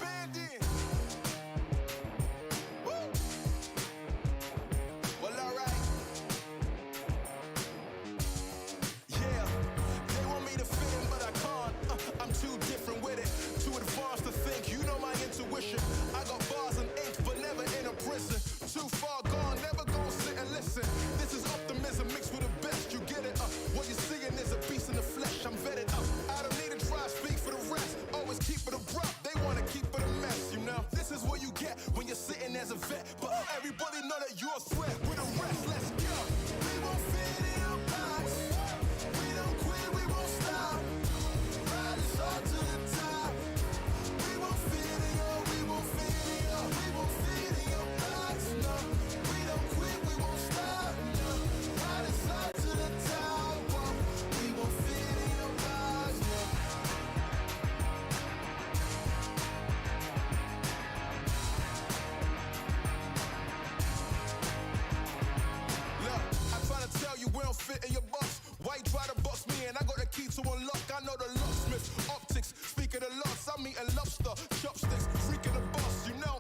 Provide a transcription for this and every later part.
band in. Woo. Well, alright. Yeah, they want me to fit in, but I can't. I'm too different with it, too advanced to think. You know my intuition. I got bars and ink, but never in a prison. Too far gone, never gonna sit and listen. This is optimism mixed with the best. You get it? What you're seeing is a beast in the flesh. I'm vetted up. I don't need to try to speak for the rest. Always keep it abrupt. They wanna keep it a mess, you know. This is what you get when you're sitting as a vet. But everybody know that you're a threat. With the rest, let's go. We won't fit in your box. We don't quit, we won't stop. Ride us all to the top. We won't fit in your, we won't fit in your, we won't fit in your box. No, we don't quit, we won't stop. No, ride us all to the top. Whoa. We won't fit in your box. No. Look, I try to tell you we don't fit in your box. Why you try to box me and I got the key to unlock? I know the locksmith, optics, speak of the loss. I'm eating lobster, chopsticks, freaking the boss, you know.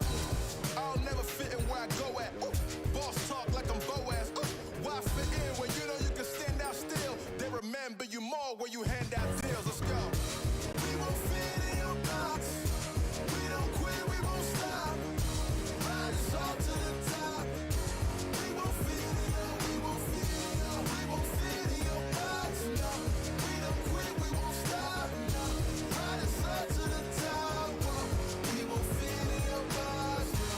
I'll never fit in where I go at. Ooh, boss talk like I'm Boaz. Ooh, why fit in when you know you can stand out still? They remember you more when you hand out deals. Let's go. We won't fit in your box. We don't quit, we won't stop. Ride us all to the top. We won't fit in your, we won't fit in your, we won't fit in your box. No, we don't quit, we won't stop. No, ride us all to the top. Whoa. We won't fit in your box. No.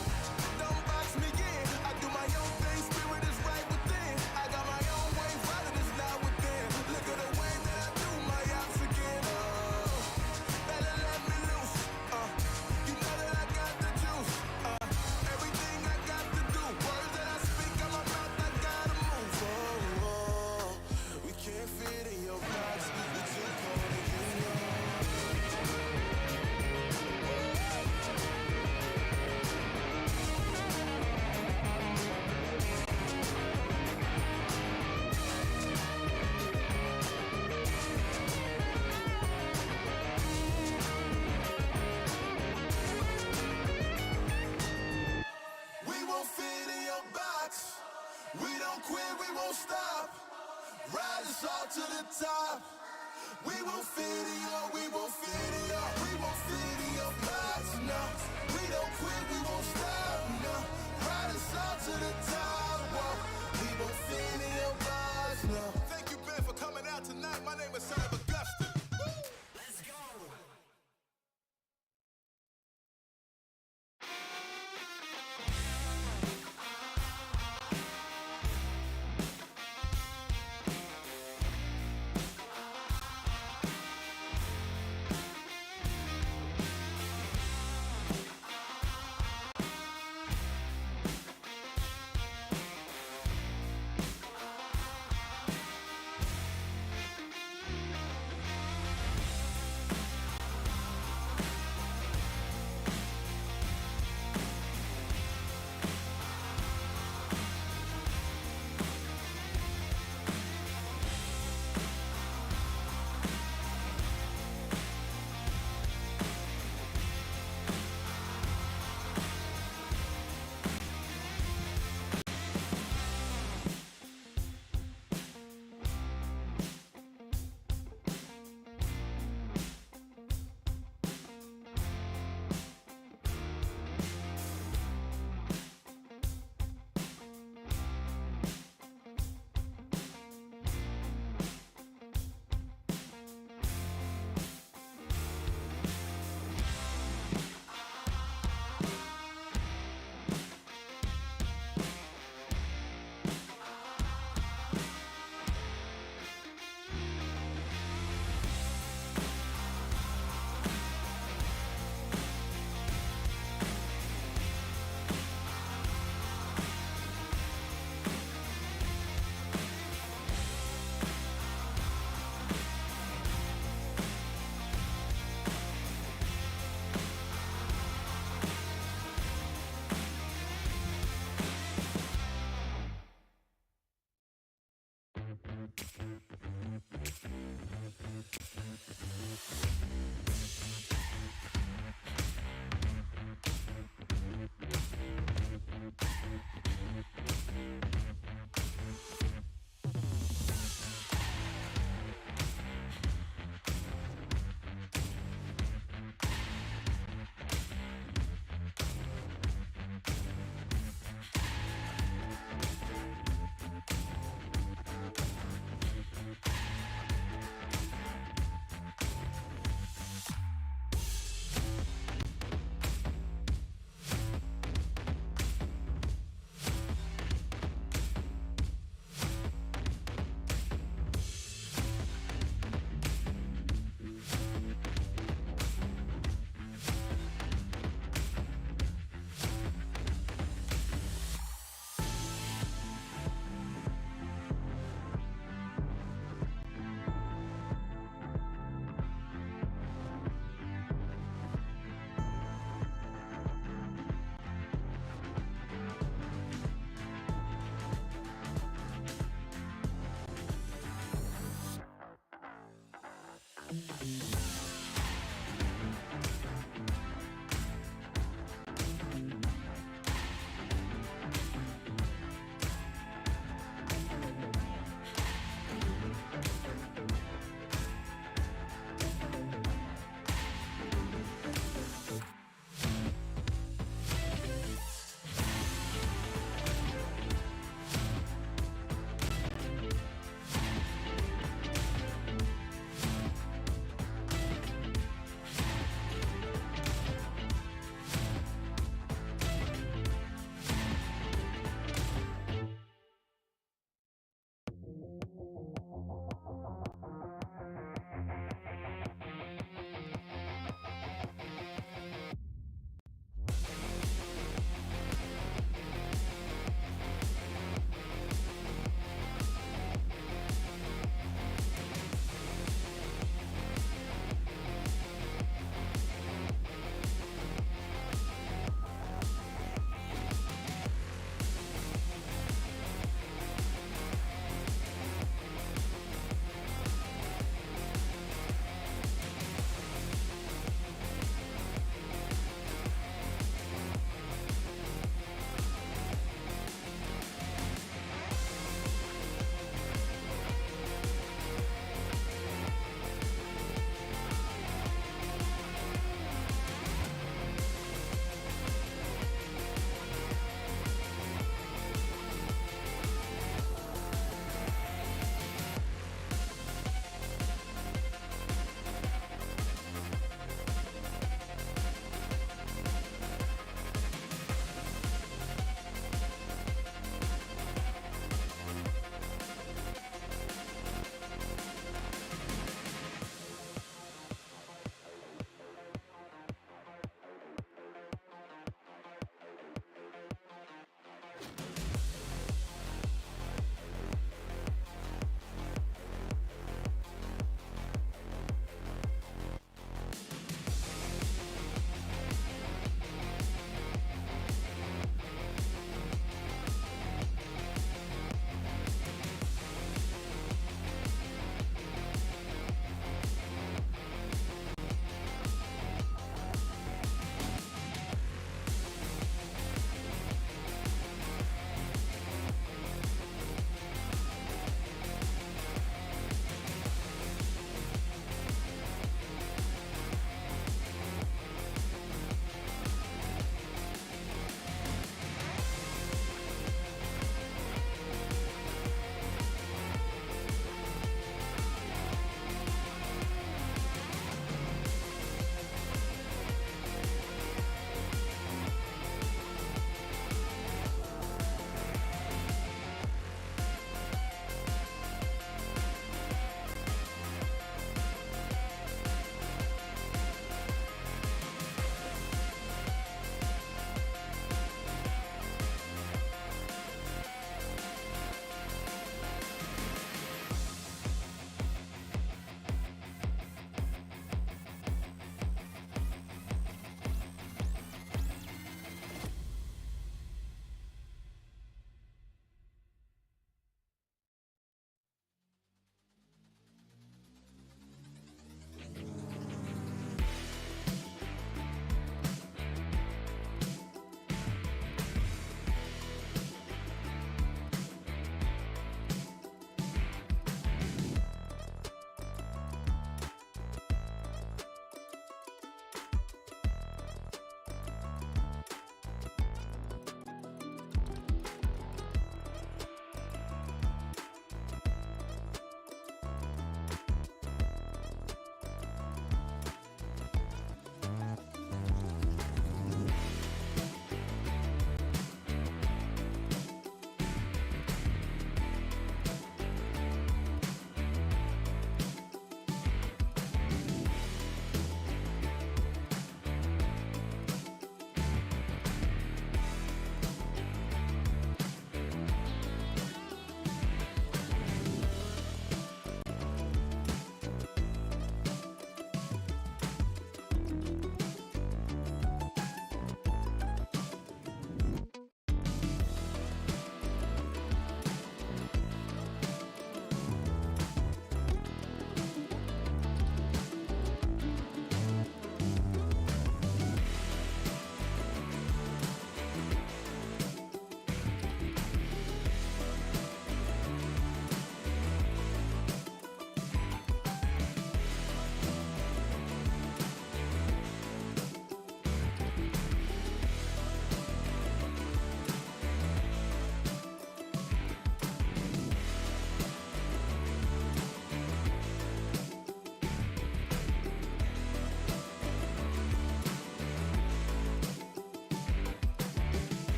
Don't box me in. I do my own thing. Spirit is right within. I got my own way. Violent is not within. Look at the way that I do my ops again. Oh, better let me loose. You know that I got the juice. Everything I got to do. Words that I speak out my mouth, I gotta move. Oh, oh, we can't fit in your box. You're too cold and you know. We won't fit in your box. We don't quit, we won't stop. Ride us all to the top. We won't fit in your, we won't fit in your, we won't fit in your box. No, we don't quit, we won't stop. No, ride us all to the top. Whoa. We won't fit in your box. No. Thank you, Ben, for coming out tonight. My name is Sanhok. Let's go.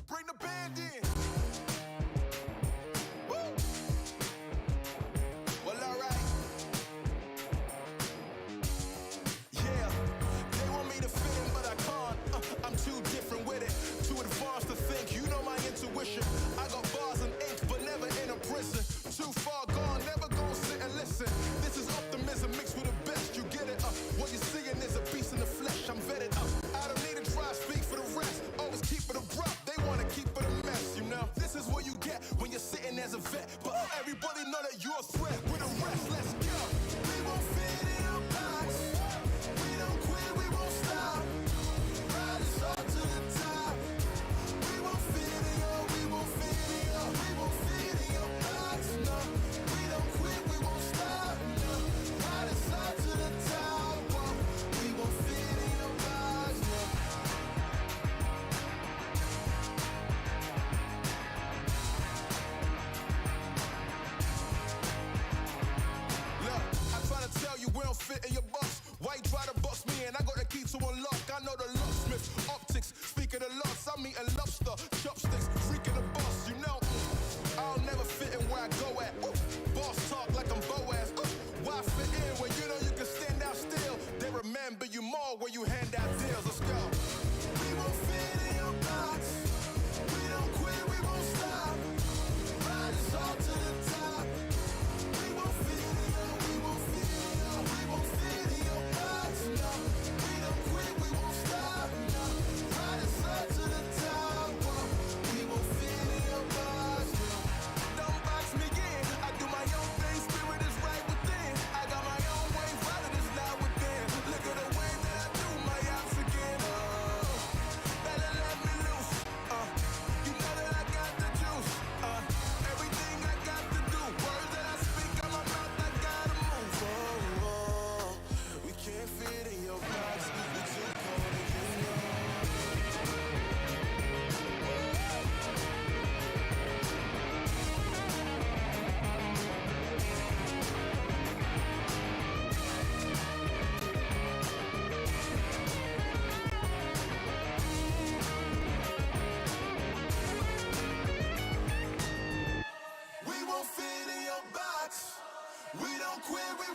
Bring the band in. Woo! Well, all right. Yeah, they want me to fit in, but I can't. I'm too different with it. Too advanced to think. You know my intuition. I got bars and ink, but never in a prison. Too far gone, never gonna sit and listen. This is optimism mixed with the best. You get it? What you're seeing is a beast in the flesh. I'm vetted up. I don't need to try to speak for the rest. Always keep it abrupt. They want to keep it a mess, you know. This is what you get when you're sitting as a vet. But everybody know that you're a threat. With the rest, let's go. We won't fit in your box. We don't quit, we won't stop. Ride us all to the top. We won't fit in your, we won't fit in your, we won't fit in your box. No, we don't quit, we won't stop. No, ride us all to the top. Whoa. We won't fit in your box. No. Look, I try to tell you we don't fit in your box. Why you try to box me in? I got the key to unlock. I know the locksmith, optics, speak of the lots. I'm eating lobster, chopsticks, freaking the boss. You know, I'll never fit in where I go at. Boss talk like I'm Boaz. Why fit in when you know you can stand out still? They remember you more when you hand out deals. Let's go. We won't fit in your box. We don't quit, we won't stop. Ride us all to the top. We won't fit in your, we won't fit in your, we won't fit in your box.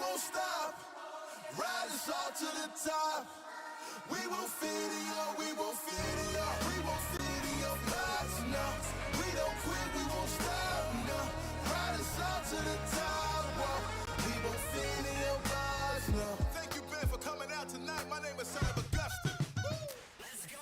won't stop. Ride us all to the top. We won't fit in your, we won't fit in your, we won't fit in your box, no. We don't quit, we won't stop, no. Ride us all to the top, whoa. We won't fit in your box, no. Thank you, Ben, for coming out tonight. My name is Son of Augustine. Let's go.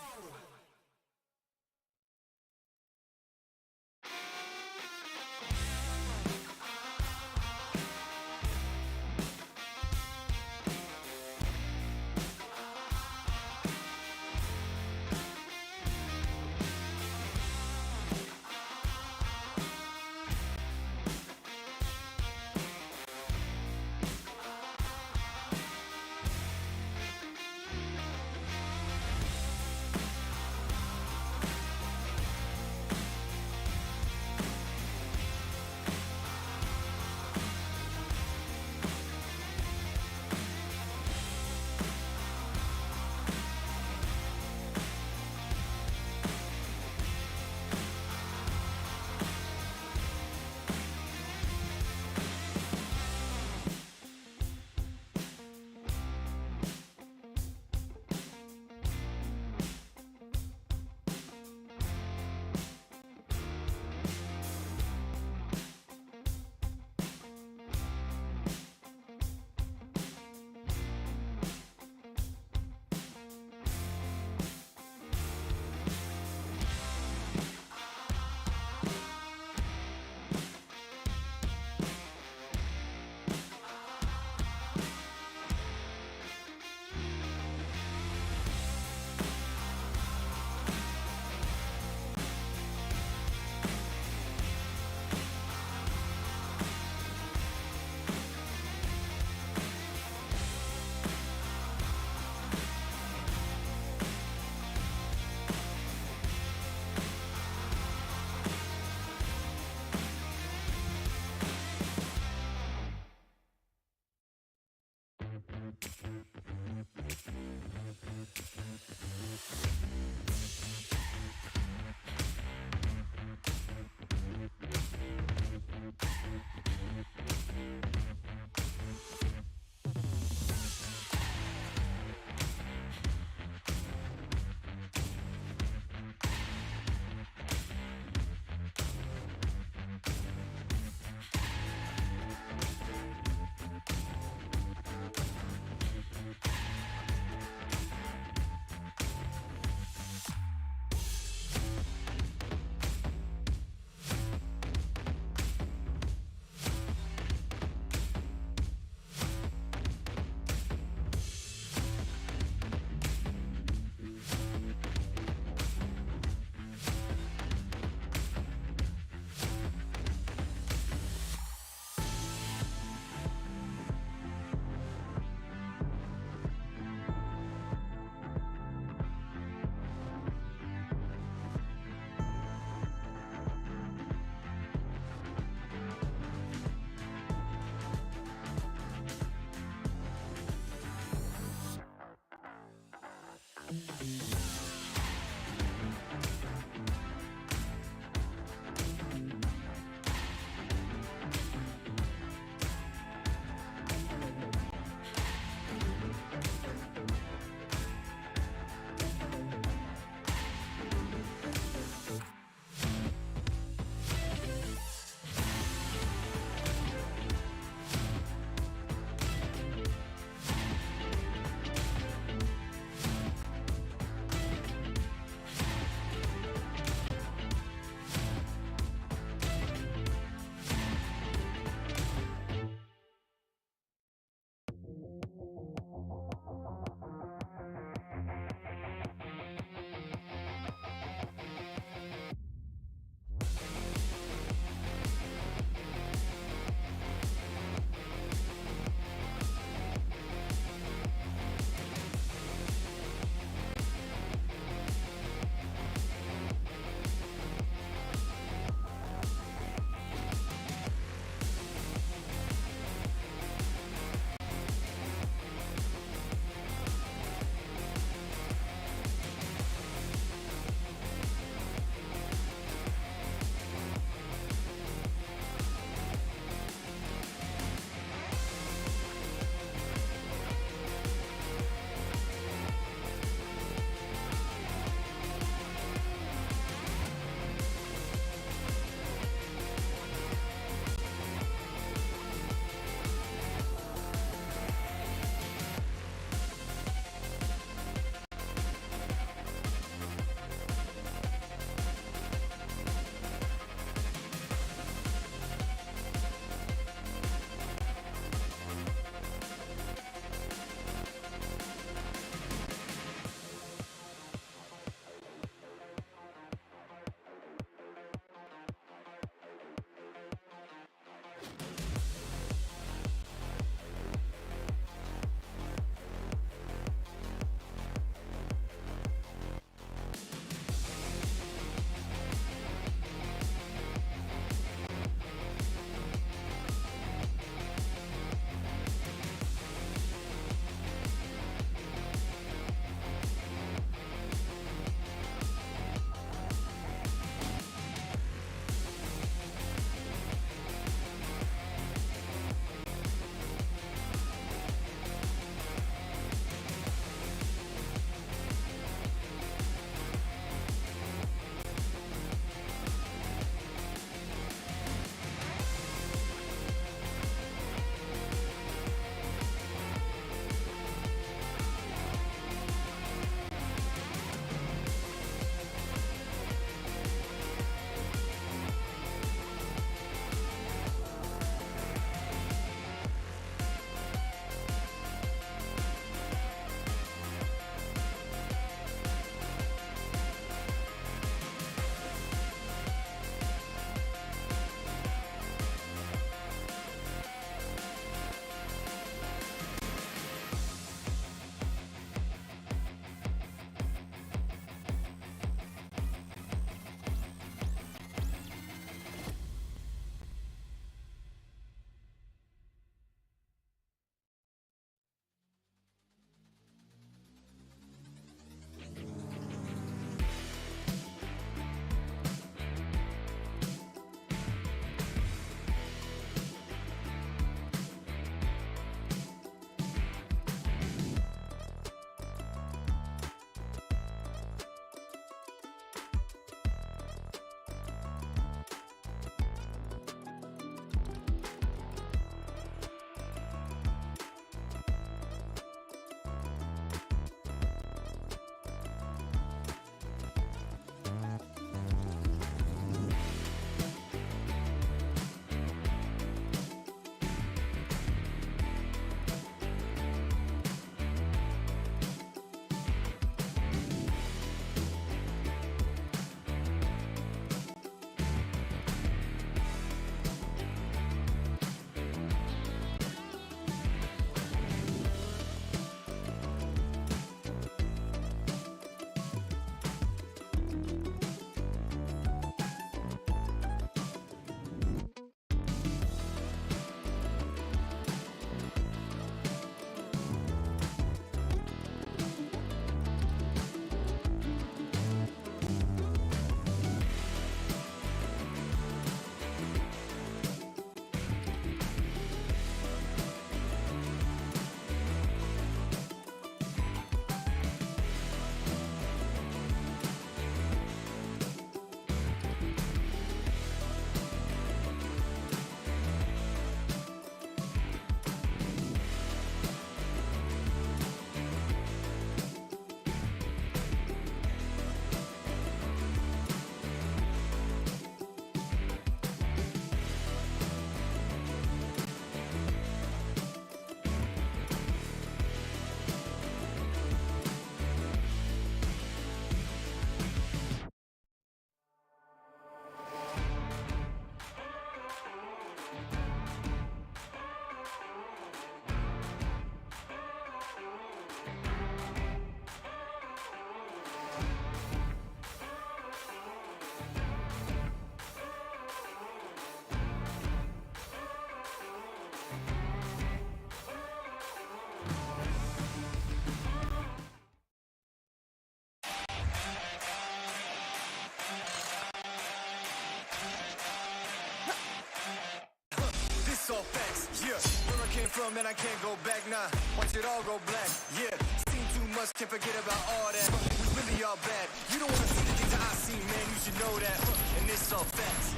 man, I can't go back now. Watch it all go black, yeah. Seen too much, can't forget about all that. We really all bad. You don't wanna see the things that I see, man. You should know that. And it's all facts.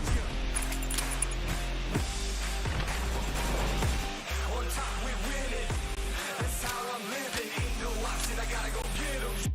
On top, we winning. That's how I'm living. Ain't no option, I gotta go get 'em.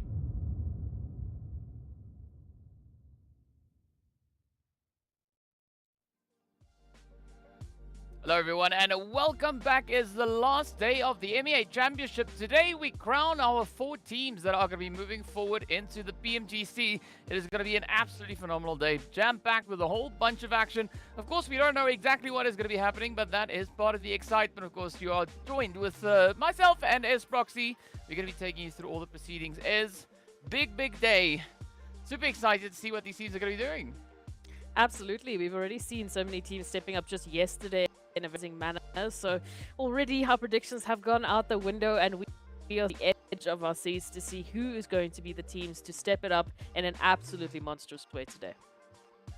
Hello everyone and welcome back. It's the last day of the MEA Championship. Today we crown our 4 teams that are going to be moving forward into the PMGC. It is going to be an absolutely phenomenal day, jam-packed with a whole bunch of action. Of course, we don't know exactly what is going to be happening, but that is part of the excitement. Of course, you are joined with myself and Proxy. We're going to be taking you through all the proceedings. Big day. Super excited to see what these teams are going to be doing. Absolutely. We've already seen so many teams stepping up just yesterday in a amazing manner. So already our predictions have gone out the window and we are on the edge of our seats to see who is going to be the teams to step it up in an absolutely monstrous way today.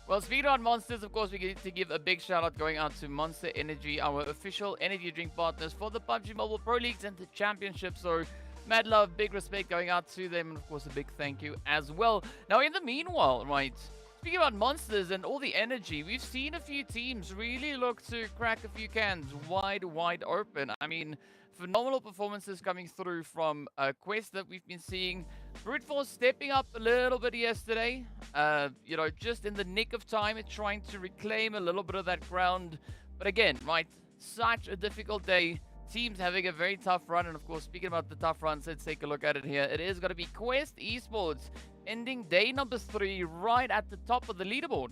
Well, speaking about monsters, of course, we get to give a big shout out going out to Monster Energy, our official energy drink partners for the PUBG Mobile Pro Leagues and the Championship. So mad love, big respect going out to them, and of course a big thank you as well. Now in the meanwhile, right, speaking about monsters and all the energy, we've seen a few teams really look to crack a few cans wide open. I mean, phenomenal performances coming through from Quest that we've been seeing. Brute Force stepping up a little bit yesterday, you know, just in the nick of time, it's trying to reclaim a little bit of that ground. But again, right, such a difficult day. Teams having a very tough run, and of course, speaking about the tough runs, let's take a look at it here. It is going to be Quest Esports ending day number 3 right at the top of the leaderboard.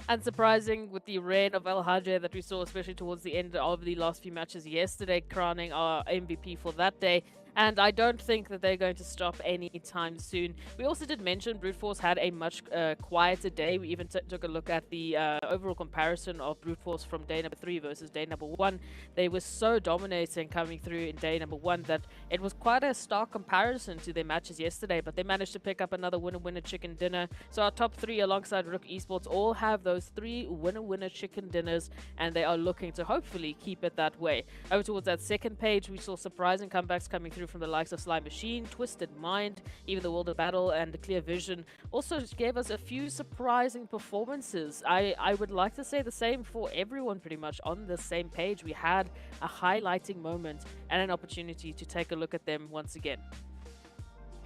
Unsurprising with the reign of El-Hajj that we saw, especially towards the end of the last few matches yesterday, crowning our MVP for that day. And I don't think that they're going to stop anytime soon. We also did mention Brute Force had a much quieter day. We even took a look at the overall comparison of Brute Force from day number 3 versus day number 1. They were so dominating coming through in day number 1 that it was quite a stark comparison to their matches yesterday. But they managed to pick up another winner chicken dinner. So our top 3 alongside RUKH Esports all have those 3 winner chicken dinners, and they are looking to hopefully keep it that way. Over towards that second page, we saw surprising comebacks coming through from the likes of Slime Machine, Twisted Mind, even the World of Battle and the Clear Vision also gave us a few surprising performances. I would like to say the same for everyone pretty much on the same page. We had a highlighting moment and an opportunity to take a look at them once again.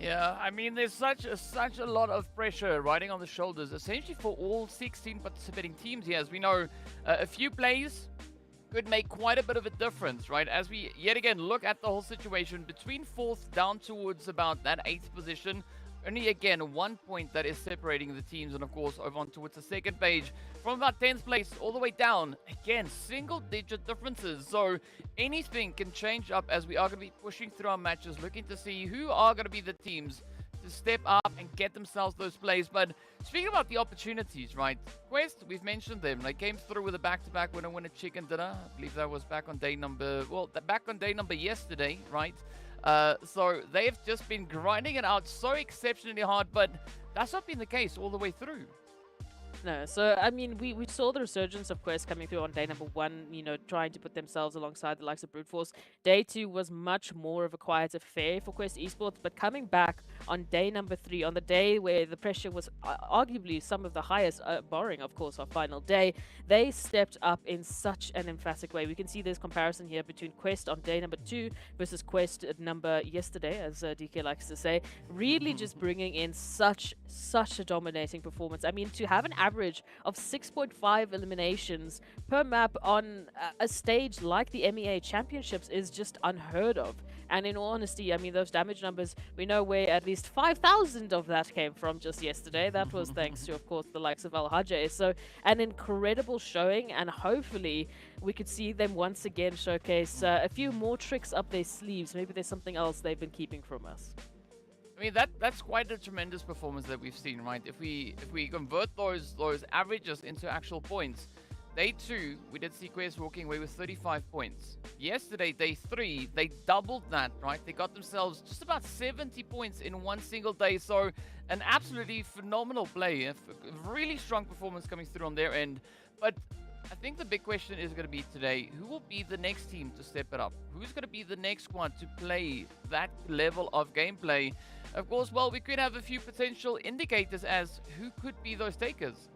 Yeah, I mean, there's such a lot of pressure riding on the shoulders, essentially for all 16 participating teams here. As we know, a few plays could make quite a bit of a difference, right? As we yet again look at the whole situation between 4th down towards about that 8th position. Only again 1 point that is separating the teams, and of course over on towards the second page from about 10th place all the way down, again single-digit differences. So anything can change up as we are going to be pushing through our matches, looking to see who are going to be the teams to step up and get themselves those plays. But speaking about the opportunities, right? Quest, we've mentioned them. They came through with a back-to-back winner chicken dinner. I believe that was back on day number, well, back on day number yesterday, right? So they've just been grinding it out so exceptionally hard, but that's not been the case all the way through. No, so I mean, we saw the resurgence of Quest coming through on day number 1, you know, trying to put themselves alongside the likes of Brute Force. Day 2 was much more of a quiet affair for Quest Esports, but coming back on day number 3, on the day where the pressure was arguably some of the highest, barring of course our final day, they stepped up in such an emphatic way. We can see this comparison here between Quest on day number 2 versus Quest at number yesterday, as DK likes to say, really just bringing in such a dominating performance. I mean, to have an average of 6.5 eliminations per map on a stage like the MEA Championships is just unheard of. And in all honesty, I mean, those damage numbers, we know where at least 5,000 of that came from just yesterday. That was thanks to, of course, the likes of El-Hajj. So an incredible showing, and hopefully we could see them once again showcase a few more tricks up their sleeves. Maybe there's something else they've been keeping from us. I mean, that's quite a tremendous performance that we've seen, right? If we convert those averages into actual points, day 2 we did see Quest walking away with 35 points. Yesterday, day 3, they doubled that, right? They got themselves just about 70 points in one single day. So an absolutely phenomenal play, a really strong performance coming through on their end. But I think the big question is going to be today, who will be the next team to step it up? Who's going to be the next one to play that level of gameplay? Of course, well, we could have a few potential indicators as who could be those takers.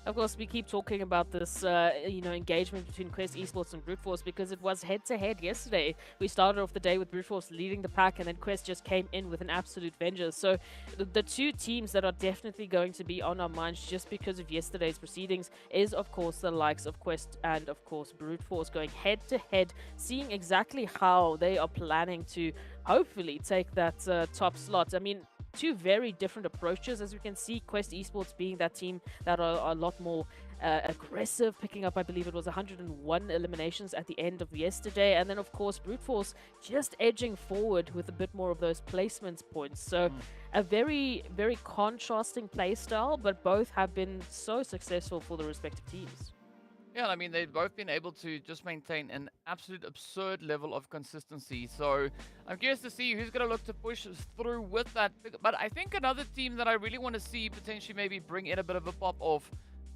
Of course, we keep talking about this, engagement between Quest Esports and Brute Force because it was head-to-head yesterday. We started off the day with Brute Force leading the pack, and then Quest just came in with an absolute vengeance. So the two teams that are definitely going to be on our minds just because of yesterday's proceedings is, of course, the likes of Quest and, of course, Brute Force going head-to-head, seeing exactly how they are planning to hopefully take that top slot. I mean, two very different approaches, as we can see. Quest Esports being that team that are a lot more aggressive, picking up, I believe it was 101 eliminations at the end of yesterday, and then of course Brute Force just edging forward with a bit more of those placements points. So a very, very contrasting play style, but both have been so successful for the respective teams. Yeah, I mean, they've both been able to just maintain an absolute absurd level of consistency. So I'm curious to see who's going to look to push through with that. But I think another team that I really want to see potentially maybe bring in a bit of a pop off,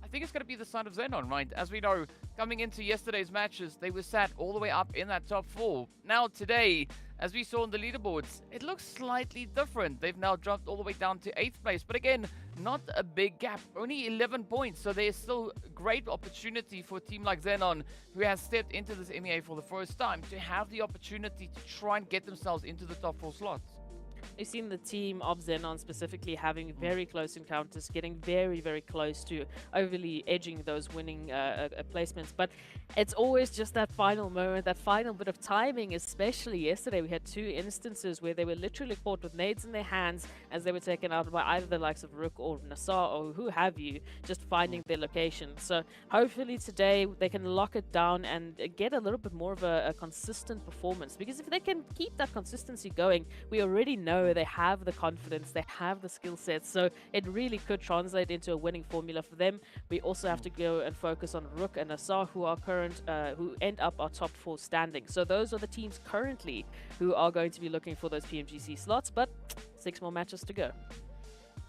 I think it's going to be the side of XENON, right? As we know, coming into yesterday's matches, they were sat all the way up in that top 4. Now today, as we saw on the leaderboards, it looks slightly different. They've now dropped all the way down to 8th place. But again, not a big gap, only 11 points. So there's still great opportunity for a team like XENON, who has stepped into this MEA for the first time, to have the opportunity to try and get themselves into the top 4 slots. We've seen the team of XENON specifically having very close encounters, getting very, very close to overly edging those winning placements. But it's always just that final moment, that final bit of timing, especially yesterday. We had 2 instances where they were literally caught with nades in their hands as they were taken out by either the likes of RUKH or NASR or who have you, just finding their location. So hopefully today they can lock it down and get a little bit more of a consistent performance. Because if they can keep that consistency going, we already know they have the confidence, they have the skill sets, so it really could translate into a winning formula for them. We also have to go and focus on RUKH and NASR, who are who end up our top 4 standing. So those are the teams currently who are going to be looking for those PMGC slots, but 6 more matches to go.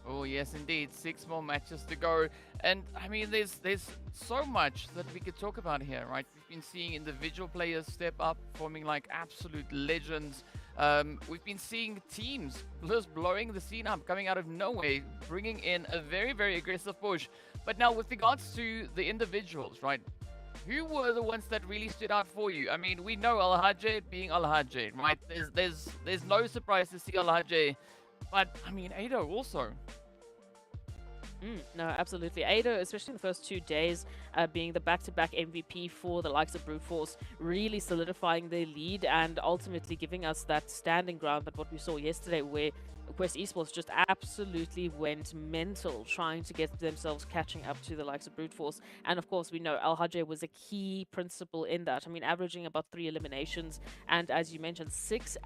Oh yes, indeed, 6 more matches to go, and I mean, there's so much that we could talk about here, right? We've been seeing individual players step up, forming like absolute legends. We've been seeing teams just blowing the scene up, coming out of nowhere, bringing in a very, very aggressive push. But now, with regards to the individuals, right? Who were the ones that really stood out for you? I mean, we know RUKH being RUKH, right? There's no surprise to see RUKH. But, I mean, Ado also. No, absolutely. Ado, especially in the first 2 days, being the back-to-back MVP for the likes of Brute Force, really solidifying their lead and ultimately giving us that standing ground. But what we saw yesterday, where Quest Esports just absolutely went mental trying to get themselves catching up to the likes of Brute Force. And of course, we know RUKH was a key principle in that. I mean, averaging about 3 eliminations, and as you mentioned, 6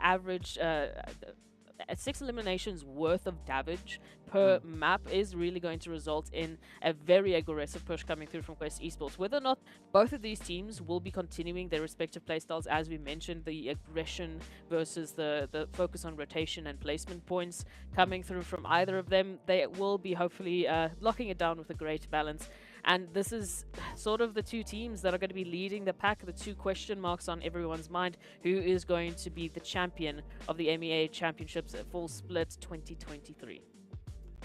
eliminations worth of damage per map is really going to result in a very aggressive push coming through from Quest Esports. Whether or not both of these teams will be continuing their respective playstyles, as we mentioned, the aggression versus the focus on rotation and placement points coming through from either of them, they will be hopefully locking it down with a great balance. And this is sort of the 2 teams that are going to be leading the pack, the 2 question marks on everyone's mind. Who is going to be the champion of the MEA Championships Fall Split 2023?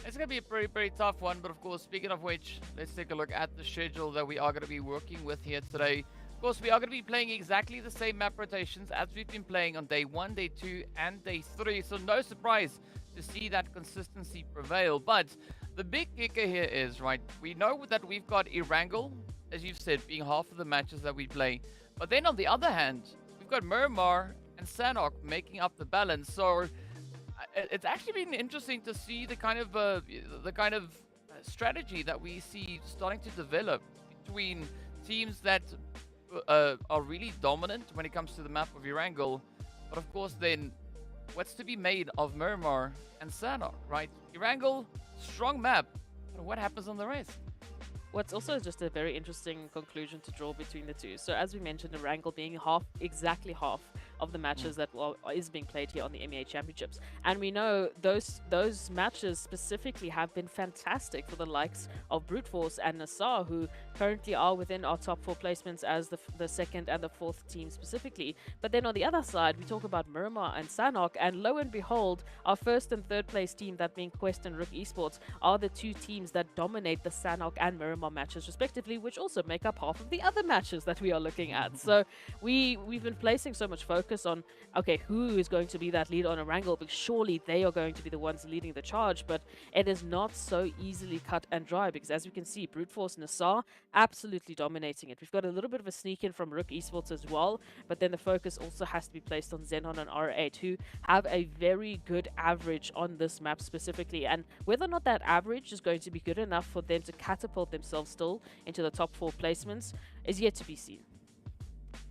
It's going to be a pretty, pretty tough one. But of course, speaking of which, let's take a look at the schedule that we are going to be working with here today. Of course, we are going to be playing exactly the same map rotations as we've been playing on day 1, day 2, and day 3. So no surprise to see that consistency prevail. But the big kicker here is, right, we know that we've got Erangel, as you've said, being half of the matches that we play. But then on the other hand, we've got Miramar and Sanhok making up the balance. So it's actually been interesting to see the kind of strategy that we see starting to develop between teams that are really dominant when it comes to the map of Erangel. But of course then, what's to be made of Miramar and Sanhok, right? Erangel, strong map, but what happens on the rest? What's also just a very interesting conclusion to draw between the two. So as we mentioned, Erangel being exactly half of the matches that is being played here on the MEA Championships. And we know those matches specifically have been fantastic for the likes of Brute Force and NASR, who currently are within our top 4 placements as the second and the fourth team specifically. But then on the other side, we talk about Miramar and Sanhok, and lo and behold, our first and third place team, that being Quest and RUKH Esports, are the two teams that dominate the Sanhok and Miramar matches respectively, which also make up half of the other matches that we are looking at. So we've been placing so much focus on, okay, who is going to be that lead on Erangel, because surely they are going to be the ones leading the charge, but it is not so easily cut and dry, because as we can see, Brute Force and NASR absolutely dominating it. We've got a little bit of a sneak in from RUKH Esports as well, but then the focus also has to be placed on XENON and R8, who have a very good average on this map specifically, and whether or not that average is going to be good enough for them to catapult themselves still into the top 4 placements is yet to be seen.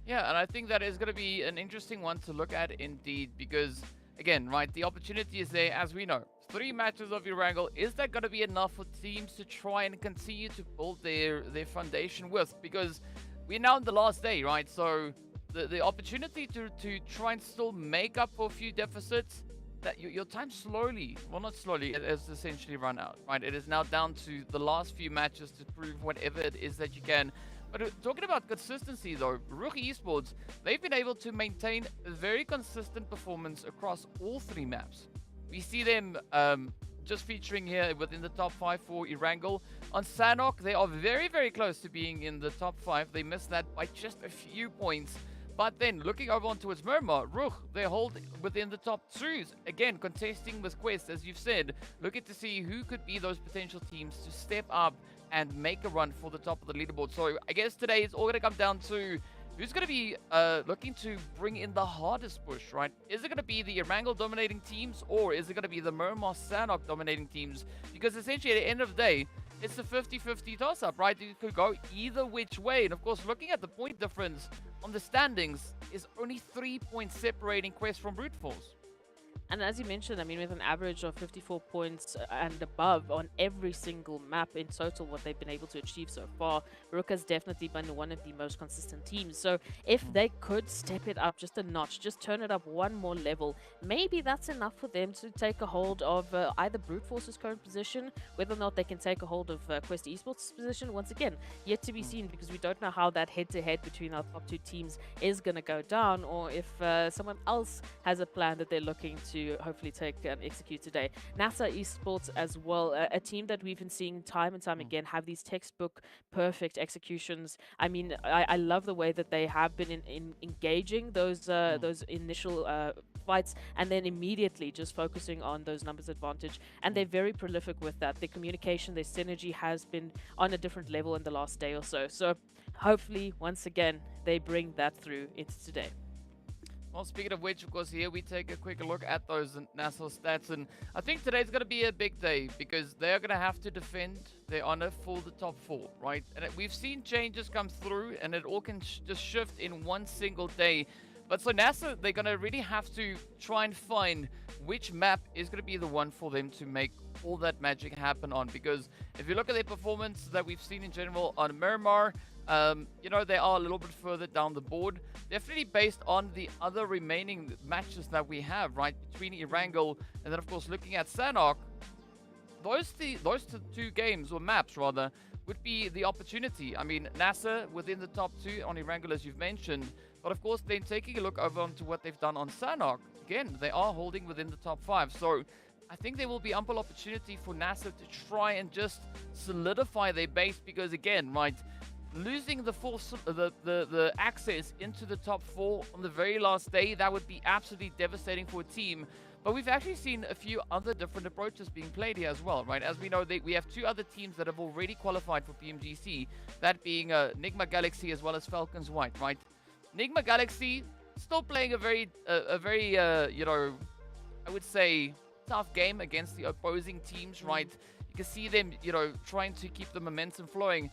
Yeah, and I think that is going to be an interesting one to look at indeed, because again, right, the opportunity is there, as we know. 3 matches of Erangel, is that going to be enough for teams to try and continue to build their foundation with? Because we're now in the last day, right? So the opportunity to try and still make up for a few deficits, that your time slowly, well, not slowly, it has essentially run out, right? It is now down to the last few matches to prove whatever it is that you can. But talking about consistency though, RUKH Esports, they've been able to maintain a very consistent performance across all 3 maps. We see them just featuring here within the top 5 for Erangel. On Sanhok, they are very, very close to being in the top 5. They missed that by just a few points. But then looking over on towards Miramar, RUKH, they hold within the top 2s. Again, contesting with Quest, as you've said, looking to see who could be those potential teams to step up and make a run for the top of the leaderboard. So I guess today it's all going to come down to who's going to be looking to bring in the hardest push, right? Is it going to be the Erangel dominating teams, or is it going to be the Miramar Sanhok dominating teams? Because essentially at the end of the day, it's a 50-50 toss-up, right? You could go either which way. And of course, looking at the point difference on the standings, is only 3 points separating Quest from Brute Force. And as you mentioned, I mean, with an average of 54 points and above on every single map in total, what they've been able to achieve so far, RUKH has definitely been one of the most consistent teams. So if they could step it up just a notch, just turn it up one more level, maybe that's enough for them to take a hold of either Brute Force's current position, whether or not they can take a hold of Quest Esports' position. Once again, yet to be seen, because we don't know how that head-to-head between our top 2 teams is going to go down, or if someone else has a plan that they're looking to hopefully take and execute today. NASR Esports as well, a team that we've been seeing time and time again have these textbook perfect executions. I mean, I love the way that they have been in engaging those initial fights, and then immediately just focusing on those numbers advantage, and they're very prolific with that. Their communication, their synergy has been on a different level in the last day or so. So hopefully once again they bring that through into today. Well, speaking of which, of course, here we take a quick look at those NASR stats, and I think today's going to be a big day, because they are going to have to defend their honor for the top 4, right? And we've seen changes come through, and it all can just shift in one single day. But so NASR, they're going to really have to try and find which map is going to be the one for them to make all that magic happen on, because if you look at their performance that we've seen in general on Miramar, you know, they are a little bit further down the board, definitely based on the other remaining matches that we have, right, between Erangel and then of course looking at Sanhok. Those 2 games, or maps rather, would be the opportunity. I mean, NASR within the top 2 on Erangel, as you've mentioned, but of course then taking a look over onto what they've done on Sanhok, again, they are holding within the top 5. So I think there will be ample opportunity for NASR to try and just solidify their base, because again, right, losing the access into the top 4 on the very last day, that would be absolutely devastating for a team. But we've actually seen a few other different approaches being played here as well, right? As we know, we have 2 other teams that have already qualified for PMGC, that being NIGMA Galaxy as well as FALCONS White, right? NIGMA Galaxy still playing a very you know, I would say tough game against the opposing teams, right? You can see them, you know, trying to keep the momentum flowing.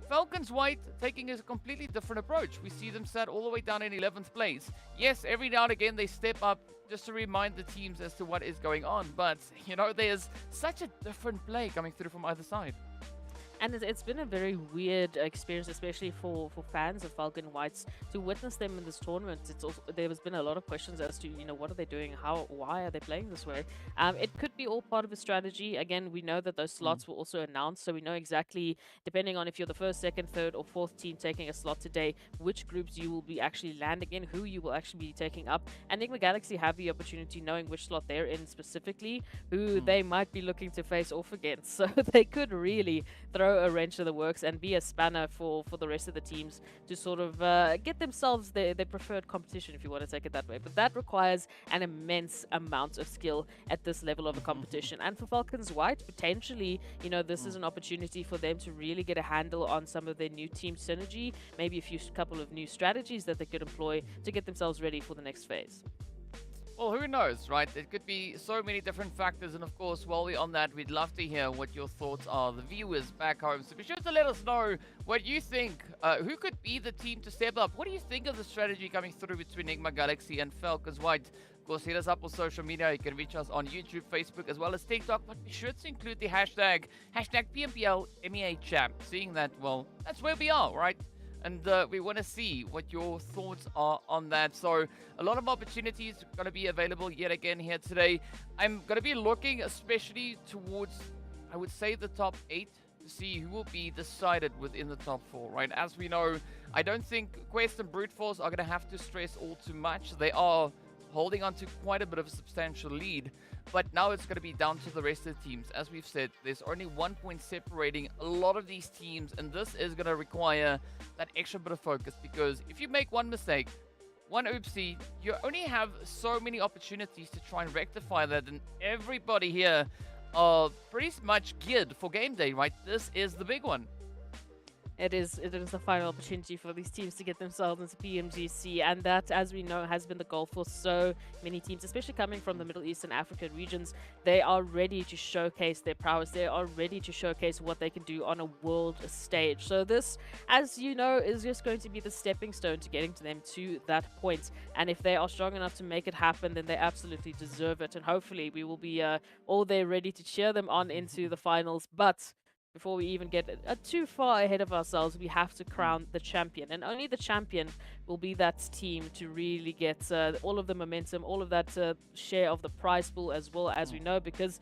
FALCONS White taking a completely different approach. We see them sat all the way down in 11th place. Yes, every now and again they step up just to remind the teams as to what is going on, but you know, there's such a different play coming through from either side. And it's been a very weird experience, especially for fans of Falcon Whites, to witness them in this tournament. It's also, there has been a lot of questions as to, you know, what are they doing, why are they playing this way. It could be all part of a strategy. Again, we know that those slots were also announced, so we know exactly, depending on if you're the first, second, third, or fourth team taking a slot today, which groups you will be actually landing in, who you will actually be taking up. And Enigma Galaxy have the opportunity, knowing which slot they're in specifically, who they might be looking to face off against. So they could really throw a wrench in the works and be a spanner for the rest of the teams to sort of get themselves their preferred competition, if you want to take it that way. But that requires an immense amount of skill at this level of a competition. And for Falcons White, potentially, you know, this is an opportunity for them to really get a handle on some of their new team synergy, maybe couple of new strategies that they could employ to get themselves ready for the next phase. Well, who knows, right? It could be so many different factors, and of course, while we're on that, we'd love to hear what your thoughts are, the viewers back home. So be sure to let us know what you think. Who could be the team to step up? What do you think of the strategy coming through between Enigma Galaxy and Falcons White? Of course, hit us up on social media. You can reach us on YouTube, Facebook, as well as TikTok. But be sure to include the hashtag PMPL MEA Champ. Seeing that, well, that's where we are, right? And we want to see what your thoughts are on that. So a lot of opportunities going to be available yet again here today. I'm going to be looking especially towards, I would say, the top 8 to see who will be decided within the top 4, right? As we know, I don't think Quest and Brute Force are going to have to stress all too much. They are holding on to quite a bit of a substantial lead. But now it's going to be down to the rest of the teams. As we've said, there's only 1 point separating a lot of these teams, and this is going to require that extra bit of focus, because if you make one mistake, one oopsie, you only have so many opportunities to try and rectify that, and everybody here are pretty much geared for game day, right? This is the big one. It is the final opportunity for these teams to get themselves into PMGC, and that, as we know, has been the goal for so many teams, especially coming from the Middle East and African regions. They are ready to showcase their prowess. They are ready to showcase what they can do on a world stage. So this, as you know, is just going to be the stepping stone to getting to them to that point. And if they are strong enough to make it happen, then they absolutely deserve it. And hopefully we will be all there ready to cheer them on into the finals. But before we even get too far ahead of ourselves, we have to crown the champion. And only the champion will be that team to really get all of the momentum, all of that share of the prize pool as well, as we know, because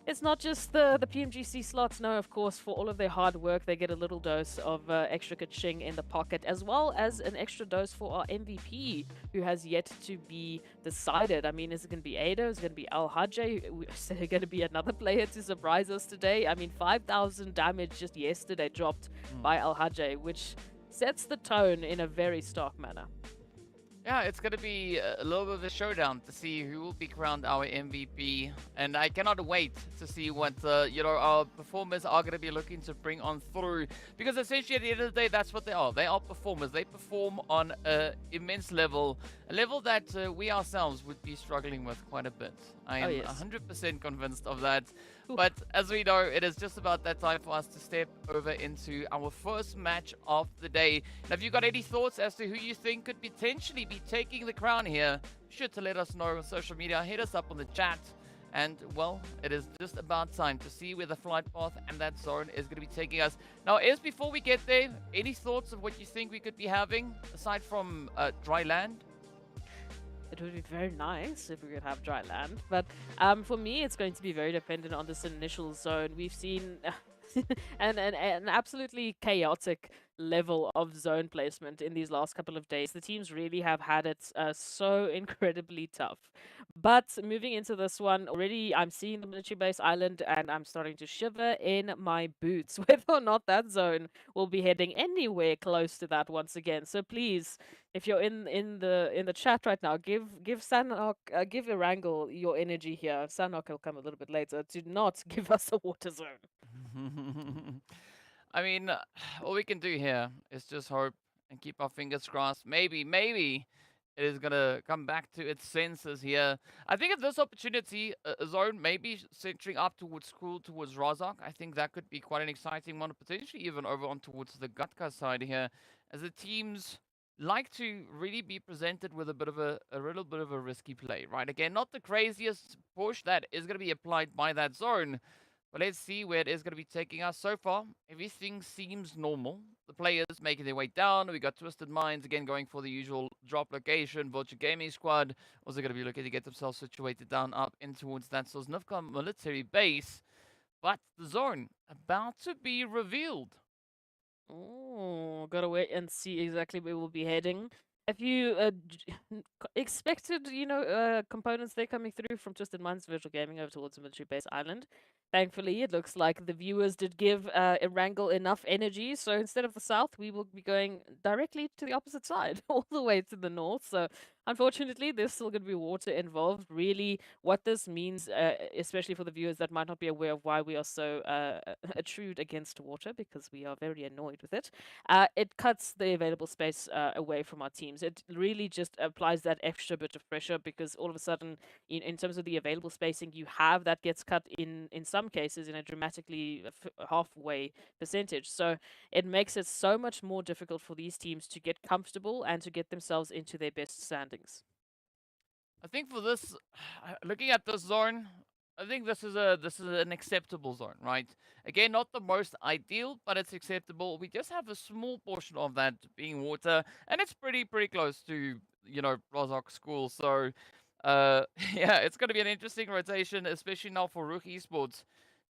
it's not just the PMGC slots. No, of course, for all of their hard work, they get a little dose of extra ka-ching in the pocket, as well as an extra dose for our MVP, who has yet to be decided. I mean, is it going to be Ada? Is it going to be RUKH? Is there going to be another player to surprise us today? I mean, 5,000 damage just yesterday dropped by RUKH, which sets the tone in a very stark manner. Yeah, it's going to be a little bit of a showdown to see who will be crowned our MVP. And I cannot wait to see what, our performers are going to be looking to bring on through. Because essentially, at the end of the day, that's what they are. They are performers. They perform on an immense level. A level that we ourselves would be struggling with quite a bit. I am 100% convinced of that. But as we know, it is just about that time for us to step over into our first match of the day. Now, if you've got any thoughts as to who you think could potentially be taking the crown here, be sure to let us know on social media. Hit us up on the chat. And, well, it is just about time to see where the flight path and that zone is going to be taking us. Now, before we get there, any thoughts of what you think we could be having, aside from dry land? It would be very nice if we could have dry land, but for me, it's going to be very dependent on this initial zone. We've seen an absolutely chaotic level of zone placement in these last couple of days. The teams really have had it so incredibly tough. But moving into this one, already I'm seeing the military base island and I'm starting to shiver in my boots, whether or not that zone will be heading anywhere close to that once again. So please, if you're in the chat right now, give Sanhok, give Erangel your energy here. Sanhok will come a little bit later. Do not give us a water zone. I mean, all we can do here is just hope and keep our fingers crossed. Maybe it is going to come back to its senses here. I think if this opportunity, a zone maybe centering up towards school, towards RUKH, I think that could be quite an exciting one, potentially even over on towards the Gatka side here, as the teams like to really be presented with a little bit of a risky play, right? Again, not the craziest push that is going to be applied by that zone, But let's see where it is going to be taking us. So far, everything seems normal. The players making their way down. We got Twisted Minds again going for the usual drop location. Vulture Gaming Squad also going to be looking to get themselves situated down up in towards that Sosnovka military base. But the zone about to be revealed. Oh, gotta wait and see exactly where we'll be heading. Have you expected, components there coming through from Twisted Minds Virtual Gaming over towards the Military Base Island? Thankfully, it looks like the viewers did give Erangel enough energy, so instead of the south, we will be going directly to the opposite side, all the way to the north. So, unfortunately, there's still going to be water involved. Really, what this means, especially for the viewers that might not be aware of why we are so intrude against water, because we are very annoyed with it. It cuts the available space away from our teams. It really just applies that extra bit of pressure because all of a sudden, in terms of the available spacing you have, that gets cut in some cases in a dramatically halfway percentage. So it makes it so much more difficult for these teams to get comfortable and to get themselves into their best standings. I think for this, looking at this zone, I think this is an acceptable zone, right? Again, not the most ideal, but it's acceptable. We just have a small portion of that being water, and it's pretty close to RUKH school. So, yeah, it's going to be an interesting rotation, especially now for RUKH Esports,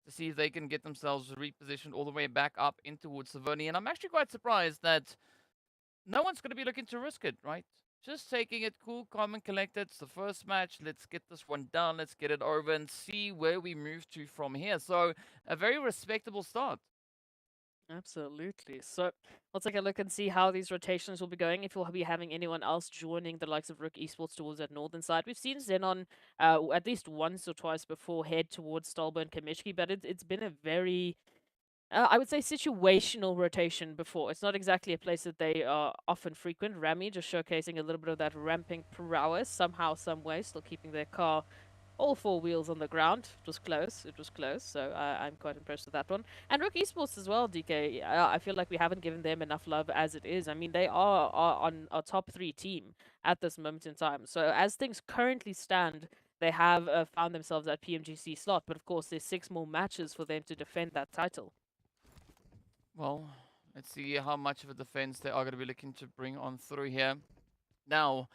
to see if they can get themselves repositioned all the way back up in towards Savoni. And I'm actually quite surprised that no one's going to be looking to risk it, right? Just taking it cool, calm, and collected. It's the first match. Let's get this one done. Let's get it over and see where we move to from here. So, a very respectable start. Absolutely. So let's take a look and see how these rotations will be going. If we'll be having anyone else joining the likes of RUKH Esports towards that northern side. We've seen XENON at least once or twice before head towards Stolbo and Kamishki, but it's been a very I would say situational rotation before. It's not exactly a place that they are often frequent. Rami just showcasing a little bit of that ramping prowess somehow, some way, still keeping their car all four wheels on the ground. It was close. It was close. So I'm quite impressed with that one. And RUKH Esports as well, DK. I feel like we haven't given them enough love as it is. I mean, they are on our top 3 team at this moment in time. So as things currently stand, they have found themselves at PMGC slot. But of course, there's 6 more matches for them to defend that title. Well, let's see how much of a defense they are going to be looking to bring on through here. Now,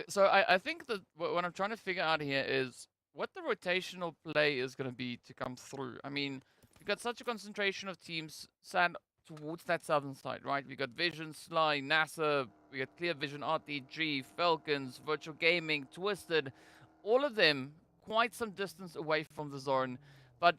so I think that what I'm trying to figure out here is what the rotational play is going to be to come through. I mean, we've got such a concentration of teams sat towards that southern side, right? We got Vision, Sly, NASR, we got Clear Vision, RTG, Falcons, Virtual Gaming, Twisted, all of them quite some distance away from the zone. But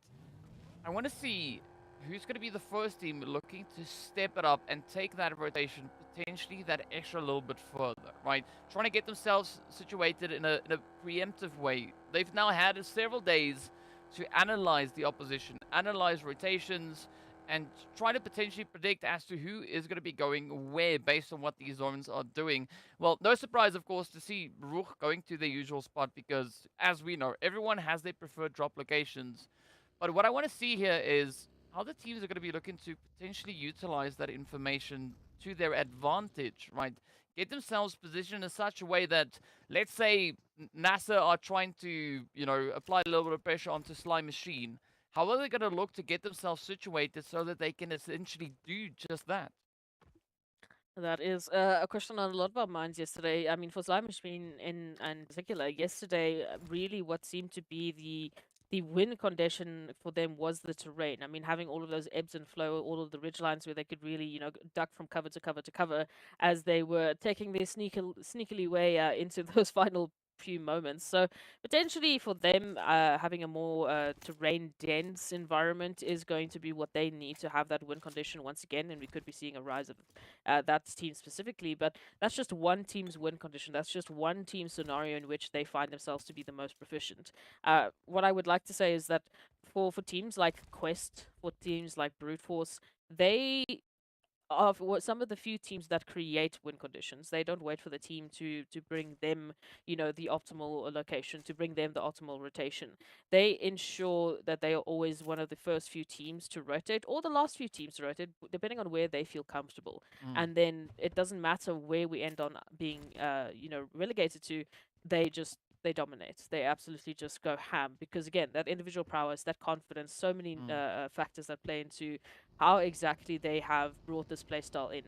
I want to see who's going to be the first team looking to step it up and take that rotation potentially that extra little bit further, right? Trying to get themselves situated in a preemptive way. They've now had several days to analyze the opposition, analyze rotations, and try to potentially predict as to who is going to be going where based on what these zones are doing. Well, no surprise, of course, to see RUKH going to their usual spot because, as we know, everyone has their preferred drop locations. But what I want to see here is how the teams are going to be looking to potentially utilize that information to their advantage, right? Get themselves positioned in such a way that, let's say, NASA are trying to, apply a little bit of pressure onto Sly Machine. How are they going to look to get themselves situated so that they can essentially do just that? That is a question on a lot of our minds yesterday. I mean, for Slime Machine in particular, yesterday, really what seemed to be the win condition for them was the terrain. I mean, having all of those ebbs and flow, all of the ridge lines where they could really, duck from cover to cover to cover as they were taking their sneakily way into those final few moments. So potentially for them, having a more terrain dense environment is going to be what they need to have that win condition once again, and we could be seeing a rise of that team specifically. But that's just one team's win condition. That's just one team scenario in which they find themselves to be the most proficient. What I would like to say is that for teams like Quest, for teams like Brute Force, they of what some of the few teams that create win conditions. They don't wait for the team to bring them, the optimal location, to bring them the optimal rotation. They ensure that they are always one of the first few teams to rotate, or the last few teams to rotate, depending on where they feel comfortable. And then it doesn't matter where we end on being, relegated to. They just they dominate. They absolutely just go ham because, again, that individual prowess, that confidence, so many factors that play into how exactly they have brought this playstyle in.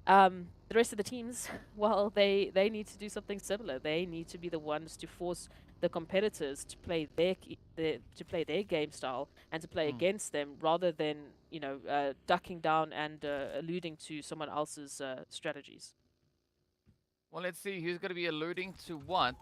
The rest of the teams, well, they need to do something similar. They need to be the ones to force the competitors to play their game style and to play against them, rather than ducking down and alluding to someone else's strategies. Well, let's see who's going to be alluding to what,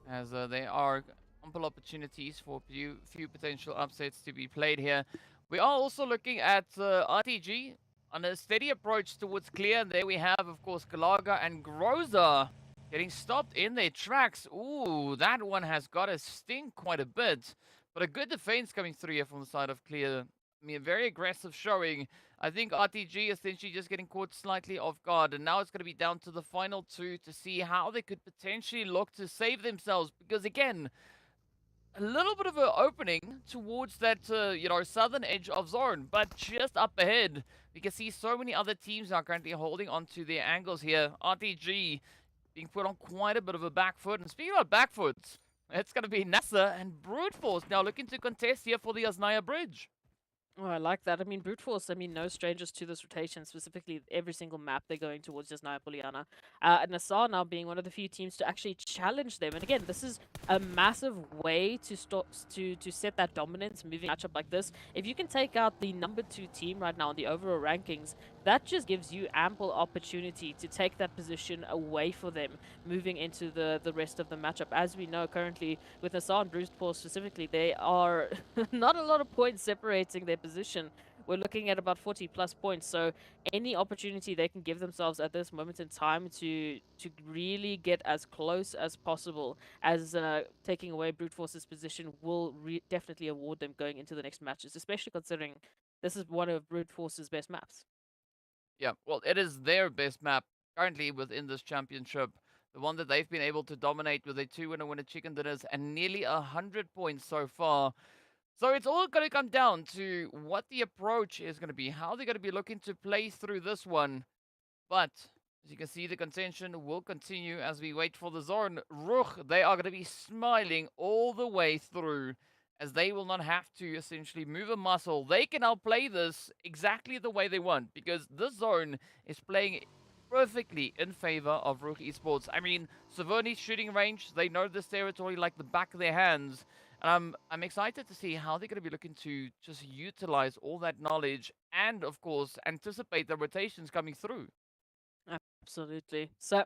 as there are ample opportunities for few potential upsets to be played here. We are also looking at RTG on a steady approach towards clear. And there we have, of course, Galaga and Groza getting stopped in their tracks. Ooh, that one has got to sting quite a bit. But a good defense coming through here from the side of clear. I mean, a very aggressive showing. I think RTG essentially just getting caught slightly off guard. And now it's going to be down to the final two to see how they could potentially look to save themselves. Because, again, a little bit of an opening towards that, southern edge of zone. But just up ahead, we can see so many other teams are currently holding onto their angles here. RTG being put on quite a bit of a back foot. And speaking about back foot, it's going to be NASR and Brute Force now looking to contest here for the Osnaya Bridge. Oh, I like that. I mean, Brute Force, I mean, no strangers to this rotation, specifically every single map they're going towards just Naya Poliana. And NASR now being one of the few teams to actually challenge them. And again, this is a massive way to set that dominance moving matchup like this. If you can take out the number 2 team right now in the overall rankings, that just gives you ample opportunity to take that position away for them moving into the rest of the matchup. As we know currently with NASR and Brute Force specifically, they are not a lot of points separating their position. We're looking at about 40 plus points, so any opportunity they can give themselves at this moment in time to really get as close as possible as taking away Brute Force's position will definitely award them going into the next matches, especially considering this is one of Brute Force's best maps. Yeah, well, it is their best map currently within this championship. The one that they've been able to dominate with a 2-winner chicken dinners and nearly 100 points so far. So it's all going to come down to what the approach is going to be, how they're going to be looking to play through this one. But as you can see, the contention will continue as we wait for the zone. RUKH, they are going to be smiling all the way through, as they will not have to essentially move a muscle. They can now play this exactly the way they want, because this zone is playing perfectly in favor of RUKH Esports. I mean, Savoni's shooting range, they know this territory like the back of their hands. And I'm excited to see how they're going to be looking to just utilize all that knowledge and, of course, anticipate the rotations coming through. Absolutely. So,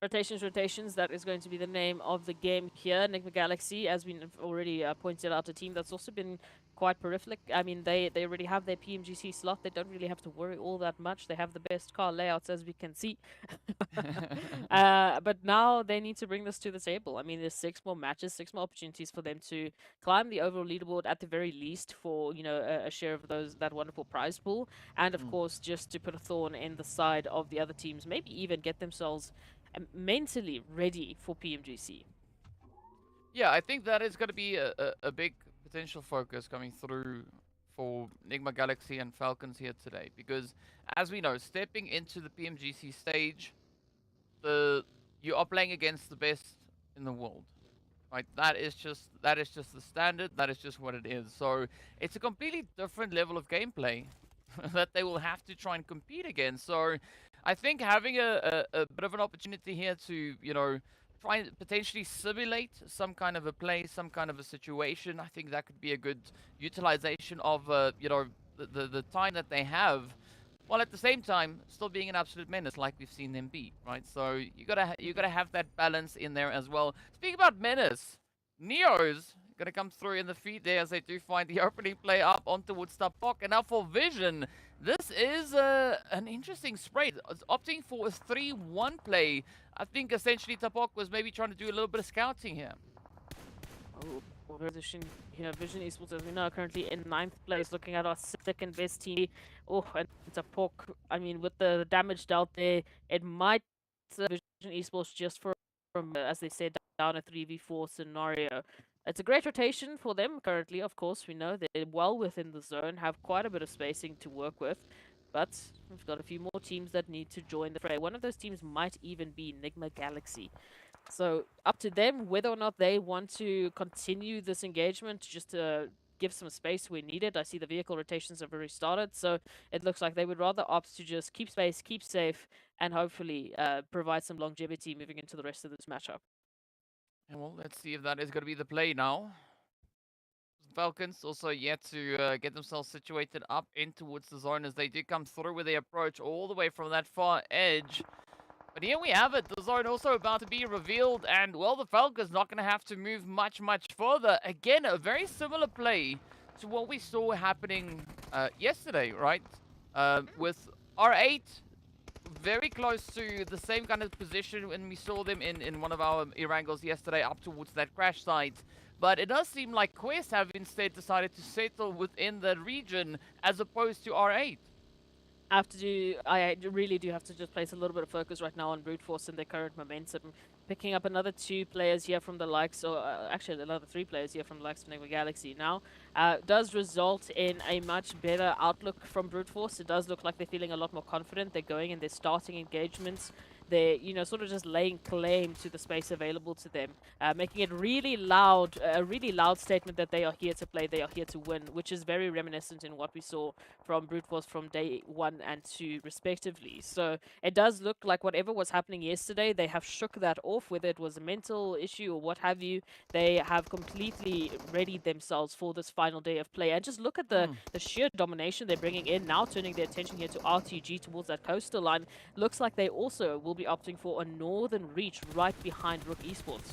rotations, that is going to be the name of the game here. NIGMA Galaxy, as we already pointed out, a team that's also been quite prolific. I mean, they already have their PMGC slot. They don't really have to worry all that much. They have the best car layouts, as we can see. But now they need to bring this to the table. I mean, there's 6 more matches, 6 more opportunities for them to climb the overall leaderboard at the very least for, a share of that wonderful prize pool. And, of course, just to put a thorn in the side of the other teams, maybe even get themselves mentally ready for PMGC. Yeah, I think that is going to be a big potential focus coming through for NIGMA Galaxy and FALCONS here today, because as we know, stepping into the PMGC stage, you are playing against the best in the world, right? That is just the standard. That is just what it is. So it's a completely different level of gameplay that they will have to try and compete against. So I think having a bit of an opportunity here to try and potentially simulate some kind of a play, some kind of a situation, I think that could be a good utilization of the time that they have, while at the same time still being an absolute menace like we've seen them be, right? So you gotta have that balance in there as well. Speaking about menace, Neo's gonna come through in the feed there as they do find the opening play up on towards Tapok. And now for Vision, this is an interesting spray. It's opting for a 3-1 play. I think essentially Tapok was maybe trying to do a little bit of scouting here. Oh, position here. Vision Esports, as we know, currently in 9th place, looking at our 2nd best team. Oh, and Tapok, I mean, with the damage dealt there, it might Vision Esports just from as they said, down a 3v4 scenario. It's a great rotation for them currently, of course. We know they're well within the zone, have quite a bit of spacing to work with. But we've got a few more teams that need to join the fray. One of those teams might even be NIGMA Galaxy. So up to them whether or not they want to continue this engagement just to give some space where needed. I see the vehicle rotations have already started, so it looks like they would rather opt to just keep space, keep safe, and hopefully provide some longevity moving into the rest of this matchup. And well, let's see if that is going to be the play now. Falcons also yet to get themselves situated up in towards the zone as they do come through with the approach all the way from that far edge. But here we have it, the zone also about to be revealed, and well, the Falcons not going to have to move much further. Again, a very similar play to what we saw happening yesterday, right? With R8 very close to the same kind of position when we saw them in one of our Erangels yesterday up towards that crash site. But it does seem like Quest have instead decided to settle within the region as opposed to R8. I really do have to just place a little bit of focus right now on Brute Force and their current momentum. Picking up another 2 players here from the likes, or actually another 3 players here from the likes of NIGMA Galaxy now, does result in a much better outlook from Brute Force. It does look like they're feeling a lot more confident. They're going and they're starting engagements. They're, sort of just laying claim to the space available to them, making it really loud, a really loud statement that they are here to play, they are here to win, which is very reminiscent in what we saw from Brute Force from day 1 and 2, respectively. So it does look like whatever was happening yesterday, they have shook that off, whether it was a mental issue or what have you. They have completely readied themselves for this final day of play. And just look at the sheer domination they're bringing in now, turning their attention here to RTG towards that coastal line. Looks like they also will be opting for a northern reach right behind RUKH Esports.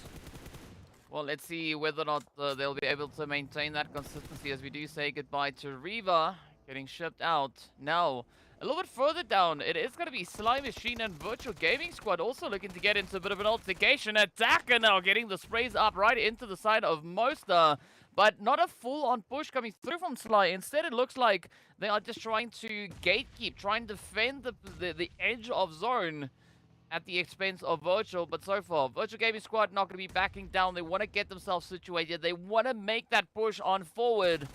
Well, let's see whether or not they'll be able to maintain that consistency as we do say goodbye to Riva getting shipped out. Now, a little bit further down, it is going to be Sly Machine and Virtual Gaming Squad also looking to get into a bit of an altercation. Attacker now getting the sprays up right into the side of Mosta, but not a full-on push coming through from Sly. Instead, it looks like they are just trying to gatekeep, trying to defend the edge of zone at the expense of Virtual, but so far, Virtual Gaming Squad not going to be backing down. They want to get themselves situated. They want to make that push on forward.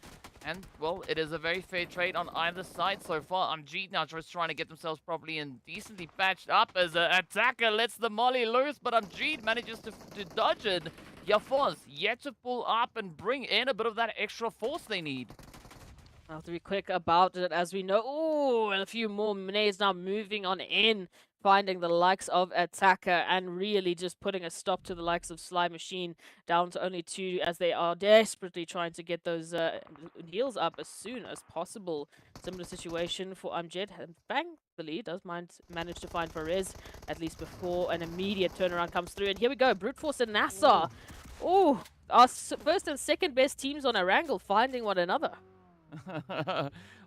And, well, it is a very fair trade on either side so far. Amjeet now just trying to get themselves properly and decently patched up as an attacker lets the molly loose, but Amjeet manages to dodge it. Yafos yet to pull up and bring in a bit of that extra force they need. I'll have to be quick about it as we know. Oh, and a few more Mene's now moving on in, finding the likes of Attacker and really just putting a stop to the likes of Sly Machine, down to only 2 as they are desperately trying to get those heals up as soon as possible. Similar situation for Amjad, and thankfully does manage to find Perez at least before an immediate turnaround comes through. And here we go, Brute Force and NASR. Oh, our first and second best teams on Erangel finding one another.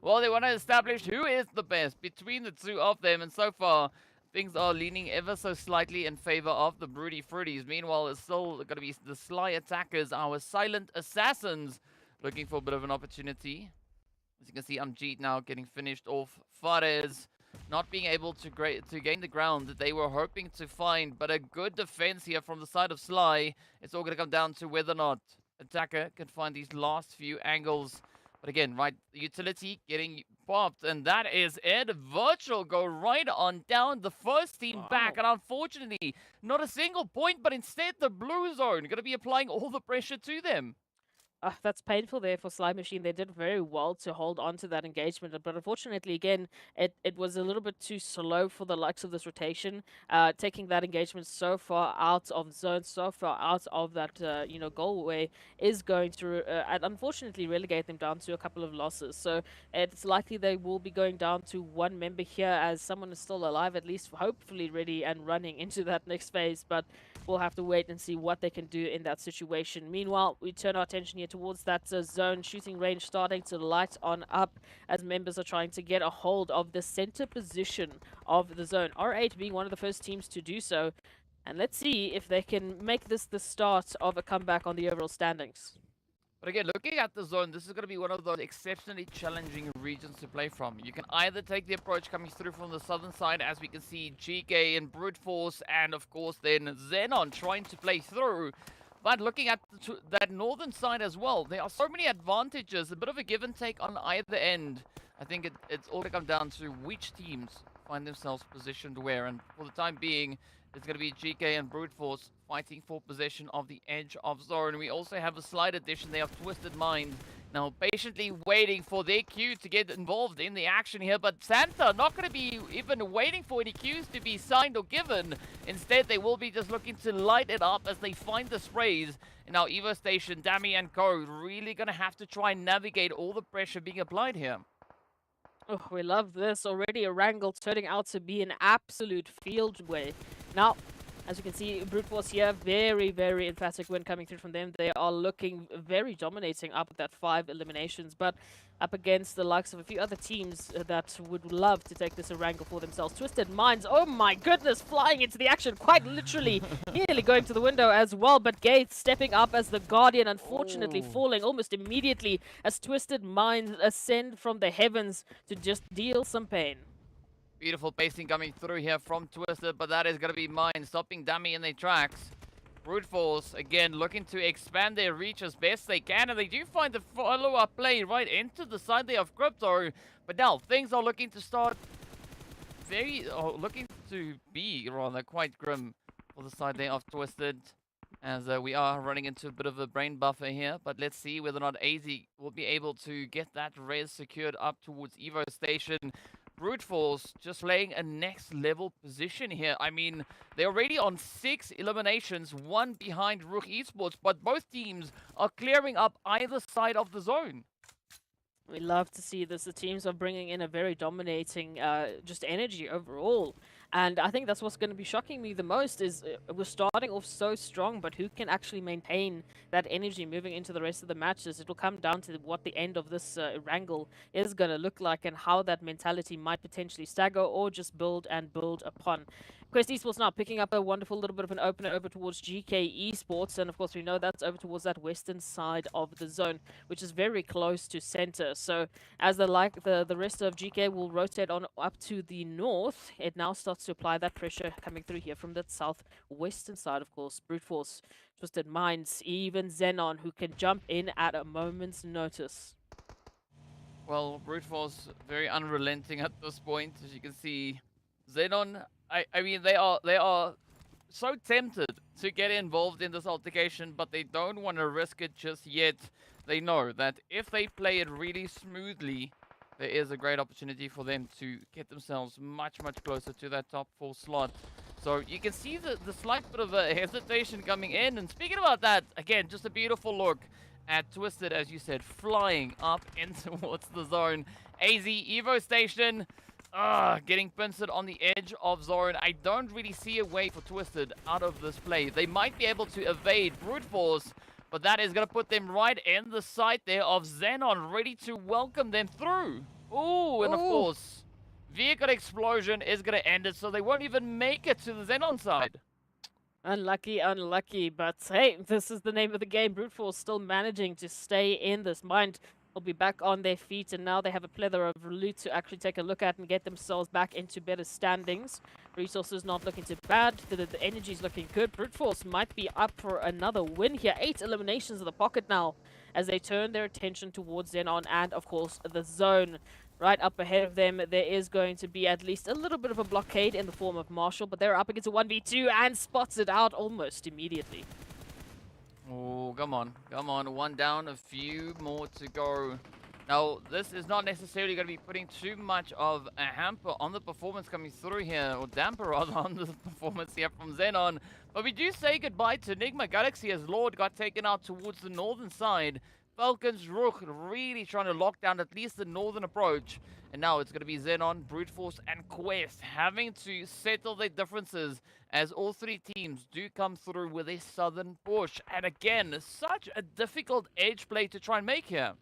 Well, they want to establish who is the best between the two of them, and so far things are leaning ever so slightly in favor of the Broody Fruities. Meanwhile, it's still going to be the Sly Attackers, our silent assassins, looking for a bit of an opportunity. As you can see, Amjeet now getting finished off. Fares not being able to gain the ground that they were hoping to find, but a good defense here from the side of Sly. It's all going to come down to whether or not Attacker can find these last few angles. But again, right, utility getting popped, and that is it. Virtual go right on down, the first team back, and unfortunately, not a single point, but instead the blue zone going to be applying all the pressure to them. That's painful there for Sly Machine. They did very well to hold on to that engagement, but unfortunately, again, it was a little bit too slow for the likes of this rotation. Taking that engagement so far out of zone, so far out of that goal way is going to and unfortunately relegate them down to a couple of losses. So it's likely they will be going down to 1 member here, as someone is still alive, at least hopefully ready and running into that next phase. But we'll have to wait and see what they can do in that situation. Meanwhile, we turn our attention here towards that zone shooting range starting to light on up as members are trying to get a hold of the center position of the zone. R8 being one of the first teams to do so. And let's see if they can make this the start of a comeback on the overall standings. But again, looking at the zone, this is going to be one of those exceptionally challenging regions to play from. You can either take the approach coming through from the southern side, as we can see GEEKAY and Brute Force, and of course then XENON trying to play through. But looking at that northern side as well, there are so many advantages, a bit of a give and take on either end. I think it's all going to come down to which teams find themselves positioned where, and for the time being, It's going to be GEEKAY and Brute Force fighting for possession of the edge of zone. We also have a slight addition there of Twisted Mind. Now patiently waiting for their cue to get involved in the action here, but Santa not going to be even waiting for any cues to be signed or given. Instead, they will be just looking to light it up as they find the sprays. And now Evo Station, Dami and Co really going to have to try and navigate all the pressure being applied here. Oh, we love this. Already Erangel turning out to be an absolute field way. Now, as you can see, Brute Force here, very, very emphatic win coming through from them. They are looking very dominating up at that 5 eliminations, but up against the likes of a few other teams that would love to take this Erangel for themselves. Twisted Minds, oh my goodness, flying into the action, quite literally, nearly going to the window as well, but Gates stepping up as the Guardian, unfortunately falling almost immediately as Twisted Minds ascend from the heavens to just deal some pain. Beautiful pacing coming through here from Twisted, but that is going to be mine, stopping Dummy in their tracks. Brute Force, again, looking to expand their reach as best they can, and they do find the follow-up play right into the side there of Crypto. But now, things are looking to start looking to be, rather, quite grim for the side there of Twisted, as we are running into a bit of a brain buffer here. But let's see whether or not AZ will be able to get that res secured up towards Evo Station. Brute Force just laying a next level position here. I mean, they're already on 6 eliminations, 1 behind RUKH Esports, but both teams are clearing up either side of the zone. We love to see this. The teams are bringing in a very dominating just energy overall. And I think that's what's going to be shocking me the most is we're starting off so strong, but who can actually maintain that energy moving into the rest of the matches? It will come down to what the end of this wrangle is going to look like and how that mentality might potentially stagger or just build and build upon. Quest Esports now picking up a wonderful little bit of an opener over towards GEEKAY Esports, and of course we know that's over towards that western side of the zone, which is very close to center. So as the rest of GEEKAY will rotate on up to the north, it now starts to apply that pressure coming through here from the southwestern side, of course. Brute Force, Twisted Minds, even XENON, who can jump in at a moment's notice. Well, Brute Force very unrelenting at this point, as you can see. XENON, I mean, they are so tempted to get involved in this altercation, but they don't want to risk it just yet. They know that if they play it really smoothly, there is a great opportunity for them to get themselves much, much closer to that top 4 slot. So you can see the slight bit of a hesitation coming in. And speaking about that, again, just a beautiful look at Twisted, as you said, flying up in towards the zone. AZ Evo Station, getting pincered on the edge of zone. I don't really see a way for Twisted out of this play. They might be able to evade Brute Force, but that is going to put them right in the sight there of XENON, ready to welcome them through. Ooh, and of course, vehicle explosion is going to end it, so they won't even make it to the XENON side. Unlucky, unlucky, but hey, this is the name of the game. Brute Force still managing to stay in this. Mind will be back on their feet, and now they have a plethora of loot to actually take a look at and get themselves back into better standings. Resources not looking too bad. The energy is looking good. Brute Force might be up for another win here. 8 eliminations in the pocket now as they turn their attention towards XENON and, of course, the zone. Right up ahead of them, there is going to be at least a little bit of a blockade in the form of Marshall, but they're up against a 1v2 and spots it out almost immediately. Oh, come on. Come on. 1 down, a few more to go. Now, this is not necessarily going to be putting too much of a hamper on the performance coming through here, or damper rather, on the performance here from XENON. But we do say goodbye to NIGMA Galaxy as Lord got taken out towards the northern side. FALCONS, RUKH really trying to lock down at least the northern approach. And now it's going to be XENON, Brute Force, and Quest having to settle their differences as all 3 teams do come through with a southern push. And again, such a difficult edge play to try and make here.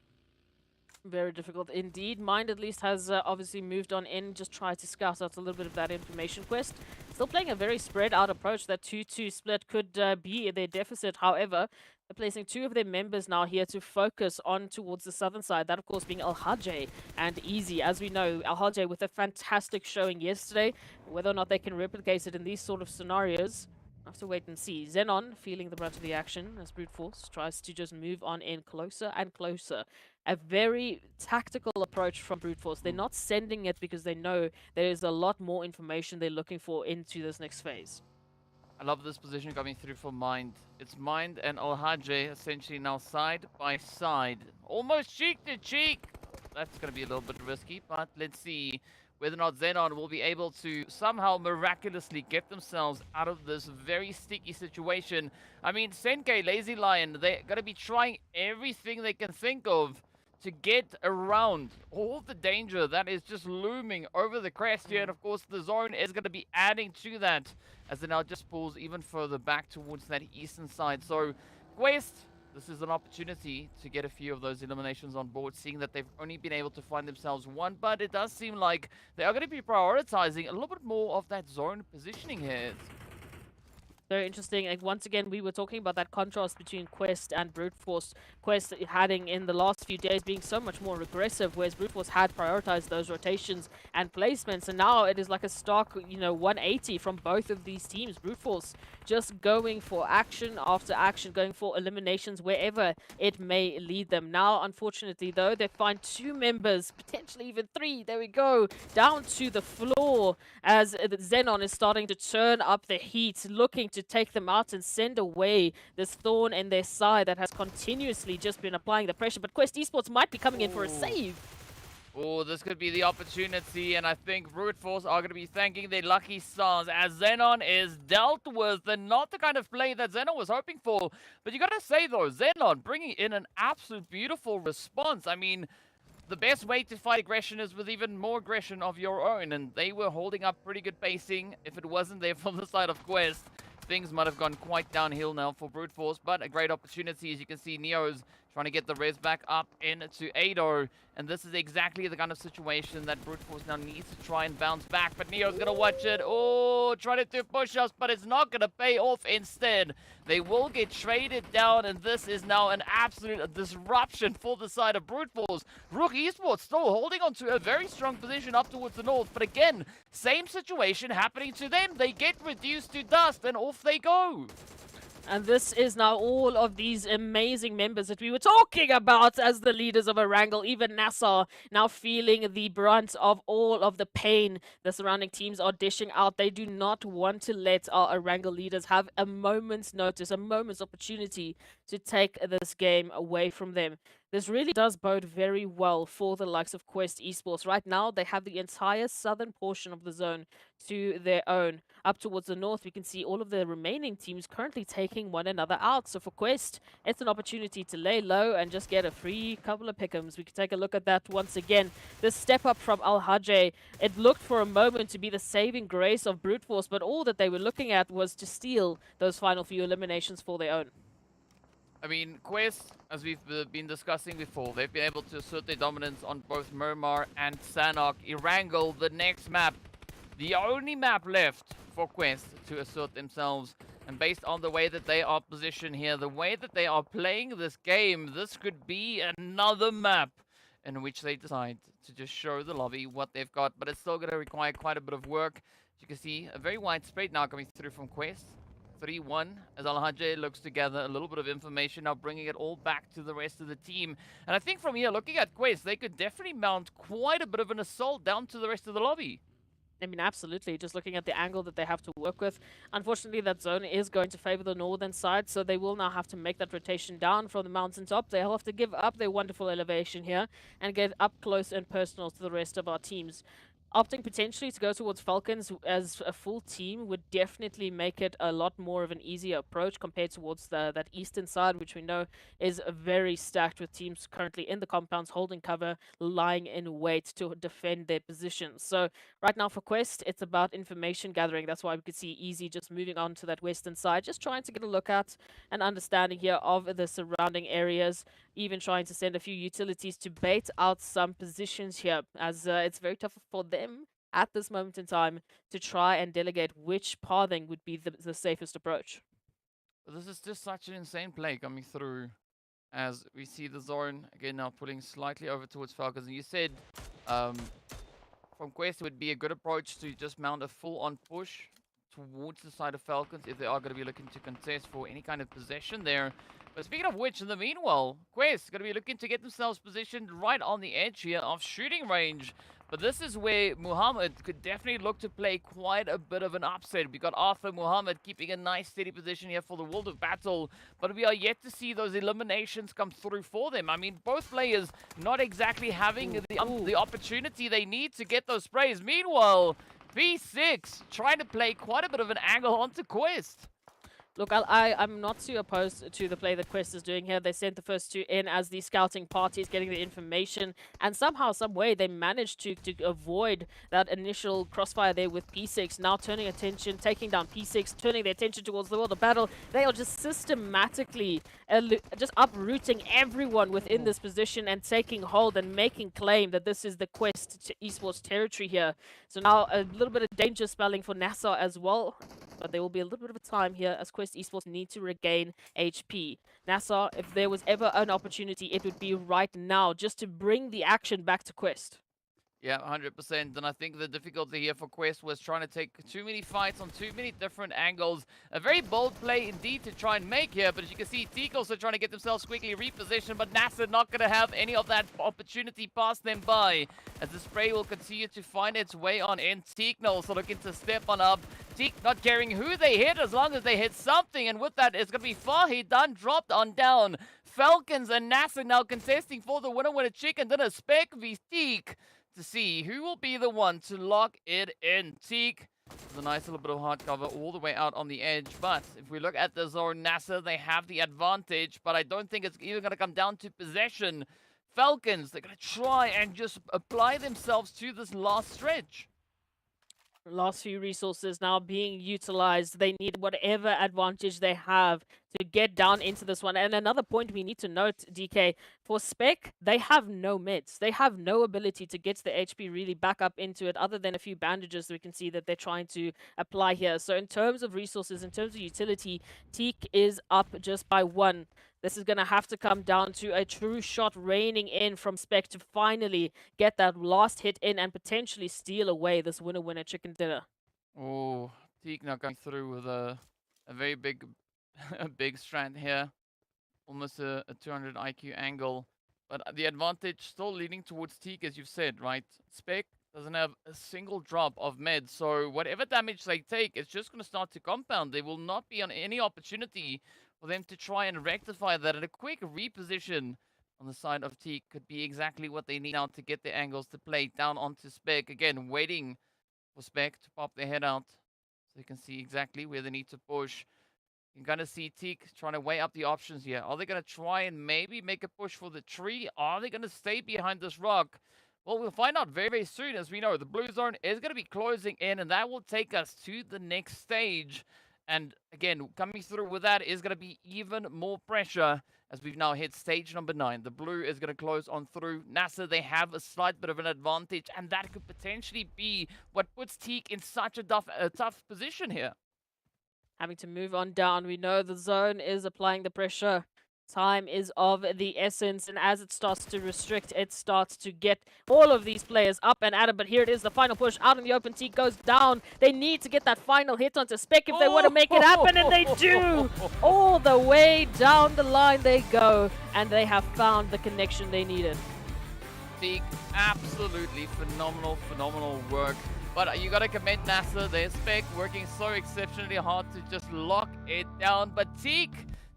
Very difficult indeed. Mind at least has obviously moved on in, just tried to scout out a little bit of that information quest. Still playing a very spread out approach. That 2-2 split could be their deficit. However, they're placing 2 of their members now here to focus on towards the southern side. That, of course, being RUKH and Easy. As we know, RUKH with a fantastic showing yesterday. Whether or not they can replicate it in these sort of scenarios, I have to wait and see. XENON feeling the brunt of the action as Brute Force tries to just move on in closer and closer. A very tactical approach from Brute Force. They're not sending it because they know there is a lot more information they're looking for into this next phase. I love this position coming through for Mind. It's Mind and RUKH essentially now side by side. Almost cheek to cheek. That's going to be a little bit risky, but let's see whether or not XENON will be able to somehow miraculously get themselves out of this very sticky situation. I mean, Senke, Lazy Lion, they're going to be trying everything they can think of to get around all the danger that is just looming over the crest here. And of course, the zone is going to be adding to that as it now just pulls even further back towards that eastern side. So, Quest, this is an opportunity to get a few of those eliminations on board, seeing that they've only been able to find themselves one, but it does seem like they are going to be prioritizing a little bit more of that zone positioning here. Very interesting. Like, once again, we were talking about that contrast between Quest and Brute Force. Quest having in the last few days being so much more aggressive, whereas Brute Force had prioritized those rotations and placements. And now it is like a stark, 180 from both of these teams. Brute Force just going for action after action, going for eliminations wherever it may lead them. Now, unfortunately, though, they find 2 members, potentially even 3, there we go, down to the floor as XENON is starting to turn up the heat, looking to take them out and send away this thorn in their side that has continuously just been applying the pressure. But Quest Esports might be coming in for a save. Oh, this could be the opportunity, and I think Brute Force are going to be thanking their lucky stars as XENON is dealt with, and not the kind of play that XENON was hoping for. But you got to say, though, XENON bringing in an absolute beautiful response. I mean, the best way to fight aggression is with even more aggression of your own, and they were holding up pretty good pacing. If it wasn't there from the side of Quest, things might have gone quite downhill now for Brute Force, but a great opportunity. As you can see, Neo's trying to get the res back up into Ado, and this is exactly the kind of situation that Brute Force now needs to try and bounce back, but Neo's going to watch it. Oh, trying to do push-ups, but it's not going to pay off. Instead, they will get traded down, and this is now an absolute disruption for the side of Brute Force. RUKH Esports still holding on to a very strong position up towards the north, but again, same situation happening to them. They get reduced to dust, and off they go. And this is now all of these amazing members that we were talking about as the leaders of Erangel, even NASR, now feeling the brunt of all of the pain the surrounding teams are dishing out. They do not want to let our Erangel leaders have a moment's notice, a moment's opportunity to take this game away from them. This really does bode very well for the likes of Quest Esports. Right now, they have the entire southern portion of the zone to their own. Up towards the north, we can see all of the remaining teams currently taking one another out. So for Quest, it's an opportunity to lay low and just get a free couple of pick'ems. We can take a look at that once again. This step up from RUKH, it looked for a moment to be the saving grace of Brute Force, but all that they were looking at was to steal those final few eliminations for their own. I mean, Quest, as we've been discussing before, they've been able to assert their dominance on both Miramar and Sanhok. Erangel, the next map, the only map left for Quest to assert themselves. And based on the way that they are positioned here, the way that they are playing this game, this could be another map in which they decide to just show the lobby what they've got. But it's still going to require quite a bit of work. As you can see, a very wide spread now coming through from Quest. 3-1 as RUKH looks to gather a little bit of information, now bringing it all back to the rest of the team. And I think from here, looking at Quest, they could definitely mount quite a bit of an assault down to the rest of the lobby. I mean, absolutely. Just looking at the angle that they have to work with. Unfortunately, that zone is going to favor the northern side, so they will now have to make that rotation down from the mountaintop. They'll have to give up their wonderful elevation here and get up close and personal to the rest of our teams. Opting potentially to go towards FALCONS as a full team would definitely make it a lot more of an easier approach compared towards that eastern side, which we know is very stacked with teams currently in the compounds holding cover, lying in wait to defend their positions. So right now for Quest, it's about information gathering. That's why we could see Easy just moving on to that western side, just trying to get a look at an understanding here of the surrounding areas, even trying to send a few utilities to bait out some positions here, as it's very tough for them at this moment in time to try and delegate which pathing would be the safest approach. This is just such an insane play coming through as we see the zone again now pulling slightly over towards FALCONS. And you said from Quest it would be a good approach to just mount a full-on push towards the side of FALCONS if they are going to be looking to contest for any kind of possession there. But speaking of which, in the meanwhile, Quest going to be looking to get themselves positioned right on the edge here of shooting range. But this is where Muhammad could definitely look to play quite a bit of an upset. We got Arthur Muhammad keeping a nice steady position here for the World of Battle, but we are yet to see those eliminations come through for them. I mean, both players not exactly having the opportunity they need to get those sprays. Meanwhile, B6 trying to play quite a bit of an angle onto Quest. Look, I'm not too opposed to the play that Quest is doing here. They sent the first two in as the scouting parties, getting the information, and somehow, some way, they managed to avoid that initial crossfire there with P6. Now turning attention, taking down P6, turning their attention towards the world of battle. They are just systematically just uprooting everyone within this position and taking hold and making claim that this is the Quest Esports territory here. So now a little bit of danger spelling for NASR as well. But there will be a little bit of a time here as Quest Esports need to regain HP. NASR, if there was ever an opportunity, it would be right now, just to bring the action back to Quest. Yeah, 100%. And I think the difficulty here for Quest was trying to take too many fights on too many different angles. A very bold play indeed to try and make here. But as you can see, Teak also trying to get themselves quickly repositioned. But NASR not going to have any of that opportunity pass them by, as the spray will continue to find its way on in. Teak now also looking to step on up. Teak not caring who they hit as long as they hit something. And with that, it's going to be Fahi done, dropped on down. Falcons and NASR now contesting for the winner chicken dinner. Spec v Teak, to see who will be the one to lock it in. Teak, a nice little bit of hard cover all the way out on the edge. But if we look at the zone, NASR, they have the advantage, but I don't think it's even going to come down to possession. Falcons, they're going to try and just apply themselves to this last stretch. Last few resources now being utilized. They need whatever advantage they have to get down into this one. And another point we need to note, DK, for Spec, they have no mids. They have no ability to get the HP really back up into it, other than a few bandages we can see that they're trying to apply here. So in terms of resources, in terms of utility, Teak is up just by one. This is going to have to come down to a true shot raining in from Spec to finally get that last hit in and potentially steal away this winner chicken dinner. Oh, Teak now going through with a very big a big strand here. Almost a 200 IQ angle. But the advantage still leaning towards Teak, as you've said, right? Spec doesn't have a single drop of med, so whatever damage they take, it's just going to start to compound. There will not be on any opportunity for them to try and rectify that. And a quick reposition on the side of Teak could be exactly what they need now to get their angles to play down onto Spec. Again, waiting for Spec to pop their head out so you can see exactly where they need to push. You're going to see Teak trying to weigh up the options here. Are they going to try and maybe make a push for the tree? Are they going to stay behind this rock? Well, we'll find out very, very soon. As we know, the blue zone is going to be closing in, and that will take us to the next stage. And again, coming through with that is going to be even more pressure as we've now hit stage number 9. The blue is going to close on through. NASR, they have a slight bit of an advantage, and that could potentially be what puts Teak in such a tough position here. Having to move on down. We know the zone is applying the pressure. Time is of the essence, and as it starts to restrict, it starts to get all of these players up and at it. But here it is, the final push out in the open. Teak goes down. They need to get that final hit onto Spec if they want to make it happen, and they do. All the way down the line they go, and they have found the connection they needed. Teak, absolutely phenomenal work. But you got to commend NASR, their Spec working so exceptionally hard to just lock it down. But Teak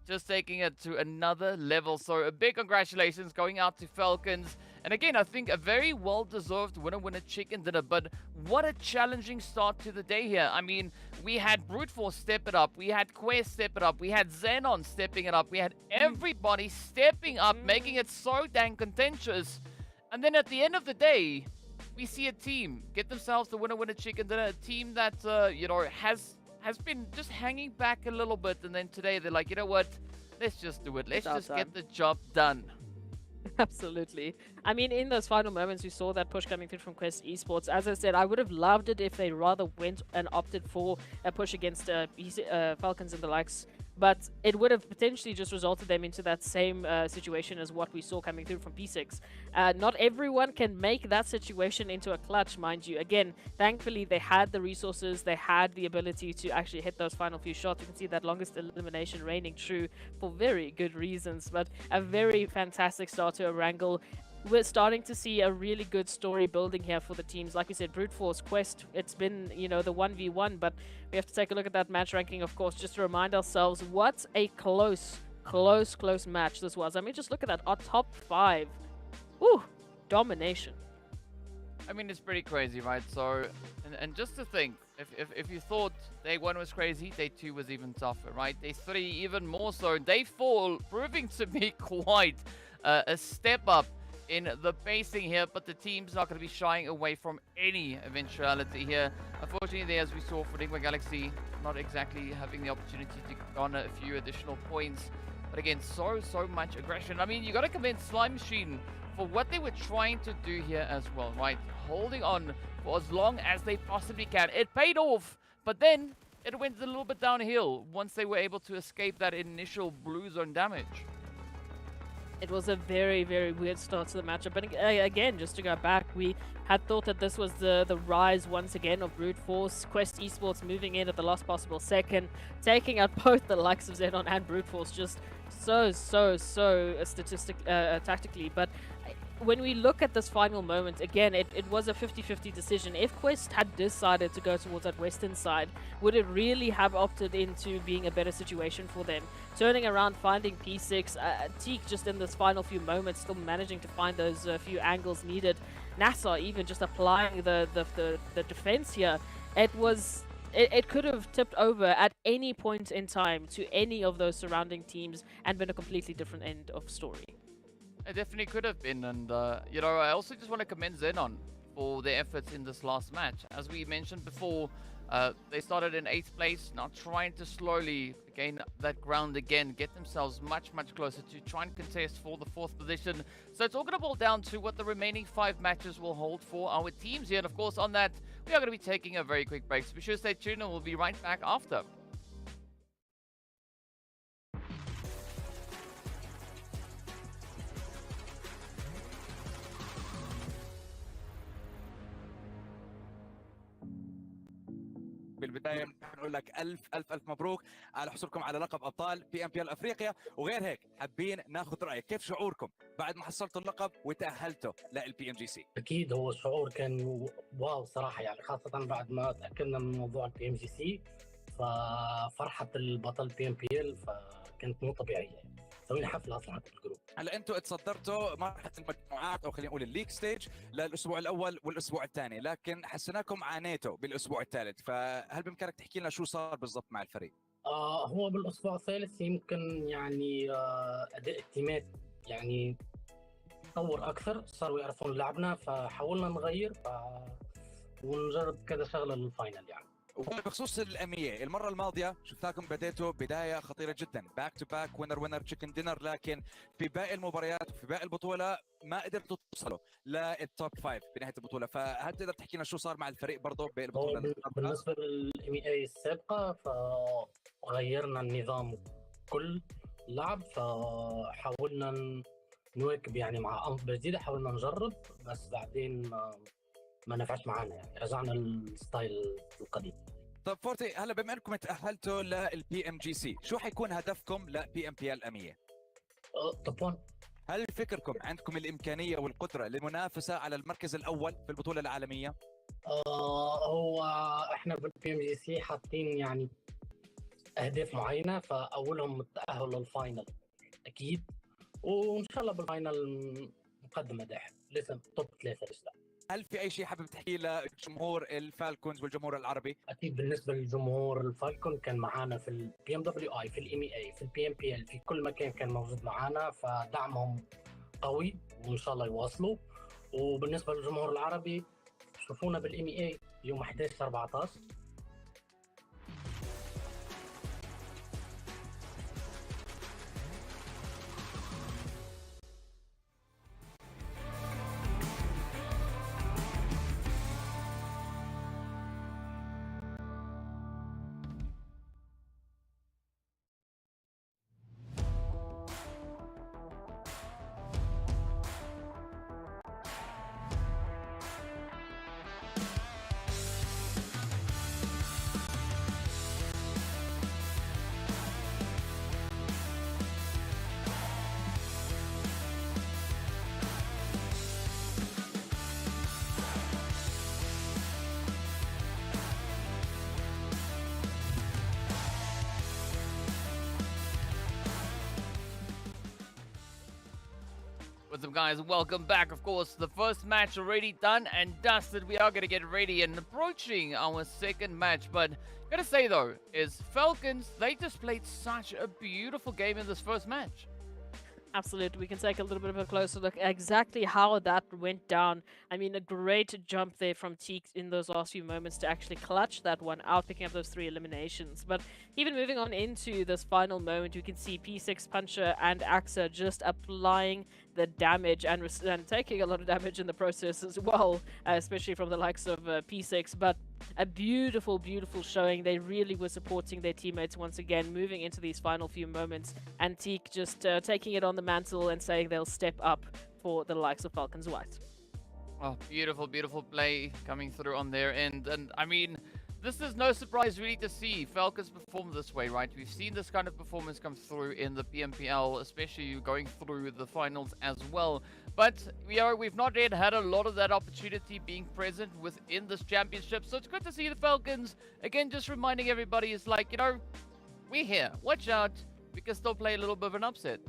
just taking it to another level. So a big congratulations going out to Falcons. And again, I think a very well-deserved winner chicken dinner. But what a challenging start to the day here. I mean, we had Brute Force step it up. We had Quest step it up. We had XENON stepping it up. We had everybody stepping up, making it so dang contentious. And then at the end of the day, we see a team get themselves the winner chicken dinner. A team that, you know, has been just hanging back a little bit, and then today they're like, you know what, let's just do it. Let's just get the job done. Absolutely. I mean, in those final moments, we saw that push coming through from Quest Esports. As I said, I would have loved it if they rather went and opted for a push against Falcons and the likes. But it would have potentially just resulted them into that same situation as what we saw coming through from P6. Not everyone can make that situation into a clutch, mind you. Again, thankfully, they had the resources. They had the ability to actually hit those final few shots. You can see that longest elimination reigning true for very good reasons. But a very fantastic start to Erangel. we're starting to see a really good story building here for the teams. Like we said, Brute Force, Quest, it's been, you know, the 1v1, but we have to take a look at that match ranking, of course, just to remind ourselves what a close match this was. I mean, just look at that, our top 5. Ooh, domination. I mean, it's pretty crazy, right? So, and just to think, if you thought day 1 was crazy, day 2 was even tougher, right? Day 3 even more so. Day 4 proving to be quite a step up in the pacing here, but the team's not going to be shying away from any eventuality here. Unfortunately, as we saw for NIGMA Galaxy, not exactly having the opportunity to garner a few additional points. But again, so much aggression. I mean, you got to commend Slime Machine for what they were trying to do here as well, right? Holding on for as long as they possibly can. It paid off, but then it went a little bit downhill once they were able to escape that initial blue zone damage. It was a very weird start to the matchup. But again, just to go back, we had thought that this was the rise once again of Brute Force. Quest Esports moving in at the last possible second, taking out both the likes of XENON and Brute Force just so tactically. But when we look at this final moment, again, it was a 50-50 decision. If Quest had decided to go towards that western side, would it really have opted into being a better situation for them? Turning around, finding P6, Teak just in this final few moments, still managing to find those few angles needed. NASR even just applying the defense here. It could have tipped over at any point in time to any of those surrounding teams and been a completely different end of story. It definitely could have been, and you know, I also just want to commend XENON for their efforts in this last match. As we mentioned before, they started in 8th place, now trying to slowly gain that ground again, get themselves much closer to try and contest for the 4th position. So it's all going to boil down to what the remaining 5 matches will hold for our teams here. And of course, on that, we are going to be taking a very quick break, so be sure to stay tuned and we'll be right back after. بالبدايه نقول لك الف مبروك على حصولكم على لقب ابطال PMPL افريقيا. وغير هيك حابين ناخذ رايك، كيف شعوركم بعد ما حصلتوا اللقب وتاهلتوا للPMGC؟ اكيد هو شعور كان واو صراحه، يعني خاصه بعد ما تاكدنا من موضوع الPMGC، ففرحه البطل PMPL فكانت مو طبيعيه، يعني سوينا حفله اصلا في الجروب. هلا انتم تصدرتوا مرحله المجموعات او خلينا نقول الليج ستيج للاسبوع الاول والاسبوع الثاني، لكن حسيناكم عانيتوا بالاسبوع الثالث، فهل بامكانك تحكي لنا شو صار بالضبط مع الفريق؟ هو بالاسبوع الثالث يمكن يعني اداء التيمات يعني تطور اكثر، صاروا يعرفون لعبنا فحاولنا نغير ونجرب كذا شغله للفاينل يعني. وبخصوص الأمية، المرة الماضية شفناكم بديتوا بداية خطيرة جدا، باك تو باك وينر تشيكن دينر، لكن في باقي المباريات وفي باقي البطولة ما قدرتوا توصلوا للتوب 5 بنهاية البطولة، فهل تقدر تحكي لنا شو صار مع الفريق برضه بالبطولة؟ بالنسبة للMEA السابقة فغيرنا النظام كل لعب، فحاولنا نواكب يعني مع أنظمة جديدة، حاولنا نجرب بس بعدين ما نفعش معانا، يعني رجعنا للستايل القديم. طب فورتي، هلا بما انكم تاهلتوا للPMGC، شو حيكون هدفكم لPMPL EMEA؟ طبعا هل فكركم عندكم الامكانيه والقدره للمنافسه على المركز الاول في البطوله العالميه؟ هو احنا بالPMGC حاطين يعني اهداف معينه، فاولهم التاهل للفاينل اكيد، وان شاء الله بالفاينل نقدم اداء لازم توب 3 لسه. هل في اي شيء حابب تحكيه لجمهور الفالكونز والجمهور العربي؟ اكيد بالنسبه للجمهور الفالكون كان معانا في الPMWI، في الMEA، في الPMPL، في كل مكان كان موجود معانا، فدعمهم قوي وان شاء الله يواصلوا. وبالنسبه للجمهور العربي شوفونا بالMEA يوم 11/14. What's up, guys? Welcome back. Of course, the first match already done and dusted. We are going to get ready and approaching our second match. But gotta say, though, is Falcons, they just played such a beautiful game in this first match. Absolutely. We can take a little bit of a closer look at exactly how that went down. I mean, a great jump there from Teak in those last few moments to actually clutch that one out, picking up those 3 eliminations. But even moving on into this final moment, you can see P6, Puncher, and Axa just applying the damage and taking a lot of damage in the process as well, especially from the likes of P6. But a beautiful, beautiful showing. They really were supporting their teammates once again, moving into these final few moments. And Teak just taking it on the mantle and saying they'll step up for the likes of Falcons White. Oh, beautiful, beautiful play coming through on their end. And I mean, this is no surprise really to see Falcons perform this way, right? We've seen this kind of performance come through in the PMPL, especially going through the finals as well. But we've not yet had a lot of that opportunity being present within this championship. So it's good to see the Falcons, again, just reminding everybody, it's like, we're here. Watch out. We can still play a little bit of an upset.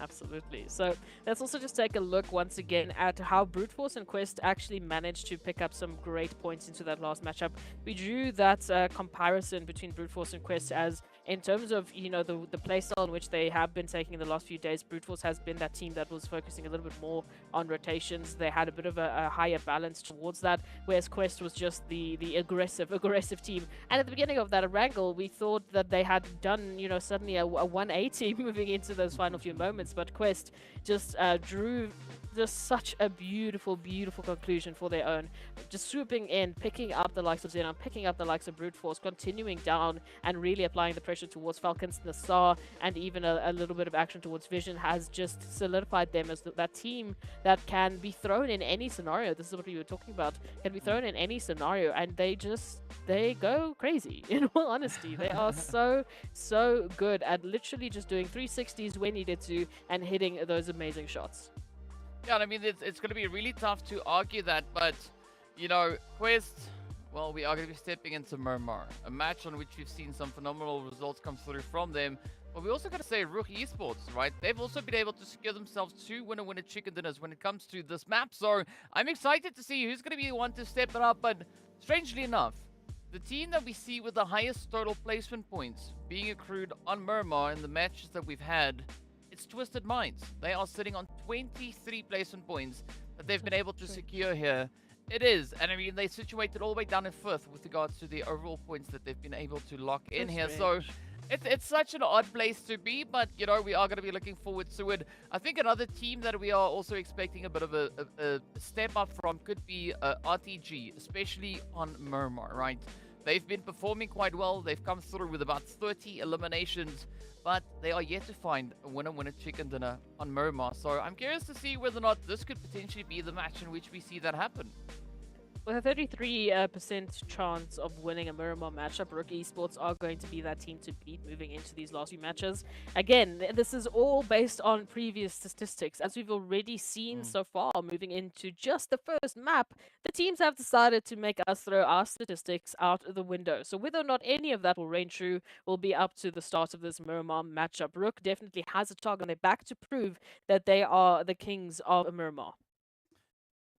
Absolutely. So let's also just take a look once again at how Brute Force and Quest actually managed to pick up some great points into that last matchup. We drew that comparison between Brute Force and Quest as in terms of, the playstyle in which they have been taking in the last few days. Brute Force has been that team that was focusing a little bit more on rotations. They had a bit of a higher balance towards that, whereas Quest was just the aggressive team. And at the beginning of that Erangel, we thought that they had done, suddenly a 180 moving into those final few moments, but Quest just drew just such a beautiful, beautiful conclusion for their own. Just swooping in, picking up the likes of XENON, picking up the likes of Brute Force, continuing down and really applying the pressure towards FALCONS, NASR, and even a little bit of action towards Vision has just solidified them as that team that can be thrown in any scenario. This is what we were talking about. Can be thrown in any scenario, and they go crazy. In all honesty, they are so good at literally just doing 360s when needed to and hitting those amazing shots. Yeah, I mean, it's going to be really tough to argue that, but, Quest, well, we are going to be stepping into Miramar, a match on which we've seen some phenomenal results come through from them. But we also got to say RUKH Esports, right? They've also been able to secure themselves 2 winner chicken dinners when it comes to this map. So I'm excited to see who's going to be the one to step it up. But strangely enough, the team that we see with the highest total placement points being accrued on Miramar in the matches that we've had, it's Twisted Minds. They are sitting on 23 placement points that they've been able to secure here. It is, and I mean, they situated all the way down in 5th with regards to the overall points that they've been able to lock in here. So it's such an odd place to be, but, we are going to be looking forward to it. I think another team that we are also expecting a bit of a step up from could be RTG, especially on Miramar, right? They've been performing quite well. They've come through with about 30 eliminations, but they are yet to find a winner chicken dinner on Miramar. So I'm curious to see whether or not this could potentially be the match in which we see that happen. With a 33% chance of winning a Miramar matchup, RUKH Esports are going to be that team to beat moving into these last few matches. Again, this is all based on previous statistics. As we've already seen so far, moving into just the first map, the teams have decided to make us throw our statistics out the window. So whether or not any of that will reign true will be up to the start of this Miramar matchup. RUKH definitely has a target on their back to prove that they are the kings of Miramar.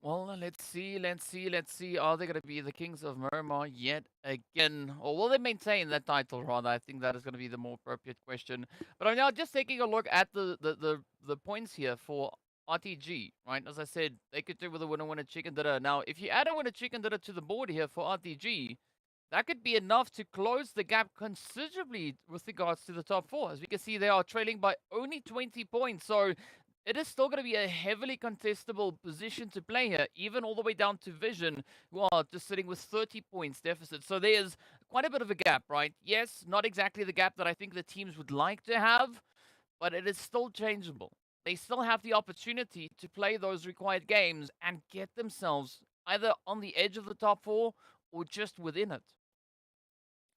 Well, let's see. Are they going to be the Kings of Miramar yet again? Or will they maintain that title, rather? I think that is going to be the more appropriate question. But I'm now just taking a look at the points here for RTG, right? As I said, they could do with a winner chicken dinner. Now, if you add a winner chicken dinner to the board here for RTG, that could be enough to close the gap considerably with regards to the top 4. As we can see, they are trailing by only 20 points. So it is still going to be a heavily contestable position to play here, even all the way down to Vision, who are just sitting with 30 points deficit. So there's quite a bit of a gap, right? Yes, not exactly the gap that I think the teams would like to have, but it is still changeable. They still have the opportunity to play those required games and get themselves either on the edge of the top 4 or just within it.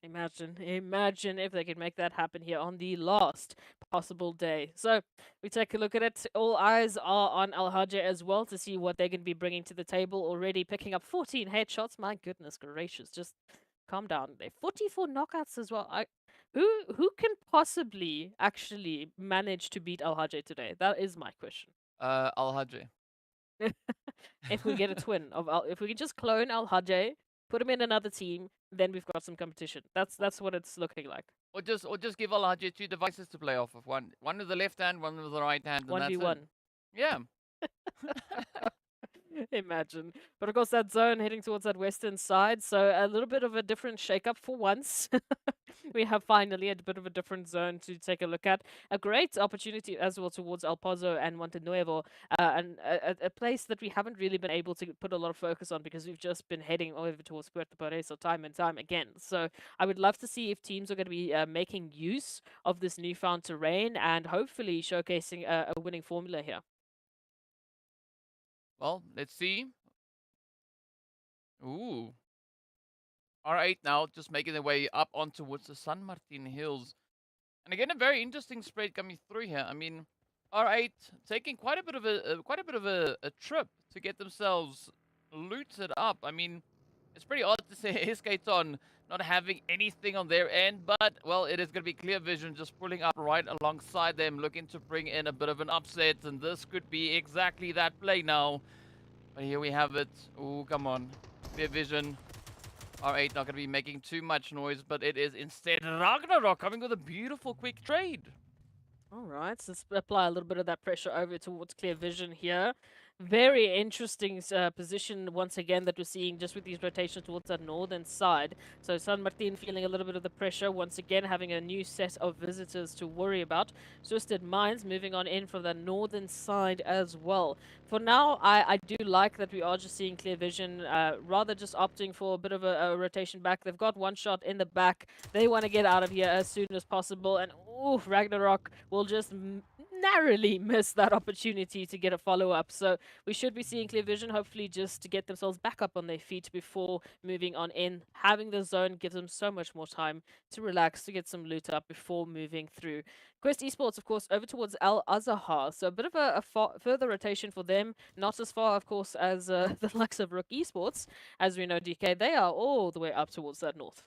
Imagine if they could make that happen here on the last possible day. So we take a look at it. All eyes are on Al-Hajj as well to see what they're going to be bringing to the table. Already picking up 14 headshots. My goodness gracious, just calm down. They're 44 knockouts as well. Who can possibly actually manage to beat Al-Hajj today? That is my question. Al-Hajj. If we get a twin of if we can just clone Al-Hajj, put him in another team, then we've got some competition. That's what it's looking like. Or just give Al-Hajj 2 devices to play off of. One with the left hand, one with the right hand, and that's it. 1v1. Yeah. Imagine. But of course, that zone heading towards that western side, so a little bit of a different shake-up for once. We have finally a bit of a different zone to take a look at. A great opportunity as well towards El Pozo and Monte Nuevo, and a place that we haven't really been able to put a lot of focus on because we've just been heading over towards Puerto Pareso time and time again. So I would love to see if teams are going to be making use of this newfound terrain and hopefully showcasing a winning formula here. Well, let's see. Ooh. R8 now just making their way up on towards the San Martin Hills. And again, a very interesting spread coming through here. I mean, R8 taking quite a bit of a trip to get themselves looted up. I mean, it's pretty odd to say Escaton not having anything on their end, but, well, it is going to be Clear Vision just pulling up right alongside them, looking to bring in a bit of an upset, and this could be exactly that play now. But here we have it. Oh, come on. Clear Vision. R8 not going to be making too much noise, but it is instead RUKH coming with a beautiful quick trade. All right, so let's apply a little bit of that pressure over towards Clear Vision here. Very interesting position once again that we're seeing just with these rotations towards that northern side. So San Martin feeling a little bit of the pressure once again, having a new set of visitors to worry about. Twisted Minds moving on in from the northern side as well. For now, I do like that we are just seeing Clear Vision rather just opting for a bit of a rotation back. They've got one shot in the back. They want to get out of here as soon as possible. And ooh, RUKH will just narrowly miss that opportunity to get a follow-up. So we should be seeing Clear Vision hopefully just to get themselves back up on their feet before moving on in. Having the zone gives them so much more time to relax, to get some loot up before moving through. Quest Esports, of course, over towards Al Azahar. So a bit of a further rotation for them. Not as far, of course, as the likes of RUKH Esports. As we know, DK, they are all the way up towards that north.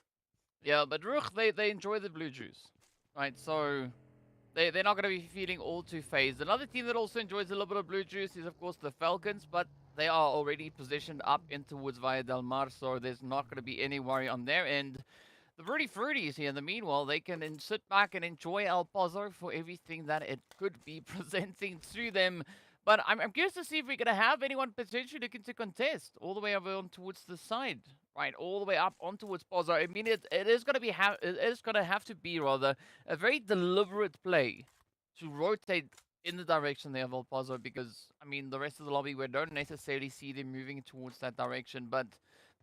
Yeah, but RUKH, they enjoy the blue juice, right? So they're not going to be feeling all too phased. Another team that also enjoys a little bit of blue juice is, of course, the Falcons, but they are already positioned up in towards Valle del Mar, so there's not going to be any worry on their end. The Fruity Fruities here, in the meanwhile, they can sit back and enjoy El Pozo for everything that it could be presenting to them. But I'm curious to see if we're going to have anyone potentially looking to contest all the way over on towards the side, right? All the way up on towards Pozo. I mean, it is going to be it is going to have to be rather a very deliberate play to rotate in the direction there of El Pozo, because I mean the rest of the lobby we don't necessarily see them moving towards that direction. But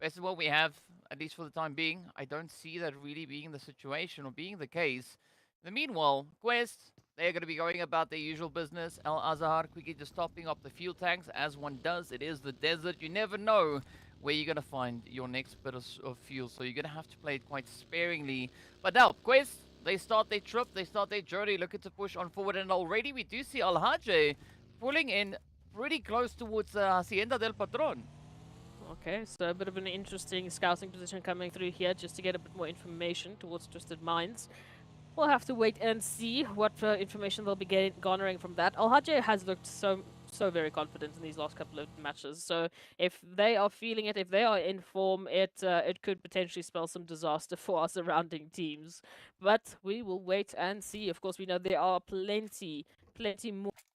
based on what we have, at least for the time being, I don't see that really being the situation or being the case. In the meanwhile, Quest, they're going to be going about their usual business. Al Azhar quickly just topping up the fuel tanks, as one does. It is the desert. You never know where you're going to find your next bit of fuel, so you're going to have to play it quite sparingly. But now, Quest, they start their trip, they start their journey, looking to push on forward, and already we do see Al-Hajj pulling in pretty close towards Hacienda del Patron. Okay, so a bit of an interesting scouting position coming through here just to get a bit more information towards Twisted Minds. We'll have to wait and see what information they'll be garnering from that. Al-Hajj has looked so very confident in these last couple of matches. So if they are feeling it, if they are in form, it could potentially spell some disaster for our surrounding teams. But we will wait and see. Of course, we know there are plenty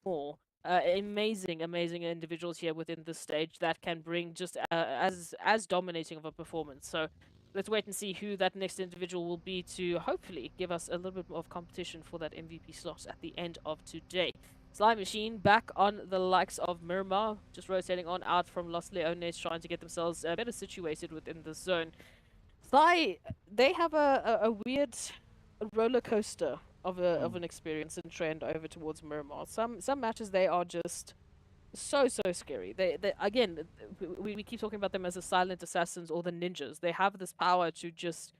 more amazing individuals here within this stage that can bring just as dominating of a performance. So let's wait and see who that next individual will be to hopefully give us a little bit more of competition for that MVP slot at the end of today. Slime Machine back on the likes of Miramar, just rotating on out from Los Leones, trying to get themselves better situated within the zone. Sly, they have a weird roller coaster of an experience and trend over towards Miramar. Some matches they are just so scary. They again, we keep talking about them as the silent assassins or the ninjas. They have this power to just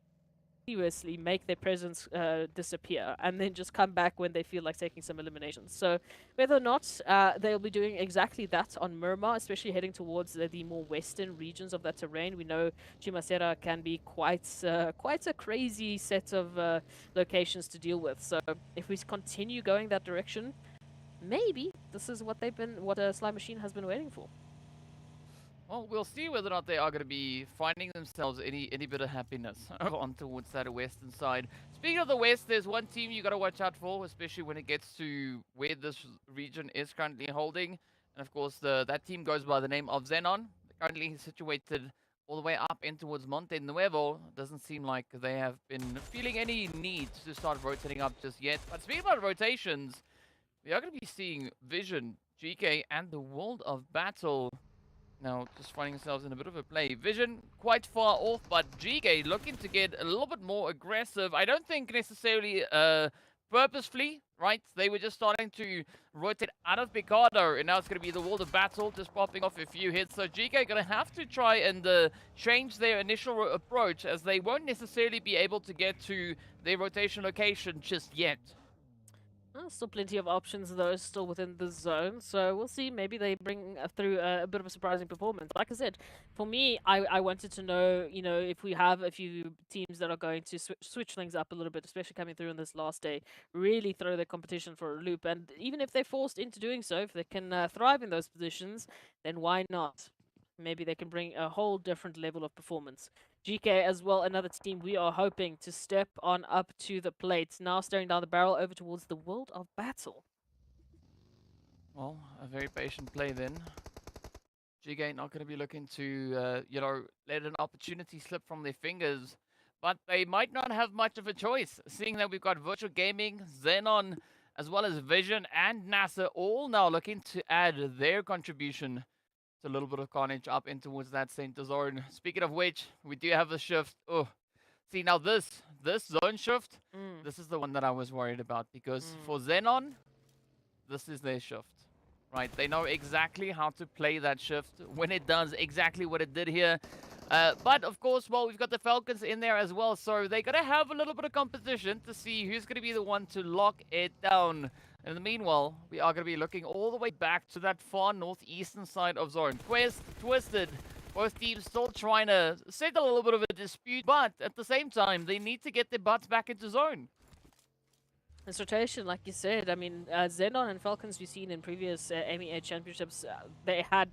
continuously make their presence disappear and then just come back when they feel like taking some eliminations. So whether or not they'll be doing exactly that on Miramar, especially heading towards the more western regions of that terrain, we know Chimacera can be quite a crazy set of locations to deal with. So if we continue going that direction, maybe this is what Slime Machine has been waiting for. Well, we'll see whether or not they are going to be finding themselves any bit of happiness on towards that western side. Speaking of the west, there's one team you got to watch out for, especially when it gets to where this region is currently holding. And of course, that team goes by the name of XENON. Currently situated all the way up in towards Monte Nuevo. Doesn't seem like they have been feeling any need to start rotating up just yet. But speaking about rotations, we are going to be seeing Vision, GEEKAY, and the World of Battle now just finding themselves in a bit of a play. Vision quite far off, but GEEKAY looking to get a little bit more aggressive. I don't think necessarily purposefully, right? They were just starting to rotate out of Picardo, and now it's going to be the World of Battle just popping off a few hits. So GEEKAY going to have to try and change their initial approach, as they won't necessarily be able to get to their rotation location just yet. Still plenty of options, though, still within the zone. So we'll see. Maybe they bring through a bit of a surprising performance. Like I said, for me, I wanted to know, if we have a few teams that are going to switch things up a little bit, especially coming through on this last day, really throw their competition for a loop. And even if they're forced into doing so, if they can thrive in those positions, then why not? Maybe they can bring a whole different level of performance. GEEKAY as well, another team we are hoping to step on up to the plate. Now staring down the barrel over towards the World of Battle. Well, a very patient play then. GEEKAY not going to be looking to, let an opportunity slip from their fingers. But they might not have much of a choice, seeing that we've got Virtual Gaming, XENON, as well as Vision and NASR all now looking to add their contribution. A little bit of carnage up in towards that center zone. Speaking of which, we do have a shift. Oh, see now this zone shift, this is the one that I was worried about, because for XENON, this is their shift, right? They know exactly how to play that shift when it does exactly what it did here. But of course, well, we've got the FALCONS in there as well, so they're gonna have a little bit of competition to see who's gonna be the one to lock it down. In the meanwhile, we are going to be looking all the way back to that far northeastern side of zone. Quest, Twisted, both teams still trying to settle a little bit of a dispute, but at the same time, they need to get their butts back into zone. This rotation, like you said, I mean, XENON and FALCONS we've seen in previous MEA championships, they had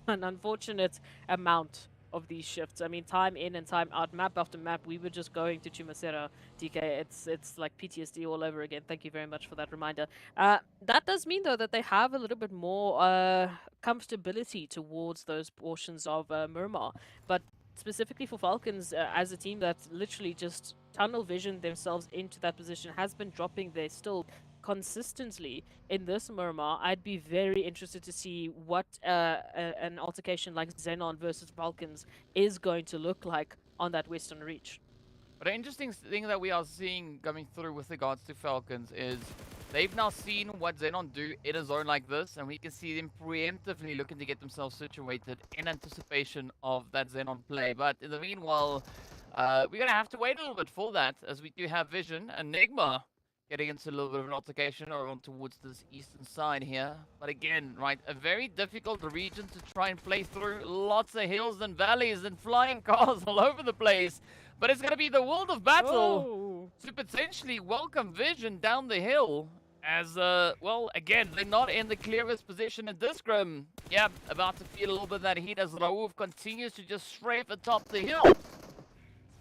an unfortunate amount of these shifts. I mean, time in and time out, map after map, we were just going to Chumacera, DK. It's like PTSD all over again. Thank you very much for that reminder. That does mean, though, that they have a little bit more comfortability towards those portions of Miramar. But specifically for FALCONS, as a team that literally just tunnel vision themselves into that position, has been dropping their still consistently in this Miramar. I'd be very interested to see what an altercation like XENON versus FALCONS is going to look like on that western reach. But an interesting thing that we are seeing coming through with regards to FALCONS is they've now seen what XENON do in a zone like this, and we can see them preemptively looking to get themselves situated in anticipation of that XENON play. But in the meanwhile, we're going to have to wait a little bit for that, as we do have Vision and NIGMA getting into a little bit of an altercation around towards this eastern side here. But again, right, a very difficult region to try and play through. Lots of hills and valleys and flying cars all over the place. But it's going to be the World of Battle to potentially welcome Vision down the hill. As, well, again, they're not in the clearest position in this scrim. Yeah, about to feel a little bit of that heat as RUKH continues to just strafe atop the hill.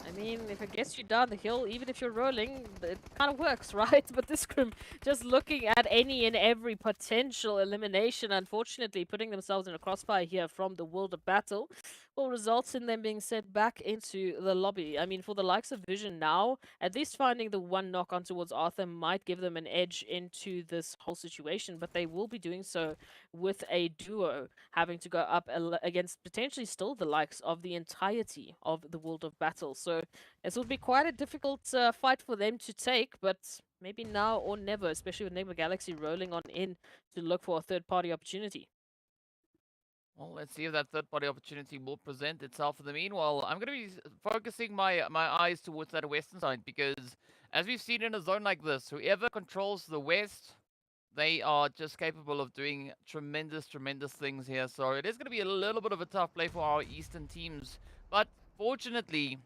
I mean, if it gets you down the hill, even if you're rolling, it kind of works, right? But this scrim, just looking at any and every potential elimination, unfortunately, putting themselves in a crossfire here from the World of Battle, will result in them being sent back into the lobby. I mean, for the likes of Vision now, at least finding the one knock on towards Arthur might give them an edge into this whole situation, but they will be doing so with a duo, having to go up against potentially still the likes of the entirety of the World of Battle. So this will be quite a difficult fight for them to take, but maybe now or never, especially with NIGMA Galaxy rolling on in to look for a third-party opportunity. Well, let's see if that third-party opportunity will present itself. In the meanwhile, I'm going to be focusing my eyes towards that western side, because as we've seen in a zone like this, whoever controls the west, they are just capable of doing tremendous things here. So it is going to be a little bit of a tough play for our eastern teams. But fortunately,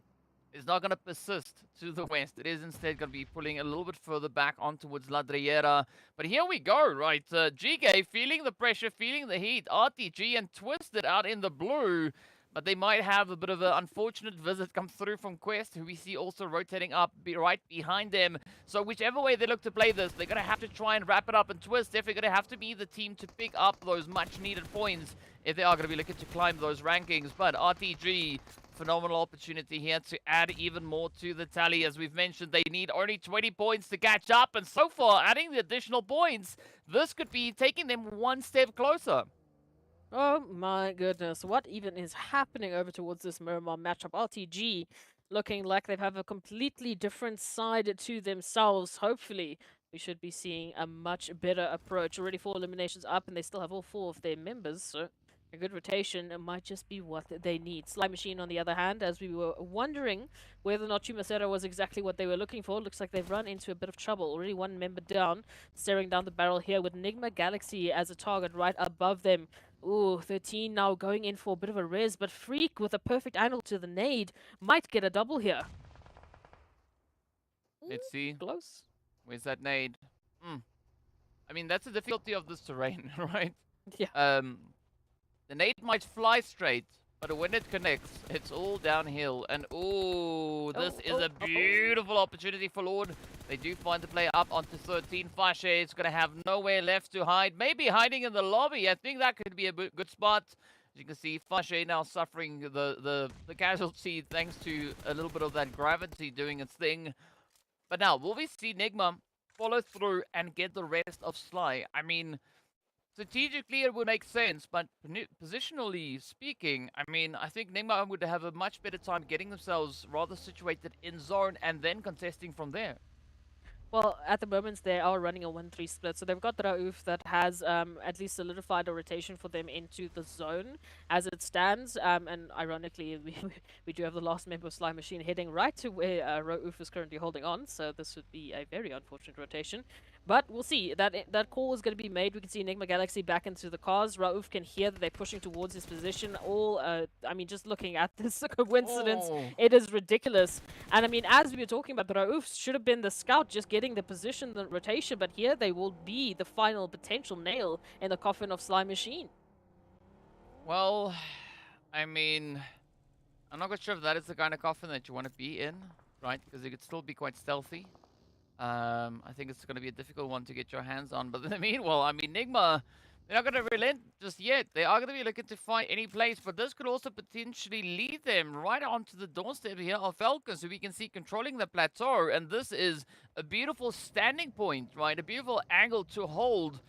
is not going to persist to the west. It is instead going to be pulling a little bit further back on towards La Driera. But here we go, right? GEEKAY feeling the pressure, feeling the heat. RTG and Twisted out in the blue. But they might have a bit of an unfortunate visit come through from Quest, who we see also rotating up right behind them. So whichever way they look to play this, they're going to have to try and wrap it up. And Twist definitely going to have to be the team to pick up those much-needed points if they are going to be looking to climb those rankings. But RTG, phenomenal opportunity here to add even more to the tally. As we've mentioned, they need only 20 points to catch up. And so far, adding the additional points, this could be taking them one step closer. Oh my goodness, what even is happening over towards this Miramar matchup? RTG looking like they have a completely different side to themselves. Hopefully, we should be seeing a much better approach. Already 4 eliminations up, and they still have all 4 of their members, so a good rotation might just be what they need. Slime Machine, on the other hand, as we were wondering whether or not Chumasera was exactly what they were looking for, looks like they've run into a bit of trouble. Already 1 member down, staring down the barrel here with NIGMA Galaxy as a target right above them. Ooh, 13 now going in for a bit of a res, but Freak with a perfect angle to the nade might get a double here. Let's see. Close. Where's that nade? I mean, that's the difficulty of this terrain, right? Yeah. The nade might fly straight, but when it connects, it's all downhill. And ooh, this is a beautiful opportunity for Lord. They do find the play up onto 13. Fashe is going to have nowhere left to hide. Maybe hiding in the lobby. I think that could be a good spot. As you can see, Fashe now suffering the casualty thanks to a little bit of that gravity doing its thing. But now, will we see NIGMA follow through and get the rest of Sly? I mean, strategically, it would make sense, but positionally speaking, I mean, I think NIGMA would have a much better time getting themselves rather situated in zone and then contesting from there. Well, at the moment, they are running a 1-3 split, so they've got RUKH that has at least solidified a rotation for them into the zone as it stands, and ironically, we do have the last member of Slime Machine heading right to where RUKH is currently holding on, so this would be a very unfortunate rotation. But we'll see. That call is going to be made. We can see NIGMA Galaxy back into the cars. RUKH can hear that they're pushing towards his position. I mean, just looking at this coincidence, it is ridiculous. And I mean, as we were talking about, RUKH should have been the scout just getting the position, the rotation, but here they will be the final potential nail in the coffin of Slime Machine. Well, I mean, I'm not quite sure if that is the kind of coffin that you want to be in, right? Because it could still be quite stealthy. I think it's going to be a difficult one to get your hands on. But in the meanwhile, I mean, NIGMA, they're not going to relent just yet. They are going to be looking to find any place, but this could also potentially lead them right onto the doorstep here of FALCONS, so we can see controlling the plateau. And this is a beautiful standing point, right? A beautiful angle to hold,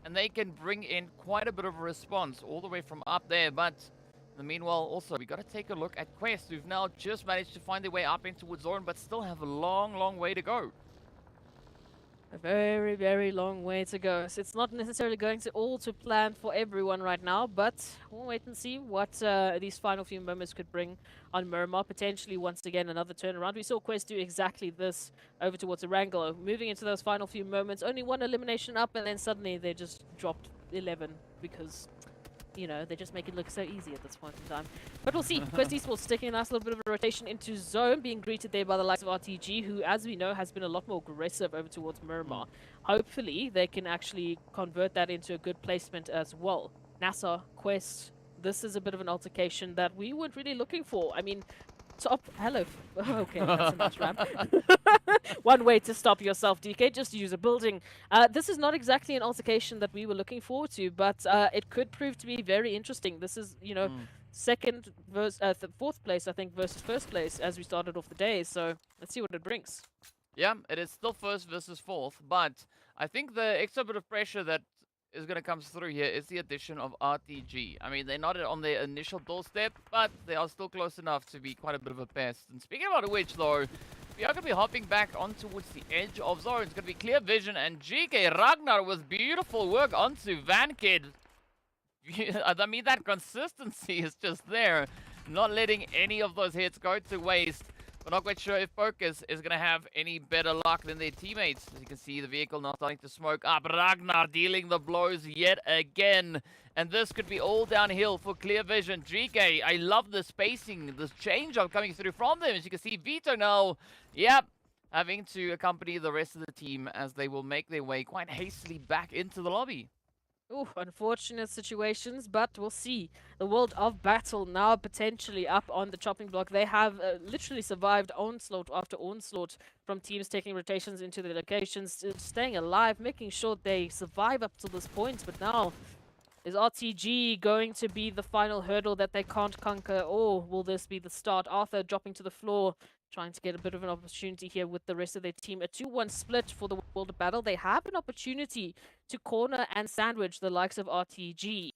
and they can bring in quite a bit of a response all the way from up there. But in the meanwhile, also, we got to take a look at Quest, who've now just managed to find their way up into Wood Zone, but still have a long, long way to go. A very, very long way to go. So it's not necessarily going to all to plan for everyone right now, but we'll wait and see what these final few moments could bring on Miramar. Potentially, once again, another turnaround. We saw Quest do exactly this over towards Erangel. Moving into those final few moments, only 1 elimination up, and then suddenly they just dropped 11 because, you know, they just make it look so easy at this point in time. But we'll see. Quest Esports sticking a nice little bit of a rotation into zone, being greeted there by the likes of RTG, who, as we know, has been a lot more aggressive over towards Miramar. Hopefully, they can actually convert that into a good placement as well. NASR, Quest, this is a bit of an altercation that we weren't really looking for. I mean, hello. Okay, that's a nice ramp. One way to stop yourself, DK, just use a building. This is not exactly an altercation that we were looking forward to, but it could prove to be very interesting. This is, you know, second versus fourth place, I think, versus first place as we started off the day. So let's see what it brings. Yeah, it is still first versus fourth, but I think the extra bit of pressure that is going to come through here is the addition of RTG. I mean, they're not on their initial doorstep, but they are still close enough to be quite a bit of a pest. And speaking about which, though, we are going to be hopping back on towards the edge of zone. It's going to be clear vision, and GEEKAY Ragnar with beautiful work onto Vankid. I mean, that consistency is just there, not letting any of those hits go to waste. We're not quite sure if Focus is going to have any better luck than their teammates. As you can see, the vehicle now starting to smoke up. Ragnar dealing the blows yet again. And this could be all downhill for Clear Vision. GEEKAY, I love the spacing, this change-up coming through from them. As you can see, Vito now, yep, having to accompany the rest of the team as they will make their way quite hastily back into the lobby. Ooh, unfortunate situations, but we'll see. The world of battle now potentially up on the chopping block. They have literally survived onslaught after onslaught from teams taking rotations into their locations, staying alive, making sure they survive up to this point. But now, is RTG going to be the final hurdle that they can't conquer, or will this be the start? Arthur dropping to the floor, trying to get a bit of an opportunity here with the rest of their team. A 2-1 split for the world of battle. They have an opportunity to corner and sandwich the likes of RTG.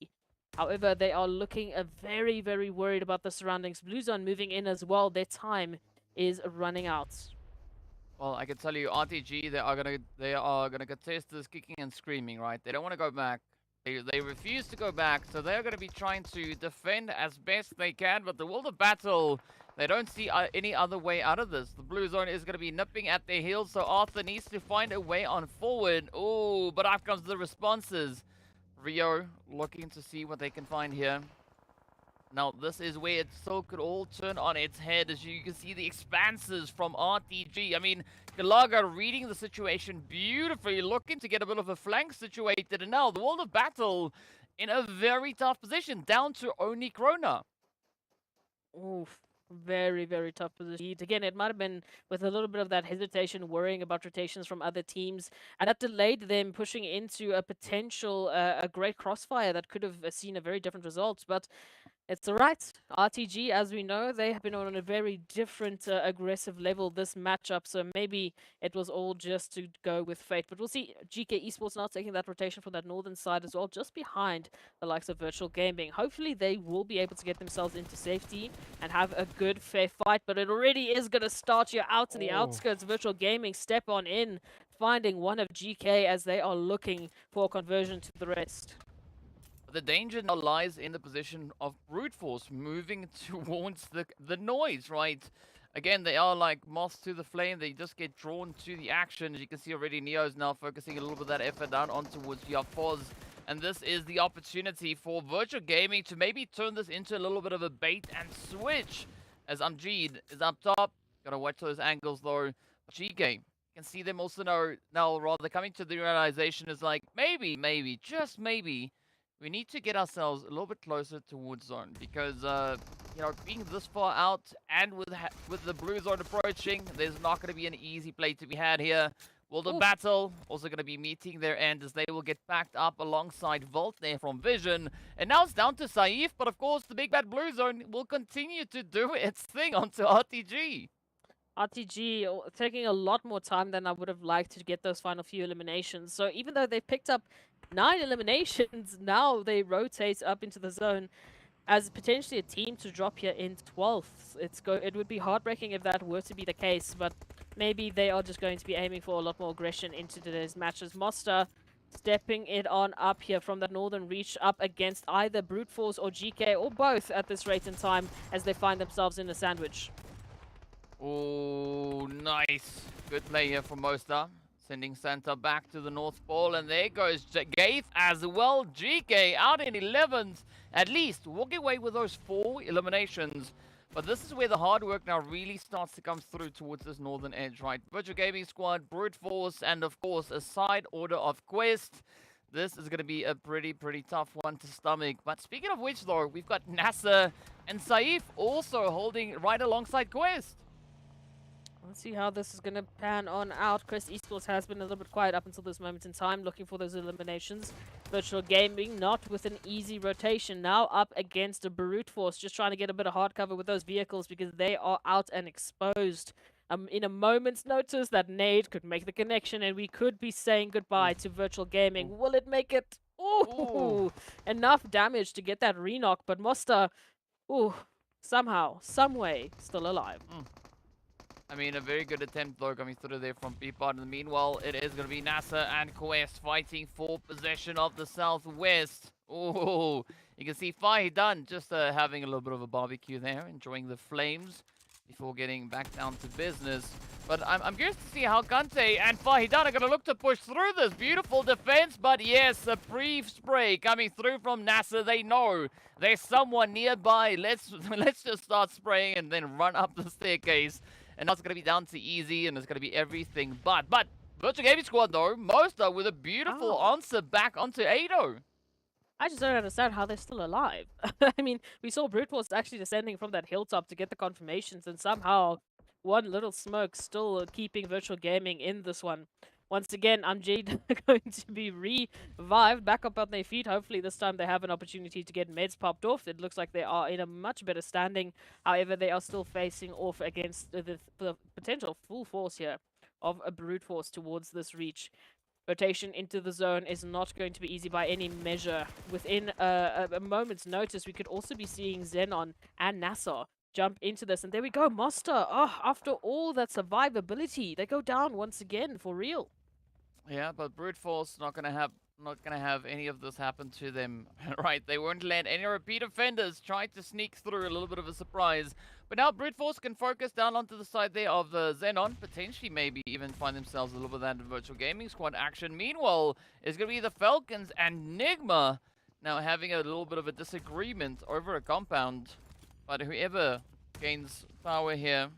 However, they are looking very, very worried about the surroundings. Blue Zone moving in as well. Their time is running out. Well, I can tell you, RTG, they are gonna contest this kicking and screaming, right? They don't want to go back. They refuse to go back, so they're going to be trying to defend as best they can. But the world of battle, they don't see any other way out of this. The Blue Zone is going to be nipping at their heels, so Arthur needs to find a way on forward. Oh, but up comes the responses. Rio looking to see what they can find here. Now, this is where it still could all turn on its head, as you can see the expanses from RTG. I mean, Galaga reading the situation beautifully, looking to get a bit of a flank situated, and now the world of battle in a very tough position, down to only Krona. Oof. Very, very tough position. Again, it might have been with a little bit of that hesitation, worrying about rotations from other teams, and that delayed them pushing into a potential, a great crossfire that could have seen a very different result. But it's all right. RTG, as we know, they have been on a very different aggressive level this matchup, so maybe it was all just to go with fate. But we'll see. GK Esports now taking that rotation from that northern side as well, just behind the likes of Virtual Gaming. Hopefully they will be able to get themselves into safety and have a good, fair fight, but it already is going to start you out to the outskirts. Virtual Gaming step on in, finding one of GK as they are looking for a conversion to the rest. The danger now lies in the position of brute force moving towards the noise, right? Again, they are like moths to the flame. They just get drawn to the action. As you can see already, Neo's now focusing a little bit of that effort down on towards Yafoz. And this is the opportunity for Virtual Gaming to maybe turn this into a little bit of a bait and switch. As Amjid is up top. Gotta watch those angles though. GK. You can see them also now rather coming to the realization is like, maybe, just maybe, we need to get ourselves a little bit closer towards zone because, you know, being this far out and with the blue zone approaching, there's not going to be an easy play to be had here. World of Battle also going to be meeting their end as they will get backed up alongside Volt there from Vision. And now it's down to Saif, but of course the big bad blue zone will continue to do its thing onto RTG. RTG taking a lot more time than I would have liked to get those final few eliminations. So even though they've picked up 9 eliminations, now they rotate up into the zone as potentially a team to drop here in 12th. It would be heartbreaking if that were to be the case, but maybe they are just going to be aiming for a lot more aggression into today's matches. Mosta stepping it on up here from the northern reach up against either Brute Force or GK or both at this rate in time as they find themselves in a sandwich. Oh, nice. Good play here from Mosta. Sending Santa back to the North Pole, and there goes Gaith as well. GK out in 11th, at least walking away with those 4 eliminations. But this is where the hard work now really starts to come through towards this northern edge, right? Virtual Gaming Squad, Brute Force, and of course a side order of Quest. This is going to be a pretty tough one to stomach. But speaking of which, though, we've got NASR and Saif also holding right alongside Quest. Let's see how this is going to pan on out. Quest Esports has been a little bit quiet up until this moment in time, looking for those eliminations. Virtual Gaming not with an easy rotation. Now up against a Brute Force, just trying to get a bit of hard cover with those vehicles because they are out and exposed. In a moment's notice, that nade could make the connection and we could be saying goodbye to Virtual Gaming. Will it make it? Ooh, enough damage to get that re-knock, but Mosta, somehow, someway, still alive. I mean, a very good attempt, though, coming through there from Peapod. In the meanwhile, it is going to be NASR and Quest fighting for possession of the Southwest. Oh, you can see Fahidan just having a little bit of a barbecue there, enjoying the flames. before getting back down to business. But I'm curious to see how Kante and Fahidan are going to look to push through this beautiful defense. But yes, a brief spray coming through from NASR. They know there's someone nearby. Let's just start spraying and then run up the staircase. And now it's going to be down to easy, and it's going to be everything but. Virtual Gaming Squad, though, Mosta with a beautiful answer back onto Ado. I just don't understand how they're still alive. I mean, we saw Brute Force actually descending from that hilltop to get the confirmations, and somehow one little smoke still keeping Virtual Gaming in this one. Once again, Amjad going to be revived, back up on their feet. Hopefully this time they have an opportunity to get meds popped off. It looks like they are in a much better standing. However, they are still facing off against the potential full force here of a Brute Force towards this reach. Rotation into the zone is not going to be easy by any measure. Within a moment's notice, we could also be seeing XENON and NASR jump into this. And there we go, Mosta. Oh, after all that survivability, they go down once again for real. Yeah, but Brute Force not gonna have any of this happen to them, right? They won't land any repeat offenders. Try to sneak through, a little bit of a surprise. But now Brute Force can focus down onto the side there of the XENON, potentially maybe even find themselves a little bit of that Virtual Gaming Squad action. Meanwhile, it's gonna be the FALCONS and NIGMA now having a little bit of a disagreement over a compound. But whoever gains power here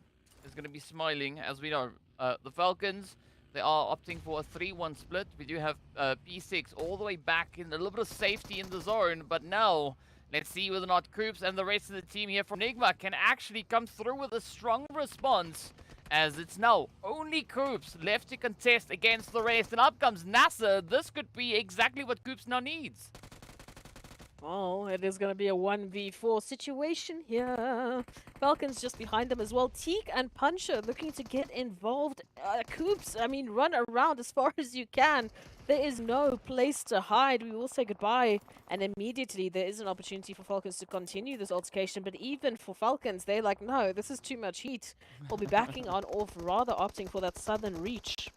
is gonna be smiling, as we know. The FALCONS, they are opting for a 3-1 split. We do have P6 all the way back in a little bit of safety in the zone. But now, let's see whether or not Koops and the rest of the team here from NIGMA can actually come through with a strong response. As it's now only Koops left to contest against the rest. And up comes NASR. This could be exactly what Koops now needs. Oh, it is going to be a 1v4 situation here. FALCONS just behind them as well. Teak and Puncher looking to get involved. Koops, I mean, run around as far as you can. There is no place to hide. We will say goodbye. And immediately there is an opportunity for FALCONS to continue this altercation. But even for FALCONS, they're like, no, this is too much heat. We'll be backing on off, rather opting for that southern reach.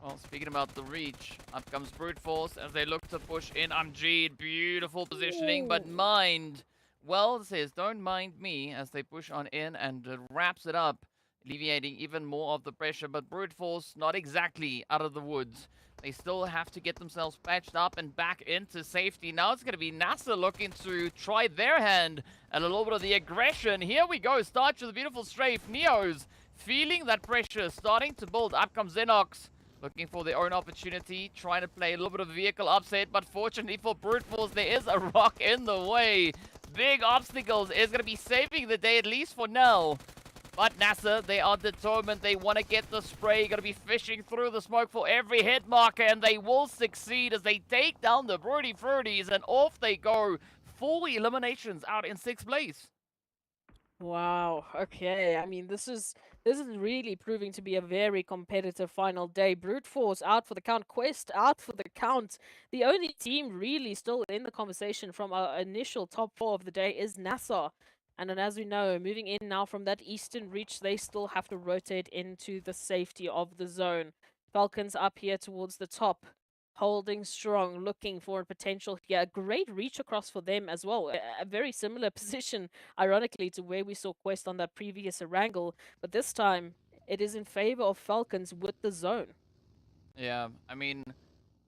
Well, speaking about the reach, up comes Brute Force as they look to push in. Amjad, beautiful positioning, but mind. Well, it says, don't mind me, as they push on in and wraps it up, alleviating even more of the pressure. But Brute Force, not exactly out of the woods. They still have to get themselves patched up and back into safety. Now it's going to be NASR looking to try their hand at a little bit of the aggression. Here we go, starts with a beautiful strafe. Neos feeling that pressure, starting to build. Up comes Xenox, looking for their own opportunity, trying to play a little bit of vehicle upset, but fortunately for Brute Force, there is a rock in the way. Big obstacles is going to be saving the day, at least for now. But NASR, they are determined. They want to get the spray. Going to be fishing through the smoke for every hit marker, and they will succeed as they take down the Broody Fruities, and off they go. 4 eliminations out in 6th place. Wow, okay. I mean, this is really proving to be a very competitive final day. Brute Force out for the count. Quest out for the count. The only team really still in the conversation from our initial top 4 of the day is NASR. And then, as we know, moving in now from that eastern reach, they still have to rotate into the safety of the zone. FALCONS up here towards the top, holding strong, looking for a potential. Yeah, a great reach across for them as well. A very similar position, ironically, to where we saw Quest on that previous Erangel. But this time, it is in favor of FALCONS with the zone. Yeah, I mean,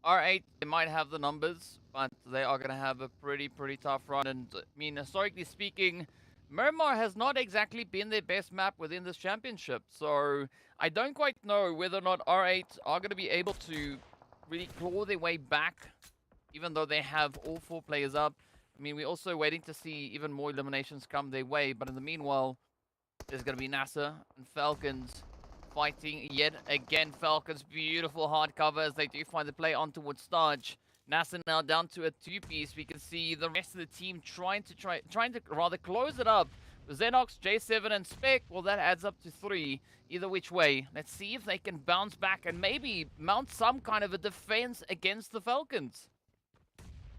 R8, they might have the numbers, but they are going to have a pretty tough run. And, I mean, historically speaking, Miramar has not exactly been their best map within this championship. So, I don't quite know whether or not R8 are going to be able to really claw their way back, even though they have all 4 players up. I mean, we're also waiting to see even more eliminations come their way. But in the meanwhile, there's going to be NASR and FALCONS fighting yet again. FALCONS, beautiful hard cover as they do find the play on towards Starch. NASR now down to a 2-piece. We can see the rest of the team trying to rather close it up. Xenox, J7, and Spec, well, that adds up to 3. Either which way. Let's see if they can bounce back and maybe mount some kind of a defense against the FALCONS.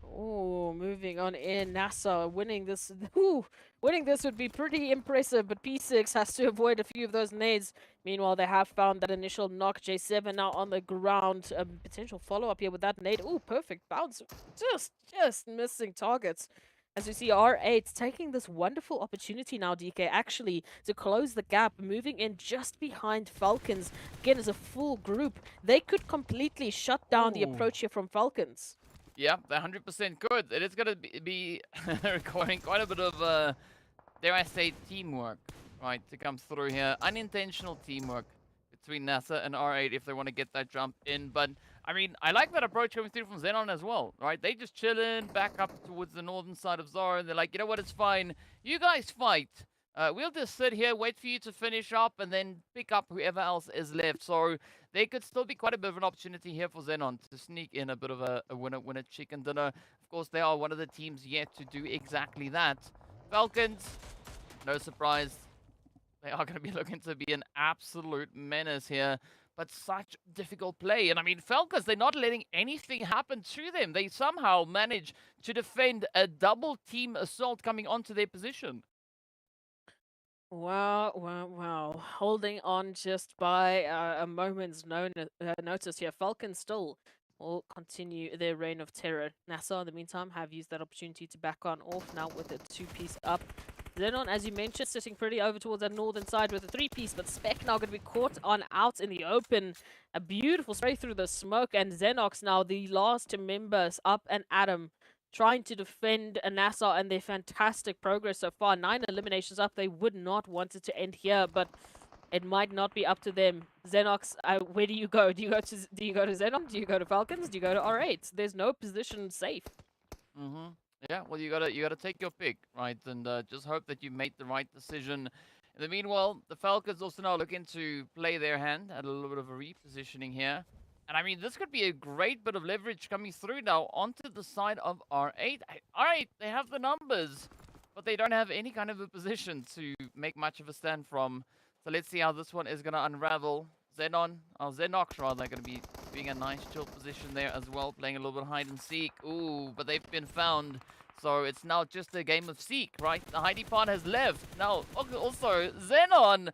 Oh, moving on in. NASR winning this. Ooh, winning this would be pretty impressive, but P6 has to avoid a few of those nades. Meanwhile, they have found that initial knock. J7 now on the ground. Potential follow-up here with that nade. Ooh, perfect bounce. Just missing targets. As we see R8 taking this wonderful opportunity now, DK, actually to close the gap, moving in just behind Falcons. Again, as a full group, they could completely shut down the approach here from Falcons. Yeah, they're 100% good. It is going to be requiring quite a bit of, dare I say, teamwork, right, to come through here. Unintentional teamwork between NASR and R8 if they want to get that jump in. But, I mean, I like that approach coming through from XENON as well, right? They just chilling back up towards the northern side of Zara, and they're like, you know what, it's fine. You guys fight. We'll just sit here, wait for you to finish up, and then pick up whoever else is left. So there could still be quite a bit of an opportunity here for XENON to sneak in a bit of a winner chicken dinner. Of course, they are one of the teams yet to do exactly that. Falcons, no surprise. They are going to be looking to be an absolute menace here. But such difficult play. And I mean, Falcons, they're not letting anything happen to them. They somehow manage to defend a double team assault coming onto their position. Wow, wow, wow. Holding on just by a moment's notice here. Falcons still will continue their reign of terror. NASR, in the meantime, have used that opportunity to back on off now with a 2-piece up. XENON, as you mentioned, sitting pretty over towards that northern side with a 3-piece, but Spec now going to be caught on out in the open. A beautiful spray through the smoke, and Xenox now the last members up and Adam trying to defend a NASR and their fantastic progress so far. 9 eliminations up. They would not want it to end here, but it might not be up to them. Xenox, where do you go? Do you go to XENON? Do you go to Falcons? Do you go to R8? There's no position safe. Yeah, well, you gotta take your pick, right? And just hope that you made the right decision. In the meanwhile, the Falcons also now looking to play their hand at a little bit of a repositioning here. And I mean, this could be a great bit of leverage coming through now onto the side of R8. R8, they have the numbers, but they don't have any kind of a position to make much of a stand from. So let's see how this one is going to unravel. Xenox rather, going to be being a nice chill position there as well, playing a little bit hide and seek. Ooh, but they've been found. So it's now just a game of seek, right? The hidey part has left. Now, also, XENON.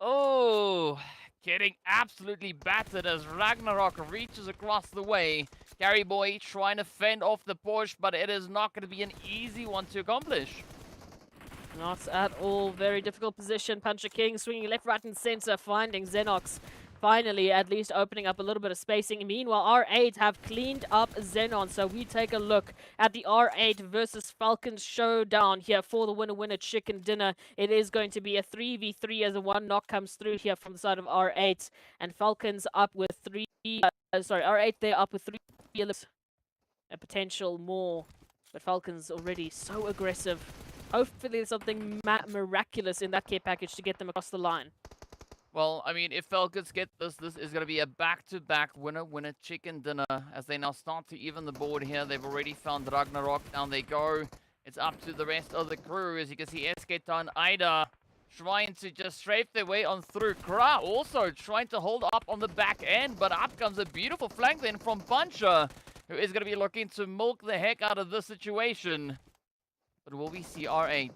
Oh, getting absolutely battered as Ragnarok reaches across the way. Gary Boy trying to fend off the push, but it is not going to be an easy one to accomplish. Not at all. Very difficult position. Puncher King swinging left, right, and center, finding Xenox. Finally, at least opening up a little bit of spacing. Meanwhile, R8 have cleaned up XENON. So we take a look at the R8 versus Falcons showdown here for the winner chicken dinner. It is going to be a 3v3 as a one knock comes through here from the side of R8. And Falcons up with R8, they're up with 3. A potential more. But Falcons already so aggressive. Hopefully there's something miraculous in that care package to get them across the line. Well, I mean, if Falcons get this is going to be a back-to-back winner chicken dinner as they now start to even the board here. They've already found Ragnarok. Down they go. It's up to the rest of the crew. As you can see, Esketan, Ida trying to just strafe their way on through. Kra also trying to hold up on the back end, but up comes a beautiful flank then from Puncher, who is going to be looking to milk the heck out of this situation. But will we see R8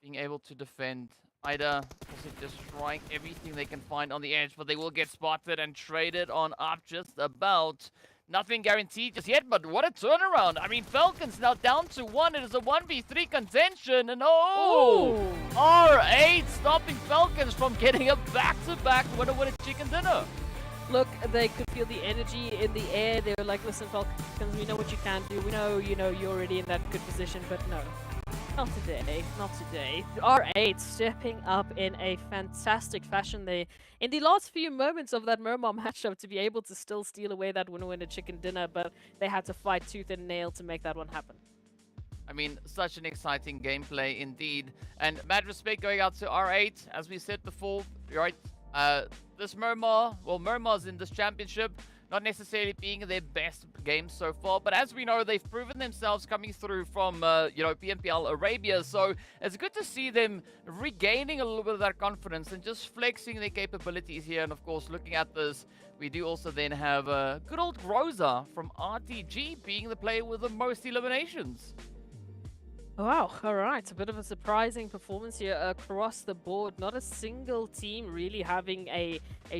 being able to defend? Ida also just trying everything they can find on the edge, but they will get spotted and traded on up just about. Nothing guaranteed just yet, but what a turnaround. I mean, Falcons now down to 1. It is a 1v3 contention, and R8 stopping Falcons from getting a back-to-back winner chicken dinner. Look, they could feel the energy in the air. They were like, listen, Falcons, we know what you can do. We know, you're already in that good position, but no. Not today, not today. R8 stepping up in a fantastic fashion there in the last few moments of that Miramar matchup to be able to still steal away that winner chicken dinner, but they had to fight tooth and nail to make that one happen. I mean, such an exciting gameplay indeed. And mad respect going out to R8, as we said before, right? This Miramar, well, Miramar's in this championship, not necessarily being their best game so far, but as we know, they've proven themselves coming through from, PMPL Arabia, so it's good to see them regaining a little bit of that confidence and just flexing their capabilities here. And of course, looking at this, we do also then have good old Rosa from RTG being the player with the most eliminations. Wow, all right. A bit of a surprising performance here across the board. Not a single team really having a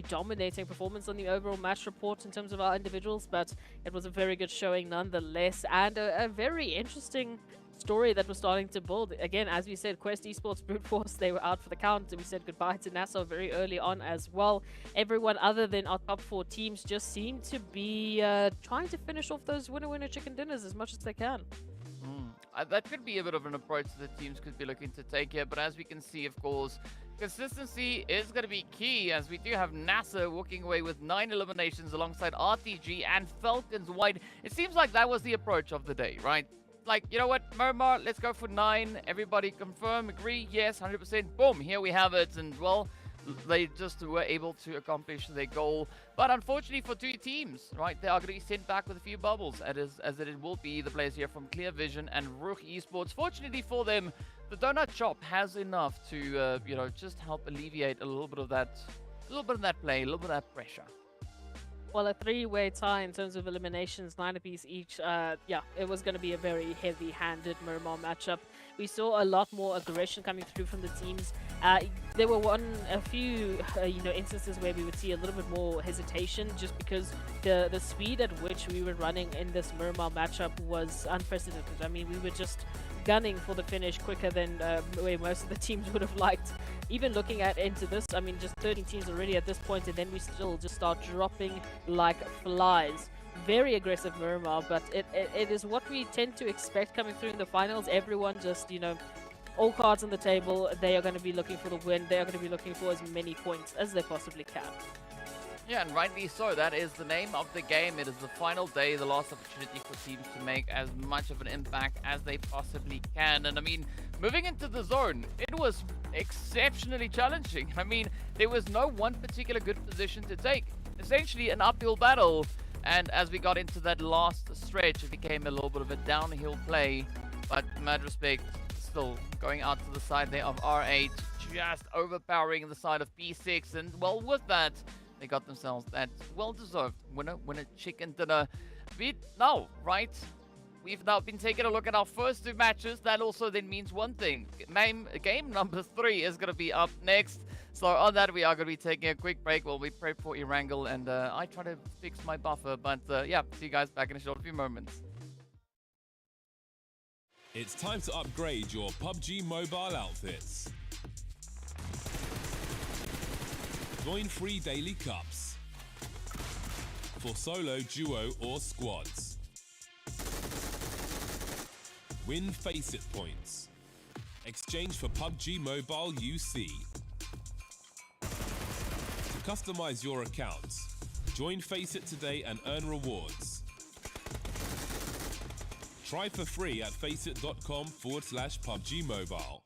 dominating performance on the overall match report in terms of our individuals, but it was a very good showing nonetheless, and a very interesting story that was starting to build. Again, as we said, Quest Esports Brute Force, they were out for the count. We said goodbye to NASR very early on as well. Everyone other than our top 4 teams just seem to be trying to finish off those winner-winner chicken dinners as much as they can. That could be a bit of an approach that teams could be looking to take here, but as we can see, of course, consistency is going to be key, as we do have NASR walking away with 9 eliminations alongside RTG and FALCONS wide. It seems like that was the approach of the day, right? Like, you know what, Miramar, let's go for 9. Everybody confirm, agree, yes, 100%. Boom, here we have it. And, well, they just were able to accomplish their goal. But unfortunately for 2 teams, right, they are going to be sent back with a few bubbles, as it will be the players here from Clear Vision and RUKH Esports. Fortunately for them, the donut shop has enough to, you know, just help alleviate a little bit of that play, a little bit of that pressure. Well, a 3-way tie in terms of eliminations, 9 apiece each. Yeah, it was going to be a very heavy-handed Miramar matchup. We saw a lot more aggression coming through from the teams. There were a few instances where we would see a little bit more hesitation, just because the speed at which we were running in this Miramar matchup was unprecedented. I mean, we were just gunning for the finish quicker than where most of the teams would have liked. Even looking at into this, I mean, just 13 teams already at this point, and then we still just start dropping like flies. Very aggressive Miramar, but it is what we tend to expect coming through in the finals. Everyone just, you know, all cards on the table. They are going to be looking for the win. They are going to be looking for as many points as they possibly can. Yeah, and rightly so. That is the name of the game. It is the final day, the last opportunity for teams to make as much of an impact as they possibly can. And I mean, moving into the zone, it was exceptionally challenging. I mean, there was no one particular good position to take. Essentially an uphill battle. And as we got into that last stretch, it became a little bit of a downhill play. But mad respect, still going out to the side there of R8, just overpowering the side of P6. And well, with that, they got themselves that well-deserved winner chicken dinner. Now, right? We've now been taking a look at our first 2 matches. That also then means one thing. Game number 3 is going to be up next. So on that, we are going to be taking a quick break while we prep for Erangel. And I try to fix my buffer. But yeah, see you guys back in a short few moments. It's time to upgrade your PUBG mobile outfits. Join free daily cups for solo, duo or squads. Win Faceit points. Exchange for PUBG Mobile UC. To customize your accounts, join Faceit today and earn rewards. Try for free at faceit.com/PUBG Mobile.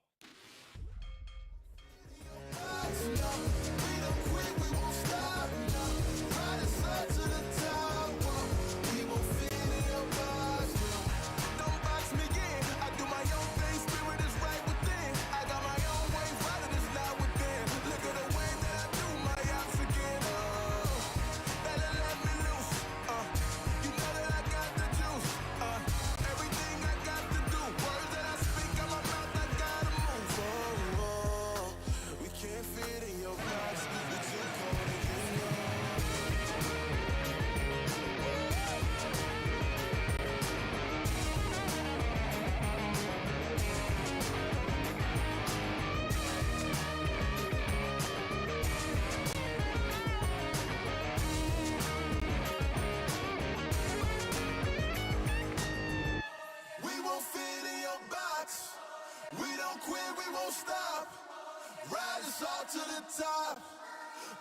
To the top,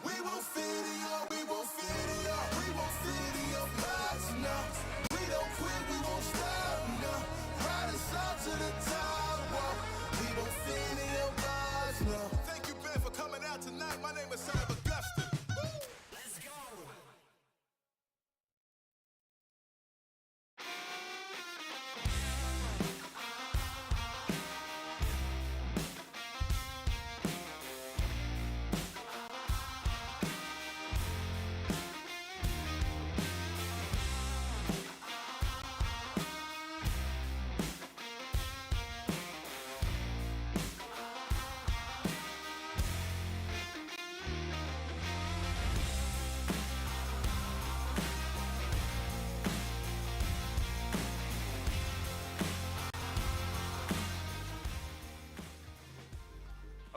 we won't fit in your, we won't fit in your, we won't fit in your box, no. We don't quit, we won't stop, no. Ride us all to the top, whoa. We won't fit in your box, no. Thank you, Ben, for coming out tonight. My name is Son of Augustine. Let's go.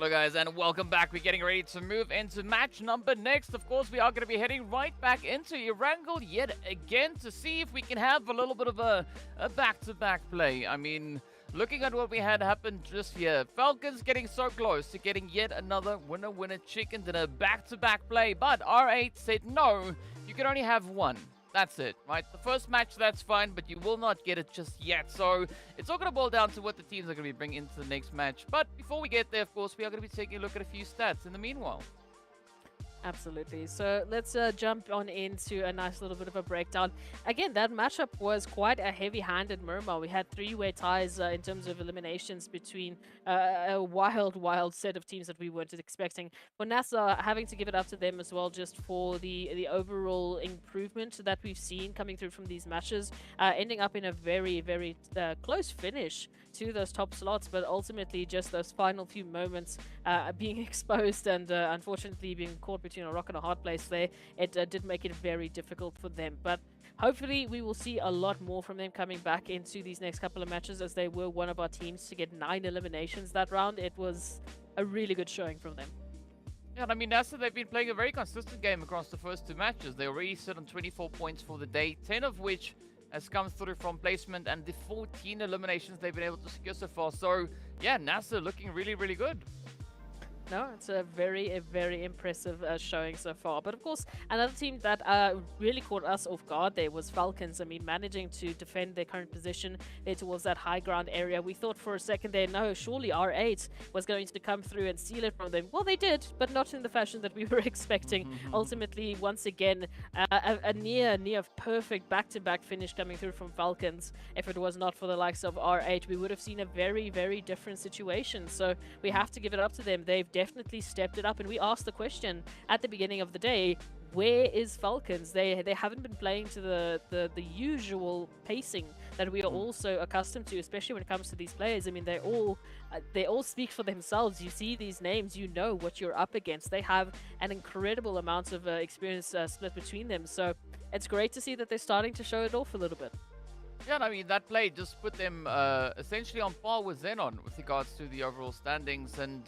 Hello guys and welcome back. We're getting ready to move into match number next. Of course, we are going to be heading right back into Erangel yet again to see if we can have a little bit of a back-to-back play. I mean, looking at what we had happen just here, FALCONS getting so close to getting yet another winner chicken dinner back-to-back play, but R8 said no, you can only have one. That's it, right? The first match, that's fine, but you will not get it just yet. So it's all going to boil down to what the teams are going to be bringing into the next match. But before we get there, of course, we are going to be taking a look at a few stats in the meanwhile. Absolutely. So let's jump on into a nice little bit of a breakdown. Again, that matchup was quite a heavy-handed Miramar. We had three-way ties in terms of eliminations between a wild set of teams that we weren't expecting. For NASR, having to give it up to them as well, just for the overall improvement that we've seen coming through from these matches, ending up in a very close finish to those top slots, but ultimately just those final few moments being exposed and unfortunately being caught between a rock and a hard place there, it did make it very difficult for them. But hopefully we will see a lot more from them coming back into these next couple of matches, as they were one of our teams to get 9 eliminations that round. It was a really good showing from them. Yeah, and I mean, NASR, they've been playing a very consistent game across the first 2 matches. They already sit on 24 points for the day, 10 of which has come through from placement, and the 14 eliminations they've been able to secure so far. So yeah, NASR looking really good. No, it's a very impressive showing so far. But of course, another team that really caught us off guard there was FALCONS. I mean, managing to defend their current position there towards that high ground area. We thought for a second there, no, surely R8 was going to come through and steal it from them. Well, they did, but not in the fashion that we were expecting. Ultimately, once again, a near perfect back-to-back finish coming through from FALCONS. If it was not for the likes of R8, we would have seen a very different situation. So we have to give it up to them. They've definitely stepped it up, and we asked the question at the beginning of the day, where is FALCONS? They haven't been playing to the usual pacing that we are also accustomed to, especially when it comes to these players. I mean, they all speak for themselves. You see these names, you know what you're up against. They have an incredible amount of experience split between them, so it's great to see that they're starting to show it off a little bit. Yeah, and I mean, that play just put them essentially on par with XENON with regards to the overall standings. And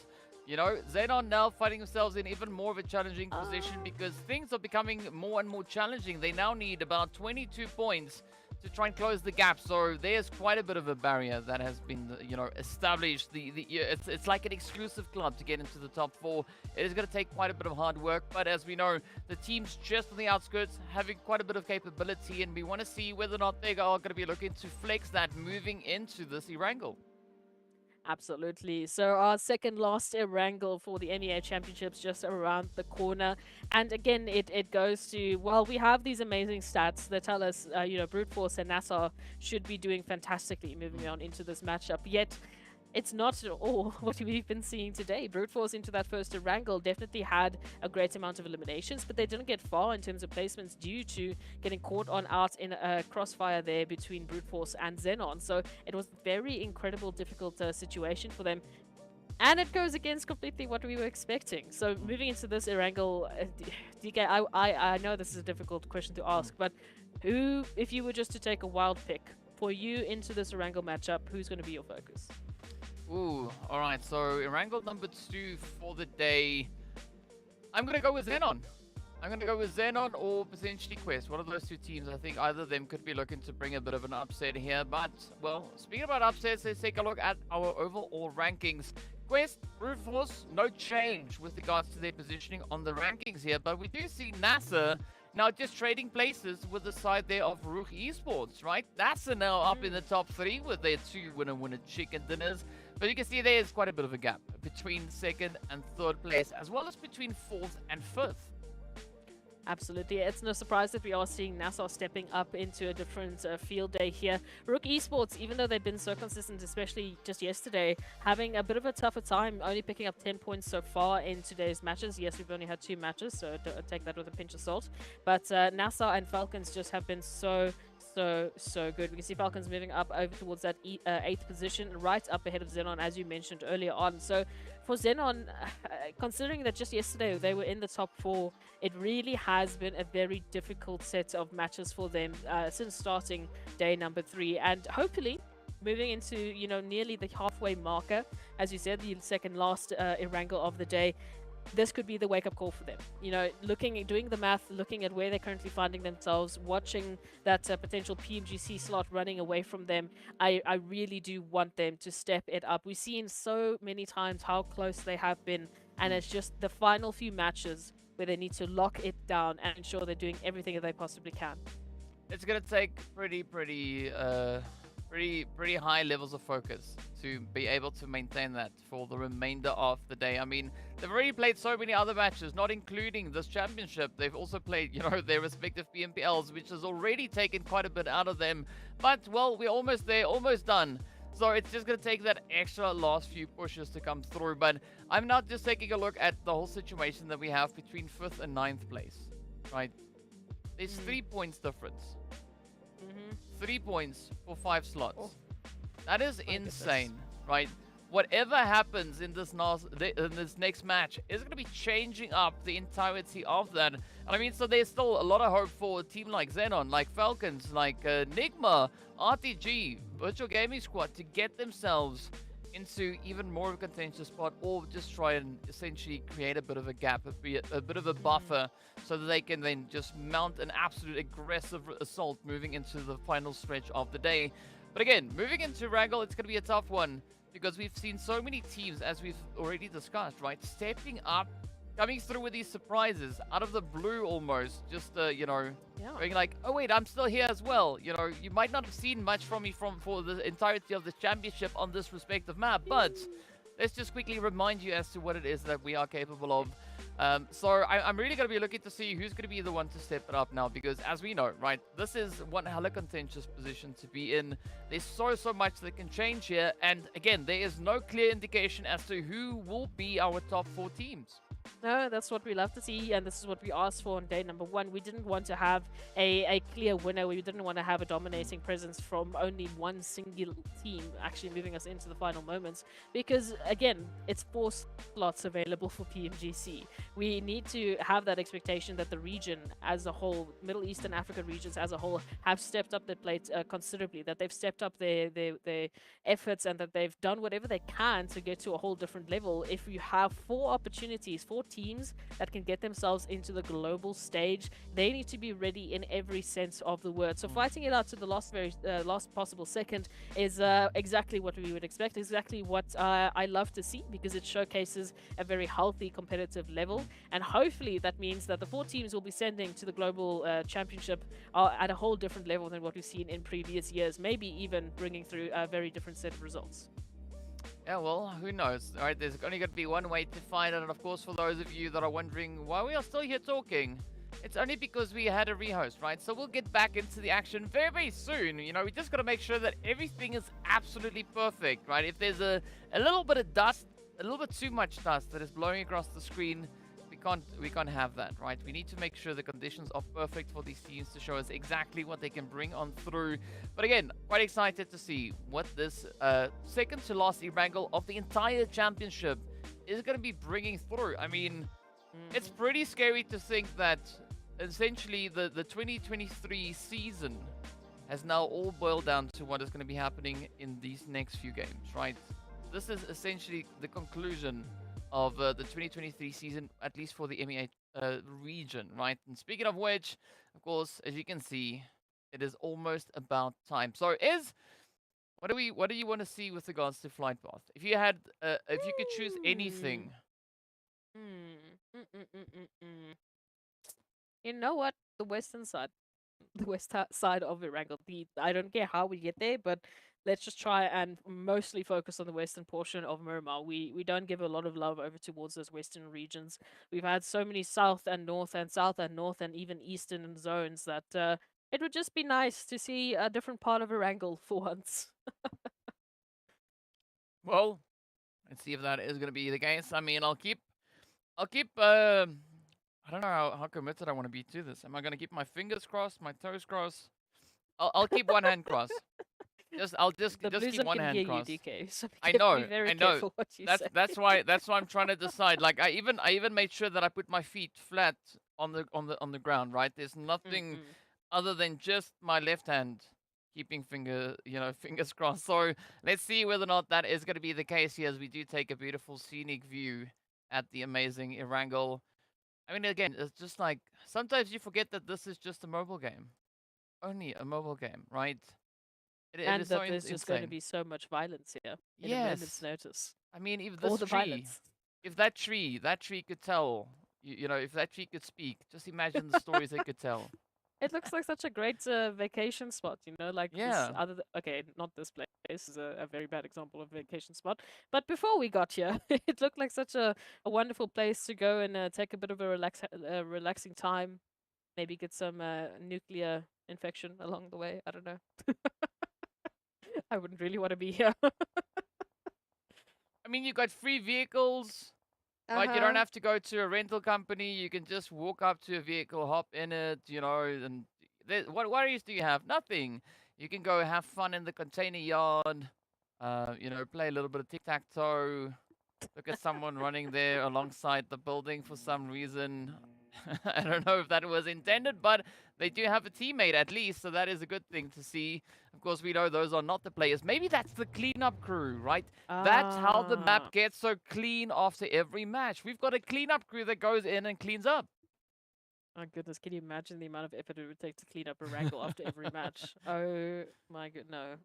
you know, XENON now finding themselves in even more of a challenging position because things are becoming more and more challenging. They now need about 22 points to try and close the gap. So there's quite a bit of a barrier that has been, you know, established. It's like an exclusive club to get into the top 4. It is going to take quite a bit of hard work. But as we know, the teams just on the outskirts having quite a bit of capability. And we want to see whether or not they are going to be looking to flex that moving into this Erangel. Absolutely. So our second last Erangel for the MEA Championships just around the corner. And again, it goes to, well, we have these amazing stats that tell us, you know, Brute Force and NASR should be doing fantastically moving on into this matchup. Yet, it's not at all what we've been seeing today. Brute Force into that first Erangel definitely had a great amount of eliminations, but they didn't get far in terms of placements due to getting caught out in a crossfire there between Brute Force and XENON. So it was a very incredible, difficult situation for them. And it goes against completely what we were expecting. So moving into this Erangel, DK, I know this is a difficult question to ask, but who, if you were just to take a wild pick for you into this Erangel matchup, who's going to be your focus? Ooh, alright, so Erangel number 2 for the day. I'm going to go with XENON. I'm going to go with XENON or potentially Quest. One of those 2 teams, I think either of them could be looking to bring a bit of an upset here. But, well, speaking about upsets, let's take a look at our overall rankings. Quest, Brute Force, no change with regards to their positioning on the rankings here. But we do see NASR now just trading places with the side there of RUKH Esports, right? NASR now up in the top 3 with their 2 winner chicken dinners. But you can see there is quite a bit of a gap between 2nd and 3rd place, as well as between 4th and 5th. Absolutely. It's no surprise that we are seeing NASR stepping up into a different field day here. RUKH Esports, even though they've been so consistent, especially just yesterday, having a bit of a tougher time, only picking up 10 points so far in today's matches. Yes, we've only had 2 matches, so take that with a pinch of salt. But NASR and FALCONS just have been so good. We can see FALCONS moving up over towards that 8th position, right up ahead of XENON, as you mentioned earlier on. So for XENON, considering that just yesterday they were in the top 4, it really has been a very difficult set of matches for them since starting day number 3. And hopefully moving into, you know, nearly the halfway marker, as you said, the second last Erangel of the day. This could be the wake-up call for them. You know, doing the math, looking at where they're currently finding themselves, watching that potential PMGC slot running away from them. I really do want them to step it up. We've seen so many times how close they have been, and it's just the final few matches where they need to lock it down and ensure they're doing everything that they possibly can. It's gonna take pretty high levels of focus to be able to maintain that for the remainder of the day. I mean, they've already played so many other matches, not including this championship. They've also played, you know, their respective PMPLs, which has already taken quite a bit out of them. But, well, we're almost there, almost done. So it's just going to take that extra last few pushes to come through. But I'm not just taking a look at the whole situation that we have between 5th and 9th place, right? There's 3 points difference. 3 points for 5 slots. Oh. That is insane, right? Whatever happens in this next match is going to be changing up the entirety of that. And I mean, so there's still a lot of hope for a team like XENON, like FALCONS, like NIGMA, RTG, Virtual Gaming Squad to get themselves into even more of a contentious spot, or just try and essentially create a bit of a gap, a bit of a buffer, so that they can then just mount an absolute aggressive assault moving into the final stretch of the day. But again, moving into Erangel, it's going to be a tough one, because we've seen so many teams, as we've already discussed, right, stepping up, coming through with these surprises out of the blue almost, just you know, going like, oh wait, I'm still here as well. You know, you might not have seen much from me for the entirety of the championship on this respective map, but let's just quickly remind you as to what it is that we are capable of. So I'm really going to be looking to see who's going to be the one to step it up now, because as we know, right, this is one hella contentious position to be in. There's so much that can change here, and again, there is no clear indication as to who will be our top 4 teams. No, that's what we love to see, and this is what we asked for on day number 1. We didn't want to have a clear winner. We didn't want to have a dominating presence from only one single team actually moving us into the final moments, because again, it's 4 slots available for PMGC. We need to have that expectation that the region as a whole, Middle East and Africa regions as a whole, have stepped up their plate considerably, that they've stepped up their efforts, and that they've done whatever they can to get to a whole different level. If you have 4 opportunities, 4 teams that can get themselves into the global stage, they need to be ready in every sense of the word. So fighting it out to the last possible second is exactly what we would expect, exactly what I love to see, because it showcases a very healthy competitive level, and hopefully that means that the 4 teams will be sending to the global championship at a whole different level than what we've seen in previous years, maybe even bringing through a very different set of results. Yeah, well, who knows? All right, there's only going to be one way to find it. And of course, for those of you that are wondering why we are still here talking, it's only because we had a rehost, right? So we'll get back into the action very soon. You know, we just got to make sure that everything is absolutely perfect, right? If there's a little bit of dust, a little bit too much dust that is blowing across the screen, we can't have that, right? We need to make sure the conditions are perfect for these teams to show us exactly what they can bring on through. But again, quite excited to see what this second to last Erangel of the entire championship is going to be bringing through. I mean, it's pretty scary to think that essentially the 2023 season has now all boiled down to what is going to be happening in these next few games, right? This is essentially the conclusion of the 2023 season, at least for the MEA region, right? And speaking of which, of course, as you can see, it is almost about time. So what do you want to see with regards to flight path? If you had if you could choose anything. You know what? The western side. The west side of Erangel. I don't care how we get there, but let's just try and mostly focus on the western portion of Miramar. We don't give a lot of love over towards those western regions. We've had so many south and north and even eastern zones that it would just be nice to see a different part of Erangel for once. Well, let's see if that is going to be the case. I mean, I'll keep I don't know how committed I want to be to this. Am I going to keep my fingers crossed, my toes crossed? I'll keep one hand crossed. I'll just keep one hand crossed. DK, so I know. What you that's why I'm trying to decide. Like I even made sure that I put my feet flat on the ground. Right. There's nothing other than just my left hand keeping fingers crossed. So let's see whether or not that is going to be the case here, as we do take a beautiful scenic view at the amazing Erangel. I mean, again, it's just like sometimes you forget that this is just a mobile game, only a mobile game, right? It And is that so there's just going to insane. be so much violence here in a moment's Yes, notice. I mean, if All this the tree, violence. if that tree could tell, if that tree could speak, just imagine the stories it could tell. It looks like such a great vacation spot, like this Yeah. okay, not this place. This is a very bad example of vacation spot. But before we got here, it looked like such a wonderful place to go and take a bit of a relaxing time. Maybe get some nuclear infection along the way. I don't know. I wouldn't really want to be here. I mean, you got free vehicles, right? You don't have to go to a rental company. You can just walk up to a vehicle, hop in it, and what worries do you have? Nothing. You can go have fun in the container yard, play a little bit of tic-tac-toe, look at someone running there alongside the building for some reason. I don't know if that was intended, but they do have a teammate at least, so that is a good thing to see. Of course, we know those are not the players. Maybe that's the cleanup crew, right? That's how the map gets so clean after every match. We've got a cleanup crew that goes in and cleans up. My goodness, can you imagine the amount of effort it would take to clean up Erangel after every match? Oh my god, no.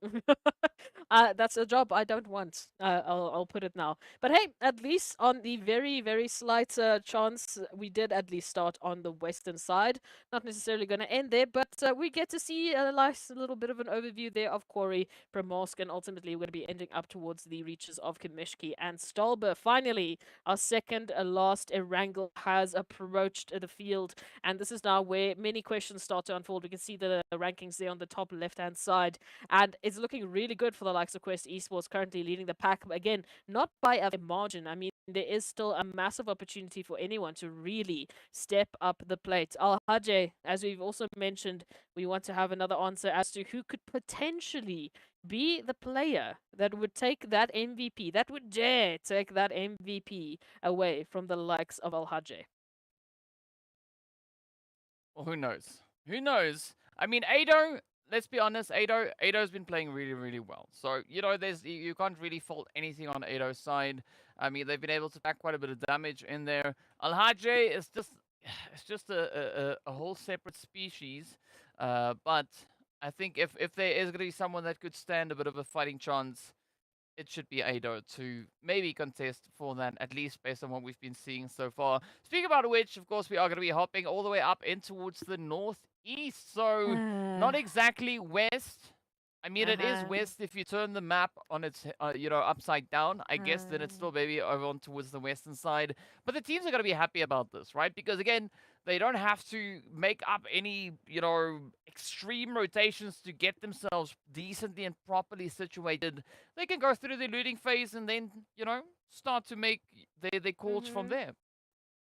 That's a job I don't want. I'll put it now. But hey, at least on the very, very slight chance, we did at least start on the western side. Not necessarily going to end there, but we get to see a nice little bit of an overview there of Quarry, Primorsk, and ultimately we're going to be ending up towards the reaches of Kamishki and Stolber. Finally, our second last Erangel has approached the field. And this is now where many questions start to unfold. We can see the rankings there on the top left-hand side. And it's looking really good for the likes of Quest Esports, currently leading the pack. But again, not by a margin. I mean, there is still a massive opportunity for anyone to really step up the plate. RUKH, as we've also mentioned, we want to have another answer as to who could potentially be the player that would take that MVP, that would dare take that MVP away from the likes of RUKH. Well, who knows? Who knows? I mean, Ado, let's be honest, Ado's been playing really, really well. So, you can't really fault anything on Ado's side. I mean, they've been able to pack quite a bit of damage in there. RUKH is just a whole separate species. But I think if there is going to be someone that could stand a bit of a fighting chance, it should be Ado to maybe contest for that, at least based on what we've been seeing so far. Speaking about which, of course, we are going to be hopping all the way up in towards the northeast. So, not exactly west. I mean, it is west if you turn the map on its, upside down. I guess then it's still maybe over on towards the western side. But the teams are going to be happy about this, right? Because, again, they don't have to make up any, extreme rotations to get themselves decently and properly situated. They can go through the looting phase and then, start to make their calls from there.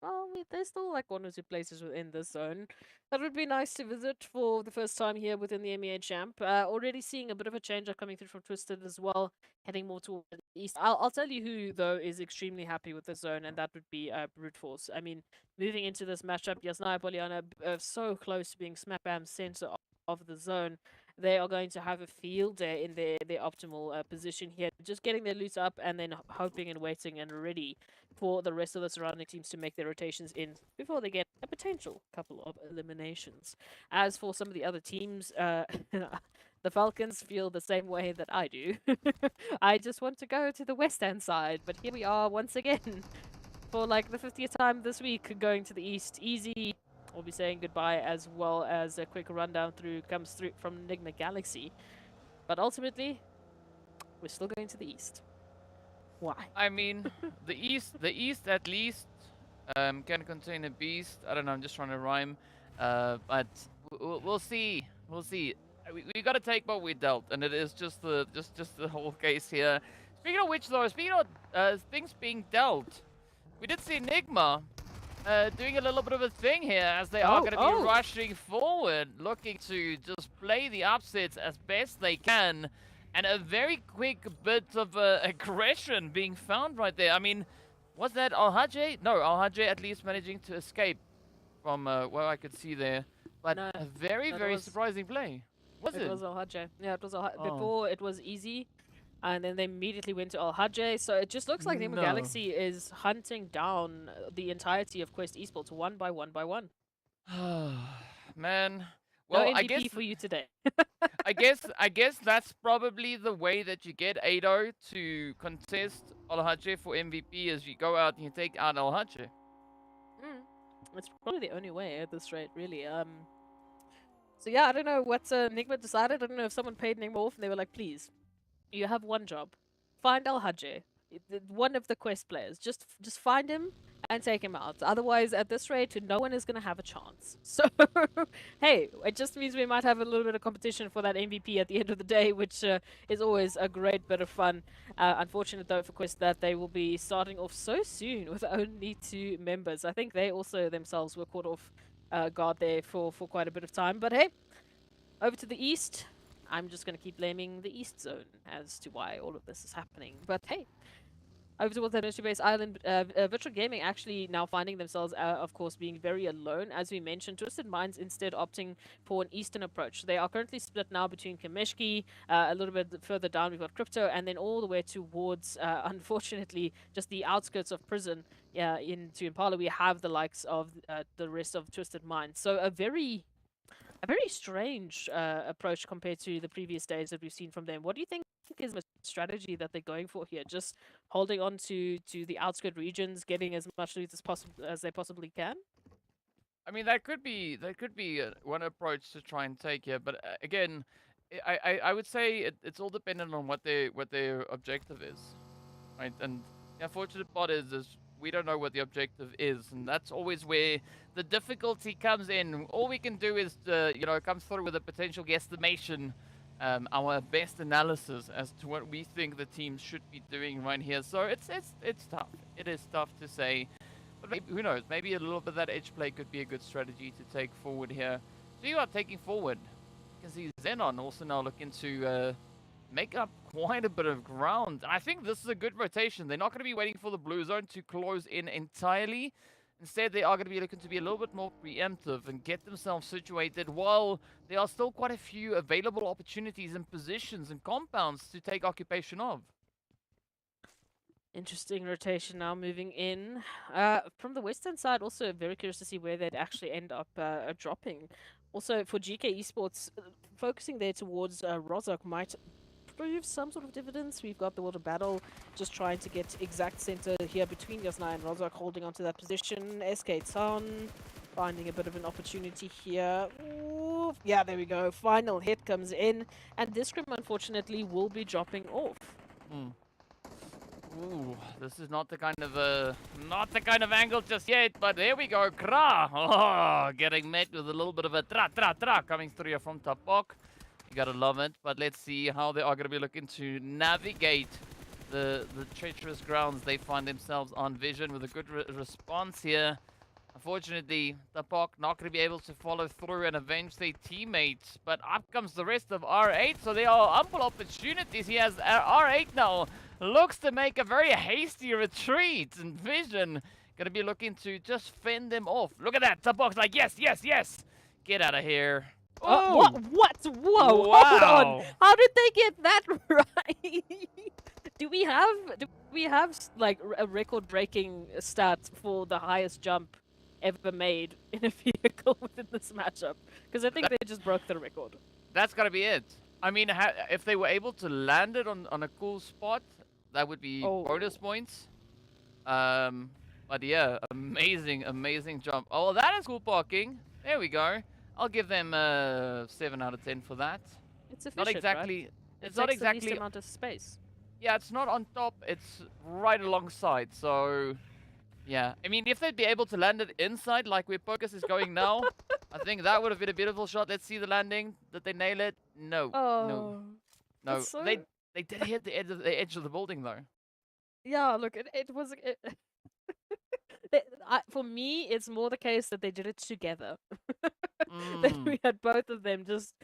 Well, there's still like one or two places within this zone that would be nice to visit for the first time here within the MEA Champ. Already seeing a bit of a change up coming through from Twisted as well, heading more towards the east. I'll tell you who, though, is extremely happy with the zone, and that would be Brute Force. I mean, moving into this matchup, Yasnaya Poliana so close to being smack bam center of the zone. They are going to have a field day in their optimal position here. Just getting their loot up and then hoping and waiting and ready for the rest of the surrounding teams to make their rotations in before they get a potential couple of eliminations. As for some of the other teams, the Falcons feel the same way that I do. I just want to go to the west-hand side, but here we are once again for like the 50th time this week going to the east. Easy. We'll be saying goodbye, as well as a quick rundown comes through from NIGMA Galaxy. But ultimately, we're still going to the east. Why? I mean, the east at least can contain a beast. I don't know, I'm just trying to rhyme. But we'll see. We'll see. We got to take what we dealt, and it is just the whole case here. Speaking of which, though, speaking of things being dealt, we did see NIGMA doing a little bit of a thing here, as they are going to be rushing forward, looking to just play the upsets as best they can, and a very quick bit of aggression being found right there. I mean, was that RUKH? No, RUKH at least managing to escape from what I could see there, but No, a very, very surprising play. Was it? It was Al-Hajj. Yeah, it was Oh. before it was easy, and then they immediately went to Al-Hajj. So it just looks like NIGMA No. Galaxy is hunting down the entirety of Quest Esports one by one by one. Man. No Well, MVP for you today. I guess that's probably the way that you get Ado to contest Al-Hajj for MVP as you go out and you take out Al-Hajj. It's probably the only way at this rate, really. So yeah, I don't know what NIGMA decided. I don't know if someone paid NIGMA off and they were like, please, you have one job. Find Al-Hajj, one of the Quest players. Just find him and take him out. Otherwise, at this rate, no one is going to have a chance. So, hey, it just means we might have a little bit of competition for that MVP at the end of the day, which is always a great bit of fun. Unfortunate, though, for Quest that they will be starting off so soon with only 2 members. I think they also themselves were caught off guard there for quite a bit of time. But hey, over to the east. I'm just going to keep blaming the east zone as to why all of this is happening. But hey, over towards the Nursery Base Island, Virtual Gaming actually now finding themselves, of course, being very alone. As we mentioned, Twisted Minds instead opting for an eastern approach. They are currently split now between Kameshki, a little bit further down we've got Crypto, and then all the way towards, unfortunately, just the outskirts of Prison into Impala. We have the likes of the rest of Twisted Minds. So a very strange approach compared to the previous days that we've seen from them. What do you think is the strategy that they're going for here? Just holding on to the outskirt regions, getting as much loot as possible as they possibly can? I mean, that could be one approach to try and take here, but again, I would say it's all dependent on what their objective is, right? And the unfortunate part is we don't know what the objective is, and that's always where the difficulty comes in. All we can do is come through with a potential guesstimation, our best analysis as to what we think the team should be doing right here. So it's tough. It is tough to say, but maybe, who knows? Maybe a little bit of that edge play could be a good strategy to take forward here. So you are taking forward. You can see XENON also now looking to make up quite a bit of ground. And I think this is a good rotation. They're not going to be waiting for the blue zone to close in entirely. Instead, they are going to be looking to be a little bit more preemptive and get themselves situated while there are still quite a few available opportunities and positions and compounds to take occupation of. Interesting rotation now moving in. From the western side, also very curious to see where they'd actually end up dropping. Also, for GEEKAY Esports, focusing there towards RUKH might prove some sort of dividends. We've got the World of Battle just trying to get exact center here between Yasna and RUKH, holding onto that position. SK Town finding a bit of an opportunity here. Ooh, yeah, there we go. Final hit comes in, and this scrim unfortunately will be dropping off. Ooh, this is not the kind of angle just yet, but there we go. Kra! Oh, getting met with a little bit of a tra coming through here from Tapok. You gotta love it, but let's see how they are gonna be looking to navigate the treacherous grounds they find themselves on. Vision with a good response here. Unfortunately, Tapok not gonna be able to follow through and avenge their teammates, but up comes the rest of R8, so there are ample opportunities. He has R8 now. Looks to make a very hasty retreat, and Vision gonna be looking to just fend them off. Look at that, Tapok's like, yes, get out of here. What? Whoa! Wow. Hold on. How did they get that right? Do we have like a record-breaking stat for the highest jump ever made in a vehicle within this matchup? Because I think they just broke the record. That's gotta be it. I mean, if they were able to land it on a cool spot, that would be bonus points. But yeah, amazing jump. Oh, that is cool parking. There we go. I'll give them 7 out of 10 for that. It's efficient, not exactly. Right? It's not exactly the least amount of space. Yeah, it's not on top. It's right alongside. So, yeah. I mean, if they'd be able to land it inside, like where Focus is going now, I think that would have been a beautiful shot. Let's see the landing. Did they nail it? No. Oh. No. So... They did hit the edge of the building though. Yeah. Look, it was. For me, it's more the case that they did it together. That we had both of them just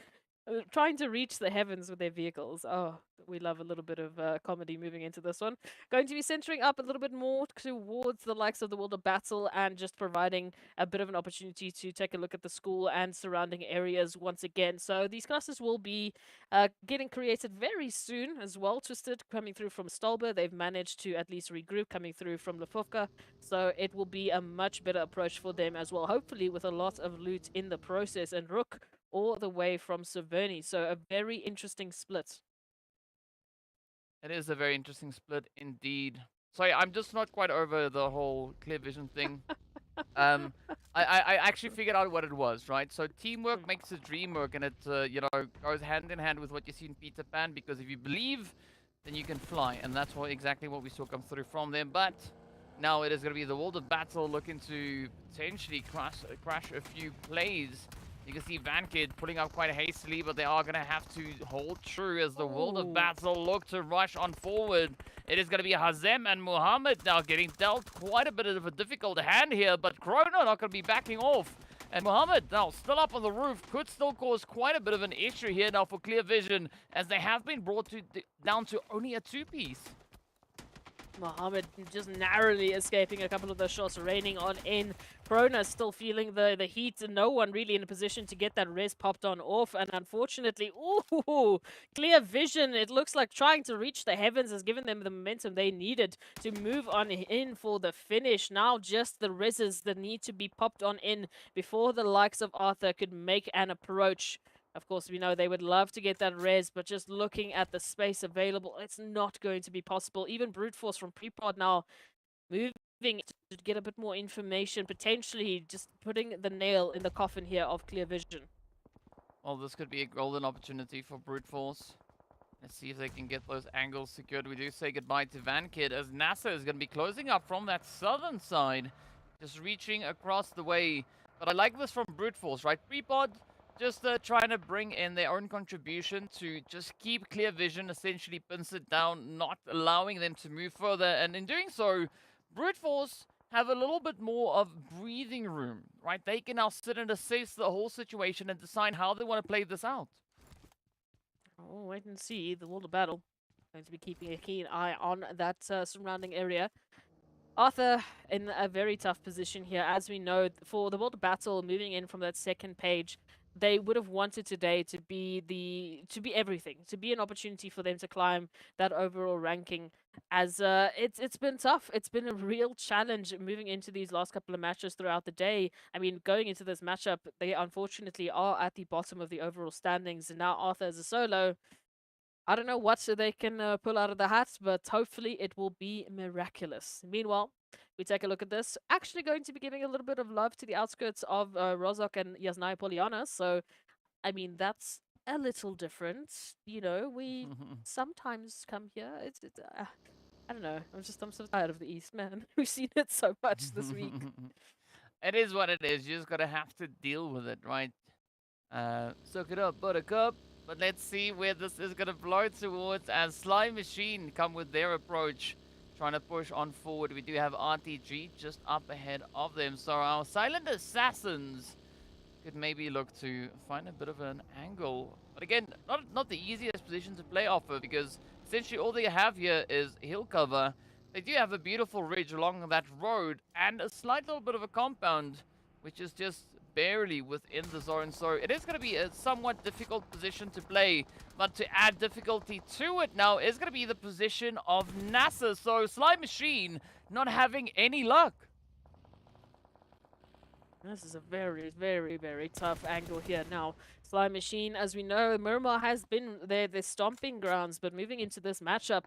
trying to reach the heavens with their vehicles. Oh, we love a little bit of comedy moving into this one. Going to be centering up a little bit more towards the likes of the World of Battle and just providing a bit of an opportunity to take a look at the school and surrounding areas once again. So these classes will be getting created very soon as well. Twisted coming through from Stolber. They've managed to at least regroup coming through from Lefovka. So it will be a much better approach for them as well. Hopefully with a lot of loot in the process. And RUKH all the way from Severny. So a very interesting split. It is a very interesting split indeed. Sorry, I'm just not quite over the whole clear vision thing. I actually figured out what it was, right? So teamwork makes the dream work, and it you know, goes hand in hand with what you see in Peter Pan. Because if you believe, then you can fly, and that's exactly what we saw come through from them. But now it is going to be the World of Battle looking to potentially crash a few plays. You can see Vankid pulling up quite hastily, but they are going to have to hold true as the World of Battle look to rush on forward. It is going to be Hazem and Muhammad now getting dealt quite a bit of a difficult hand here, but Chrono not going to be backing off. And Muhammad now still up on the roof, could still cause quite a bit of an issue here now for Clear Vision, as they have been brought down to only a two-piece. Muhammad just narrowly escaping a couple of those shots, raining on in. Krona still feeling the heat, and no one really in a position to get that res popped on off. And unfortunately, ooh, Clear Vision, it looks like trying to reach the heavens has given them the momentum they needed to move on in for the finish. Now just the reses that need to be popped on in before the likes of Arthur could make an approach. Of course, we know they would love to get that res, but just looking at the space available, it's not going to be possible. Even Brute Force from Prepod now moving to get a bit more information, potentially just putting the nail in the coffin here of Clear Vision. Well, this could be a golden opportunity for Brute Force. Let's see if they can get those angles secured. We do say goodbye to Vankid, as NASR is going to be closing up from that southern side, just reaching across the way. But I like this from Brute Force, right? Prepod just trying to bring in their own contribution to just keep Clear Vision, essentially pinch it down, not allowing them to move further. And in doing so, Brute Force have a little bit more of breathing room, right? They can now sit and assess the whole situation and decide how they want to play this out. Oh, wait and see. The World of Battle going to be keeping a keen eye on that surrounding area. Arthur in a very tough position here. As we know, for the World of Battle, moving in from that second page, they would have wanted today to be everything, to be an opportunity for them to climb that overall ranking. As it's been tough. It's been a real challenge moving into these last couple of matches throughout the day. I mean, going into this matchup, they unfortunately are at the bottom of the overall standings, and now Arthur as a solo. I don't know what they can pull out of the hat, but hopefully it will be miraculous. Meanwhile, we take a look at this. Actually going to be giving a little bit of love to the outskirts of Rozok and Yasnaya Poliana. So, I mean, that's a little different. You know, we sometimes come here. I don't know. I'm so tired of the East, man. We've seen it so much this week. It is what it is. You just gotta have to deal with it, right? Soak it up, buttercup. But let's see where this is going to blow towards, as Slime Machine come with their approach, trying to push on forward. We do have RTG just up ahead of them. So our Silent Assassins could maybe look to find a bit of an angle. But again, not the easiest position to play off of, because essentially all they have here is hill cover. They do have a beautiful ridge along that road and a slight little bit of a compound, which is just barely within the zone. So it is going to be a somewhat difficult position to play, but to add difficulty to it now is going to be the position of NASR. So Slime Machine not having any luck. This is a very, very, very tough angle here now. Slime Machine, as we know, Miramar has been their stomping grounds, but moving into this matchup,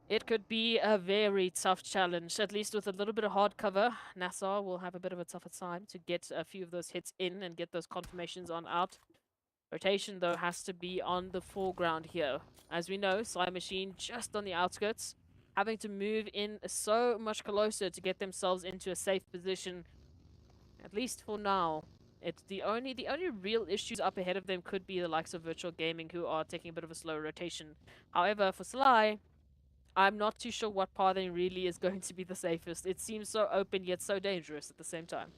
it could be a very tough challenge, at least with a little bit of hard cover. NASR will have a bit of a tougher time to get a few of those hits in and get those confirmations on out. Rotation, though, has to be on the foreground here. As we know, Slime Machine just on the outskirts, having to move in so much closer to get themselves into a safe position, at least for now. It's the only real issues up ahead of them could be the likes of Virtual Gaming, who are taking a bit of a slow rotation. However, for Sly, I'm not too sure what pathing really is going to be the safest. It seems so open yet so dangerous at the same time.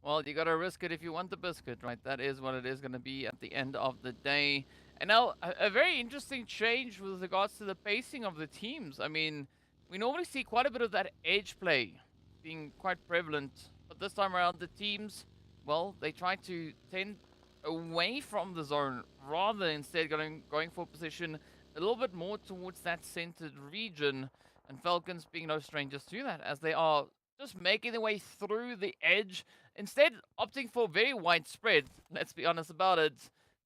Well, you gotta risk it if you want the biscuit, right? That is what it is gonna be at the end of the day. And now, a very interesting change with regards to the pacing of the teams. I mean, we normally see quite a bit of that edge play being quite prevalent, but this time around, the teams, well, they try to tend away from the zone rather instead going for position a little bit more towards that centered region. And Falcons being no strangers to that, as they are just making their way through the edge, instead opting for very widespread, let's be honest about it.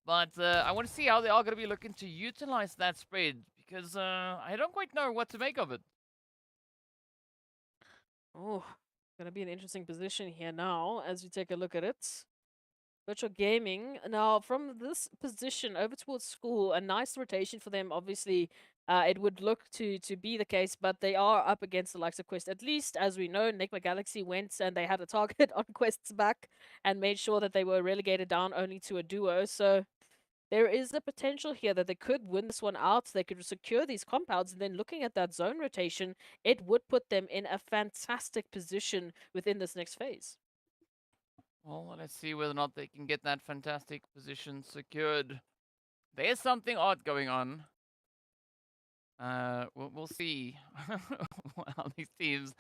But I want to see how they are going to be looking to utilize that spread, because I don't quite know what to make of it. Oh, gonna be an interesting position here now as we take a look at it. Virtual Gaming. Now, from this position over towards school, a nice rotation for them. Obviously, it would look to be the case, but they are up against the likes of Quest. At least, as we know, NIGMA Galaxy went and they had a target on Quest's back and made sure that they were relegated down only to a duo. So there is a potential here that they could win this one out. They could secure these compounds, and then looking at that zone rotation, it would put them in a fantastic position within this next phase. Well, let's see whether or not they can get that fantastic position secured. There's something odd going on. We'll see how these teams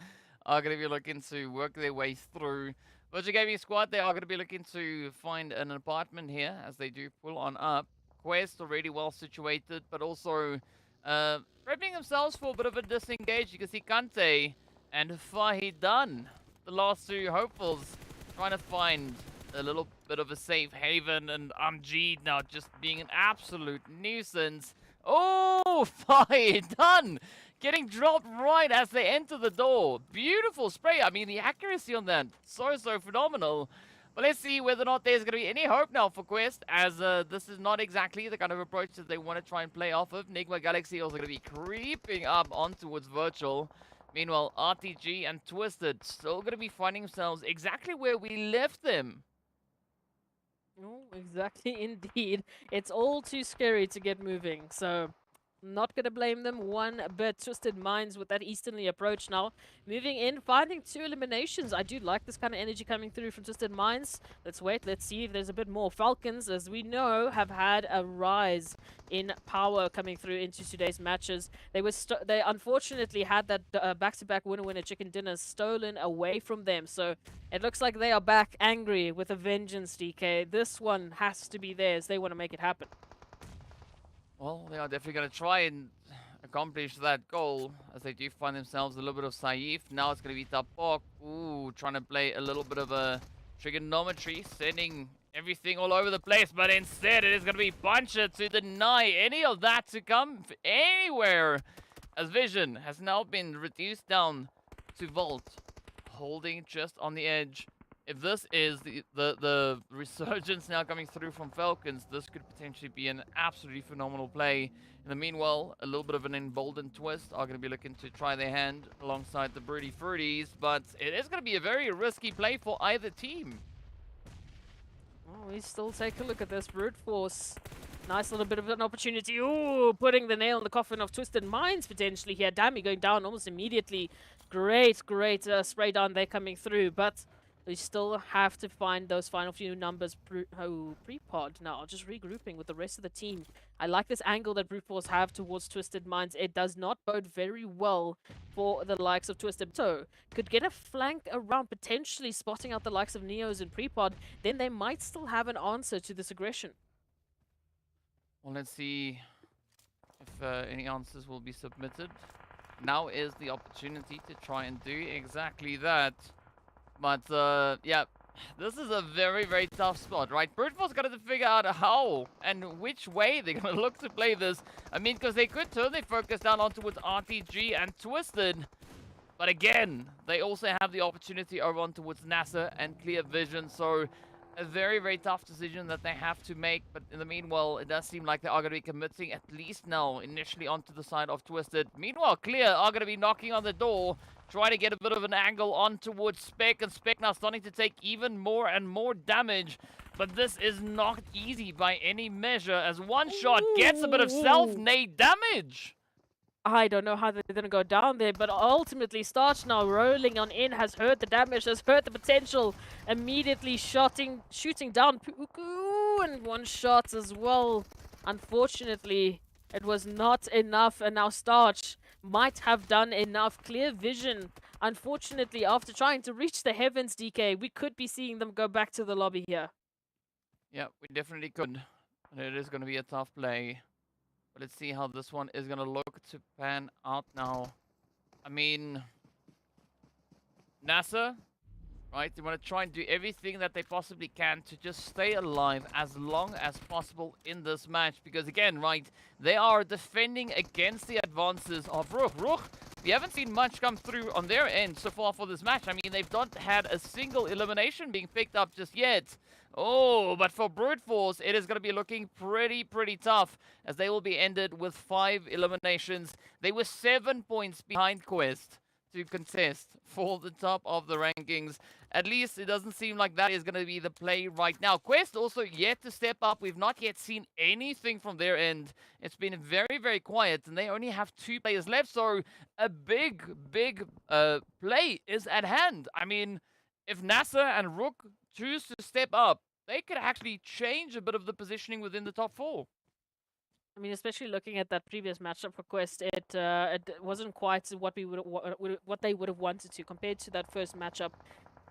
are going to be looking to work their way through. Virtual Gaming Squad, they are going to be looking to find an apartment here as they do pull on up. Quest already well situated, but also prepping themselves for a bit of a disengage. You can see Kante and Fahidan, the last two hopefuls, trying to find a little bit of a safe haven, and Amjid now just being an absolute nuisance. Oh, Fahidan getting dropped right as they enter the door. Beautiful spray. I mean, the accuracy on that, so phenomenal. But let's see whether or not there's going to be any hope now for Quest, as this is not exactly the kind of approach that they want to try and play off of. NIGMA Galaxy also going to be creeping up on towards Virtual. Meanwhile, RTG and Twisted still going to be finding themselves exactly where we left them. Oh, exactly, indeed. It's all too scary to get moving, so not going to blame them one bit. Twisted Minds with that easternly approach now. Moving in, finding 2 eliminations. I do like this kind of energy coming through from Twisted Minds. Let's wait, let's see if there's a bit more. Falcons, as we know, have had a rise in power coming through into today's matches. They unfortunately had that back-to-back winner-winner chicken dinner stolen away from them. So it looks like they are back angry with a vengeance, DK. This one has to be theirs. They want to make it happen. Well, they are definitely going to try and accomplish that goal, as they do find themselves a little bit of Saif. Now it's going to be Tapok. Ooh, trying to play a little bit of a trigonometry, sending everything all over the place, but instead it is going to be Puncher to deny any of that to come anywhere, as Vision has now been reduced down to Vault, holding just on the edge. If this is the resurgence now coming through from Falcons, this could potentially be an absolutely phenomenal play. In the meanwhile, a little bit of an emboldened Twist are going to be looking to try their hand alongside the Broody Fruities, but it is going to be a very risky play for either team. Oh, we still take a look at this brute force. Nice little bit of an opportunity. Ooh, putting the nail in the coffin of Twisted Minds potentially here. Dammy going down almost immediately. Great spray down there coming through, but we still have to find those final few numbers. Pre-pod now, just regrouping with the rest of the team. I like this angle that Brute Force have towards Twisted Minds. It does not bode very well for the likes of Twisted. So, could get a flank around, potentially spotting out the likes of Neos and pre-pod. Then they might still have an answer to this aggression. Well, let's see if any answers will be submitted. Now is the opportunity to try and do exactly that. But, yeah, this is a very tough spot, right? Brute Force got to figure out how and which way they're going to look to play this. I mean, because they could turn their focus down on towards RTG and Twisted. But again, they also have the opportunity over on towards NASR and Clear Vision. So, a very tough decision that they have to make. But in the meanwhile, it does seem like they are going to be committing at least now initially onto the side of Twisted. Meanwhile, Clear are going to be knocking on the door, try to get a bit of an angle on towards Spec, and Spec now starting to take even more and more damage. But this is not easy by any measure, as one shot gets a bit of self-nade damage. I don't know how they're going to go down there, but ultimately Starch now rolling on in, has heard the damage, has heard the potential, immediately shooting down Puku, and one shot as well. Unfortunately, it was not enough, and now Starch might have done enough. Clear vision. Unfortunately, after trying to reach the heavens, DK, we could be seeing them go back to the lobby here. Yeah, we definitely could. And it is going to be a tough play. But let's see how this one is going to look to pan out now. I mean, NASR, right? They want to try and do everything that they possibly can to just stay alive as long as possible in this match. Because again, right, they are defending against the advances of RUKH. RUKH, we haven't seen much come through on their end so far for this match. I mean, they've not had a single elimination being picked up just yet. Oh, but for Brute Force, it is going to be looking pretty tough as they will be ended with 5 eliminations. They were 7 points behind Quest to contest for the top of the rankings. At least it doesn't seem like that is going to be the play right now. Quest also yet to step up. We've not yet seen anything from their end. It's been very quiet, and they only have 2 players left, so a big play is at hand. I mean, if NASR and RUKH choose to step up, they could actually change a bit of the positioning within the top 4. I mean, especially looking at that previous matchup for Quest, it wasn't quite what they would have wanted to compared to that first matchup.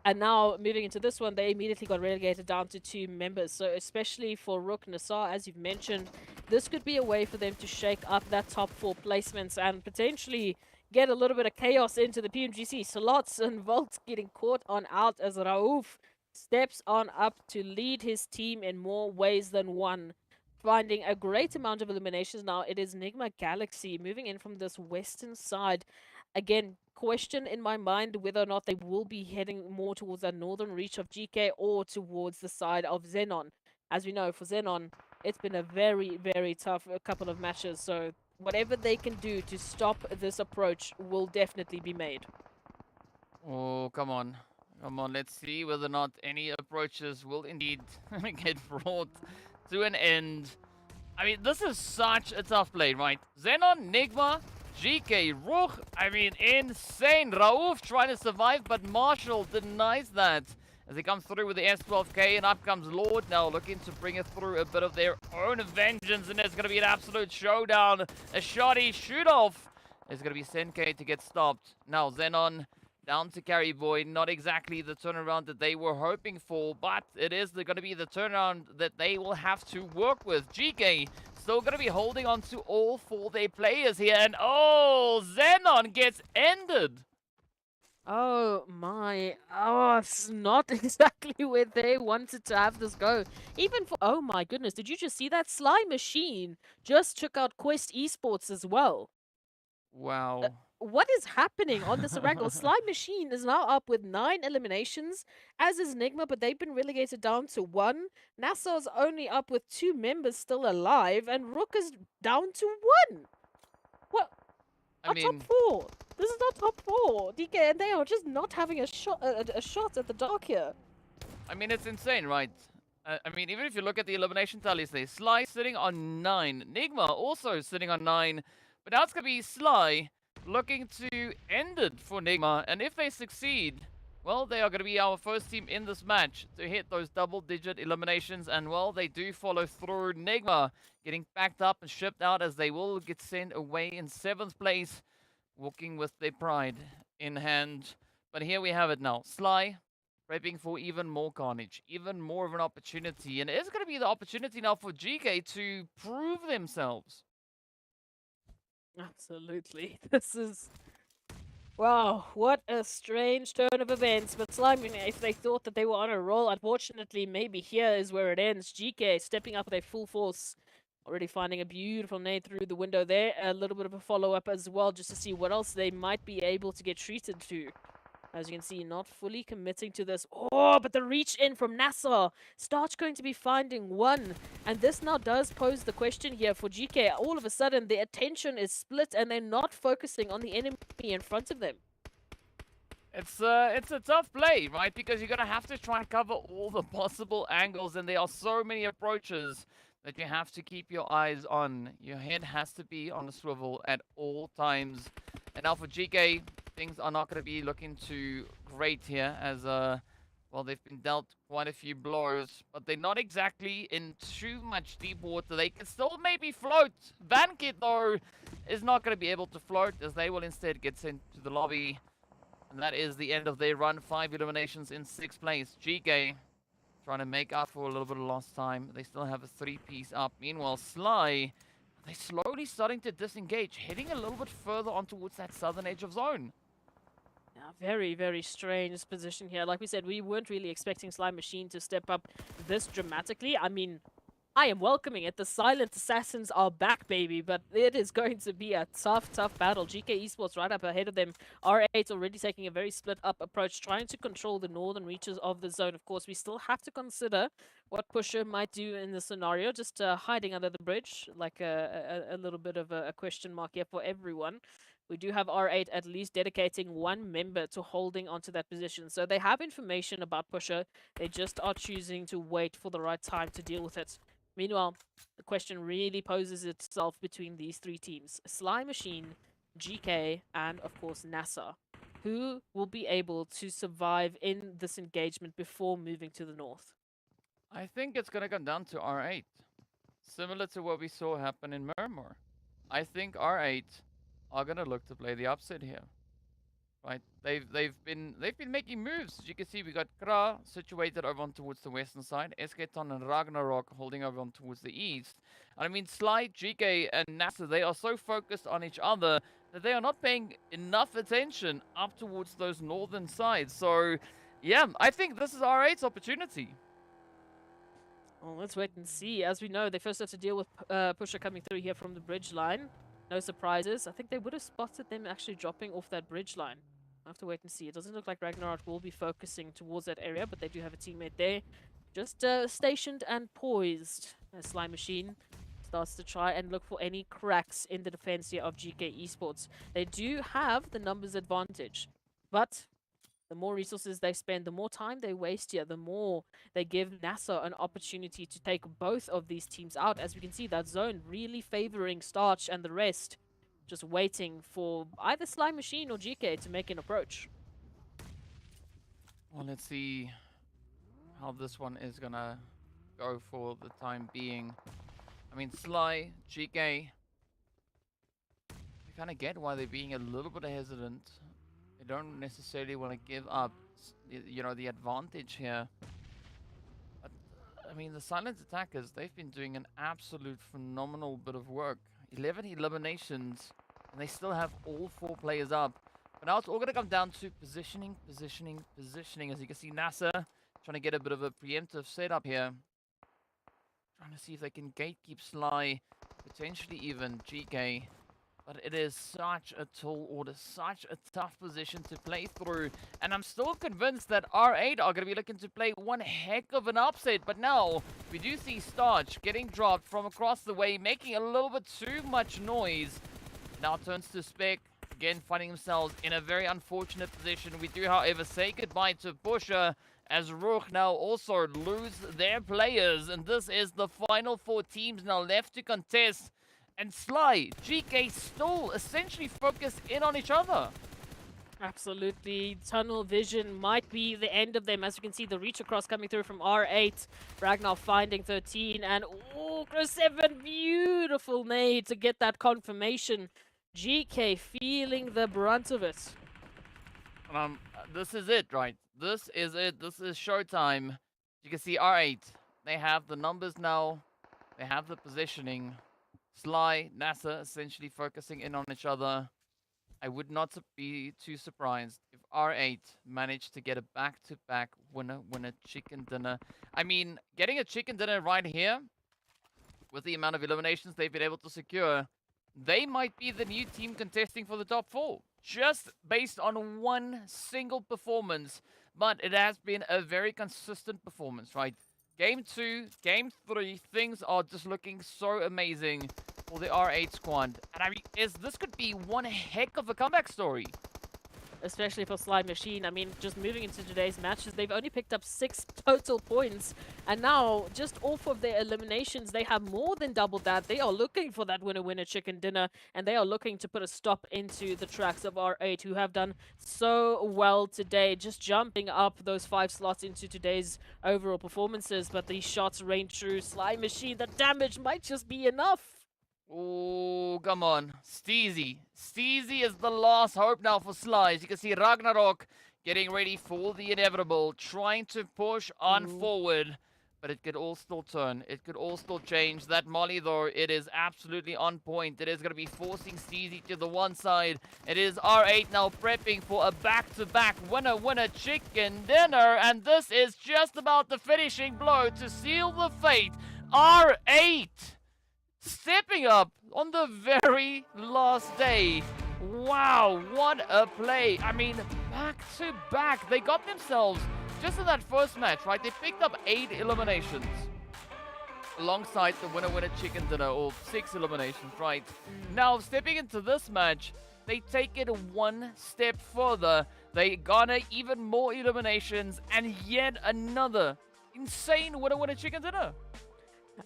And now moving into this one, they immediately got relegated down to 2 members. So especially for RUKH, NASR, as you've mentioned, this could be a way for them to shake up that top 4 placements and potentially get a little bit of chaos into the PMGC. Slots and Volts getting caught on out as Rauf steps on up to lead his team in more ways than one, finding a great amount of eliminations. Now it is NIGMA Galaxy moving in from this western side. Again, question in my mind whether or not they will be heading more towards the northern reach of GEEKAY or towards the side of XENON. As we know, for XENON, it's been a very tough couple of matches, so whatever they can do to stop this approach will definitely be made. Oh, come on. Come on, let's see whether or not any approaches will indeed get brought to an end. I mean, this is such a tough play, right? XENON, NIGMA, GEEKAY, RUKH, I mean, insane. Rauf trying to survive, but Marshall denies that as he comes through with the S12K, and up comes Lord now looking to bring it through a bit of their own vengeance, and it's going to be an absolute showdown. A shoddy shoot-off. It's going to be Senke to get stopped. Now, XENON down to Carry Boy, not exactly the turnaround that they were hoping for, but it is going to be the turnaround that they will have to work with. GEEKAY still going to be holding on to all 4 their players here, and oh, XENON gets ended. Oh my, oh, it's not exactly where they wanted to have this go. Even for, oh my goodness, did you just see that? Sly Machine just took out Quest Esports as well. Wow. What is happening on this Erangel? Sly Machine is now up with 9 eliminations, as is NIGMA, but they've been relegated down to 1. NASR's only up with 2 members still alive, and RUKH is down to 1. What? Top 4. This is not top 4. DK, and they are just not having a shot at the dark here. I mean, it's insane, right? I mean, even if you look at the elimination tallies there, Sly sitting on 9. NIGMA also sitting on 9. But now it's going to be Sly looking to end it for NIGMA. And if they succeed, well, they are going to be our first team in this match to hit those double-digit eliminations. And, well, they do follow through. NIGMA getting packed up and shipped out as they will get sent away in 7th place, walking with their pride in hand. But here we have it now. Sly prepping for even more carnage, even more of an opportunity. And it's going to be the opportunity now for GEEKAY to prove themselves. Absolutely. This is... wow, what a strange turn of events. But Slime, if they thought that they were on a roll, unfortunately, maybe here is where it ends. GEEKAY stepping up with a full force. Already finding a beautiful nade through the window there. A little bit of a follow-up as well, just to see what else they might be able to get treated to. As you can see, not fully committing to this. Oh, but the reach in from NASR. Starch going to be finding 1. And this now does pose the question here for GEEKAY. All of a sudden, the attention is split and they're not focusing on the enemy in front of them. It's a tough play, right? Because you're going to have to try and cover all the possible angles, and there are so many approaches that you have to keep your eyes on. Your head has to be on a swivel at all times. And now for GEEKAY, things are not going to be looking too great here as, well, they've been dealt quite a few blows, but they're not exactly in too much deep water. They can still maybe float. Vankit, though, is not going to be able to float as they will instead get sent to the lobby. And that is the end of their run. 5 eliminations in 6th place. GEEKAY trying to make up for a little bit of lost time. They still have a 3-piece up. Meanwhile, Sly, they're slowly starting to disengage, heading a little bit further on towards that southern edge of zone. Yeah, very, very strange position here. Like we said, we weren't really expecting Slime Machine to step up this dramatically. I mean, I am welcoming it. The Silent Assassins are back, baby, but it is going to be a tough, tough battle. GEEKAY Esports right up ahead of them. R8 already taking a very split-up approach, trying to control the northern reaches of the zone. Of course, we still have to consider what Pusher might do in this scenario, just hiding under the bridge, like a little bit of a question mark here for everyone. We do have R8 at least dedicating one member to holding onto that position. So they have information about Pusher. They just are choosing to wait for the right time to deal with it. Meanwhile, the question really poses itself between these 3 teams. Sly Machine, GEEKAY, and of course NASR. Who will be able to survive in this engagement before moving to the north? I think it's going to come down to R8. Similar to what we saw happen in Miramar. I think R8 are going to look to play the upset here. Right, they've been making moves. As you can see, we got Kra situated over on towards the western side, XENON and RUKH holding over on towards the east. And I mean, Sly, GEEKAY, and NASR, they are so focused on each other that they are not paying enough attention up towards those northern sides. So, yeah, I think this is R8's opportunity. Well, let's wait and see. As we know, they first have to deal with Pusher coming through here from the bridge line. No surprises. I think they would have spotted them actually dropping off that bridge line. I have to wait and see. It doesn't look like Ragnarok will be focusing towards that area, but they do have a teammate there. Just stationed and poised. As Slime Machine starts to try and look for any cracks in the defense here of GEEKAY Esports. They do have the numbers advantage, but the more resources they spend, the more time they waste here, the more they give NASR an opportunity to take both of these teams out. As we can see, that zone really favoring Starch and the rest just waiting for either Slime Machine or GEEKAY to make an approach. Well, let's see how this one is gonna go for the time being. I mean, Sly, GEEKAY, you kind of get why they're being a little bit hesitant. They don't necessarily want to give up, you know, the advantage here. But, I mean, the silent attackers, they've been doing an absolute phenomenal bit of work. 11 eliminations, and they still have all 4 players up. But now it's all going to come down to positioning. As you can see, NASR trying to get a bit of a preemptive setup here. Trying to see if they can gatekeep Sly, potentially even GEEKAY. But it is such a tall order, such a tough position to play through. And I'm still convinced that R8 are going to be looking to play one heck of an upset. But now, we do see Starch getting dropped from across the way, making a little bit too much noise. Now turns to Spec, again finding themselves in a very unfortunate position. We do, however, say goodbye to Pusher, as RUKH now also lose their players. And this is the final 4 teams now left to contest. And Sly, GEEKAY still essentially focused in on each other. Absolutely. Tunnel vision might be the end of them. As you can see, the reach across coming through from R8. Ragnar finding 13. And, oh, Chris 7, beautiful nade to get that confirmation. GEEKAY feeling the brunt of it. This is it, right? This is it. This is showtime. You can see R8. They have the numbers now. They have the positioning. Sly, NASR essentially focusing in on each other. I would not be too surprised if R8 managed to get a back-to-back winner chicken dinner. I mean, getting a chicken dinner right here, with the amount of eliminations they've been able to secure, they might be the new team contesting for the top 4. Just based on one single performance. But it has been a very consistent performance, right? Game 2, Game 3, things are just looking so amazing for the R8 squad. And I mean, this could be one heck of a comeback story. especially for Slime Machine. I mean, just moving into today's matches, they've only picked up 6 total points, and now, just off of their eliminations, they have more than doubled that. They are looking for that winner-winner chicken dinner, and they are looking to put a stop into the tracks of R8, who have done so well today, just jumping up those 5 slots into today's overall performances, but these shots rain true. Slime Machine, the damage might just be enough. Oh, come on. Steezy. Steezy is the last hope now for Sly. As you can see, Ragnarok getting ready for the inevitable, trying to push on forward. But it could all still turn. It could all still change. That Molly, though, it is absolutely on point. It is going to be forcing Steezy to the one side. It is R8 now prepping for a back-to-back winner-winner chicken dinner. And this is just about the finishing blow to seal the fate. R8 stepping up on the very last day. Wow, what a play. I mean, back-to-back. They got themselves, just in that first match, right? They picked up 8 eliminations alongside the winner-winner chicken dinner, or 6 eliminations, right? Now, stepping into this match, they take it one step further. They garner even more eliminations and yet another insane winner-winner chicken dinner.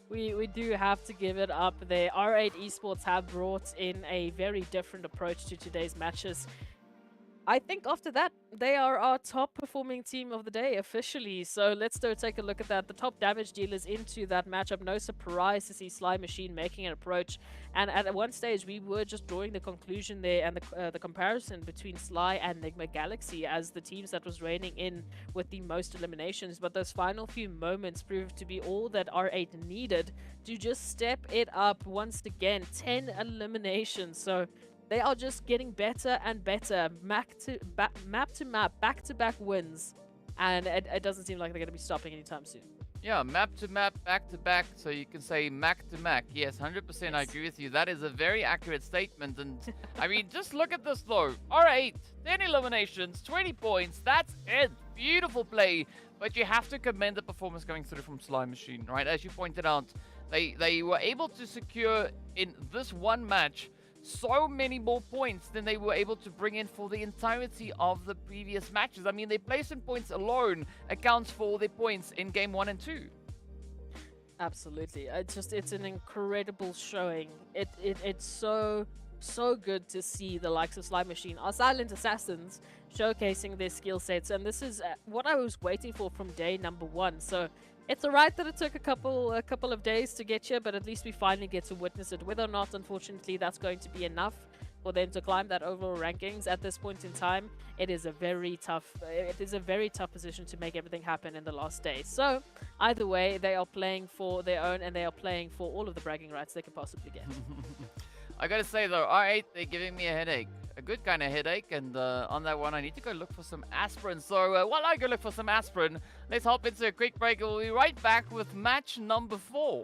We do have to give it up there. R8 Esports have brought in a very different approach to today's matches. I think after that, they are our top performing team of the day officially. So let's go take a look at that. The top damage dealers into that matchup. No surprise to see Slime Machine making an approach. And at one stage, we were just drawing the conclusion there and the comparison between Sly and NIGMA Galaxy as the teams that was reigning in with the most eliminations. But those final few moments proved to be all that R8 needed to just step it up once again. 10 eliminations. So they are just getting better and better, map to map, back-to-back wins, and it doesn't seem like they're going to be stopping anytime soon. Yeah, map to map, back to back, so you can say Mac to Mac. Yes, 100% I agree with you. That is a very accurate statement, and I mean, just look at this though. R8, 10 eliminations, 20 points, that's it. Beautiful play, but you have to commend the performance coming through from Slime Machine, right? As you pointed out, they were able to secure in this one match so many more points than they were able to bring in for the entirety of the previous matches. I mean, their placement points alone accounts for their points in game 1 and 2. Absolutely. It's an incredible showing. It's so good to see the likes of Slime Machine, our silent assassins, showcasing their skill sets, and this is what I was waiting for from day number 1. So it's alright that it took a couple of days to get here, but at least we finally get to witness it. Whether or not, unfortunately, that's going to be enough for them to climb that overall rankings at this point in time, it is a very tough position to make everything happen in the last day. So either way, they are playing for their own, and they are playing for all of the bragging rights they could possibly get. I gotta say though, R8, they're giving me a headache. A good kind of headache, and on that one I need to go look for some aspirin. So while I go look for some aspirin, let's hop into a quick break and we'll be right back with match number 4.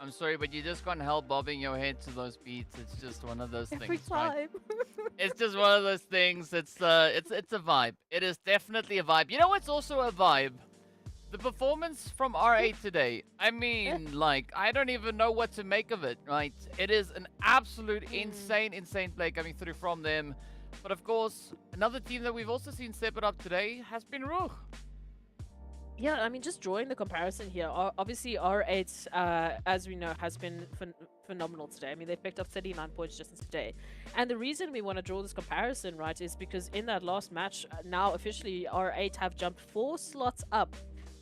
I'm sorry, but you just can't help bobbing your head to those beats. It's just one of those Every things, right? time. It's just one of those things. It's a vibe. It is definitely a vibe. You know what's also a vibe? The performance from R8 today. I mean, like, I don't even know what to make of it, right? It is an absolute insane play coming through from them. But of course, another team that we've also seen step it up today has been RUKH. Yeah, I mean, just drawing the comparison here. Obviously, R8, as we know, has been phenomenal today. I mean, they picked up 39 points just today. And the reason we want to draw this comparison, right, is because in that last match, now officially R8 have jumped 4 slots up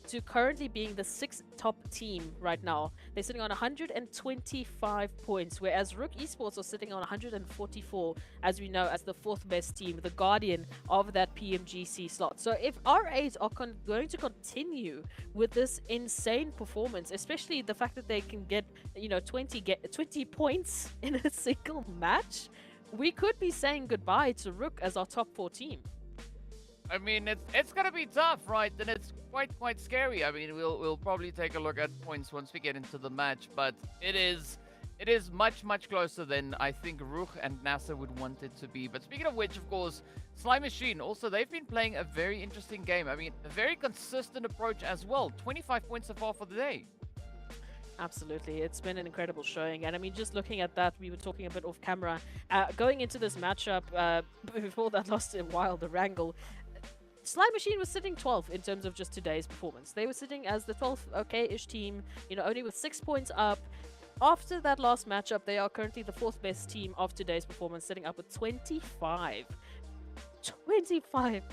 to currently being the 6th top team right now. They're sitting on 125 points, whereas RUKH Esports are sitting on 144, as we know, as the 4th best team, the guardian of that PMGC slot. So if R8 are going to continue with this insane performance, especially the fact that they can get, you know, 20 points in a single match, we could be saying goodbye to RUKH as our top 4 team. I mean, it's gonna be tough, right? And it's quite scary. I mean, we'll probably take a look at points once we get into the match, but it is much closer than I think RUKH and NASR would want it to be. But speaking of which, of course, Slime Machine also, they've been playing a very interesting game. I mean, a very consistent approach as well. 25 points so far for the day. Absolutely, it's been an incredible showing, and I mean, just looking at that, we were talking a bit off camera. Going into this matchup, before that lost a while, the Erangel, Slime Machine was sitting 12th in terms of just today's performance. They were sitting as the 12th okay-ish team, you know, only with 6 points up. After that last matchup, they are currently the 4th best team of today's performance, sitting up with 25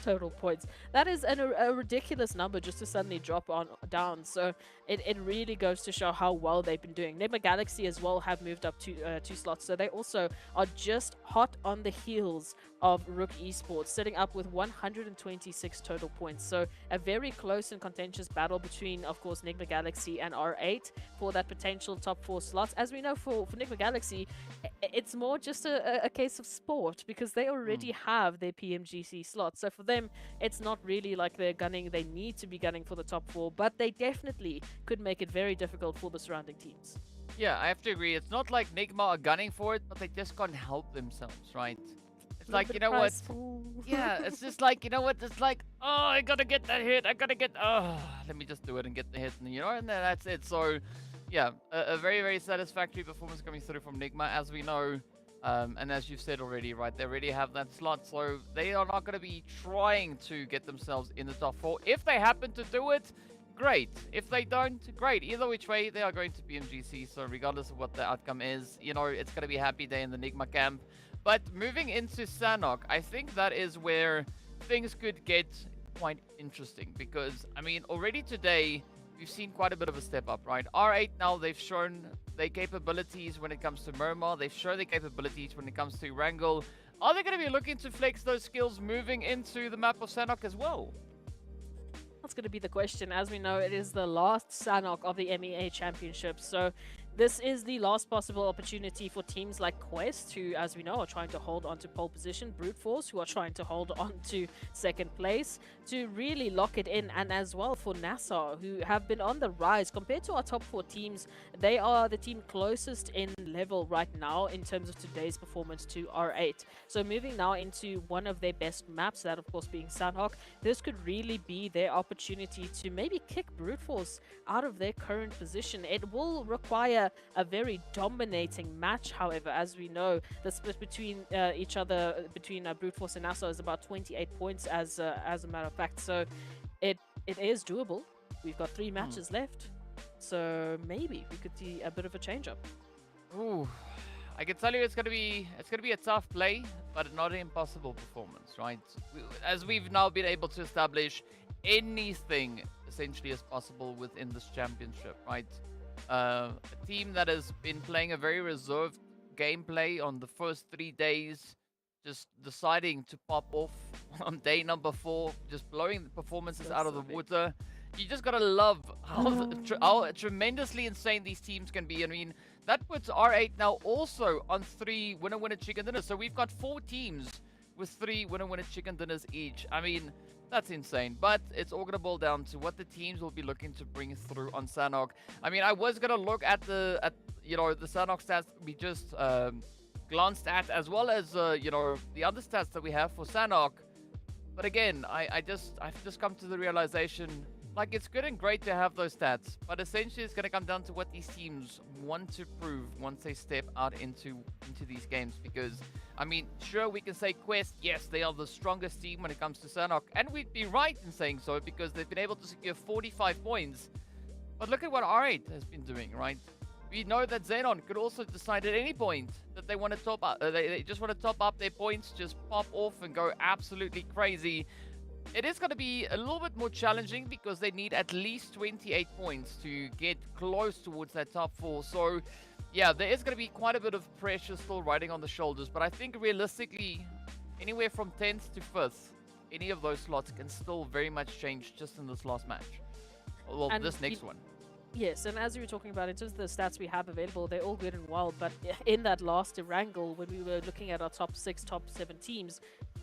total points. That is a ridiculous number just to suddenly drop down. So it really goes to show how well they've been doing. NIGMA Galaxy as well have moved up to 2 slots. So they also are just hot on the heels of RUKH Esports, sitting up with 126 total points. So a very close and contentious battle between, of course, NIGMA Galaxy and R8 for that potential top 4 slots. As we know, for NIGMA Galaxy, it's more just a case of sport, because they already have their PMGC slots. So for them, it's not really like they need to be gunning for the top 4, but they definitely could make it very difficult for the surrounding teams. Yeah, I have to agree. It's not like NIGMA are gunning for it, but they just can't help themselves, right? It's like, you know what? Yeah, it's just like, you know what? It's like, oh, I gotta get that hit. Let me just do it and get the hit, and you know, and then that's it. So, yeah, a very satisfactory performance coming through from NIGMA, as we know. And as you've said already, right, they already have that slot, so they are not going to be trying to get themselves in the top 4. If they happen to do it, great. If they don't, great. Either which way, they are going to PMGC, so regardless of what the outcome is, you know, it's going to be a happy day in the NIGMA camp. But moving into Sanhok, I think that is where things could get quite interesting, because, I mean, already today, we've seen quite a bit of a step up, right? R8 now, they've shown their capabilities when it comes to Miramar. They've shown their capabilities when it comes to Erangel. Are they going to be looking to flex those skills moving into the map of Sanhok as well? That's going to be the question. As we know, it is the last Sanhok of the MEA Championship, so this is the last possible opportunity for teams like Quest, who, as we know, are trying to hold on to pole position, Brute Force, who are trying to hold on to 2nd place, to really lock it in, and as well for NASR, who have been on the rise. Compared to our top 4 teams, they are the team closest in level right now in terms of today's performance to R8. So moving now into one of their best maps, that of course being Sanhok, this could really be their opportunity to maybe kick Brute Force out of their current position. It will require a very dominating match, however. As we know, the split between each other, between Brute Force and NASR, is about 28 points as a matter of fact, so it is doable. We've got 3 matches left, so maybe we could see a bit of a change up. Ooh, I can tell you it's gonna be a tough play, but not an impossible performance, right? As we've now been able to establish, anything essentially is possible within this championship, right? A team that has been playing a very reserved gameplay on the first 3 days, just deciding to pop off on day number 4, just blowing the performances out of the water. You just gotta love how tremendously insane these teams can be. I mean, that puts R8 now also on 3 winner-winner chicken dinners. So we've got 4 teams with 3 winner-winner chicken dinners each. I mean, that's insane. But it's all going to boil down to what the teams will be looking to bring through on Sanhok. I mean, I was going to look at the Sanhok stats we just glanced at, as well as, the other stats that we have for Sanhok. But again, I've just come to the realization, like, it's good and great to have those stats, but essentially it's going to come down to what these teams want to prove once they step out into these games. Because, I mean, sure, we can say Quest, yes, they are the strongest team when it comes to Sanhok, and we'd be right in saying so because they've been able to secure 45 points. But look at what R8 has been doing, right? We know that XENON could also decide at any point that they want to top up, they just want to top up their points, just pop off and go absolutely crazy. It is going to be a little bit more challenging because they need at least 28 points to get close towards that top 4. So, yeah, there is going to be quite a bit of pressure still riding on the shoulders. But I think realistically, anywhere from 10th to 5th, any of those slots can still very much change just in this last match. Well, And this next one. Yes, and as you were talking about, in terms of the stats we have available, they're all good and well, but in that last Erangel, when we were looking at our top 6, top 7 teams,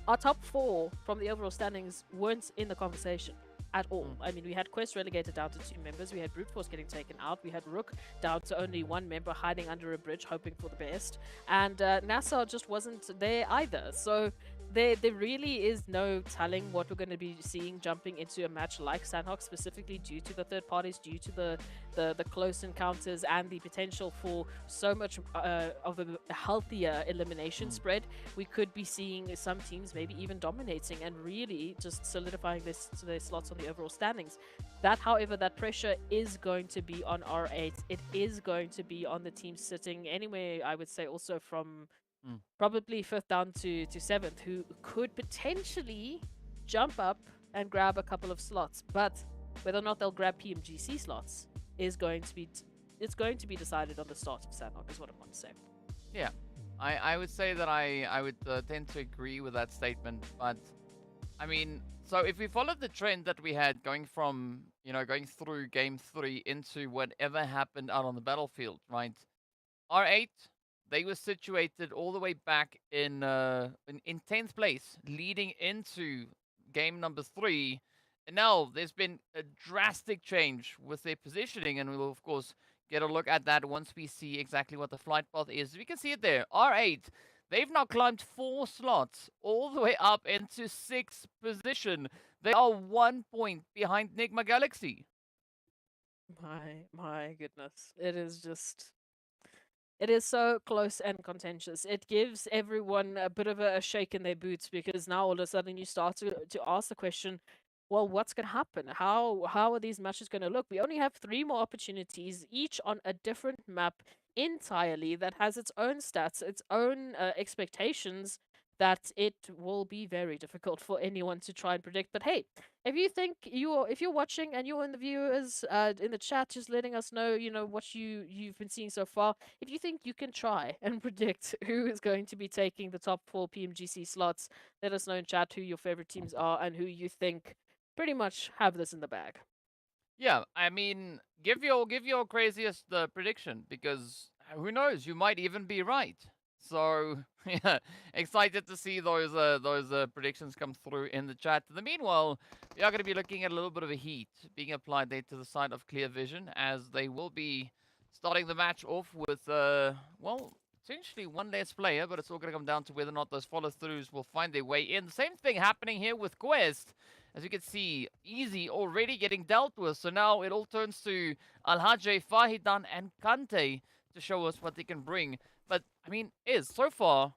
our top 4 from the overall standings weren't in the conversation at all. I mean, we had Quest relegated down to 2 members, we had Brute Force getting taken out, we had RUKH down to only 1 member hiding under a bridge, hoping for the best, and NASR just wasn't there either. So there really is no telling what we're going to be seeing jumping into a match like Sanhok, specifically due to the third parties, due to the close encounters and the potential for so much of a healthier elimination spread. We could be seeing some teams maybe even dominating and really just solidifying their slots on the overall standings. That, however, that pressure is going to be on R8. It is going to be on the team sitting anywhere, I would say, also from probably 5th down to 7th, who could potentially jump up and grab a couple of slots. But whether or not they'll grab PMGC slots is going to be decided on the start of Sanhok, is what I want to say. Yeah, I would say that I would tend to agree with that statement. But I mean, so if we follow the trend that we had going from, going through game 3 into whatever happened out on the battlefield, right? R8, they were situated all the way back in 10th place, leading into game number 3. And now there's been a drastic change with their positioning, and we'll, of course, get a look at that once we see exactly what the flight path is. We can see it there. R8, they've now climbed 4 slots all the way up into 6th position. They are 1 point behind NIGMA Galaxy. My goodness. It is so close and contentious. It gives everyone a bit of a shake in their boots, because now all of a sudden you start to ask the question, well, what's going to happen? How are these matches going to look? We only have 3 more opportunities, each on a different map entirely, that has its own stats, its own expectations, that it will be very difficult for anyone to try and predict. But hey, if you're watching and you're in the viewers in the chat, just letting us know, what you've been seeing so far. If you think you can try and predict who is going to be taking the top 4 PMGC slots, let us know in chat who your favorite teams are and who you think pretty much have this in the bag. Yeah, I mean, give your craziest prediction, because who knows, you might even be right. So, yeah, excited to see those predictions come through in the chat. In the meanwhile, we are going to be looking at a little bit of a heat being applied there to the side of Clear Vision, as they will be starting the match off with, well, essentially 1 less player, but it's all going to come down to whether or not those follow-throughs will find their way in. The same thing happening here with Quest. As you can see, Easy already getting dealt with. So now it all turns to Alhaji, Fahidan, and Kante to show us what they can bring. But, I mean, so far,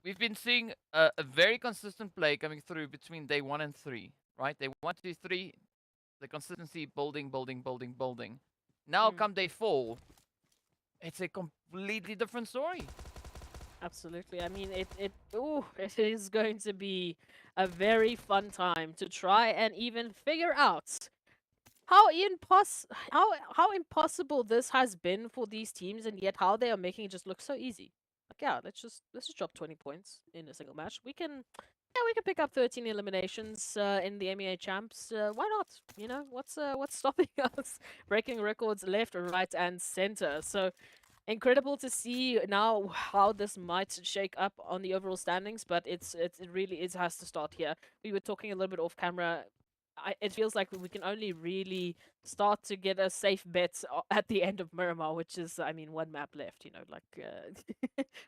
we've been seeing a very consistent play coming through between day 1 and 3, right? Day 1, 2, 3, the consistency building. Now come day 4, it's a completely different story. Absolutely. I mean, it is going to be a very fun time to try and even figure out how impossible this has been for these teams, and yet how they are making it just look so easy. Like, yeah, let's just drop 20 points in a single match. We can pick up 13 eliminations in the MEA champs. Why not? What's stopping us? Breaking records left, right, and center. So incredible to see now how this might shake up on the overall standings, but it really has to start here. We were talking a little bit off camera. It feels like we can only really start to get a safe bet at the end of Miramar, which is, I mean, one map left. You know, like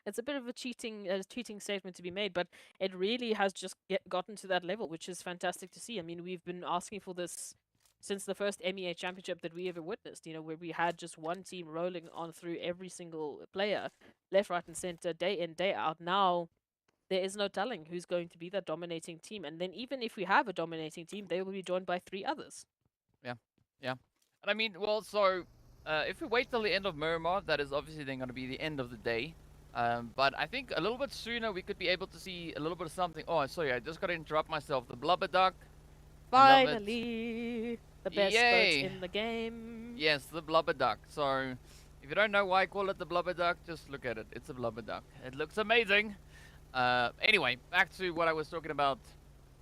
it's a bit of a cheating statement to be made, but it really has just gotten to that level, which is fantastic to see. I mean, we've been asking for this since the first MEA Championship that we ever witnessed, you know, where we had just one team rolling on through every single player, left, right, and center, day in, day out. Now, there is no telling who's going to be that dominating team. And then even if we have a dominating team, they will be joined by 3 others. Yeah, yeah. And I mean, well, so if we wait till the end of Miramar, that is obviously then going to be the end of the day. But I think a little bit sooner we could be able to see a little bit of something. Oh, sorry, I just got to interrupt myself. The Blubber Duck. Finally, the best Yay. boat in the game. Yes, the Blubber Duck. So if you don't know why I call it the Blubber Duck, just look at it. It's a Blubber Duck. It looks amazing. Anyway, back to what I was talking about.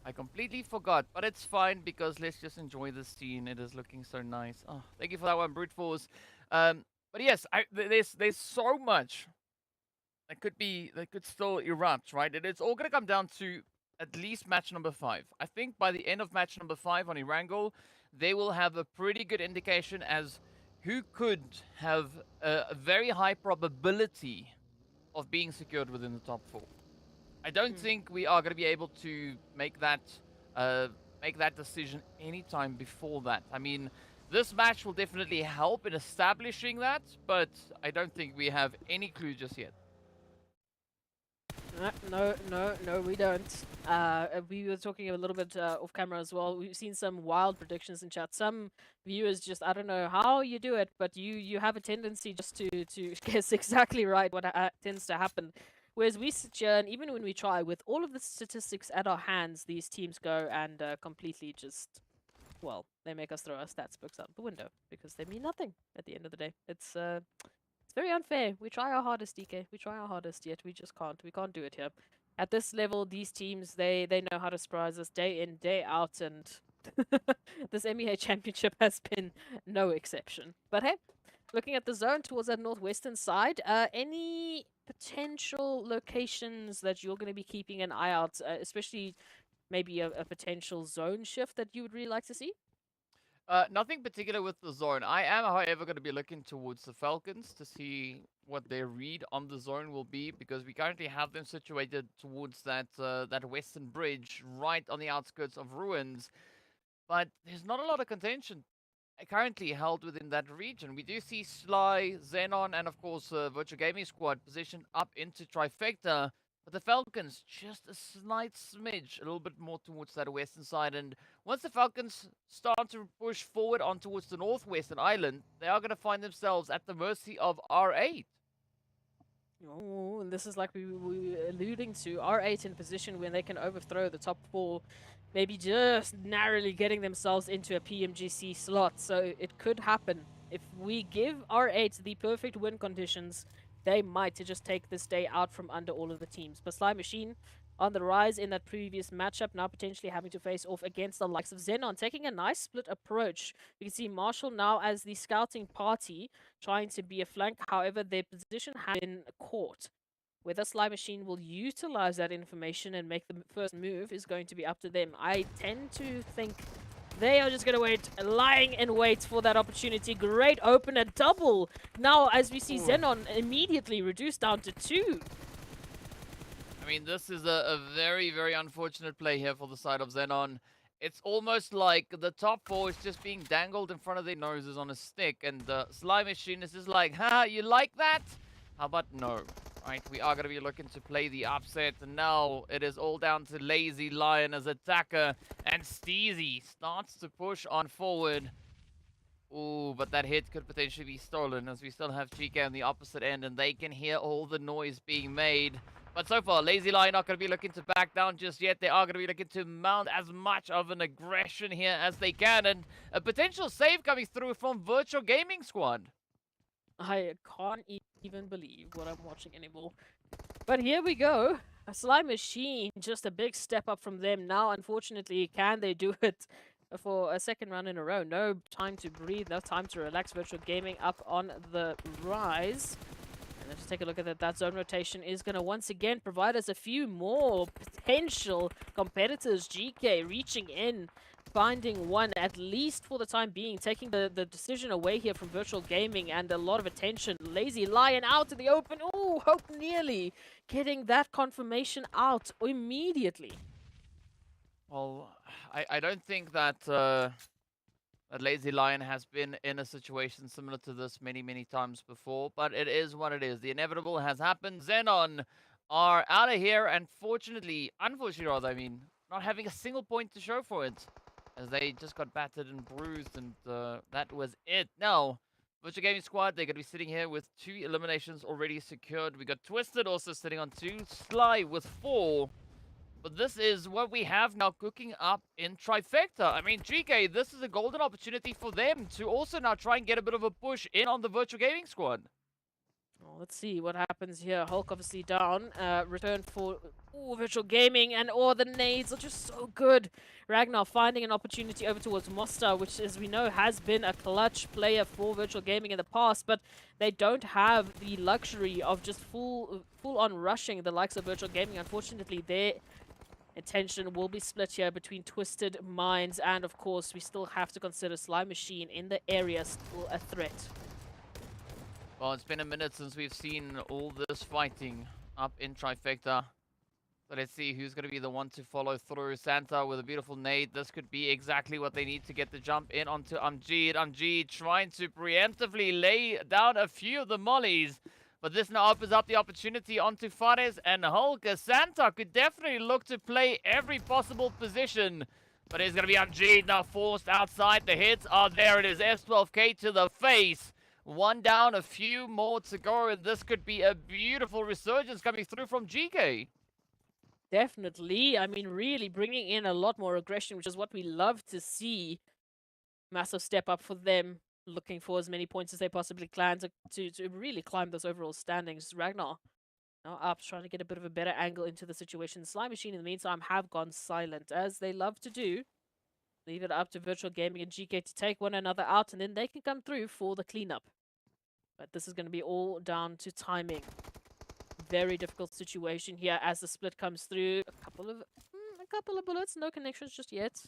I completely forgot, but it's fine because let's just enjoy the scene. It is looking so nice. Oh, thank you for that one, Brute Force. But yes, there's so much that could still erupt, right? And it's all gonna come down to at least match number 5. I think by the end of match number 5 on Erangel, they will have a pretty good indication as who could have a very high probability of being secured within the top 4. I don't think we are going to be able to make that decision anytime before that. I mean, this match will definitely help in establishing that, but I don't think we have any clue just yet. No, we don't. We were talking a little bit off camera as well. We've seen some wild predictions in chat. Some viewers just, I don't know how you do it, but you have a tendency just to guess exactly right what tends to happen. Whereas we sit here, and even when we try, with all of the statistics at our hands, these teams go and completely just, well, they make us throw our stats books out the window because they mean nothing at the end of the day. It's very unfair. We try our hardest, DK. We try our hardest, yet we just can't. We can't do it here. At this level, these teams, they know how to surprise us day in, day out, and this MEA Championship has been no exception. But hey, looking at the zone towards that northwestern side, any potential locations that you're going to be keeping an eye out, especially maybe a potential zone shift that you would really like to see? Nothing particular with the zone. I am, however, going to be looking towards the Falcons to see what their read on the zone will be, because we currently have them situated towards that western bridge, right on the outskirts of ruins. But there's not a lot of contention currently held within that region. We do see Sly, XENON, and of course Virtual Gaming Squad positioned up into Trifecta. But the Falcons, just a slight smidge, a little bit more towards that western side. And once the Falcons start to push forward on towards the northwestern island, they are going to find themselves at the mercy of R8. Oh, and this is like we were alluding to. R8 in position when they can overthrow the top 4, maybe just narrowly getting themselves into a PMGC slot. So it could happen. If we give R8 the perfect win conditions, they might just take this day out from under all of the teams. But Sly Machine on the rise in that previous matchup, now potentially having to face off against the likes of XENON, taking a nice split approach. You can see Marshall now as the scouting party, trying to be a flank. However, their position has been caught. Whether Sly Machine will utilize that information and make the first move is going to be up to them. I tend to think they are just going to wait, lying in wait for that opportunity. Great opener, double. Now, as we see XENON immediately reduced down to 2. I mean, this is a very, very unfortunate play here for the side of XENON. It's almost like the top 4 is just being dangled in front of their noses on a stick, and the Sly Machine is just like, ha, you like that? How about no? Right, we are going to be looking to play the upset, and now it is all down to Lazy Lion as attacker, and Steezy starts to push on forward. Ooh, but that hit could potentially be stolen, as we still have GEEKAY on the opposite end, and they can hear all the noise being made. But so far, Lazy Lion not going to be looking to back down just yet. They are going to be looking to mount as much of an aggression here as they can, and a potential save coming through from Virtual Gaming Squad. I can't even believe what I'm watching anymore. But here we go. A Sly Machine, just a big step up from them. Now, unfortunately, can they do it for a second run in a row? No time to breathe, no time to relax. Virtual Gaming up on the rise. Let's take a look at that. That zone rotation is going to once again provide us a few more potential competitors. GEEKAY reaching in, finding one, at least for the time being, taking the decision away here from Virtual Gaming and a lot of attention. Lazy Lion out to the open. Oh, Hope nearly getting that confirmation out immediately. Well, I don't think that that Lazy Lion has been in a situation similar to this many times before, but it is what it is. The inevitable has happened. XENON are out of here, and unfortunately rather, I mean, not having a single point to show for it, as they just got battered and bruised, and that was it. Now, Virtual Gaming Squad, they're going to be sitting here with 2 eliminations already secured. We got Twisted also sitting on 2, Sly with 4. But this is what we have now cooking up in Trifecta. I mean, GEEKAY, this is a golden opportunity for them to also now try and get a bit of a push in on the Virtual Gaming Squad. Well, let's see what happens here. Hulk obviously down. Return for Virtual Gaming, and the nades are just so good. Ragnar finding an opportunity over towards Mostar, which, as we know, has been a clutch player for Virtual Gaming in the past, but they don't have the luxury of just full-on rushing the likes of Virtual Gaming. Unfortunately, their attention will be split here between Twisted Minds, and of course, we still have to consider Sly Machine in the area still a threat. Well, it's been a minute since we've seen all this fighting up in Trifecta. So let's see who's going to be the one to follow through. Santa with a beautiful nade. This could be exactly what they need to get the jump in onto Amjid. Amjid trying to preemptively lay down a few of the mollies. But this now opens up the opportunity onto Fares and Hulk. Santa could definitely look to play every possible position. But it's going to be Amjid now forced outside. The hits are there. It is S12K to the face. 1 down, a few more to go. And this could be a beautiful resurgence coming through from GEEKAY. Definitely. I mean, really bringing in a lot more aggression, which is what we love to see. Massive step up for them, looking for as many points as they possibly can to really climb those overall standings. Ragnar now up, trying to get a bit of a better angle into the situation. Sly Machine, in the meantime, have gone silent, as they love to do. Leave it up to Virtual Gaming and GEEKAY to take one another out, and then they can come through for the cleanup. But this is going to be all down to timing. Very difficult situation here as the split comes through. A couple of bullets, no connections just yet.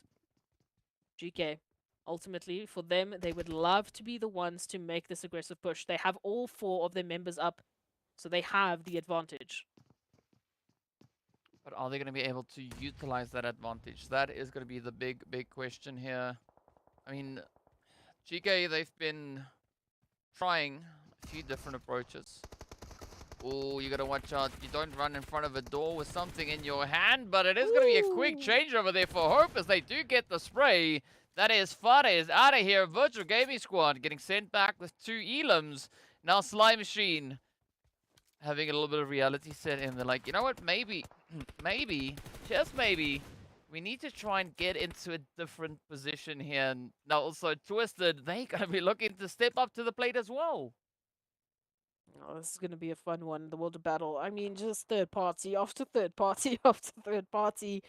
GEEKAY, ultimately, for them, they would love to be the ones to make this aggressive push. They have all 4 of their members up, so they have the advantage. But are they going to be able to utilize that advantage? That is going to be the big question here. I mean, GEEKAY, they've been trying a few different approaches. Oh, you got to watch out. You don't run in front of a door with something in your hand, but it is going to be a quick change over there for Hope as they do get the spray. That is Fares out of here. Virtual Gaming Squad getting sent back with 2 elims. Now Sly Machine having a little bit of reality set in. They're like, you know what, maybe, just maybe, we need to try and get into a different position here. And now also Twisted, they going to be looking to step up to the plate as well. Oh, this is going to be a fun one, the World of Battle. I mean, just third party after third party after third party.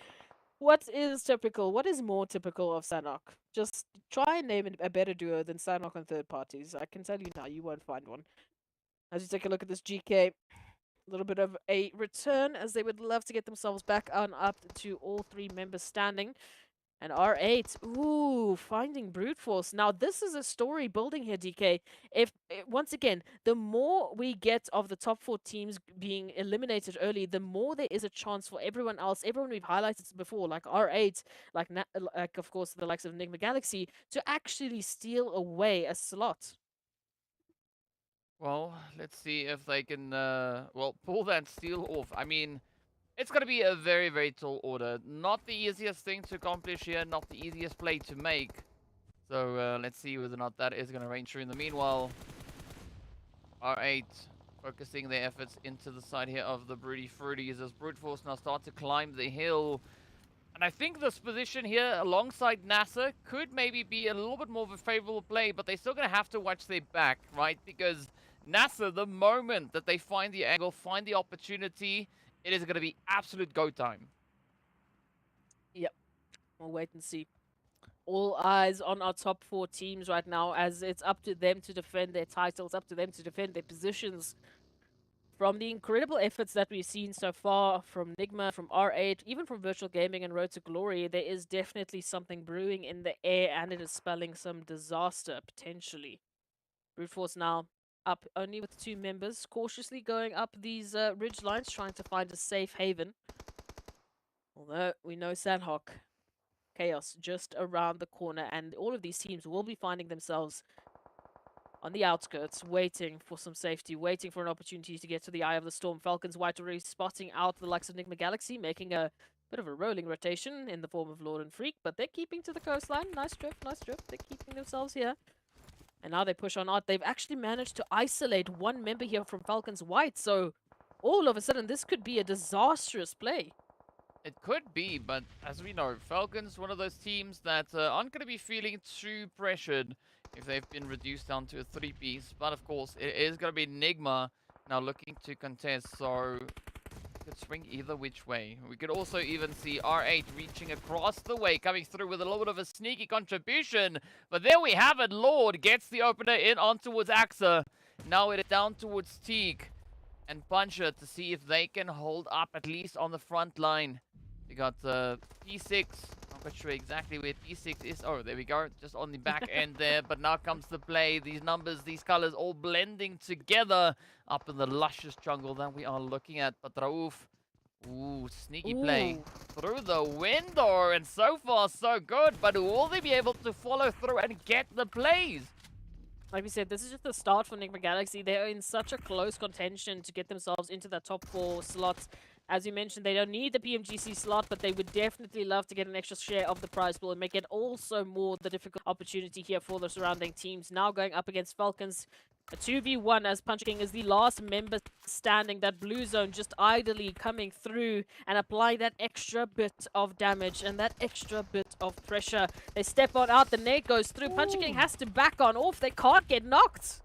What is typical? What is more typical of Sanhok? Just try and name a better duo than Sanhok and third parties. I can tell you now, you won't find one. As you take a look at this GEEKAY, a little bit of a return as they would love to get themselves back on up to all 3 members standing. And R8, ooh, finding brute force. Now, this is a story building here, DK. Once again, the more we get of the top 4 teams being eliminated early, the more there is a chance for everyone else, everyone we've highlighted before, like R8, like of course, the likes of NIGMA Galaxy, to actually steal away a slot. Well, let's see if they can, pull that steal off. I mean, it's going to be a very tall order. Not the easiest thing to accomplish here, not the easiest play to make. So let's see whether or not that is going to range through. In the meanwhile, R8 focusing their efforts into the side here of the Broody Fruities as Brute Force now start to climb the hill. And I think this position here alongside NASR could maybe be a little bit more of a favorable play, but they're still going to have to watch their back, right? Because NASR, the moment that they find the angle, find the opportunity, it is going to be absolute go time. Yep. We'll wait and see. All eyes on our top 4 teams right now, as it's up to them to defend their titles, up to them to defend their positions. from the incredible efforts that we've seen so far from NIGMA, from R8, even from Virtual Gaming and Road to Glory, there is definitely something brewing in the air, and it is spelling some disaster, potentially. Brute Force now up only with 2 members, cautiously going up these ridge lines, trying to find a safe haven. Although we know Sanhok, Chaos just around the corner, and all of these teams will be finding themselves on the outskirts, waiting for some safety, waiting for an opportunity to get to the eye of the storm. Falcons White already spotting out the likes of NIGMA Galaxy, making a bit of a rolling rotation in the form of Lord and Freak, but they're keeping to the coastline. Nice drift, nice drift. They're keeping themselves here. And now they push on out. They've actually managed to isolate 1 member here from Falcons White, so all of a sudden this could be a disastrous play. It could be, but as we know, Falcons, one of those teams that aren't going to be feeling too pressured if they've been reduced down to a 3-piece. But of course, it is going to be NIGMA now looking to contest, so it could swing either which way. We could also even see R8 reaching across the way, coming through with a little bit of a sneaky contribution. But there we have it. Lord gets the opener in on towards AXA. Now it is down towards Teak and Puncher to see if they can hold up at least on the front line. We got P6. I'm not sure exactly where P6 is. Oh, there we go. Just on the back end there. But now comes the play. These numbers, these colors all blending together up in the luscious jungle that we are looking at. But Rauf, ooh, sneaky play through the window. And so far, so good. But will they be able to follow through and get the plays? Like we said, this is just the start for NIGMA Galaxy. They're in such a close contention to get themselves into that top 4 slots. As you mentioned, they don't need the PMGC slot, but they would definitely love to get an extra share of the prize pool and make it also more the difficult opportunity here for the surrounding teams. Now going up against Falcons, a 2v1 as Punch King is the last member standing. That blue zone just idly coming through and applying that extra bit of damage and that extra bit of pressure. They step on out, the nade goes through. Punch King has to back on off. They can't get knocked.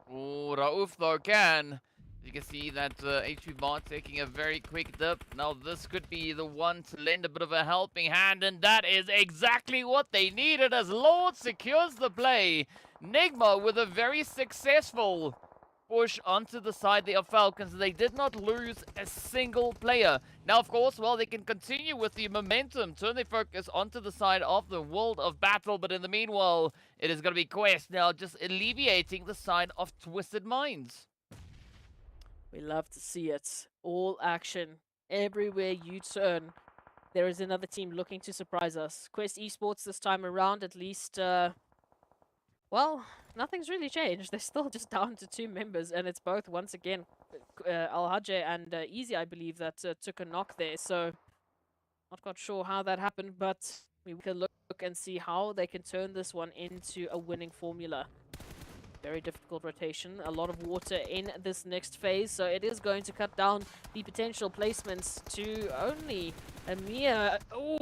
Ooh, Rauf though can. You can see that HV Bar taking a very quick dip. Now this could be the one to lend a bit of a helping hand, and that is exactly what they needed as Lord secures the play. NIGMA with a very successful push onto the side there of Falcons. They did not lose a single player. Now, of course, well, they can continue with the momentum, turn their focus onto the side of the world of battle, but in the meanwhile, it is going to be Quest now just alleviating the side of Twisted Minds. We love to see it. All action. Everywhere you turn, there is another team looking to surprise us. Quest Esports this time around, at least, well, nothing's really changed. They're still just down to 2 members, and it's both, once again, Al-Hajj and Easy, I believe, that took a knock there. So, not quite sure how that happened, but we can look and see how they can turn this one into a winning formula. Very difficult rotation, a lot of water in this next phase, so it is going to cut down the potential placements to only a mere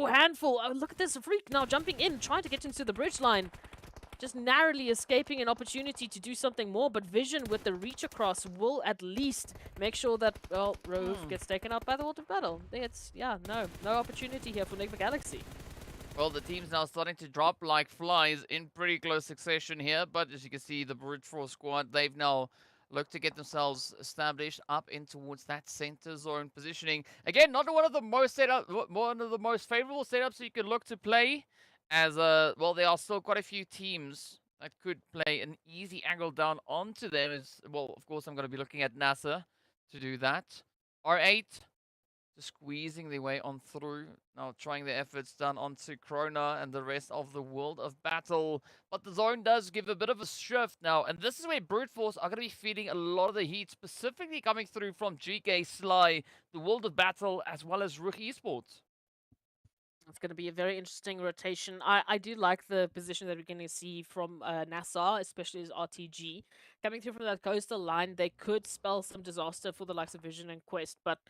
handful. Oh, look at this Freak now jumping in, trying to get into the bridge line, just narrowly escaping an opportunity to do something more. But Vision with the reach across will at least make sure that, well, Rauf gets taken out by the World of Battle. It's no opportunity here for NIGMA Galaxy. Well, the team's now starting to drop like flies in pretty close succession here. But as you can see, the Brute Force squad, they've now looked to get themselves established up in towards that center zone positioning. Again, not one of the most favorable setups you could look to play. As, well, there are still quite a few teams that could play an easy angle down onto them. Well, of course, I'm going to be looking at NASR to do that. R8. Just squeezing their way on through. Now trying their efforts down onto Krona and the rest of the world of battle. But the zone does give a bit of a shift now. And this is where Brute Force are going to be feeling a lot of the heat. Specifically coming through from GEEKAY, Sly, the world of battle, as well as RUKH Esports. It's going to be a very interesting rotation. I do like the position that we're going to see from NASR, especially as RTG. Coming through from that coastal line, they could spell some disaster for the likes of Vision and Quest. But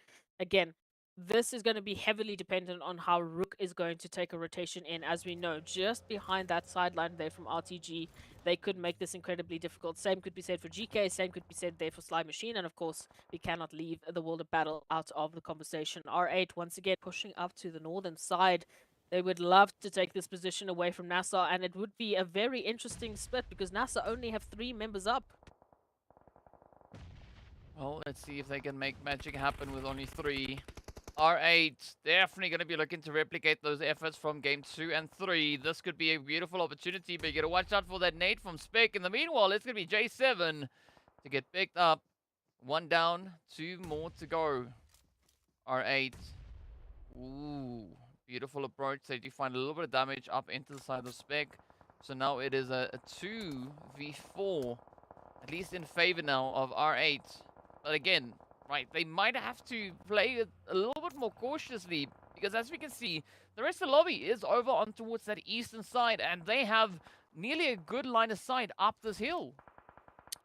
again, this is going to be heavily dependent on how RUKH is going to take a rotation in. As we know, just behind that sideline there from RTG, they could make this incredibly difficult. Same could be said for GEEKAY, same could be said there for Sly Machine, and of course, we cannot leave the world of battle out of the conversation. R8, once again, pushing up to the northern side. They would love to take this position away from NASR, and it would be a very interesting split because NASR only have 3 members up. Well, let's see if they can make magic happen with only 3. R8 definitely going to be looking to replicate those efforts from game 2 and 3. This could be a beautiful opportunity, but you got to watch out for that nade from Spec. In the meanwhile, it's going to be J7 to get picked up. 1 down, 2 more to go. R8. Ooh, beautiful approach. They do find a little bit of damage up into the side of Spec. So now it is a 2v4, at least in favor now of R8. But again, right, they might have to play it a little bit more cautiously, because as we can see, the rest of the lobby is over on towards that eastern side, and they have nearly a good line of sight up this hill.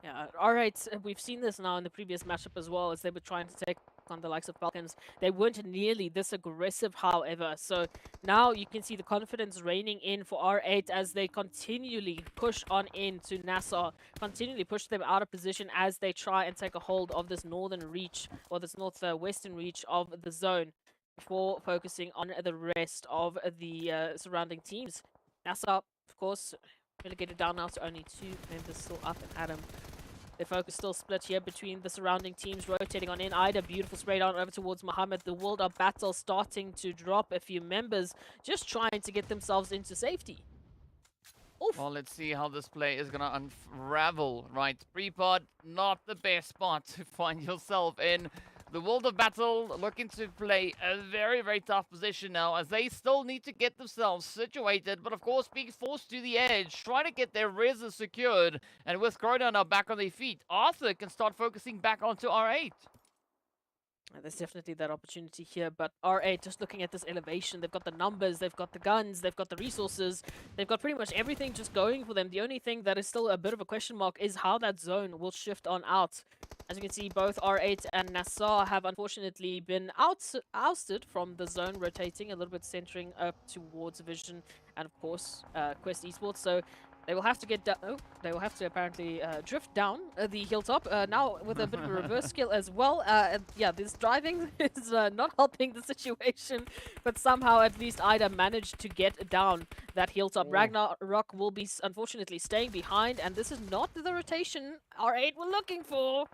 Yeah, alright, we've seen this now in the previous matchup as well, as they were trying to take on the likes of FALCONS. They weren't nearly this aggressive, however, so now you can see the confidence reigning in for R8 as they continually push on into NASR, continually push them out of position as they try and take a hold of this northern reach, or this northwestern reach of the zone, before focusing on the rest of the surrounding teams. NASR, of course, relegated down now to only 2 members still up and Adam. The focus still split here between the surrounding teams, rotating on in. Ida, beautiful spray down over towards Mohammed. The World of Battle starting to drop a few members, just trying to get themselves into safety. Oof. Well, let's see how this play is going to unravel, right? Pre-pod, not the best spot to find yourself in. The World of Battle looking to play a very, very tough position now, as they still need to get themselves situated, but of course being forced to the edge, trying to get their reses secured, and with Corona now back on their feet, Arthur can start focusing back onto R8. There's definitely that opportunity here, but R8, just looking at this elevation, they've got the numbers, they've got the guns, they've got the resources, they've got pretty much everything just going for them. The only thing that is still a bit of a question mark is how that zone will shift on out. As you can see, both R8 and NASR have unfortunately been ousted from the zone, rotating a little bit, centering up towards Vision and of course Quest Esports. So they will have to get they will have to apparently drift down the hilltop now with a bit of a reverse skill as well. Yeah, this driving is not helping the situation, but somehow at least Ida managed to get down that hilltop. RUKH will be unfortunately staying behind, and this is not the rotation R8 were looking for.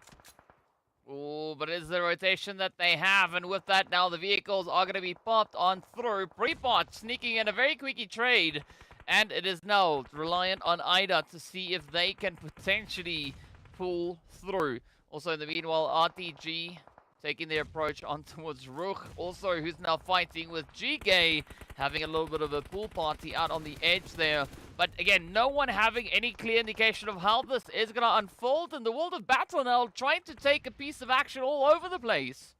Oh, but it's the rotation that they have, and with that now the vehicles are going to be popped on through. Pre-pot sneaking in a very quickie trade. And it is now reliant on Ida to see if they can potentially pull through. Also, in the meanwhile, RTG taking their approach on towards RUKH. Also, who's now fighting with GEEKAY, having a little bit of a pool party out on the edge there. But again, no one having any clear indication of how this is going to unfold. And the World of Battle now trying to take a piece of action all over the place.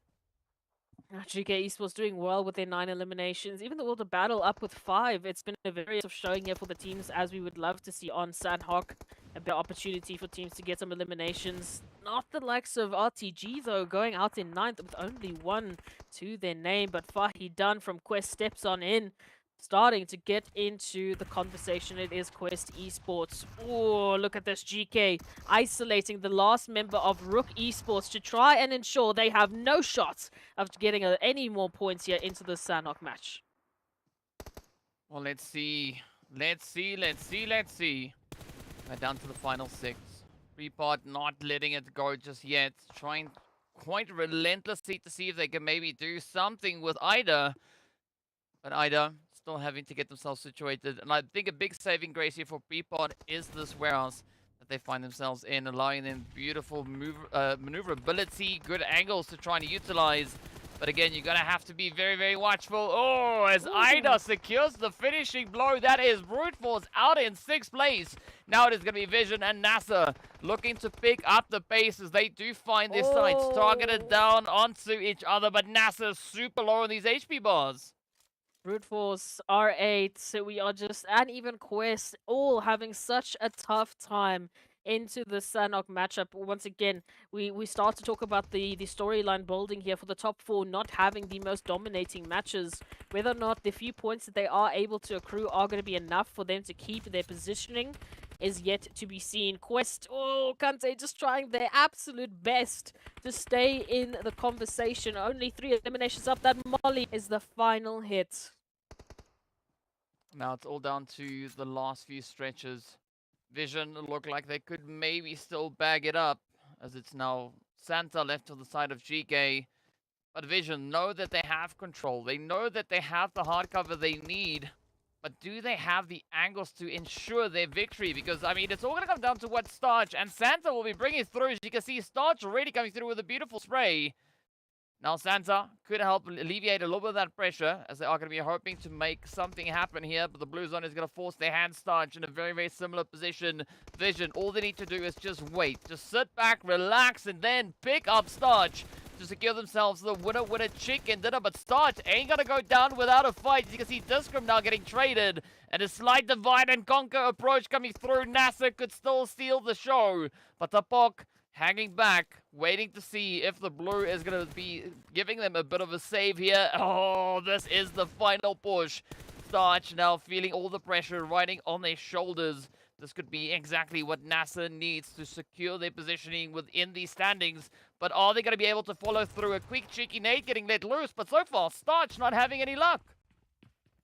GEEKAY Esports doing well with their 9 eliminations. Even the World of Battle up with 5. It's been a very tough showing here for the teams, as we would love to see on Sanhok. A bit of opportunity for teams to get some eliminations. Not the likes of RTG, though, going out in 9th with only 1 to their name. But Fahi Dunn from Quest steps on in, starting to get into the conversation. It is Quest Esports. Oh, look at this. GEEKAY isolating the last member of RUKH Esports to try and ensure they have no shots of getting any more points here into the Sanhok match. Well, let's see. Let's see. We're down to the final 6. Pre-pod not letting it go just yet. Trying quite relentlessly to see if they can maybe do something with Ida. But Ida still having to get themselves situated. And I think a big saving grace here for Pre-pod is this warehouse that they find themselves in, allowing them beautiful maneuverability, good angles to try and utilize. But again, you're going to have to be very, very watchful. Oh, as Ida secures the finishing blow, that is Brute Force out in 6th place. Now it is going to be Vision and NASR looking to pick up the pace as they do find their sights targeted down onto each other. But NASR super low on these HP bars. Brute Force, R8, so we are just, and even Quest, all having such a tough time into the Sanhok matchup. Once again, we start to talk about the storyline building here for the top 4 not having the most dominating matches. Whether or not the few points that they are able to accrue are going to be enough for them to keep their positioning is yet to be seen. Quest, Kante just trying their absolute best to stay in the conversation. Only 3 eliminations up. That Molly is the final hit. Now it's all down to the last few stretches. Vision look like they could maybe still bag it up, as it's now Santa left on the side of GEEKAY. But Vision know that they have control. They know that they have the hard cover they need. But do they have the angles to ensure their victory? Because, I mean, it's all going to come down to what Starch and Santa will be bringing through. As you can see, Starch already coming through with a beautiful spray. Now, Santa could help alleviate a little bit of that pressure, as they are going to be hoping to make something happen here. But the Blue Zone is going to force their hand Starch in a very, very similar position. Vision, all they need to do is just wait. Just sit back, relax, and then pick up Starch to secure themselves the winner chicken dinner. But Starch ain't gonna go down without a fight. As you can see, Discrim now getting traded, and a slight divide and conquer approach coming through. NASR could still steal the show, but Tapok hanging back, waiting to see if the blue is gonna be giving them a bit of a save here. Oh, this is the final push. Starch now feeling all the pressure riding on their shoulders. This could be exactly what NASR needs to secure their positioning within these standings. But are they going to be able to follow through? A quick cheeky nade getting let loose, but so far, Starch not having any luck.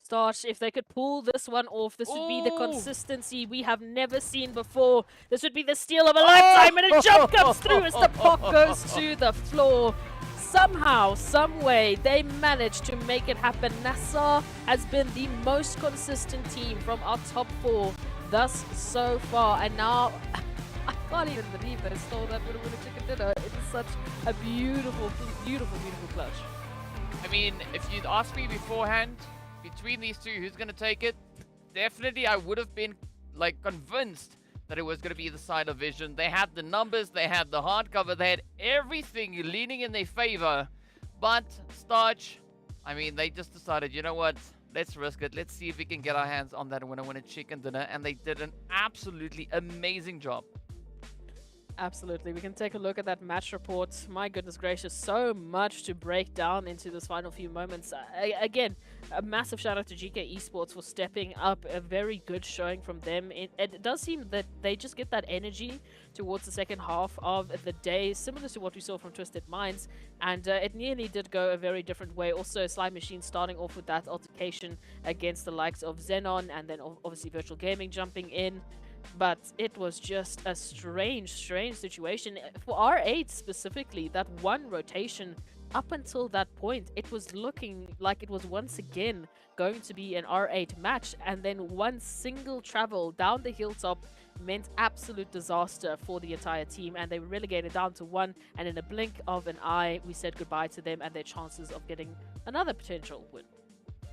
Starch, if they could pull this one off, this would be the consistency we have never seen before. This would be the steal of a lifetime, and a jump comes through as the puck goes to the floor. Somehow, some way, they managed to make it happen. NASR has been the most consistent team from our top 4 thus so far, and now I can't even believe they stole that winner chicken dinner. It is such a beautiful, beautiful, beautiful clutch. I mean, if you'd asked me beforehand, between these two, who's going to take it? Definitely, I would have been like convinced that it was going to be the side of Vision. They had the numbers, they had the hard cover, they had everything leaning in their favor. But Starch, I mean, they just decided, you know what? Let's risk it. Let's see if we can get our hands on that winner chicken dinner. And they did an absolutely amazing job. Absolutely. We can take a look at that match report. My goodness gracious, so much to break down into this final few moments. Again, a massive shout out to GEEKAY Esports for stepping up. A very good showing from them. It does seem that they just get that energy towards the second half of the day, similar to what we saw from Twisted Minds, and it nearly did go a very different way. Also, Slime Machine starting off with that altercation against the likes of XENON, and then obviously Virtual Gaming jumping in. But it was just a strange situation. For R8 specifically, that one rotation, up until that point, it was looking like it was once again going to be an R8 match, and then one single travel down the hilltop meant absolute disaster for the entire team, and they were relegated down to 1, and in a blink of an eye, we said goodbye to them and their chances of getting another potential win.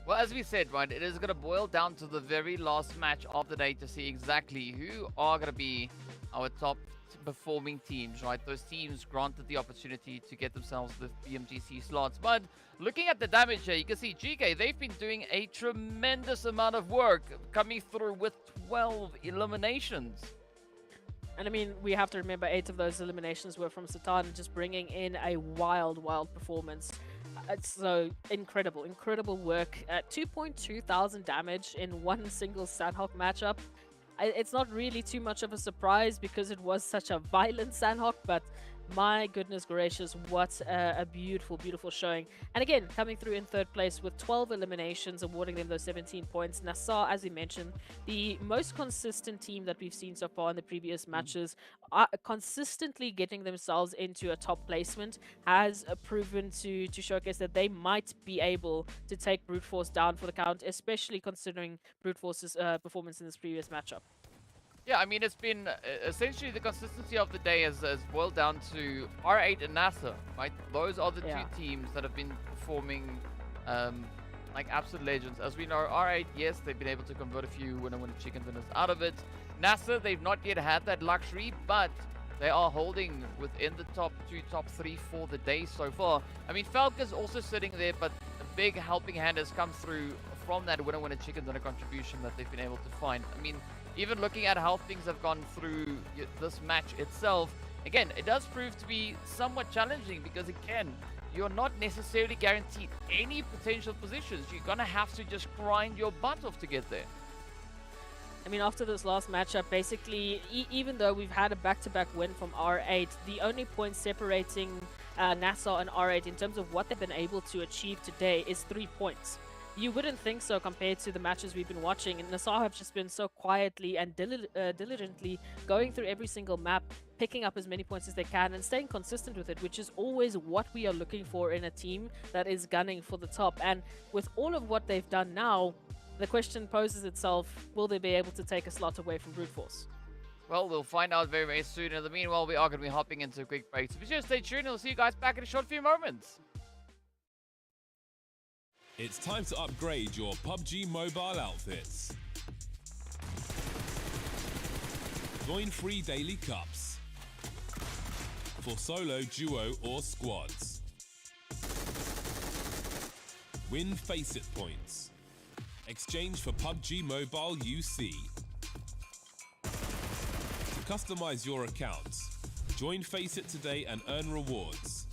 Well, as we said, right, it is going to boil down to the very last match of the day to see exactly who are going to be our top performing teams, right? Those teams granted the opportunity to get themselves the BMGC slots. But looking at the damage here, you can see GEEKAY, they've been doing a tremendous amount of work, coming through with 12 eliminations. And I mean, we have to remember 8 of those eliminations were from Satan, just bringing in a wild performance. It's so incredible work. 2.2 thousand damage in one single Sanhok matchup. It's not really too much of a surprise because it was such a violent Sanhok, but my goodness gracious, what a beautiful showing. And again, coming through in 3rd place with 12 eliminations, awarding them those 17 points. NASR, as we mentioned, the most consistent team that we've seen so far in the previous matches, are consistently getting themselves into a top placement, has proven to showcase that they might be able to take Brute Force down for the count, especially considering Brute Force's performance in this previous matchup. Yeah, I mean, it's been essentially the consistency of the day has boiled down to R8 and NASR, right? Those are the two teams that have been performing like absolute legends. As we know, R8, yes, they've been able to convert a few winner chicken dinners out of it. NASR, they've not yet had that luxury, but they are holding within the top 2, top 3 for the day so far. I mean, FALCONS also sitting there, but a big helping hand has come through from that winner chicken dinner contribution that they've been able to find. I mean, even looking at how things have gone through this match itself, again, it does prove to be somewhat challenging because, again, you're not necessarily guaranteed any potential positions. You're going to have to just grind your butt off to get there. I mean, after this last matchup, basically, even though we've had a back-to-back win from R8, the only point separating NASR and R8 in terms of what they've been able to achieve today is 3 points. you wouldn't think so compared to the matches we've been watching. And NASR have just been so quietly and diligently going through every single map, picking up as many points as they can and staying consistent with it, which is always what we are looking for in a team that is gunning for the top. And with all of what they've done now, the question poses itself, will they be able to take a slot away from Brute Force? Well, we'll find out very, very soon. In the meanwhile, we are going to be hopping into a quick break. So be sure to stay tuned. We'll see you guys back in a short few moments. It's time to upgrade your PUBG mobile outfits. Join free daily cups for solo, duo or squads. Win Faceit points. Exchange for PUBG Mobile UC. To customize your accounts, join Faceit today and earn rewards.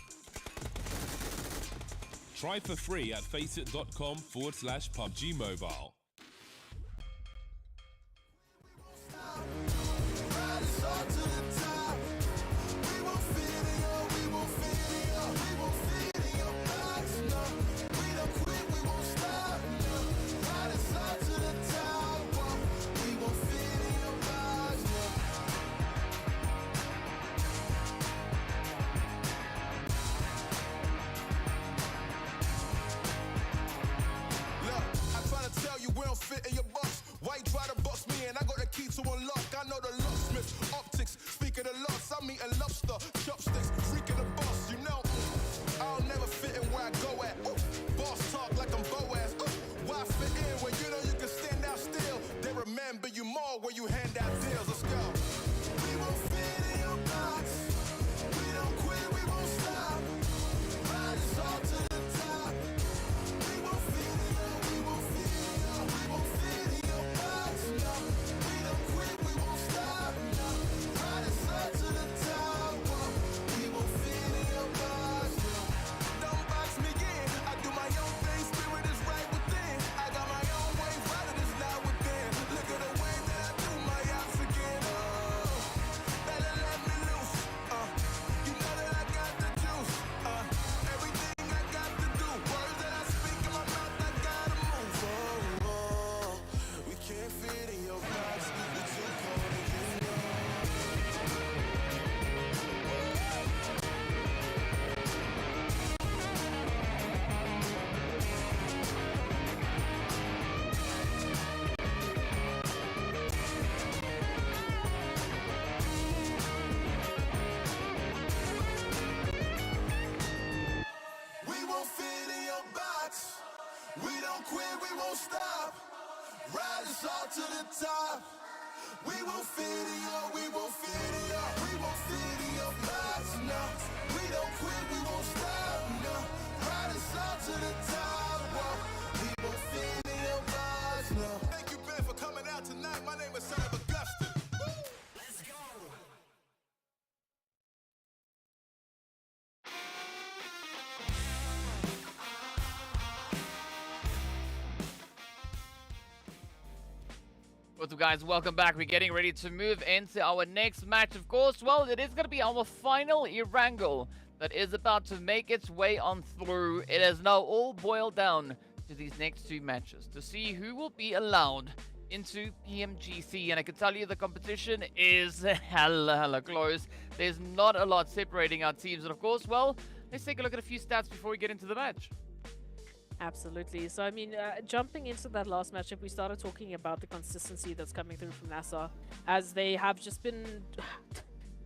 Try for free at faceit.com/PUBG Mobile. Fit in your box. Why you try to box me in? I got the key to unlock. I know the locksmith, optics, speak of the loss. I'm eating lobster, chopsticks, freaking the boss. You know, I'll never fit in where I go at. Ooh, boss talk like I'm Boaz. Ooh, why fit in when you know you can stand out still? They remember you more when you hand out deals. Let's go. We won't fit in your box. We don't quit, we won't stop. Ride us all to the top. We won't fit in your, we won't fit in your, we won't fit in your box. No, we don't quit, we won't stop. No, ride us all to the top. Whoa. We won't fit in your box. No, don't box me in. I do my own thing, spirit is right within. I got my own way, violent is not within. Look at the way that I do my ops again. Oh, better let me loose. You know that I got the juice. Everything I got to do, words that I speak in my mouth, I gotta move. Oh, oh, we can't fit in your box. We too cold to get We won't fit in your box. We don't quit, we won't stop. Ride us all to the top. We won't fit in your, we won't fit in your, we won't fit in your box. No, we don't quit, we won't stop. No, ride us all to the top. Whoa. We won't fit in your box. No. Thank you, Ben, for coming out tonight. My name is Son of Augustus. Let's go. What's up, guys? Welcome back. We're getting ready to move into our next match, of course. Well, it is going to be our final Erangel that is about to make its way on through. It has now all boiled down to these next two matches to see who will be allowed into PMGC. And I can tell you the competition is hella close. There's not a lot separating our teams. And of course, well, let's take a look at a few stats before we get into the match. Absolutely. So, I mean, jumping into that last matchup, we started talking about the consistency that's coming through from NASR, as they have just been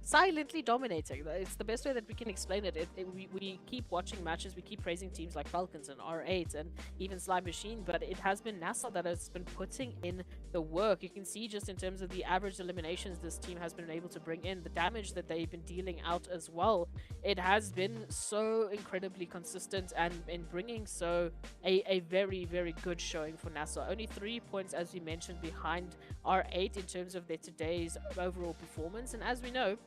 silently dominating. It's the best way that we can explain it. We keep watching matches, we keep praising teams like FALCONS and R8 and even Slime Machine, but it has been NASR that has been putting in the work. You can see just in terms of the average eliminations this team has been able to bring in, the damage that they've been dealing out as well. It has been so incredibly consistent and in bringing a very good showing for NASR. Only 3 points, as we mentioned, behind R8 in terms of their today's overall performance. And as we know,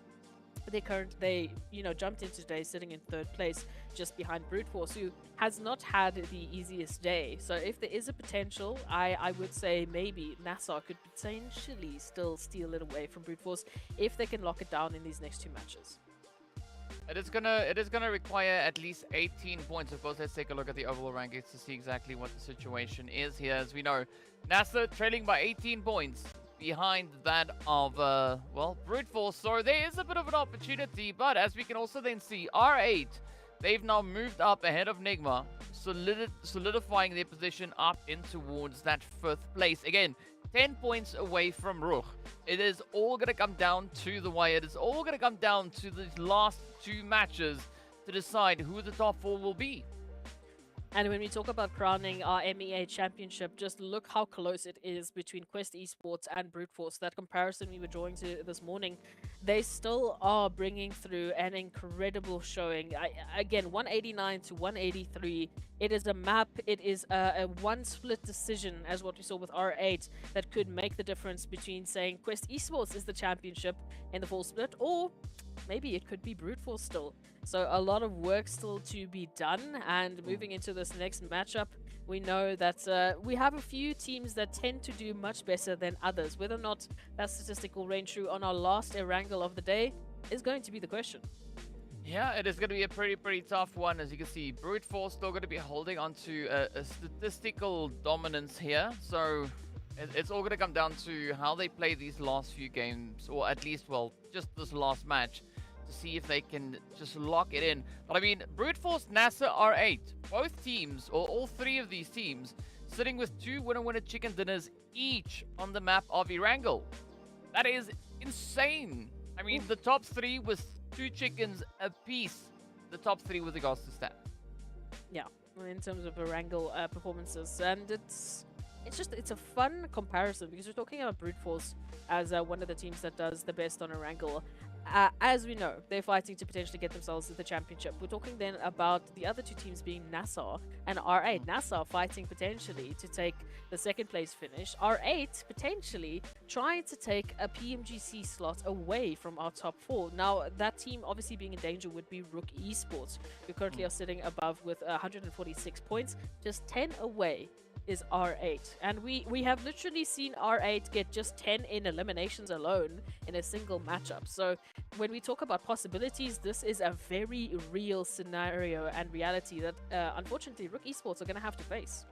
they jumped into today sitting in 3rd place just behind Brute Force, who has not had the easiest day. So if there is a potential, I would say maybe NASR could potentially still steal it away from Brute Force if they can lock it down in these next two matches. It is gonna require at least 18 points. Of course, let's take a look at the overall rankings to see exactly what the situation is here. As we know, NASR trailing by 18 points behind that of well, Brute Force. So there is a bit of an opportunity, but as we can also then see, R8, they've now moved up ahead of NIGMA, solidifying their position up in towards that 5th place. Again, 10 points away from RUKH. It is all going to come down to the wire. It is all going to come down to these last 2 matches to decide who the top 4 will be. And when we talk about crowning our MEA Championship, just look how close it is between Quest Esports and Brute Force. That comparison we were drawing to this morning, they still are bringing through an incredible showing. Again, 189 to 183. It is a map. It is a one-split decision, as what we saw with R8, that could make the difference between saying Quest Esports is the championship in the full split, or maybe it could be Brute Force still. So a lot of work still to be done, and moving into this next matchup, we know that we have a few teams that tend to do much better than others. Whether or not that statistic will reign true on our last Erangel of the day is going to be the question. Yeah, it is going to be a pretty tough one. As you can see, Brute Force still going to be holding on to a statistical dominance here. So it's all going to come down to how they play these last few games, or at least, well, just this last match, to see if they can just lock it in. But I mean, Brute Force, NASR, R8, both teams, or all 3 of these teams, sitting with 2 winner chicken dinners each on the map of Erangel. That is insane. I mean, the top 3 with 2 chickens apiece. The top 3 with regards to stat. Yeah, in terms of Erangel performances, and it's a fun comparison because we're talking about Brute Force as one of the teams that does the best on Erangel. As we know, they're fighting to potentially get themselves to the championship. We're talking then about the other 2 teams being NASR and R8. NASR fighting potentially to take the 2nd place finish. R8 potentially trying to take a PMGC slot away from our top 4. Now, that team obviously being in danger would be RUKH Esports, who currently are sitting above with 146 points, just 10 away is R8, and we have literally seen R8 get just 10 in eliminations alone in a single matchup. So when we talk about possibilities, this is a very real scenario and reality that unfortunately RUKH Esports are going to have to face.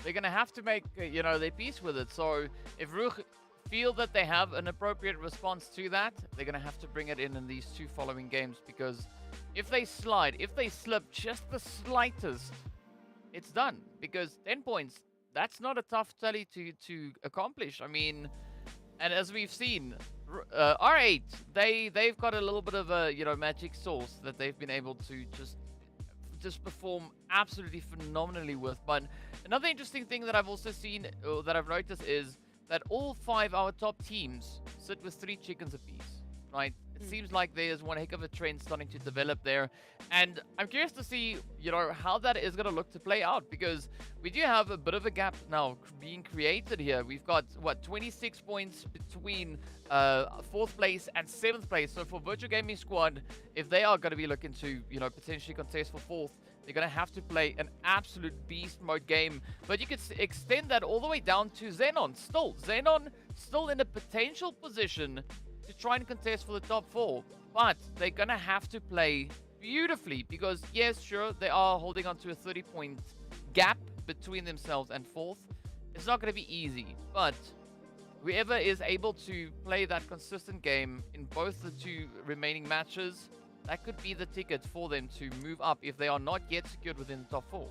They're going to have to make their peace with it. So if RUKH feel that they have an appropriate response to that, they're going to have to bring it in these 2 following games, because if they slide, if they slip just the slightest, it's done. Because 10 points, that's not a tough tally to accomplish. I mean, and as we've seen, R8, they've got a little bit of a magic sauce that they've been able to just perform absolutely phenomenally with. But another interesting thing that I've also seen, or that I've noticed, is that all 5 our top teams sit with 3 chickens apiece, right? It seems like there's one heck of a trend starting to develop there. And I'm curious to see, how that is going to look to play out, because we do have a bit of a gap now being created here. We've got, 26 points between 4th place and 7th place. So for Virtual Gaming Squad, if they are going to be looking to, potentially contest for 4th, they're going to have to play an absolute beast mode game. But you could extend that all the way down to XENON. XENON still in a potential position to try and contest for the top 4, but they're gonna have to play beautifully, because yes, sure, they are holding on to a 30-point gap between themselves and 4th. It's not gonna be easy, but whoever is able to play that consistent game in both the 2 remaining matches, that could be the ticket for them to move up if they are not yet secured within the top 4.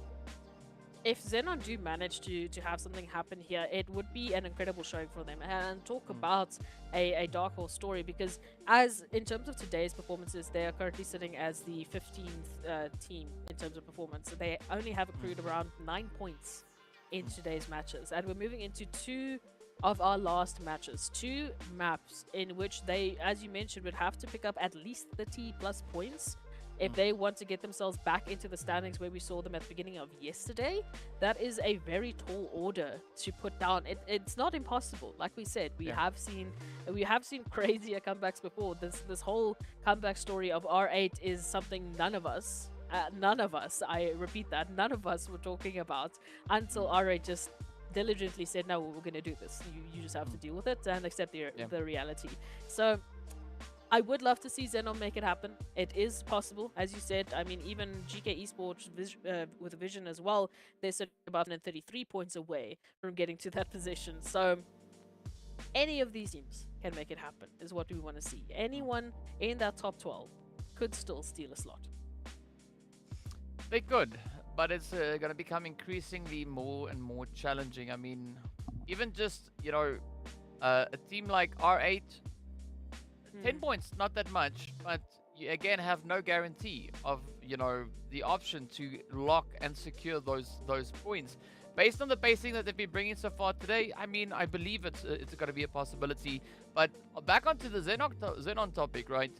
If XENON do manage to have something happen here, it would be an incredible showing for them. And talk about a Dark Horse story, because as in terms of today's performances, they are currently sitting as the 15th team in terms of performance. So they only have accrued around 9 points in today's matches. And we're moving into 2 of our last matches, 2 maps in which they, as you mentioned, would have to pick up at least 30 plus points if they want to get themselves back into the standings where we saw them at the beginning of yesterday. That is a very tall order to put down. It's not impossible. Like we said, we have seen crazier comebacks before. This whole comeback story of R8 is something none of us, I repeat that, none of us were talking about until R8 just diligently said, no, we're going to do this. You just have to deal with it and accept the reality. So I would love to see XENON make it happen. It is possible, as you said. I mean, even GK Esports with a vision as well, they're sitting about 33 points away from getting to that position. So any of these teams can make it happen, is what we want to see. Anyone in that top 12 could still steal a slot. They could, but it's going to become increasingly more and more challenging. I mean, even just, you know, a team like R8, 10 points, not that much, but you again have no guarantee of, you know, the option to lock and secure those points. Based on the pacing that they've been bringing so far today, I mean, I believe it's going to be a possibility. But back onto the XENON topic, right?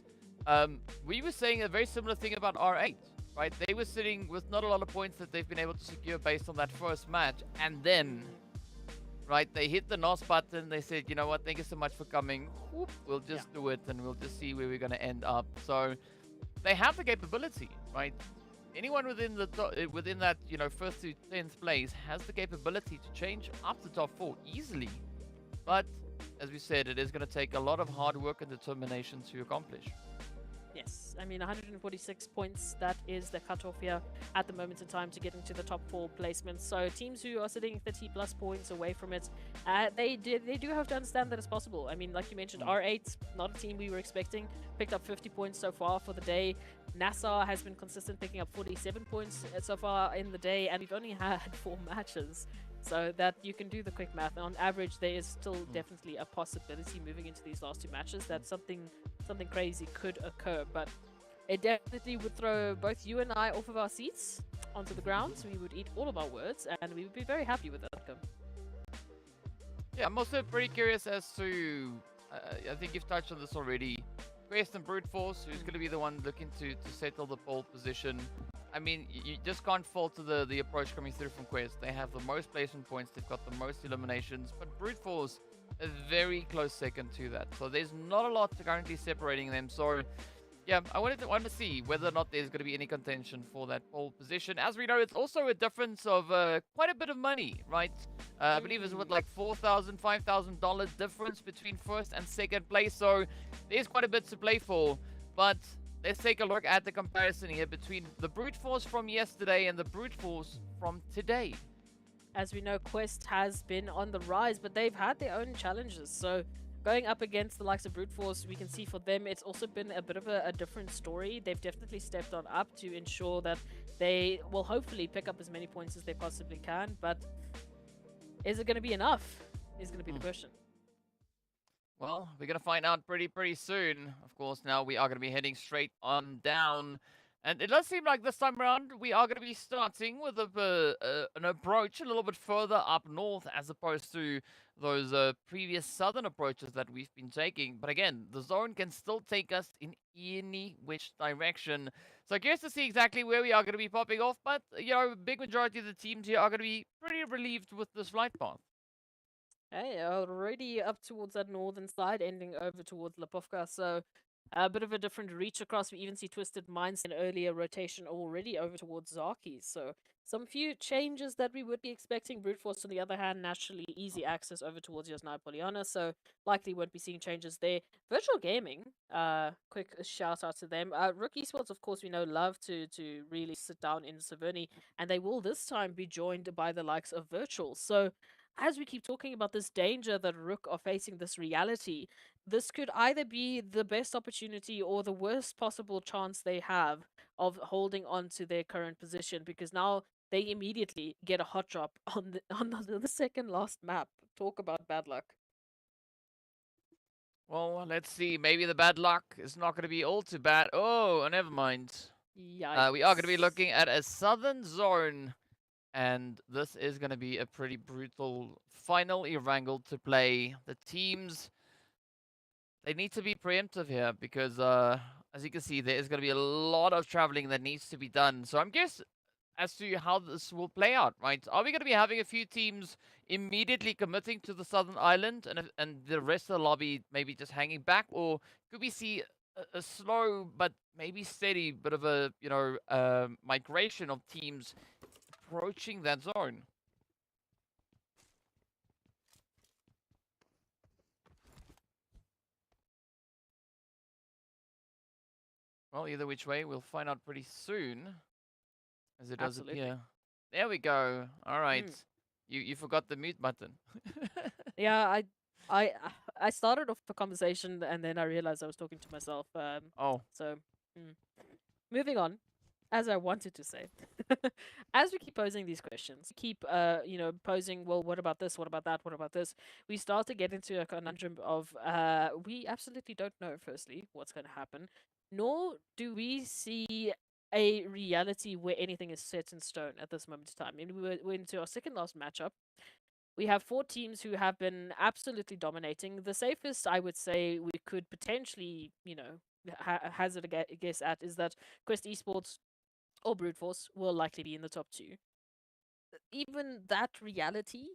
We were saying a very similar thing about R8, right? They were sitting with not a lot of points that they've been able to secure based on that first match, and then, right, they hit the NOS button. They said, you know what, thank you so much for coming. Whoop, we'll just do it, and we'll just see where we're going to end up. So they have the capability, right? Anyone within within that, you know, first to 10th place has the capability to change up the top 4 easily. But as we said, it is going to take a lot of hard work and determination to accomplish. Yes, I mean 146 points, that is the cutoff here at the moment in time to get into the top 4 placements. So teams who are sitting 30 plus points away from it, they do have to understand that it's possible. I mean, like you mentioned, R8, not a team we were expecting, picked up 50 points so far for the day. NASR has been consistent, picking up 47 points so far in the day, and we've only had 4 matches. So that you can do the quick math. On average, there is still definitely a possibility moving into these last 2 matches that something crazy could occur. But it definitely would throw both you and I off of our seats onto the ground. So we would eat all of our words, and we would be very happy with that outcome. Yeah, I'm also pretty curious as to, I think you've touched on this already, Quest and Brute Force, who's going to be the one looking to settle the pole position. I mean, you just can't fault to the approach coming through from Quest. They have the most placement points, they've got the most eliminations, but Brute Force a very close second to that. So there's not a lot currently separating them. So yeah, I wanted to see whether or not there's going to be any contention for that pole position. As we know, it's also a difference of quite a bit of money, right? I believe it's what, like $4,000, $5,000 difference between first and second place. So there's quite a bit to play for, but let's take a look at the comparison here between the Brute Force from yesterday and the Brute Force from today. As we know, Quest has been on the rise, but they've had their own challenges. So going up against the likes of Brute Force, we can see for them, it's also been a bit of a different story. They've definitely stepped on up to ensure that they will hopefully pick up as many points as they possibly can. But is it going to be enough? Is going to be the question. Well, we're going to find out pretty soon. Of course, now we are going to be heading straight on down. And it does seem like this time around, we are going to be starting with an approach a little bit further up north as opposed to those previous southern approaches that we've been taking. But again, the zone can still take us in any which direction. So curious to see exactly where we are going to be popping off. But, you know, big majority of the teams here are going to be pretty relieved with this flight path. Hey, already up towards that northern side, ending over towards Lipovka. So a bit of a different reach across. We even see Twisted Minds in earlier rotation already over towards Zaki. So some few changes that we would be expecting. Brute Force, on the other hand, naturally easy access over towards Yasnai Poliana. So likely won't be seeing changes there. Virtual Gaming, quick shout out to them. RUKH Esports, of course, we know love to really sit down in Severny. And they will this time be joined by the likes of Virtual. So as we keep talking about this danger that RUKH are facing, this reality, this could either be the best opportunity or the worst possible chance they have of holding on to their current position, because now they immediately get a hot drop on the second last map. Talk about bad luck. Well, let's see. Maybe the bad luck is not going to be all too bad. Oh, never mind. Yikes. We are going to be looking at a southern zone. And this is going to be a pretty brutal final Erangel to play. The teams, they need to be preemptive here because, as you can see, there is going to be a lot of traveling that needs to be done. So I'm curious as to how this will play out, right? Are we going to be having a few teams immediately committing to the southern island and the rest of the lobby maybe just hanging back? Or could we see a slow but maybe steady bit of a, you know, migration of teams approaching that zone? Well, either which way, we'll find out pretty soon, as it does Absolutely. appear. There we go. All right. You forgot the mute button. Yeah, I I started off the conversation and then I realized I was talking to myself. Oh, So moving on, as I wanted to say, as we keep posing these questions, keep posing. Well, what about this? What about that? What about this? We start to get into a conundrum of we absolutely don't know. Firstly, what's going to happen, nor do we see a reality where anything is set in stone at this moment in time. I mean, we're into our second last matchup. We have 4 teams who have been absolutely dominating. The safest, I would say, we could potentially, hazard a guess at is that Quest Esports or Brute Force will likely be in the top 2. Even that reality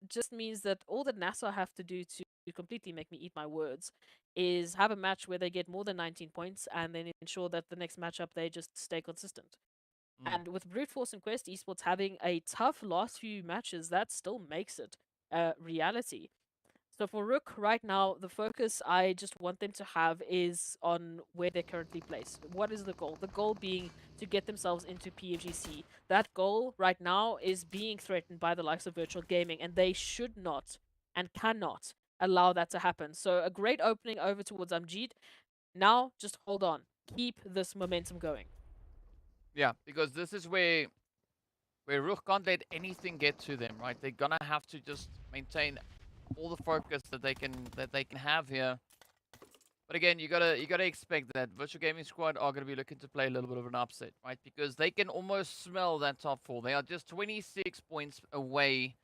just means that all that NASR have to do to completely make me eat my words is have a match where they get more than 19 points and then ensure that the next matchup they just stay consistent. And with Brute Force and Quest Esports having a tough last few matches, that still makes it a reality. So for RUKH right now, the focus I just want them to have is on where they're currently placed. What is the goal? The goal being to get themselves into PFGC. That goal right now is being threatened by the likes of virtual gaming, and they should not and cannot allow that to happen. So a great opening over towards Amjid. Now, just hold on. Keep this momentum going. yeah, because this is where RUKH can't let anything get to them, right? They're gonna have to just maintain all the focus that they can have here. But again, you gotta expect that Virtual Gaming Squad are gonna be looking to play a little bit of an upset, right? Because they can almost smell that top 4. They are just 26 points away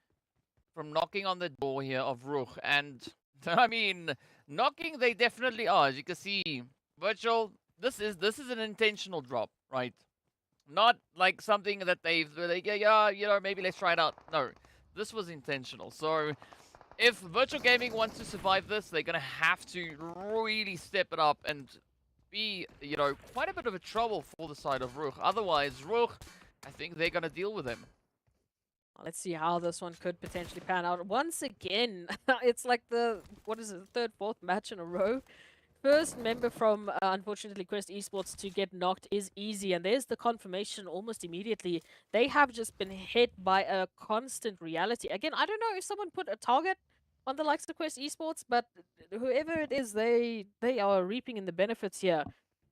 from knocking on the door here of RUKH, and I mean, knocking they definitely are. As you can see, Virtual. This is an intentional drop, right? Not like something that maybe let's try it out. No, this was intentional. So if Virtual Gaming wants to survive this, they're going to have to really step it up and be, quite a bit of a trouble for the side of RUKH. Otherwise, RUKH, I think they're going to deal with them. Let's see how this one could potentially pan out. Once again, it's like the, third, fourth match in a row. First member from, unfortunately, Quest Esports to get knocked is easy, and there's the confirmation almost immediately. They have just been hit by a constant reality. Again, I don't know if someone put a target on the likes of Quest Esports, but whoever it is, they are reaping in the benefits here.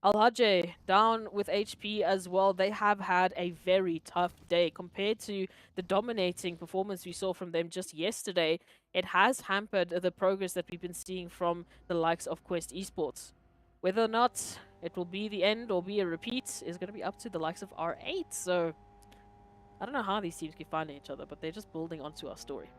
Al-Hajj down with HP as well. They have had a very tough day compared to the dominating performance we saw from them just yesterday. It has hampered the progress that we've been seeing from the likes of Quest Esports. Whether or not it will be the end or be a repeat is going to be up to the likes of R8. So I don't know how these teams keep finding each other, but they're just building onto our story.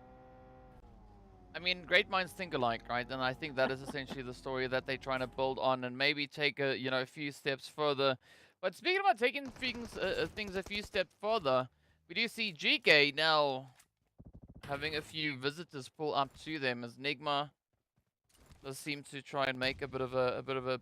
I mean, great minds think alike, right? And I think that is essentially the story that they're trying to build on and maybe take a few steps further. But speaking about taking things a few steps further, we do see GEEKAY now having a few visitors pull up to them as NIGMA does seem to try and make a bit of a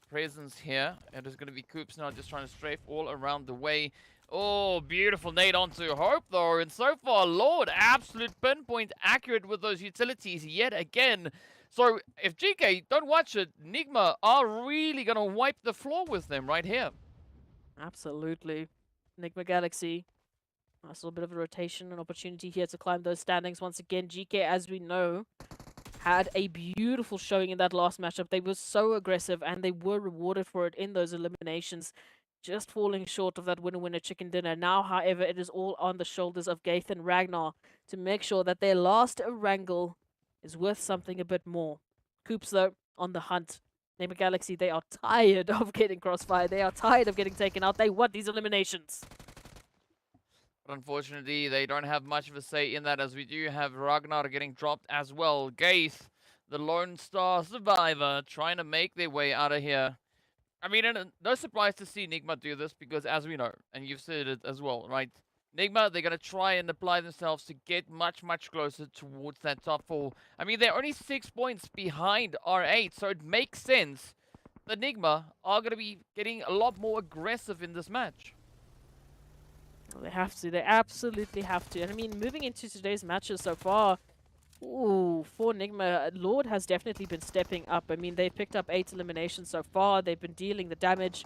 presence here. It is going to be Coops now just trying to strafe all around the way. Oh, beautiful nade onto Hope, though. And so far, Lord, absolute pinpoint accurate with those utilities yet again. So if GEEKAY don't watch it, NIGMA are really going to wipe the floor with them right here. Absolutely. NIGMA Galaxy. Nice little bit of a rotation, an opportunity here to climb those standings. Once again, GEEKAY, as we know, had a beautiful showing in that last matchup. They were so aggressive, and they were rewarded for it in those eliminations. Just falling short of that winner-winner chicken dinner. Now, however, it is all on the shoulders of Gaith and Ragnar to make sure that their last Erangel is worth something a bit more. Coops, though, on the hunt. NIGMA Galaxy, they are tired of getting crossfire. They are tired of getting taken out. They want these eliminations. But unfortunately, they don't have much of a say in that, as we do have Ragnar getting dropped as well. Gaith, the Lone Star survivor, trying to make their way out of here. I mean, no surprise to see NIGMA do this, because as we know, and you've said it as well, right? NIGMA, they're going to try and apply themselves to get much, much closer towards that top 4. I mean, they're only 6 points behind R8, so it makes sense that NIGMA are going to be getting a lot more aggressive in this match. They have to. They absolutely have to. And I mean, moving into today's matches so far, ooh, for NIGMA, Lord has definitely been stepping up. I mean, they've picked up 8 eliminations so far. They've been dealing the damage.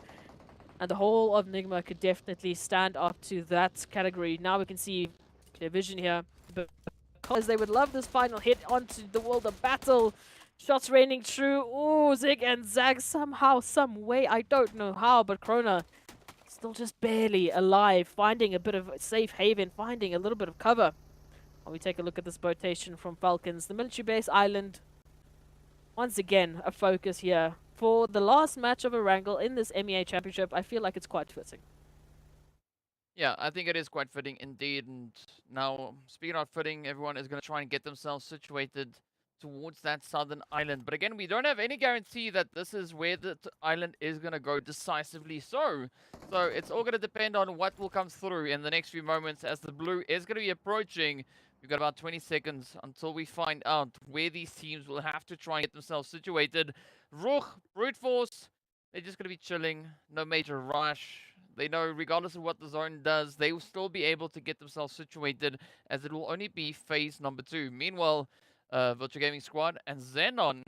And the whole of NIGMA could definitely stand up to that category. Now we can see clear vision here. Because they would love this final hit onto the world of battle. Shots raining true. Ooh, Zig and Zag somehow, some way, I don't know how, but Krona still just barely alive, finding a bit of safe haven, finding a little bit of cover. While we take a look at this rotation from Falcons, the military base island, once again, a focus here. For the last match of Erangel in this MEA Championship, I feel like it's quite fitting. Yeah, I think it is quite fitting indeed. And now, speaking of fitting, everyone is going to try and get themselves situated towards that southern island. But again, we don't have any guarantee that this is where the island is going to go decisively so. So it's all going to depend on what will come through in the next few moments as the blue is going to be approaching. We've got about 20 seconds until we find out where these teams will have to try and get themselves situated. RUKH, Brute Force, they're just going to be chilling. No major rush. They know regardless of what the zone does, they will still be able to get themselves situated as it will only be phase number 2. Meanwhile, Virtual Gaming Squad and XENON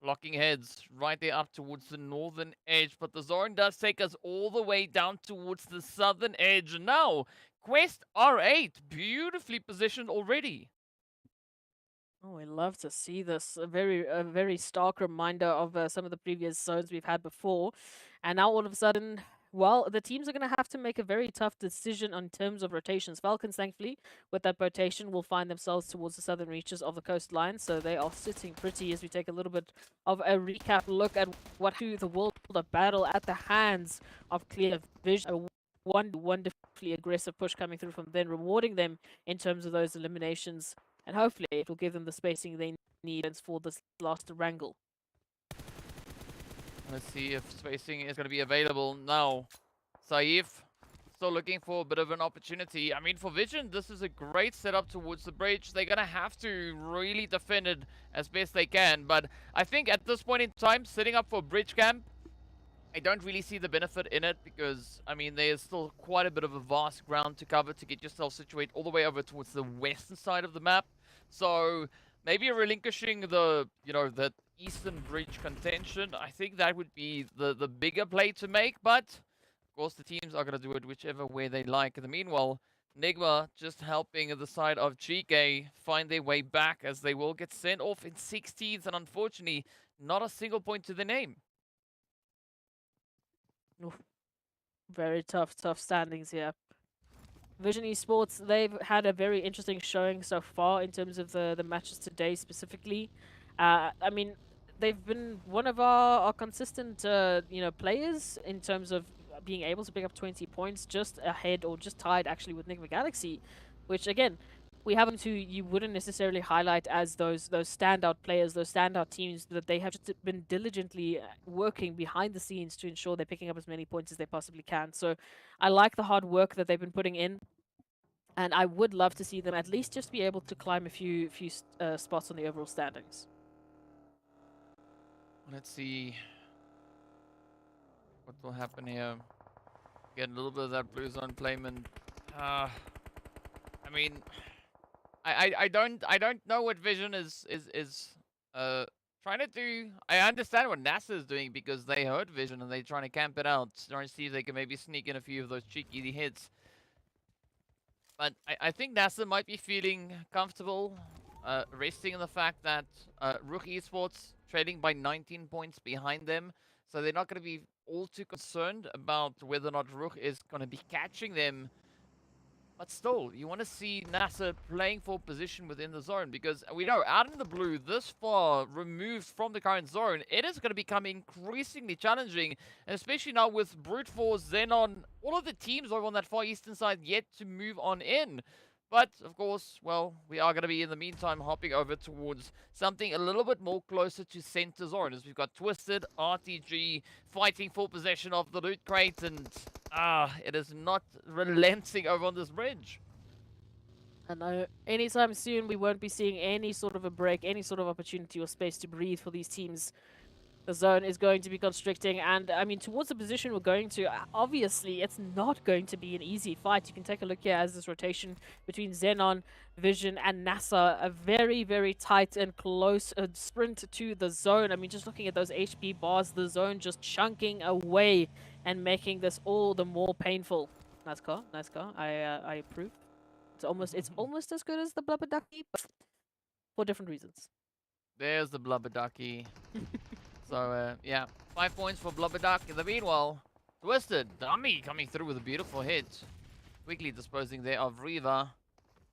locking heads right there up towards the northern edge. But the zone does take us all the way down towards the southern edge. Now, Quest R8, beautifully positioned already. Oh, I love to see this. A very stark reminder of some of the previous zones we've had before. And now all of a sudden, well, the teams are going to have to make a very tough decision in terms of rotations. Falcons, thankfully, with that rotation, will find themselves towards the southern reaches of the coastline. So they are sitting pretty as we take a little bit of a recap look at what the world of battle at the hands of Clear Vision. A wonderfully aggressive push coming through from them, rewarding them in terms of those eliminations. And hopefully it will give them the spacing they need for this last wrangle. Let's see if spacing is going to be available now. Saif still looking for a bit of an opportunity. I mean, for Vision, this is a great setup towards the bridge. They're going to have to really defend it as best they can. But I think at this point in time, setting up for bridge camp, I don't really see the benefit in it because, I mean, there's still quite a bit of a vast ground to cover to get yourself situated all the way over towards the western side of the map. So maybe relinquishing the, the eastern bridge contention, I think that would be the bigger play to make. But, of course, the teams are going to do it whichever way they like. In the meanwhile, NIGMA just helping the side of GEEKAY find their way back as they will get sent off in 16th and unfortunately not a single point to the name. Oof. Very tough standings here. Vision Esports, they've had a very interesting showing so far in terms of the matches today specifically. I mean, they've been one of our consistent, players in terms of being able to pick up 20 points, just ahead or just tied actually with NIGMA Galaxy, which again, we have them who you wouldn't necessarily highlight as those standout players, those standout teams that they have just been diligently working behind the scenes to ensure they're picking up as many points as they possibly can. So I like the hard work that they've been putting in. And I would love to see them at least just be able to climb a few spots on the overall standings. Let's see what will happen here. Get a little bit of that blue zone placement. I mean, I don't know what Vision is trying to do. I understand what NASR is doing because they heard Vision and they're trying to camp it out, trying to see if they can maybe sneak in a few of those cheeky hits. But I think NASR might be feeling comfortable resting in the fact that RUKH Esports trading by 19 points behind them. So they're not going to be all too concerned about whether or not RUKH is going to be catching them. But still, you want to see NASR playing for position within the zone because we know out in the blue, this far removed from the current zone, it is going to become increasingly challenging. And especially now with Brute Force, XENON, all of the teams over on that far eastern side yet to move on in. But, of course, well, we are going to be, in the meantime, hopping over towards something a little bit more closer to center zone. As we've got Twisted, RTG, fighting for possession of the loot crate. And, it is not relenting over on this bridge. I know anytime soon we won't be seeing any sort of a break, any sort of opportunity or space to breathe for these teams. The zone is going to be constricting, and I mean, towards the position we're going to, obviously, it's not going to be an easy fight. You can take a look here as this rotation between XENON, Vision, and NASR, a very, very tight and close sprint to the zone. I mean, just looking at those HP bars, the zone just chunking away and making this all the more painful. Nice car, nice car. I approve. It's almost as good as the Blubber Ducky, but for different reasons. There's the Blubber Ducky. So, yeah, 5 points for Blubber Duck. In the meanwhile, Twisted, Dummy coming through with a beautiful hit. Quickly disposing there of Riva.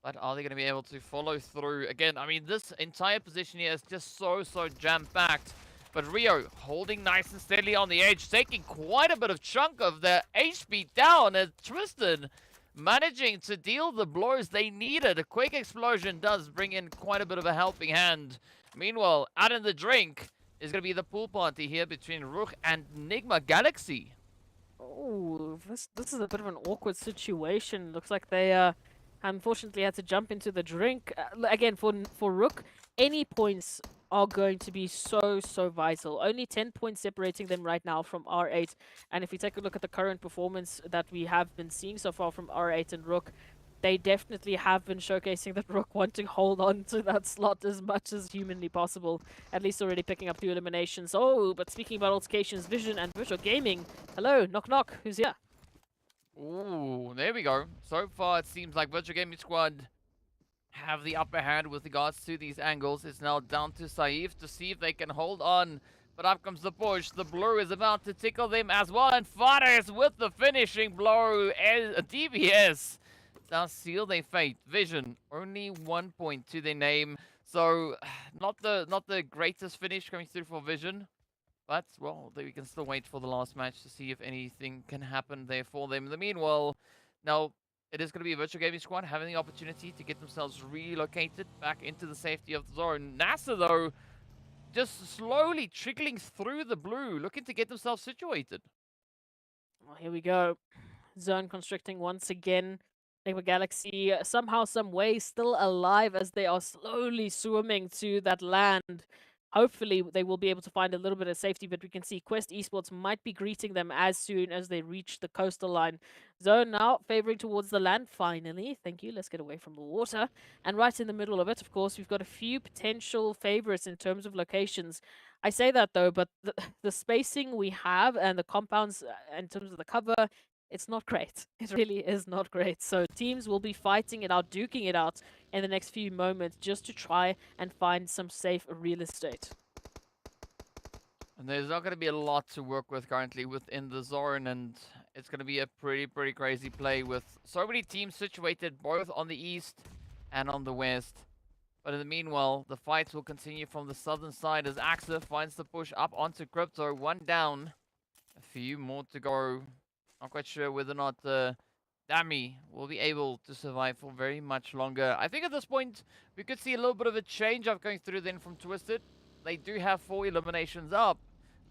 But are they going to be able to follow through? Again, I mean, this entire position here is just so jam-packed. But Rio holding nice and steadily on the edge, taking quite a bit of chunk of their HP down. And Twisted managing to deal the blows they needed. A quick explosion does bring in quite a bit of a helping hand. Meanwhile, out in the drink is going to be the pool party here between RUKH and NIGMA Galaxy. Oh, this is a bit of an awkward situation. Looks like they unfortunately had to jump into the drink. Again, for RUKH, any points are going to be so vital. Only 10 points separating them right now from R8. And if we take a look at the current performance that we have been seeing so far from R8 and RUKH, they definitely have been showcasing that RUKH want to hold on to that slot as much as humanly possible. At least already picking up 2 eliminations. Oh, but speaking about altercations, Vision and Virtual Gaming. Hello, knock knock, who's here? Ooh, there we go. So far, it seems like Virtual Gaming Squad have the upper hand with regards to these angles. It's now down to Saif to see if they can hold on. But up comes the push. The blue is about to tickle them as well. And Fares with the finishing blow. DBS now seal their fate. Vision, only 1 point to their name. So, not the greatest finish coming through for Vision. But, well, we can still wait for the last match to see if anything can happen there for them. In the meanwhile, now, it is going to be a Virtual Gaming Squad having the opportunity to get themselves relocated back into the safety of the zone. NASR, though, just slowly trickling through the blue, looking to get themselves situated. Well, here we go. Zone constricting once again. NIGMA Galaxy, somehow, some way, still alive as they are slowly swimming to that land. Hopefully, they will be able to find a little bit of safety, but we can see Quest Esports might be greeting them as soon as they reach the coastal line. Zone now favoring towards the land, finally. Thank you. Let's get away from the water. And right in the middle of it, of course, we've got a few potential favorites in terms of locations. I say that, though, but the spacing we have and the compounds in terms of the cover, it's not great. It really is not great. So teams will be fighting it out, duking it out in the next few moments just to try and find some safe real estate. And there's not going to be a lot to work with currently within the zone, and it's going to be a pretty crazy play with so many teams situated both on the east and on the west. But in the meanwhile, the fights will continue from the southern side as AXA finds the push up onto Crypto. 1 down, a few more to go. Not quite sure whether or not Dami will be able to survive for very much longer. I think at this point, we could see a little bit of a change up going through then from Twisted. They do have 4 eliminations up,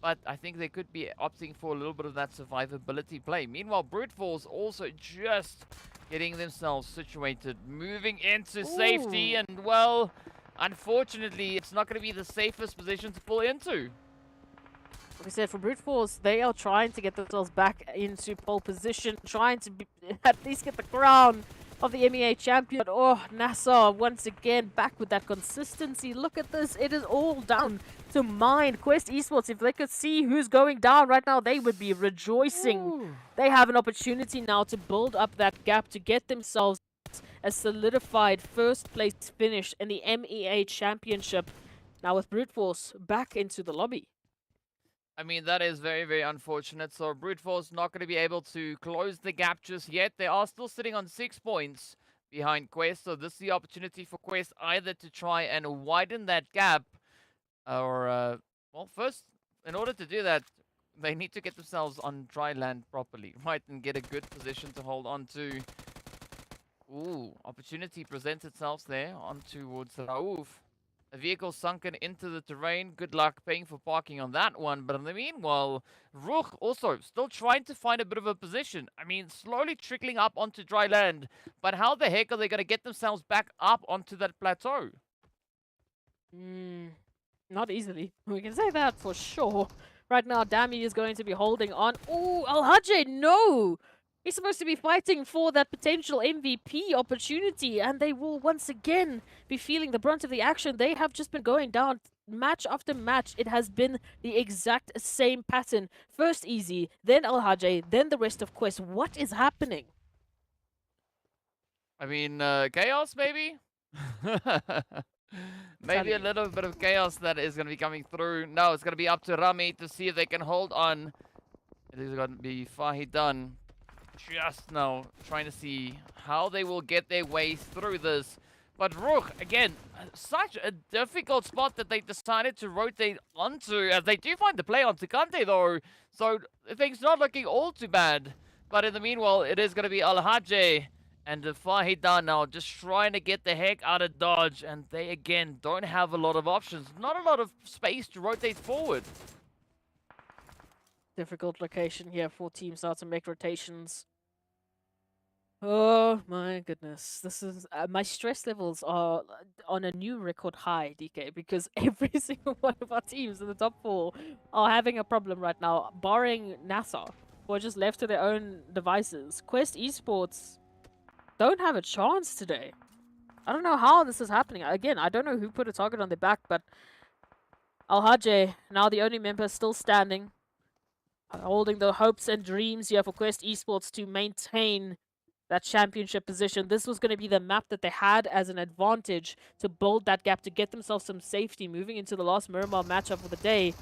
but I think they could be opting for a little bit of that survivability play. Meanwhile, Brute Force also just getting themselves situated, moving into safety, and well, unfortunately, it's not going to be the safest position to pull into. Like I said, for Brute Force, they are trying to get themselves back into pole position, trying to at least get the crown of the MEA champion. Oh, NASR once again back with that consistency. Look at this. It is all down to mind. Quest Esports, if they could see who's going down right now, they would be rejoicing. Ooh. They have an opportunity now to build up that gap to get themselves a solidified first place finish in the MEA Championship. Now with Brute Force back into the lobby. I mean, that is very unfortunate. So Brute Force not going to be able to close the gap just yet. They are still sitting on 6 points behind Quest. So this is the opportunity for Quest either to try and widen that gap or, well, first, in order to do that, they need to get themselves on dry land properly, right? And get a good position to hold on to. Ooh, opportunity presents itself there on towards Raouf. A vehicle sunken into the terrain. Good luck paying for parking on that one. But in the meanwhile, RUKH also still trying to find a bit of a position. I mean, slowly trickling up onto dry land. But how the heck are they going to get themselves back up onto that plateau? Not easily. We can say that for sure. Right now, Dami is going to be holding on. Oh, Al-Hajj, no! He's supposed to be fighting for that potential MVP opportunity, and they will once again be feeling the brunt of the action. They have just been going down match after match. It has been the exact same pattern. First Easy, then Al-Hajj, then the rest of Quest. What is happening? I mean, chaos, maybe? Maybe a you. little bit of chaos that is going to be coming through. No, it's going to be up to Rami to see if they can hold on. It is going to be Fahidan just now trying to see how they will get their way through this. But RUKH, again, such a difficult spot that they decided to rotate onto, as they do find the play onto Kante though. So things not looking all too bad. But in the meanwhile, it is going to be Al-Hajj and Fahidan now just trying to get the heck out of dodge. And they, again, don't have a lot of options. Not a lot of space to rotate forward. Difficult location here for teams now to make rotations. Oh my goodness. This is my stress levels are on a new record high, DK, because every single one of our teams in the top 4 are having a problem right now, barring NASR, who are just left to their own devices. Quest Esports don't have a chance today. I don't know how this is happening. Again, I don't know who put a target on their back, but Al-Hajj, now the only member still standing, holding the hopes and dreams here for Quest Esports to maintain that championship position. This was going to be the map that they had as an advantage to build that gap, to get themselves some safety moving into the last Miramar matchup of the day.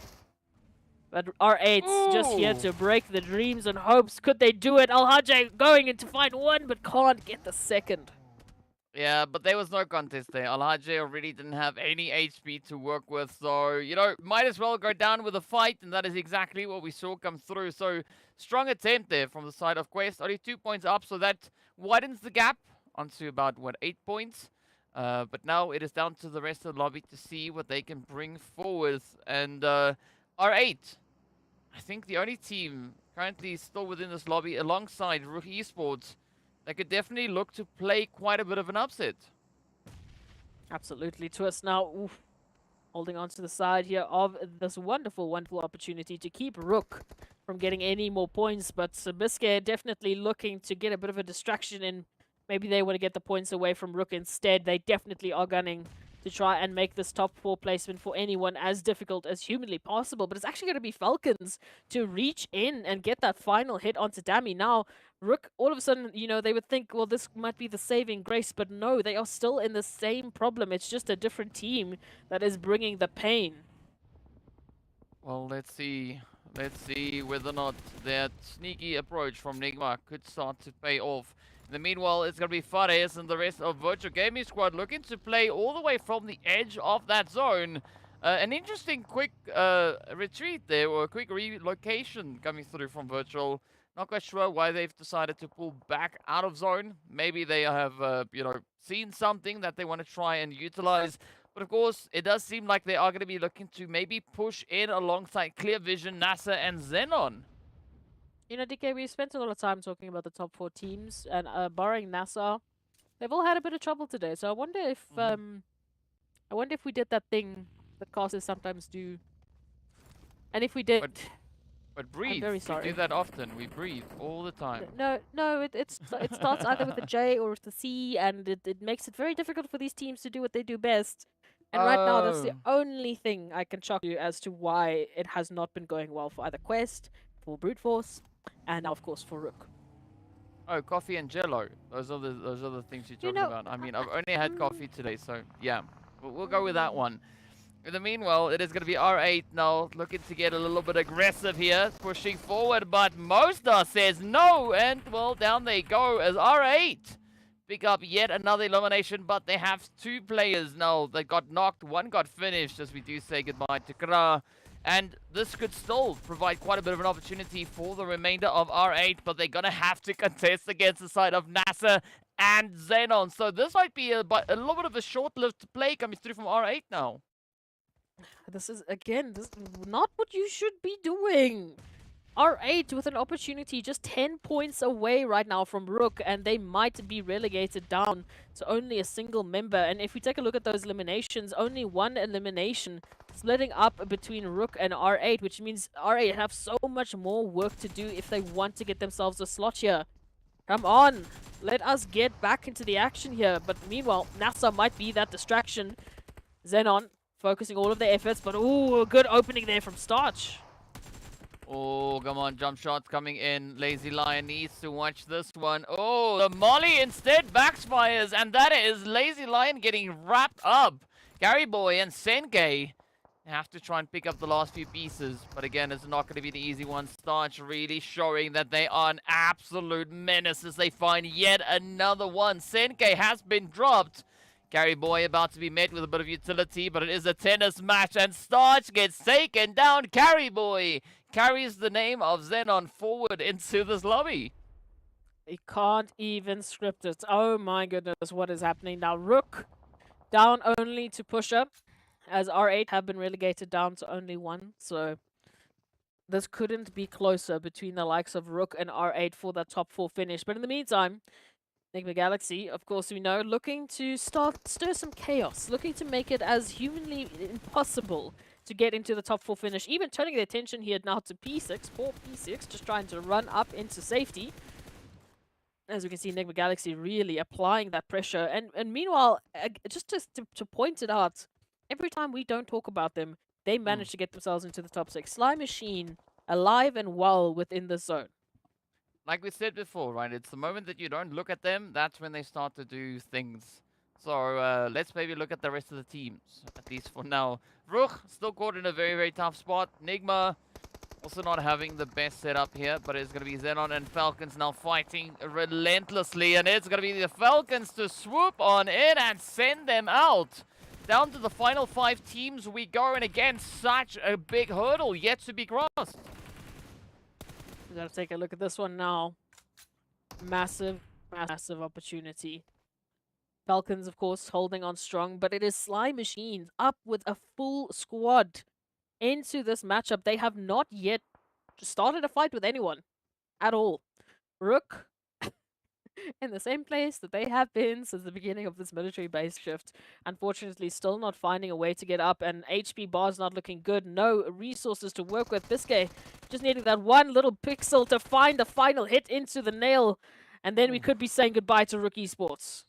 But R8's just here to break the dreams and hopes. Could they do it? Al-Hajj going in to find one, but can't get the second. Yeah, but there was no contest there. Al-Hajj already didn't have any HP to work with, so, you know, might as well go down with a fight, and that is exactly what we saw come through. So, strong attempt there from the side of Quest. Only 2 points up, so that widens the gap onto about, what, 8 points? But now it is down to the rest of the lobby to see what they can bring forward. And R8, I think the only team currently still within this lobby alongside RUKH Esports, they could definitely look to play quite a bit of an upset. Absolutely. Twist now, oof, holding on to the side here of this wonderful, wonderful opportunity to keep RUKH from getting any more points. But Sabisque definitely looking to get a bit of a distraction in. Maybe they want to get the points away from RUKH instead. They definitely are gunning to try and make this top 4 placement for anyone as difficult as humanly possible. But it's actually going to be FALCONS to reach in and get that final hit onto Dami. Now, RUKH, all of a sudden, you know, they would think, well, this might be the saving grace, but no, they are still in the same problem. It's just a different team that is bringing the pain. Well, let's see. Let's see whether or not that sneaky approach from NIGMA could start to pay off. In the meanwhile, it's going to be Fares and the rest of Virtual Gaming Squad looking to play all the way from the edge of that zone. An interesting quick retreat there, or a quick relocation coming through from Virtual. Not quite sure why they've decided to pull back out of zone. Maybe they have, you know, seen something that they want to try and utilize. But of course, it does seem like they are going to be looking to maybe push in alongside Clear Vision, NASR, and XENON. You know, DK, we spent a lot of time talking about the top 4 teams, and barring NASR, they've all had a bit of trouble today. So I wonder if we did that thing that casters sometimes do, and if we did. But breathe. I'm very sorry. We do that often. We breathe all the time. No, it starts either with a J or with a C, and it makes it very difficult for these teams to do what they do best. And right now, that's the only thing I can shock you as to why it has not been going well for either Quest, for Brute Force, and now, of course, for RUKH. Oh, coffee and Jello. Those are the things you're talking about. I mean, I've only had coffee today, so yeah, we'll go with that one. In the meanwhile, it is going to be R8 now, looking to get a little bit aggressive here, pushing forward, but Mostar says no, and well, down they go as R8 pick up yet another elimination, but they have 2 players now that got knocked. One got finished, as we do say goodbye to Kra. And this could still provide quite a bit of an opportunity for the remainder of R8, but they're going to have to contest against the side of NASR and XENON. So this might be a little bit of a short-lived play coming through from R8 now. This is, again, this is not what you should be doing. R8 with an opportunity just 10 points away right now from RUKH, and they might be relegated down to only a single member. And if we take a look at those eliminations, only 1 elimination splitting up between RUKH and R8, which means R8 have so much more work to do if they want to get themselves a slot here. Come on, let us get back into the action here. But meanwhile, NASR might be that distraction. XENON focusing all of their efforts, but ooh, a good opening there from Starch. Oh, come on, jump shots coming in. Lazy Lion needs to watch this one. Oh, the Molly instead backfires, and that is Lazy Lion getting wrapped up. Gary Boy and Senkei have to try and pick up the last few pieces, but again, it's not going to be the easy one. Starch really showing that they are an absolute menace as they find yet another one. Senkei has been dropped. Gary Boy about to be met with a bit of utility, but it is a tennis match, and Starch gets taken down. Gary Boy carries the name of XENON forward into this lobby. They can't even script it. Oh my goodness, what is happening now? RUKH down only to Pusher, as R8 have been relegated down to only 1. So this couldn't be closer between the likes of RUKH and R8 for that top 4 finish. But in the meantime, NIGMA Galaxy, of course we know, looking to stir some chaos, looking to make it as humanly impossible to get into the top 4 finish, even turning their attention here now to P6, poor P6, just trying to run up into safety. As we can see, NIGMA Galaxy really applying that pressure. And meanwhile, just to point it out, every time we don't talk about them, they manage to get themselves into the top 6. Sly Machine, alive and well within the zone. Like we said before, right? It's the moment that you don't look at them, that's when they start to do things. So let's maybe look at the rest of the teams, at least for now. RUKH still caught in a very, very tough spot. NIGMA also not having the best setup here, but it's going to be XENON and FALCONS now fighting relentlessly. And it's going to be the FALCONS to swoop on in and send them out. Down to the final 5 teams we go, and again, such a big hurdle yet to be crossed. We gotta take a look at this one now. Massive, massive opportunity. FALCONS, of course, holding on strong, but it is Sly Machines up with a full squad into this matchup. They have not yet started a fight with anyone at all. RUKH in the same place that they have been since the beginning of this military base shift. Unfortunately, still not finding a way to get up, and HP bar's not looking good. No resources to work with. Biscay just needing that one little pixel to find the final hit into the nail, and then we could be saying goodbye to RUKH Esports.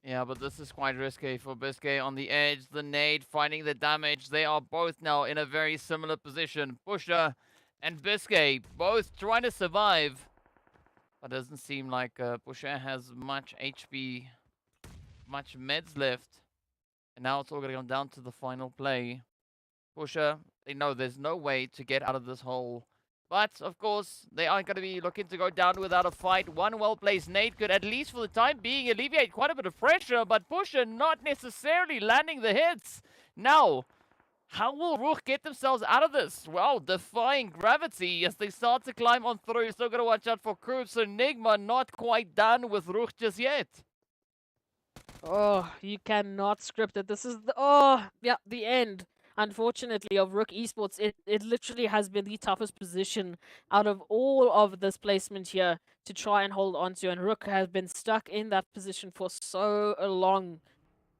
Yeah, but this is quite risky for Biscay on the edge. The nade finding the damage. They are both now in a very similar position. Pusher and Biscay both trying to survive. But doesn't seem like Pusher has much HP, much meds left. And now it's all going to come down to the final play. Pusher, they know there's no way to get out of this hole. But, of course, they aren't going to be looking to go down without a fight. One well-placed nade could, at least for the time being, alleviate quite a bit of pressure. But Pusher not necessarily landing the hits. Now, how will RUKH get themselves out of this? Well, defying gravity as they start to climb on through. Still got to watch out for Krupp. So NIGMA not quite done with RUKH just yet. Oh, you cannot script it. This is the, the end, unfortunately, of RUKH Esports. It literally has been the toughest position out of all of this placement here to try and hold on to. And RUKH has been stuck in that position for so long.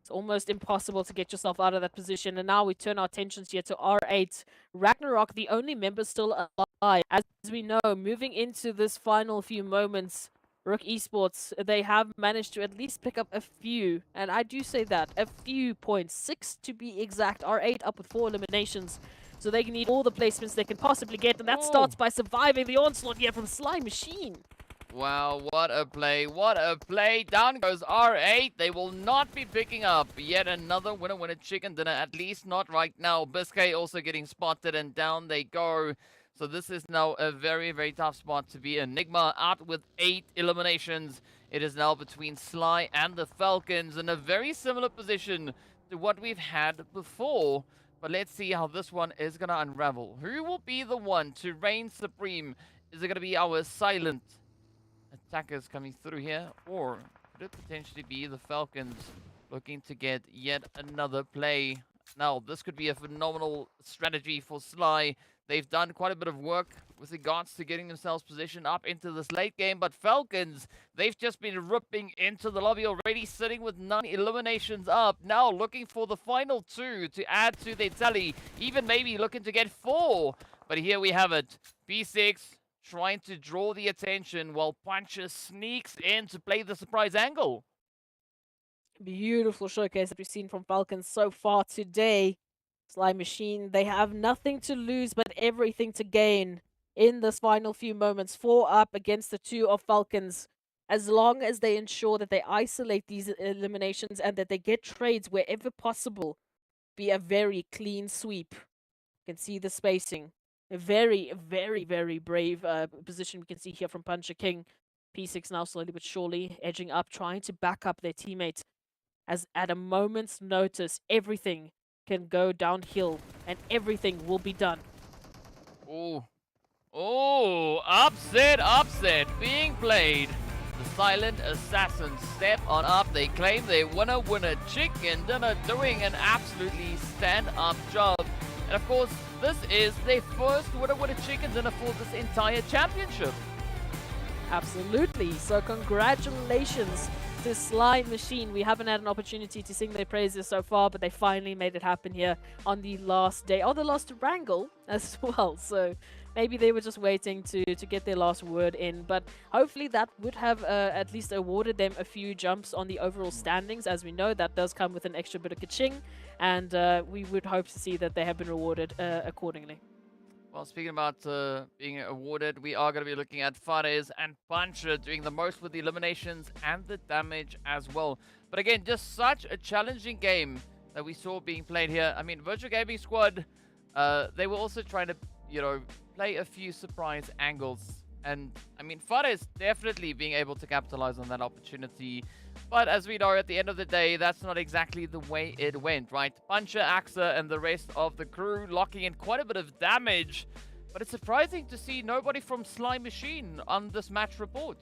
It's almost impossible to get yourself out of that position. And now we turn our attentions here to R8. Ragnarok, the only member still alive. As we know, moving into this final few moments, RUKH Esports, they have managed to at least pick up a few, and I do say that, a few points, 6 to be exact. R8 up with 4 eliminations, so they need all the placements they can possibly get, and that starts by surviving the onslaught here from Sly Machine. Wow, what a play, what a play. Down goes R8. They will not be picking up yet another winner chicken dinner, at least not right now. Biscay also getting spotted, and down they go. So this is now a very, very tough spot to be in. NIGMA out with 8 eliminations. It is now between Sly and the FALCONS in a very similar position to what we've had before. But let's see how this one is going to unravel. Who will be the one to reign supreme? Is it going to be our silent attackers coming through here? Or could it potentially be the FALCONS looking to get yet another play Now, this could be a phenomenal strategy for Sly. They've done quite a bit of work with regards to getting themselves positioned up into this late game, but Falcons, they've just been ripping into the lobby already, sitting with 9 eliminations up. Now looking for the final 2 to add to their tally, even maybe looking to get 4. But here we have it. B6 trying to draw the attention while Puncher sneaks in to play the surprise angle. Beautiful showcase that we've seen from Falcons so far today. Sly Machine, they have nothing to lose but everything to gain in this final few moments. 4 up against the 2 of Falcons. As long as they ensure that they isolate these eliminations and that they get trades wherever possible, be a very clean sweep. You can see the spacing. A very, very, very brave position we can see here from Puncher King. P6 now slowly but surely edging up, trying to back up their teammates. As at a moment's notice, everything can go downhill and everything will be done. Oh, upset being played. The silent assassins step on up. They claim they winner chicken dinner, doing an absolutely stand-up job. And of course, this is their first winner chicken dinner for this entire championship. Absolutely. So congratulations to Sly Machine. We haven't had an opportunity to sing their praises so far, but they finally made it happen here on the last day. Oh, they lost to Erangel as well. So maybe they were just waiting to get their last word in. But hopefully that would have at least awarded them a few jumps on the overall standings. As we know, that does come with an extra bit of kaching. And we would hope to see that they have been rewarded accordingly. Well, speaking about being awarded, we are going to be looking at Fares and Puncher doing the most with the eliminations and the damage as well. But again, just such a challenging game that we saw being played here. I mean, Virtual Gaming Squad, they were also trying to, play a few surprise angles. And, I mean, Fares definitely being able to capitalize on that opportunity. But as we know, at the end of the day, that's not exactly the way it went, right? Puncher, Axa, and the rest of the crew locking in quite a bit of damage. But it's surprising to see nobody from Sly Machine on this match report.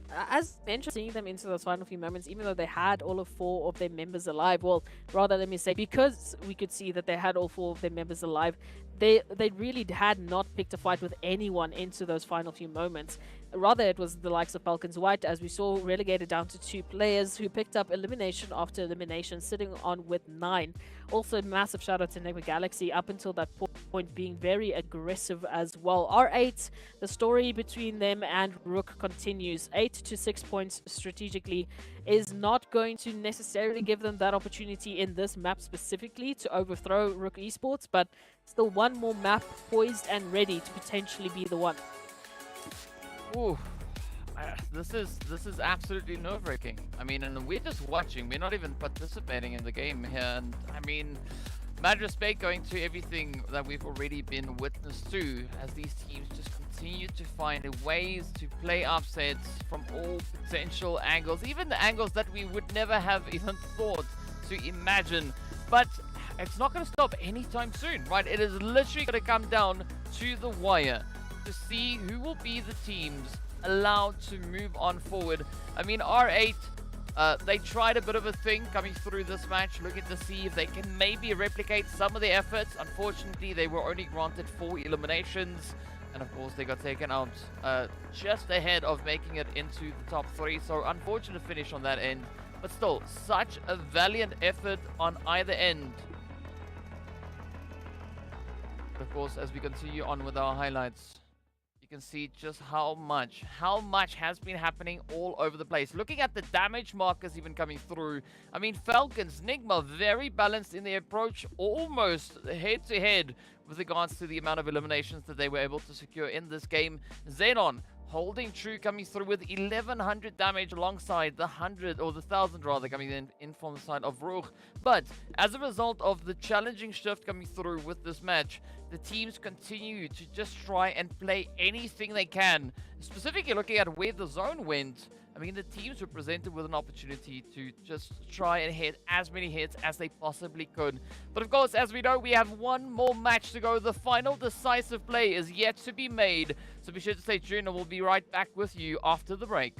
As mentioned, seeing them into those final few moments, even though they had all of 4 of their members alive, well, rather let me say, because we could see that they had all 4 of their members alive, they really had not picked a fight with anyone into those final few moments. Rather, it was the likes of Falcons White, as we saw, relegated down to 2 players who picked up elimination after elimination, sitting on with 9. Also, massive shout out to NIGMA Galaxy up until that point being very aggressive as well. R8, the story between them and RUKH continues. 8 to 6 points strategically is not going to necessarily give them that opportunity in this map specifically to overthrow RUKH Esports, but still one more map poised and ready to potentially be the one. Ooh, this is absolutely nerve-wracking. I mean, and we're just watching. We're not even participating in the game here. And I mean, mad respect going to everything that we've already been witness to, as these teams just continue to find ways to play upsets from all potential angles, even the angles that we would never have even thought to imagine. But it's not going to stop anytime soon, right? It is literally going to come down to the wire to see who will be the teams allowed to move on forward. I mean, R8, they tried a bit of a thing coming through this match, looking to see if they can maybe replicate some of their efforts. Unfortunately, they were only granted 4 eliminations, and of course they got taken out just ahead of making it into the top 3. So unfortunate finish on that end, but still such a valiant effort on either end. But of course, as we continue on with our highlights, you can see just how much has been happening all over the place. Looking at the damage markers even coming through, I mean, Falcons, NIGMA, very balanced in their approach, almost head-to-head with regards to the amount of eliminations that they were able to secure in this game. XENON holding true, coming through with 1100 damage alongside the 100, or the 1000 rather, coming in from the side of RUKH. But as a result of the challenging shift coming through with this match, the teams continue to just try and play anything they can. Specifically looking at where the zone went, I mean, the teams were presented with an opportunity to just try and hit as many hits as they possibly could. But of course, as we know, we have one more match to go. The final decisive play is yet to be made. So be sure to stay tuned and we'll be right back with you after the break.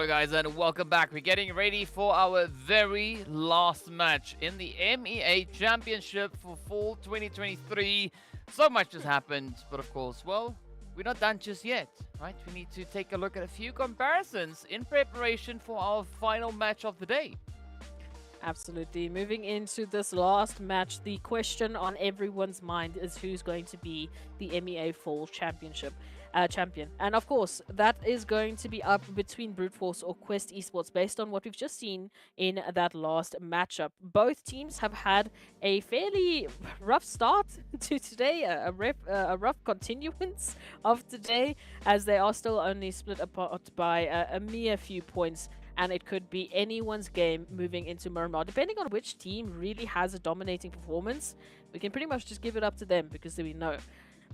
Hello guys and welcome back. We're getting ready for our very last match in the MEA Championship for Fall 2023. So much has happened, but of course, well, we're not done just yet, right? We need to take a look at a few comparisons in preparation for our final match of the day. Absolutely. Moving into this last match, the question on everyone's mind is who's going to be the MEA Fall Championship champion. And of course, that is going to be up between Brute Force or Quest Esports based on what we've just seen in that last matchup. Both teams have had a fairly rough start to today, a rough continuance of today, as they are still only split apart by a mere few points. And it could be anyone's game moving into Miramar. Depending on which team really has a dominating performance, we can pretty much just give it up to them because we know.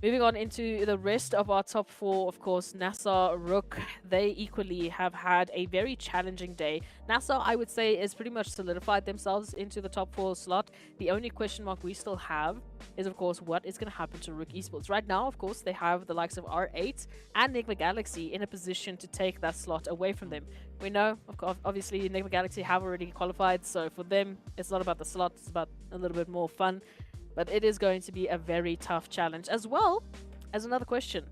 Moving on into the rest of our top four, of course, NASR, RUKH, they equally have had a very challenging day. NASR, I would say, has pretty much solidified themselves into the top four slot. The only question mark we still have is, of course, what is going to happen to RUKH Esports. Right now, of course, they have the likes of R8 and NIGMA Galaxy in a position to take that slot away from them. We know, of course, obviously, NIGMA Galaxy have already qualified, so for them, it's not about the slot, it's about a little bit more fun. But it is going to be a very tough challenge, as well as another question.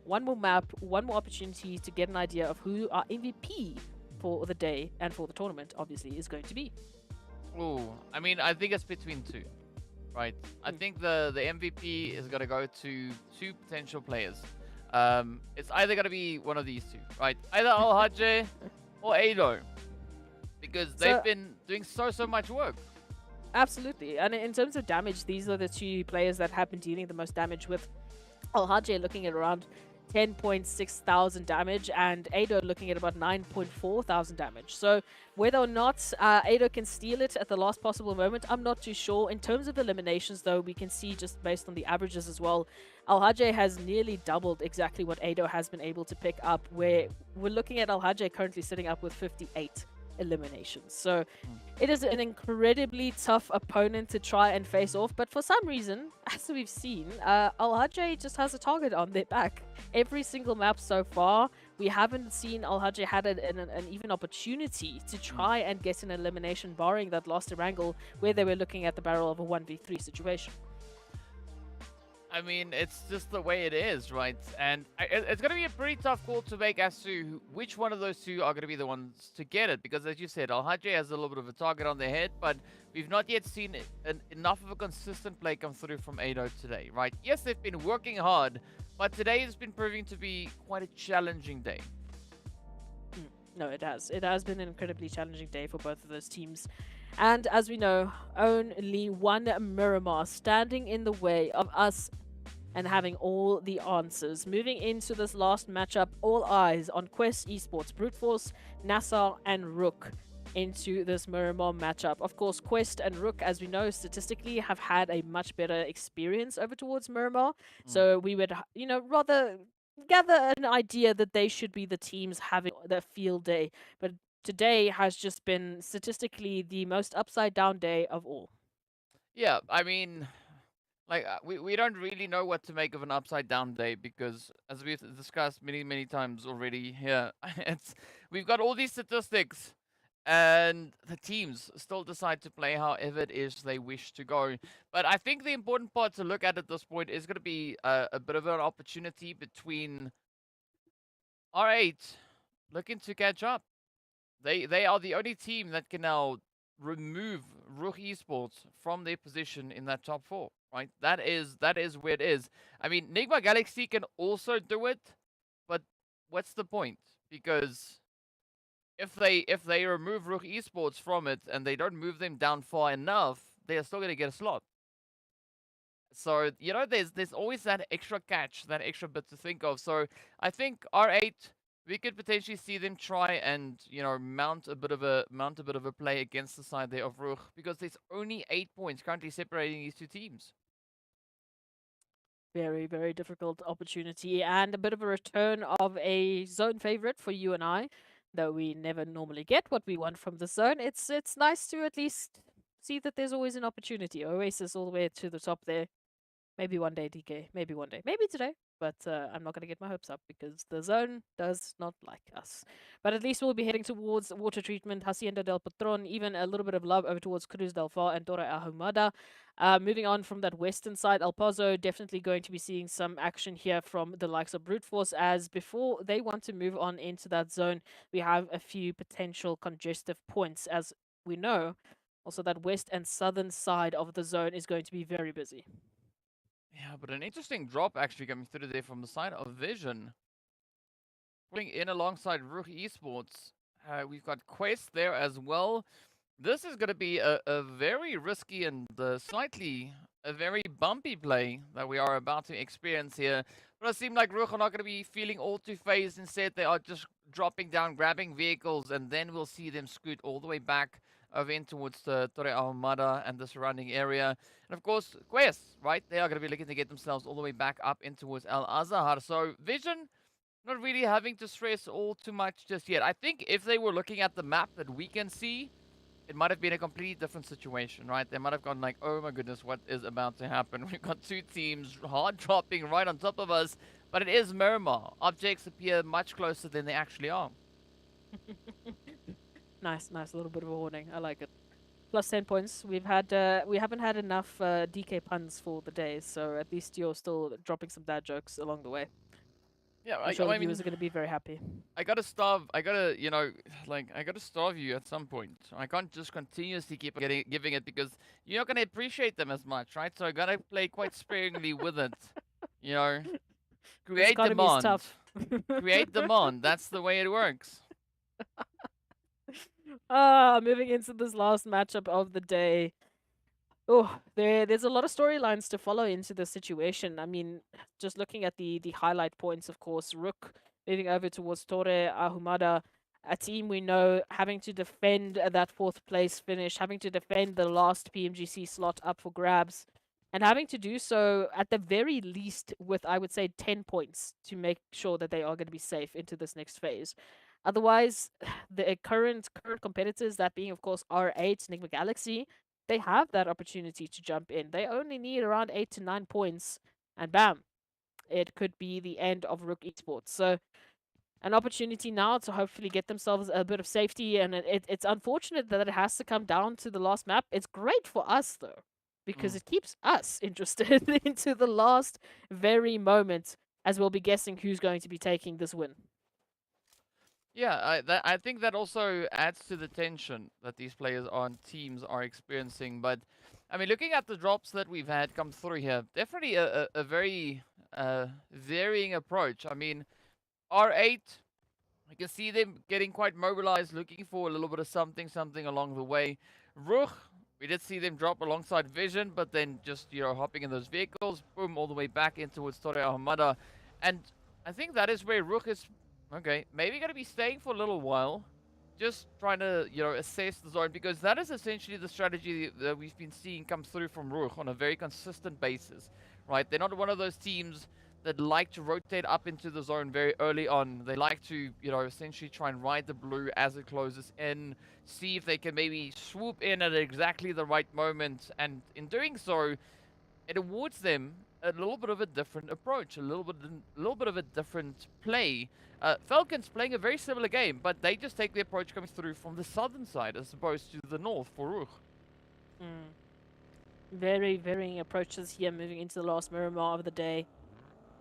One more map, one more opportunity to get an idea of who our MVP for the day and for the tournament, obviously, is going to be. Ooh, I mean, I think it's between two, right? I think the MVP is going to go to two potential players. It's either going to be one of these two, right? Either RUKH or Ado, because they've been doing so much work. Absolutely. And in terms of damage, these are the two players that have been dealing the most damage, with RUKH looking at around 10.6 thousand damage and Ado looking at about 9.4 thousand damage. So whether or not Ado can steal it at the last possible moment, I'm not too sure. In terms of eliminations, though, we can see just based on the averages as well, RUKH has nearly doubled exactly what Ado has been able to pick up, where we're looking at RUKH currently sitting up with 58 eliminations. So it is an incredibly tough opponent to try and face off, but for some reason, as we've seen, RUKH just has a target on their back. Every single map so far, we haven't seen RUKH had an even opportunity to try and get an elimination, barring that last Erangel where they were looking at the barrel of a 1v3 situation. I mean, it's just the way it is, right? And it's going to be a pretty tough call to make as to which one of those two are going to be the ones to get it. Because as you said, RUKH has a little bit of a target on their head, but we've not yet seen enough of a consistent play come through from Ado today, right? Yes, they've been working hard, but today has been proving to be quite a challenging day. No, it has. It has been an incredibly challenging day for both of those teams. And as we know, only one Miramar standing in the way of us and having all the answers. Moving into this last matchup, all eyes on Quest Esports, Brute Force, NASR, and RUKH into this Miramar matchup. Of course, Quest and RUKH, as we know, statistically have had a much better experience over towards Miramar. So we would, rather gather an idea that they should be the teams having their field day. But today has just been statistically the most upside down day of all. Yeah, I mean, like, we don't really know what to make of an upside down day because, as we've discussed many times already here, we've got all these statistics and the teams still decide to play however it is they wish to go. But I think the important part to look at this point is going to be a bit of an opportunity between R8 looking to catch up. They are the only team that can now remove RUKH Esports from their position in that top four, right? That is where it is. I mean, NIGMA Galaxy can also do it, but what's the point? Because if they remove RUKH Esports from it and they don't move them down far enough, they are still going to get a slot. So, there's always that extra catch, that extra bit to think of. So I think R8, we could potentially see them try and, mount a bit of a play against the side there of RUKH, because there's only 8 points currently separating these two teams. Very, very difficult opportunity and a bit of a return of a zone favorite for you and I, though we never normally get what we want from the zone. It's nice to at least see that there's always an opportunity. Oasis all the way to the top there. Maybe one day, DK. Maybe one day. Maybe today. but I'm not going to get my hopes up because the zone does not like us. But at least we'll be heading towards water treatment, Hacienda del Patron, even a little bit of love over towards Cruz del Far and Torre Ahumada. Moving on from that western side, El Paso definitely going to be seeing some action here from the likes of Brute Force, as before they want to move on into that zone, we have a few potential congestive points, as we know. Also, that west and southern side of the zone is going to be very busy. Yeah, but an interesting drop actually coming through there from the side of Vision. Pulling in alongside RUKH Esports. We've got Quest there as well. This is going to be a very risky and slightly a very bumpy play that we are about to experience here. But it seems like RUKH are not going to be feeling all too phased. Instead, they are just dropping down, grabbing vehicles, and then we'll see them scoot all the way back over in towards Torre Ahumada and the surrounding area. And of course, Quest, right? They are going to be looking to get themselves all the way back up in towards Al Azhar. So Vision, not really having to stress all too much just yet. I think if they were looking at the map that we can see, it might have been a completely different situation, right? They might have gone like, oh my goodness, what is about to happen? We've got two teams hard dropping right on top of us, but it is Miramar. Objects appear much closer than they actually are. Nice, a little bit of a warning. I like it. Plus 10 points. We haven't had enough DK puns for the day, so at least you're still dropping some dad jokes along the way. Yeah, I'm sure the viewers are going to be very happy. I gotta starve you at some point. I can't just continuously keep giving it because you're not gonna appreciate them as much, right? So I gotta play quite sparingly with it. You know, create demand. Tough. Create demand. That's the way it works. Moving into this last matchup of the day. Oh, there's a lot of storylines to follow into the situation. I mean, just looking at the highlight points, of course, RUKH moving over towards Torre Ahumada, a team we know having to defend that 4th place finish, having to defend the last PMGC slot up for grabs, and having to do so at the very least with, I would say, 10 points to make sure that they are going to be safe into this next phase. Otherwise, the current competitors, that being, of course, R8, NIGMA Galaxy, they have that opportunity to jump in. They only need around 8 to 9 points, and bam, it could be the end of RUKH Esports. So, an opportunity now to hopefully get themselves a bit of safety, and it's unfortunate that it has to come down to the last map. It's great for us, though, because it keeps us interested into the last very moment, as we'll be guessing who's going to be taking this win. Yeah, I think that also adds to the tension that these players on teams are experiencing. But, I mean, looking at the drops that we've had come through here, definitely a very varying approach. I mean, R8, I can see them getting quite mobilized, looking for a little bit of something along the way. RUKH, we did see them drop alongside Vision, but then just, you know, hopping in those vehicles, boom, all the way back in towards Torre Ahumada. And I think that is where RUKH is... Okay, maybe going to be staying for a little while, just trying to, you know, assess the zone, because that is essentially the strategy that we've been seeing come through from RUKH on a very consistent basis, right? They're not one of those teams that like to rotate up into the zone very early on. They like to, you know, essentially try and ride the blue as it closes in, see if they can maybe swoop in at exactly the right moment, and in doing so, it awards them a little bit of a different approach, a little bit of a different play. FALCONS playing a very similar game, but they just take the approach coming through from the southern side as opposed to the north for RUKH. Very varying approaches here, moving into the last Miramar of the day.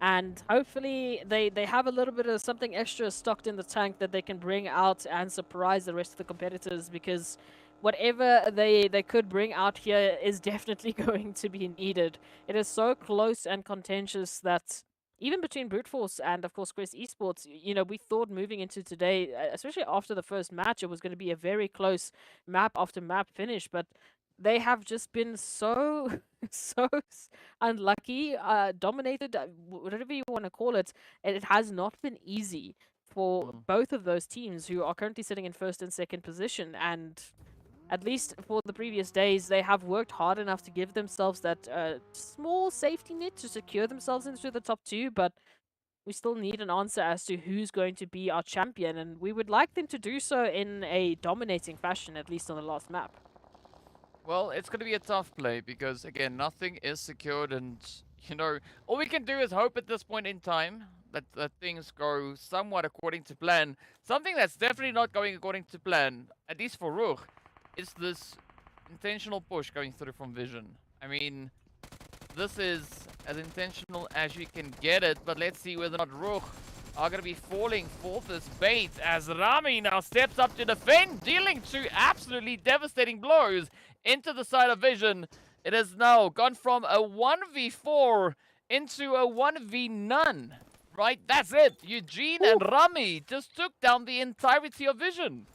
And hopefully they have a little bit of something extra stocked in the tank that they can bring out and surprise the rest of the competitors, because whatever they could bring out here is definitely going to be needed. It is so close and contentious that even between Brute Force and, of course, Quest Esports, you know, we thought moving into today, especially after the first match, it was going to be a very close map after map finish, but they have just been so unlucky, dominated, whatever you want to call it, and it has not been easy for both of those teams who are currently sitting in 1st and 2nd position. And at least for the previous days, they have worked hard enough to give themselves that small safety net to secure themselves into the top 2, but we still need an answer as to who's going to be our champion, and we would like them to do so in a dominating fashion, at least on the last map. Well, it's going to be a tough play because, again, nothing is secured, and you know, all we can do is hope at this point in time that things go somewhat according to plan. Something that's definitely not going according to plan, at least for RUKH, is this intentional push going through from Vision. I mean, this is as intentional as you can get it, but let's see whether or not RUKH are going to be falling for this bait as Rami now steps up to defend, dealing two absolutely devastating blows into the side of Vision. It has now gone from a 1v4 into a 1v none. Right, that's it. Eugene and Rami just took down the entirety of Vision.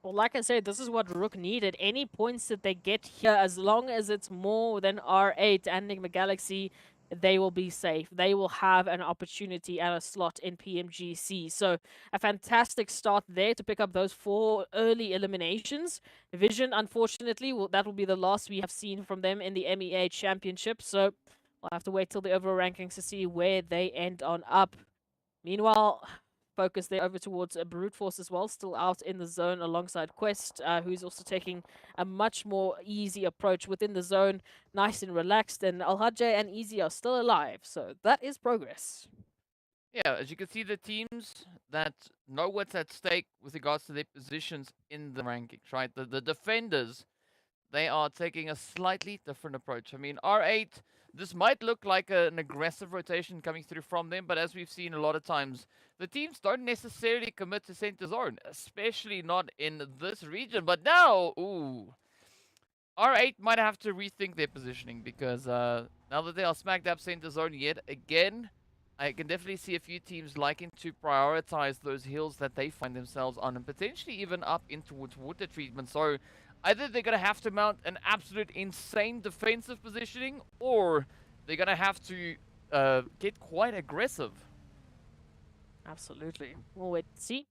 Well, like I said, this is what RUKH needed. Any points that they get here, as long as it's more than R8 and NIGMA Galaxy, they will be safe. They will have an opportunity and a slot in PMGC. So a fantastic start there to pick up those 4 early eliminations. Vision, unfortunately, that will be the last we have seen from them in the MEA Championship. So we'll have to wait till the overall rankings to see where they end on up. Meanwhile, focus there over towards Brute Force as well, still out in the zone alongside Quest, who's also taking a much more easy approach within the zone, nice and relaxed, and Al-Hajj and Easy are still alive, so that is progress. Yeah, as you can see, the teams that know what's at stake with regards to their positions in the rankings, right? The defenders, they are taking a slightly different approach. I mean, R8, this might look like an aggressive rotation coming through from them, but as we've seen a lot of times, the teams don't necessarily commit to center zone, especially not in this region. But now, ooh, R8 might have to rethink their positioning because now that they are smack dab center zone yet again, I can definitely see a few teams liking to prioritize those hills that they find themselves on and potentially even up in towards water treatment. So either they're going to have to mount an absolute insane defensive positioning or they're going to have to get quite aggressive. Absolutely. We'll wait and see.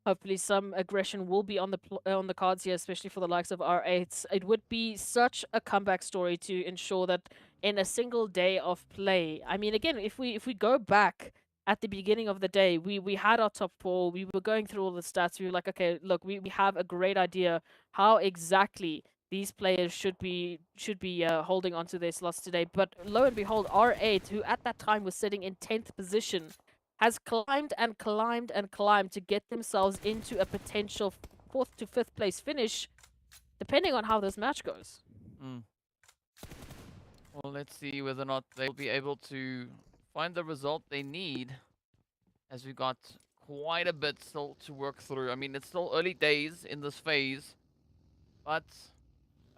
Hopefully some aggression will be on the cards here, especially for the likes of R8. It would be such a comeback story to ensure that in a single day of play. I mean, again, if we go back at the beginning of the day, we had our top 4, we were going through all the stats, we were like, okay, look, we have a great idea how exactly these players should be holding onto their slots today. But lo and behold, R8, who at that time was sitting in 10th position, has climbed and climbed and climbed to get themselves into a potential 4th to 5th place finish, depending on how this match goes. Well, let's see whether or not they'll be able to find the result they need, as we got quite a bit still to work through. I mean, it's still early days in this phase, but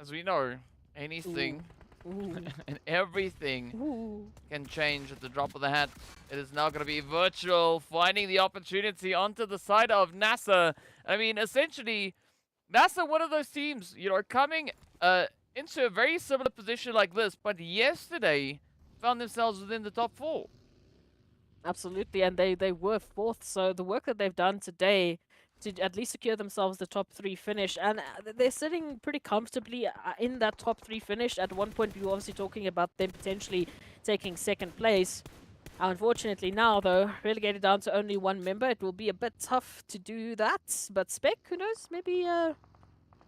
as we know, anything and everything can change at the drop of the hat. It is now going to be Virtual finding the opportunity onto the side of NASR. I mean, essentially, NASR, one of those teams, you know, coming into a very similar position like this, but yesterday found themselves within the top 4. Absolutely, and they were 4th, so the work that they've done today to at least secure themselves the top 3 finish, and they're sitting pretty comfortably in that top 3 finish. At one point, we were obviously talking about them potentially taking 2nd place. Unfortunately now, though, relegated down to only 1 member, it will be a bit tough to do that, but Spec, who knows, maybe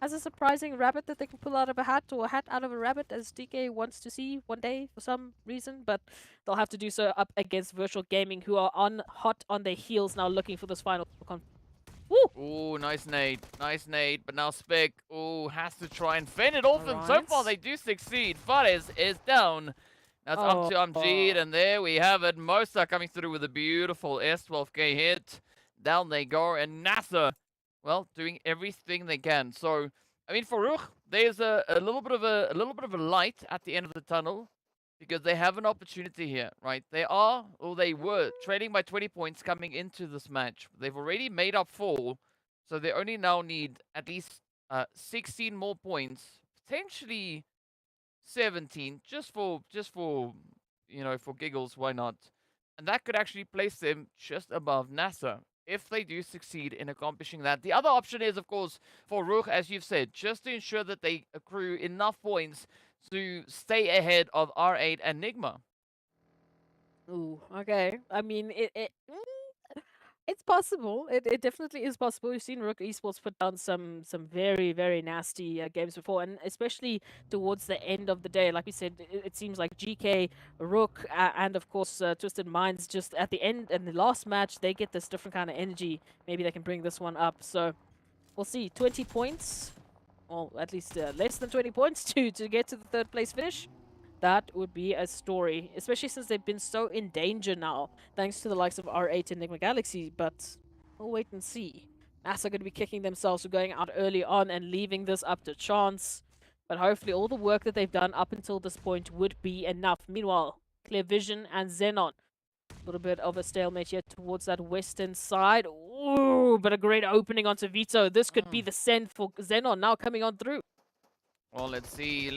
has a surprising rabbit that they can pull out of a hat, or a hat out of a rabbit, as DK wants to see one day for some reason, but they'll have to do so up against Virtual Gaming, who are hot on their heels now, looking for this final Woo! Ooh, nice nade. Nice nade. But now Spec, ooh, has to try and fend it off. And so far, they do succeed. Fares is down. Now it's up to Amjid. And there we have it. Mosa coming through with a beautiful S12K hit. Down they go. And NASR, well, doing everything they can. So, I mean, for RUKH, there's a little bit of a light at the end of the tunnel, because they have an opportunity here, right? They were trailing by 20 points coming into this match. They've already made up 4, so they only now need at least 16 more points, potentially 17, just for you know, for giggles, why not? And that could actually place them just above NASR if they do succeed in accomplishing that. The other option is, of course, for RUKH, as you've said, just to ensure that they accrue enough points to stay ahead of R8 and NIGMA. Ooh, okay. I mean, It's possible. It definitely is possible. We've seen RUKH Esports put down some very, very nasty games before, and especially towards the end of the day. Like we said, it seems like GK, RUKH, and of course Twisted Minds just at the end and the last match, they get this different kind of energy. Maybe they can bring this one up. So we'll see. 20 points, or at least less than 20 points to get to the third place finish. That would be a story, especially since they've been so in danger now, thanks to the likes of R8 and NIGMA Galaxy, but we'll wait and see. NASR are going to be kicking themselves for going out early on and leaving this up to chance, but hopefully all the work that they've done up until this point would be enough. Meanwhile, Clear Vision and XENON, a little bit of a stalemate here towards that western side. Ooh, but a great opening onto Vito. This could be the send for XENON now coming on through. Well, let's see.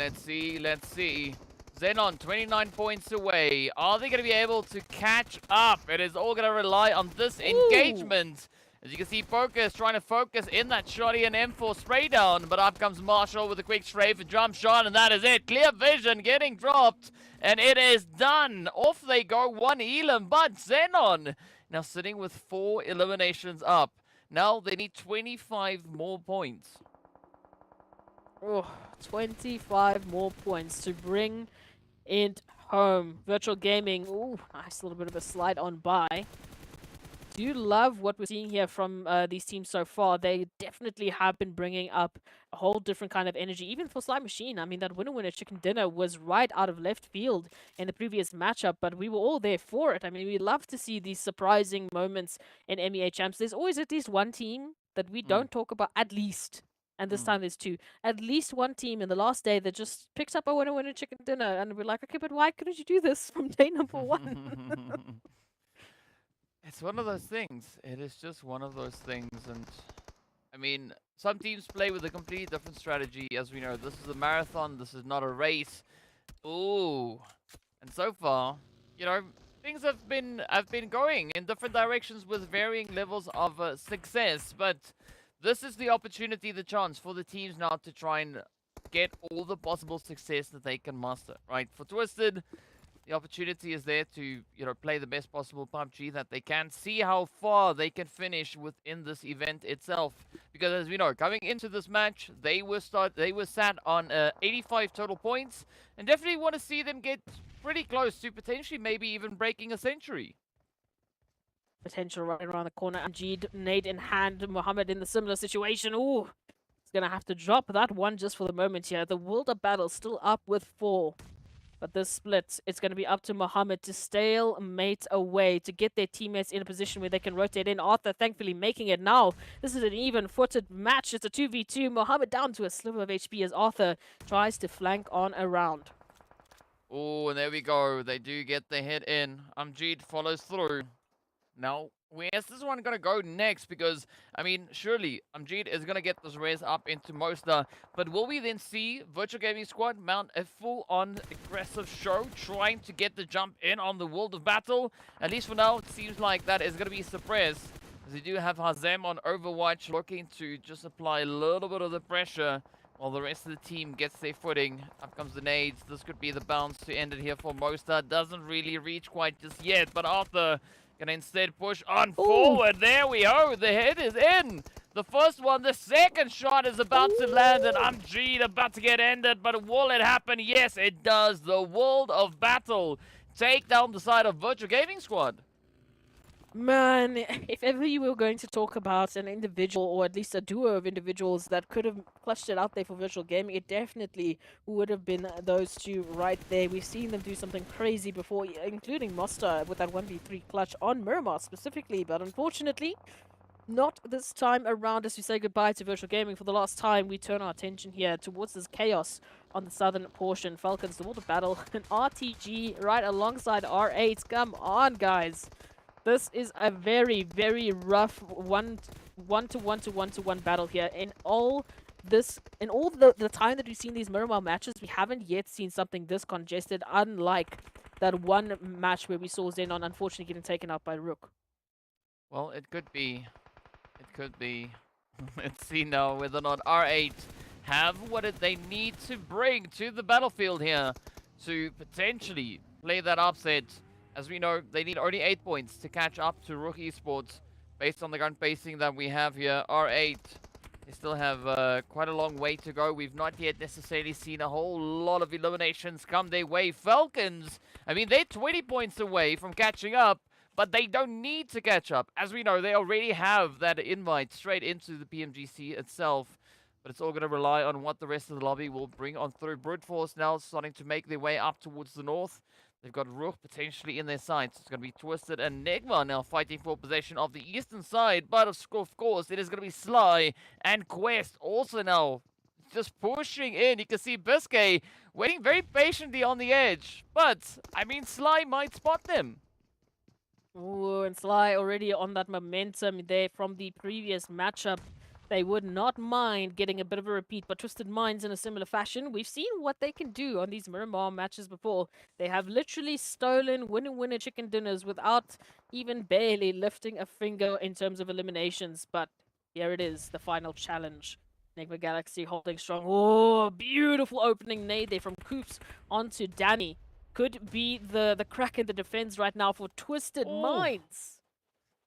XENON, 29 points away. Are they going to be able to catch up? It is all going to rely on this engagement. As you can see, Focus trying to focus in that shotty and M4 spray down. But up comes Marshall with a quick strafe, a jump shot, and that is it. Clear Vision getting dropped, and it is done. Off they go, one Elam, but XENON now sitting with 4 eliminations up. Now they need 25 more points. Oh, 25 more points to bring it home. Virtual Gaming, ooh, nice little bit of a slide on by. Do you love what we're seeing here from these teams so far? They definitely have been bringing up a whole different kind of energy, even for Slime Machine. I mean, that winner chicken dinner was right out of left field in the previous matchup, but we were all there for it. I mean, we love to see these surprising moments in MEA Champs. There's always at least one team that we don't talk about, at least. And this time there's two. At least one team in the last day that just picks up a winner chicken dinner. And we're like, okay, but why couldn't you do this from day number one? It's one of those things. It is just one of those things. And I mean, some teams play with a completely different strategy. As we know, this is a marathon. This is not a race. Ooh. And so far, you know, things have been going in different directions with varying levels of success. But this is the opportunity, the chance for the teams now to try and get all the possible success that they can muster, right? For Twisted, the opportunity is there to, you know, play the best possible PUBG that they can, see how far they can finish within this event itself. Because as we know, coming into this match, they were sat on 85 total points, and definitely want to see them get pretty close to potentially maybe even breaking a century. Potential right around the corner. Amjid, nade in hand. Mohammed in the similar situation. Ooh, he's going to have to drop that one just for the moment here. The World of Battle still up with 4. But this split, it's going to be up to Mohammed to stalemate away, to get their teammates in a position where they can rotate in. Arthur thankfully making it now. This is an even-footed match. It's a 2v2. Mohammed down to a sliver of HP as Arthur tries to flank on around. Oh, and there we go. They do get the hit in. Amjid follows through. Now, where's this one going to go next? Because, I mean, surely Amjid is going to get this res up into Mosta. But will we then see Virtual Gaming Squad mount a full-on aggressive show, trying to get the jump in on the World of Battle? At least for now, it seems like that is going to be suppressed. As we do have Hazem on Overwatch, looking to just apply a little bit of the pressure while the rest of the team gets their footing. Up comes the nades. This could be the bounce to end it here for Mosta. Doesn't really reach quite just yet, but Arthur gonna instead push on forward. There we go. The hit is in. The first one, the second shot is about to land, and Amjid about to get ended. But will it happen? Yes, it does. The World of Battle take down the side of Virtual Gaming Squad. Man, if ever you were going to talk about an individual, or at least a duo of individuals that could have clutched it out there for Virtual Gaming, it definitely would have been those two right there. We've seen them do something crazy before, including Mosta with that 1v3 clutch on Miramar specifically, but unfortunately, not this time around. As we say goodbye to Virtual Gaming for the last time, we turn our attention here towards this chaos on the southern portion. FALCONS, the World of Battle, an RTG right alongside R8. Come on, guys. This is a very, very rough one-to-one battle here. In all the time that we've seen these Miramar matches, we haven't yet seen something this congested, unlike that one match where we saw XENON unfortunately getting taken out by RUKH. Well, it could be. It could be. Let's see now whether or not R8 have what they need to bring to the battlefield here to potentially play that upset. As we know, they need only 8 points to catch up to RUKH Esports. based on the gun pacing that we have here, R8, they still have quite a long way to go. We've not yet necessarily seen a whole lot of eliminations come their way. Falcons, I mean, they're 20 points away from catching up, but they don't need to catch up. As we know, they already have that invite straight into the PMGC itself. But it's all going to rely on what the rest of the lobby will bring on through. Brute Force now starting to make their way up towards the north. They've got RUKH potentially in their sights. It's going to be Twisted and NIGMA now fighting for possession of the eastern side. But of course, it is going to be Sly and Quest also now just pushing in. You can see Biscay waiting very patiently on the edge. But, I mean, Sly might spot them. Ooh, and Sly already on that momentum there from the previous matchup. They would not mind getting a bit of a repeat, but Twisted Minds in a similar fashion. We've seen what they can do on these Miramar matches before. They have literally stolen winner-winner chicken dinners without even barely lifting a finger in terms of eliminations. But here it is, the final challenge. NIGMA Galaxy holding strong. Oh, beautiful opening nade there from Coops onto Danny. Could be the crack in the defense right now for Twisted Minds.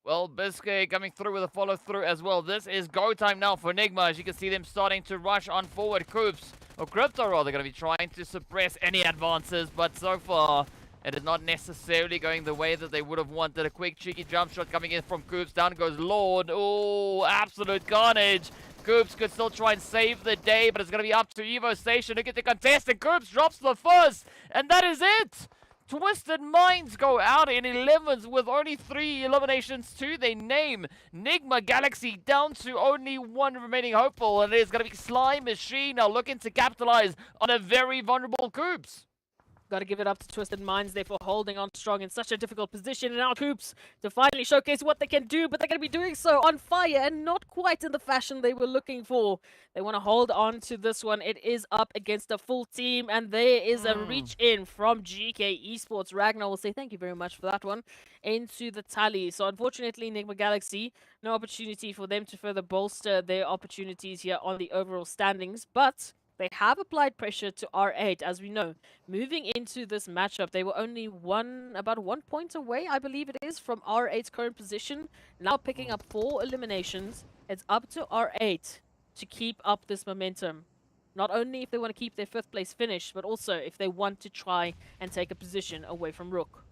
Well, Biscay coming through with a follow-through as well. This is go time now for NIGMA. As you can see them starting to rush on forward. Coops, or Crypto rather, going to be trying to suppress any advances. But so far, it is not necessarily going the way that they would have wanted. A quick, cheeky jump shot coming in from Coops. Down goes Lord. Oh, absolute carnage. Coops could still try and save the day, but it's going to be up to Evo Station to get the contest. And Coops drops the first, and that is it. Twisted Minds go out in 11s with only 3 eliminations to their name. NIGMA Galaxy down to only 1 remaining hopeful, and it is going to be Sly Machine now looking to capitalize on a very vulnerable Coops. Got to give it up to Twisted Minds there for holding on strong in such a difficult position. And now Coops to finally showcase what they can do, but they're going to be doing so on fire and not quite in the fashion they were looking for. They want to hold on to this one. It is up against a full team, and there is a reach in from GEEKAY Esports. Ragnar will say thank you very much for that one into the tally. So unfortunately, NIGMA Galaxy, no opportunity for them to further bolster their opportunities here on the overall standings, but they have applied pressure to R8, as we know. Moving into this matchup, they were only about 1 point away, I believe it is, from R8's current position. Now picking up 4 eliminations. It's up to R8 to keep up this momentum. Not only if they want to keep their 5th place finish, but also if they want to try and take a position away from RUKH.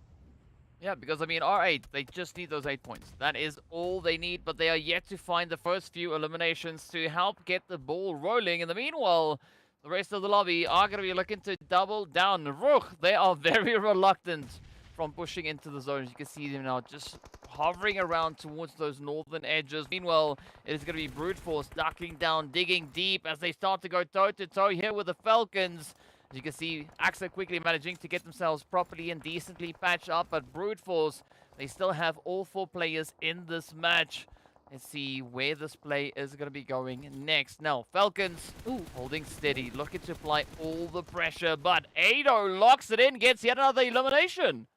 Yeah, because, I mean, R8, they just need those 8 points. That is all they need, but they are yet to find the first few eliminations to help get the ball rolling. In the meanwhile, the rest of the lobby are going to be looking to double down. RUKH, they are very reluctant from pushing into the zones. You can see them now just hovering around towards those northern edges. Meanwhile, it is going to be Brute Force ducking down, digging deep as they start to go toe-to-toe here with the Falcons. As you can see, AXA quickly managing to get themselves properly and decently patched up, but Brute Force, they still have all 4 players in this match. Let's see where this play is going to be going next. Now, Falcons, holding steady, looking to apply all the pressure, but Ado locks it in, gets yet another elimination.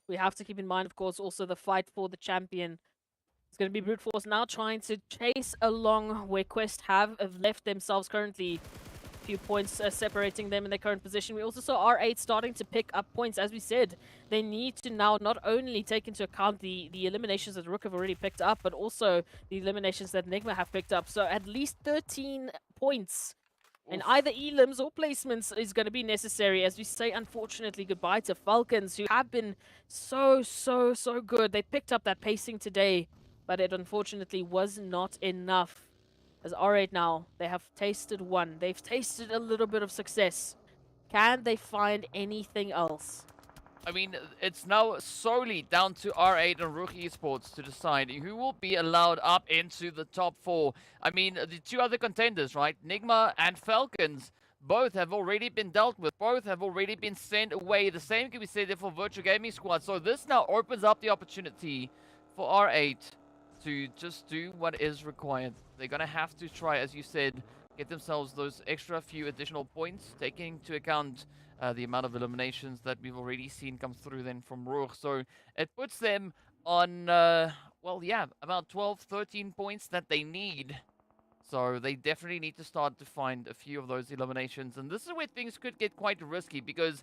We have to keep in mind, of course, also the fight for the champion. It's going to be Brute Force now trying to chase along where Quest have left themselves currently. Few points separating them in their current position. We also saw R8 starting to pick up points. As we said, they need to now not only take into account the eliminations that RUKH have already picked up, but also the eliminations that NIGMA have picked up. So at least 13 points in either elims or placements is going to be necessary, as we say, unfortunately, goodbye to Falcons, who have been so good. They picked up that pacing today, but it unfortunately was not enough. As R8 now, they have tasted one. They've tasted a little bit of success. Can they find anything else? I mean, it's now solely down to R8 and RUKH Esports to decide who will be allowed up into the top 4. I mean, the 2 other contenders, right? NIGMA and Falcons, both have already been dealt with. Both have already been sent away. The same can be said there for Virtual Gaming Squad. So this now opens up the opportunity for R8 to just do what is required. They're going to have to try, as you said, get themselves those extra few additional points, taking into account the amount of eliminations that we've already seen come through then from RUKH. So it puts them on, well, yeah, about 12, 13 points that they need. So they definitely need to start to find a few of those eliminations. And this is where things could get quite risky, because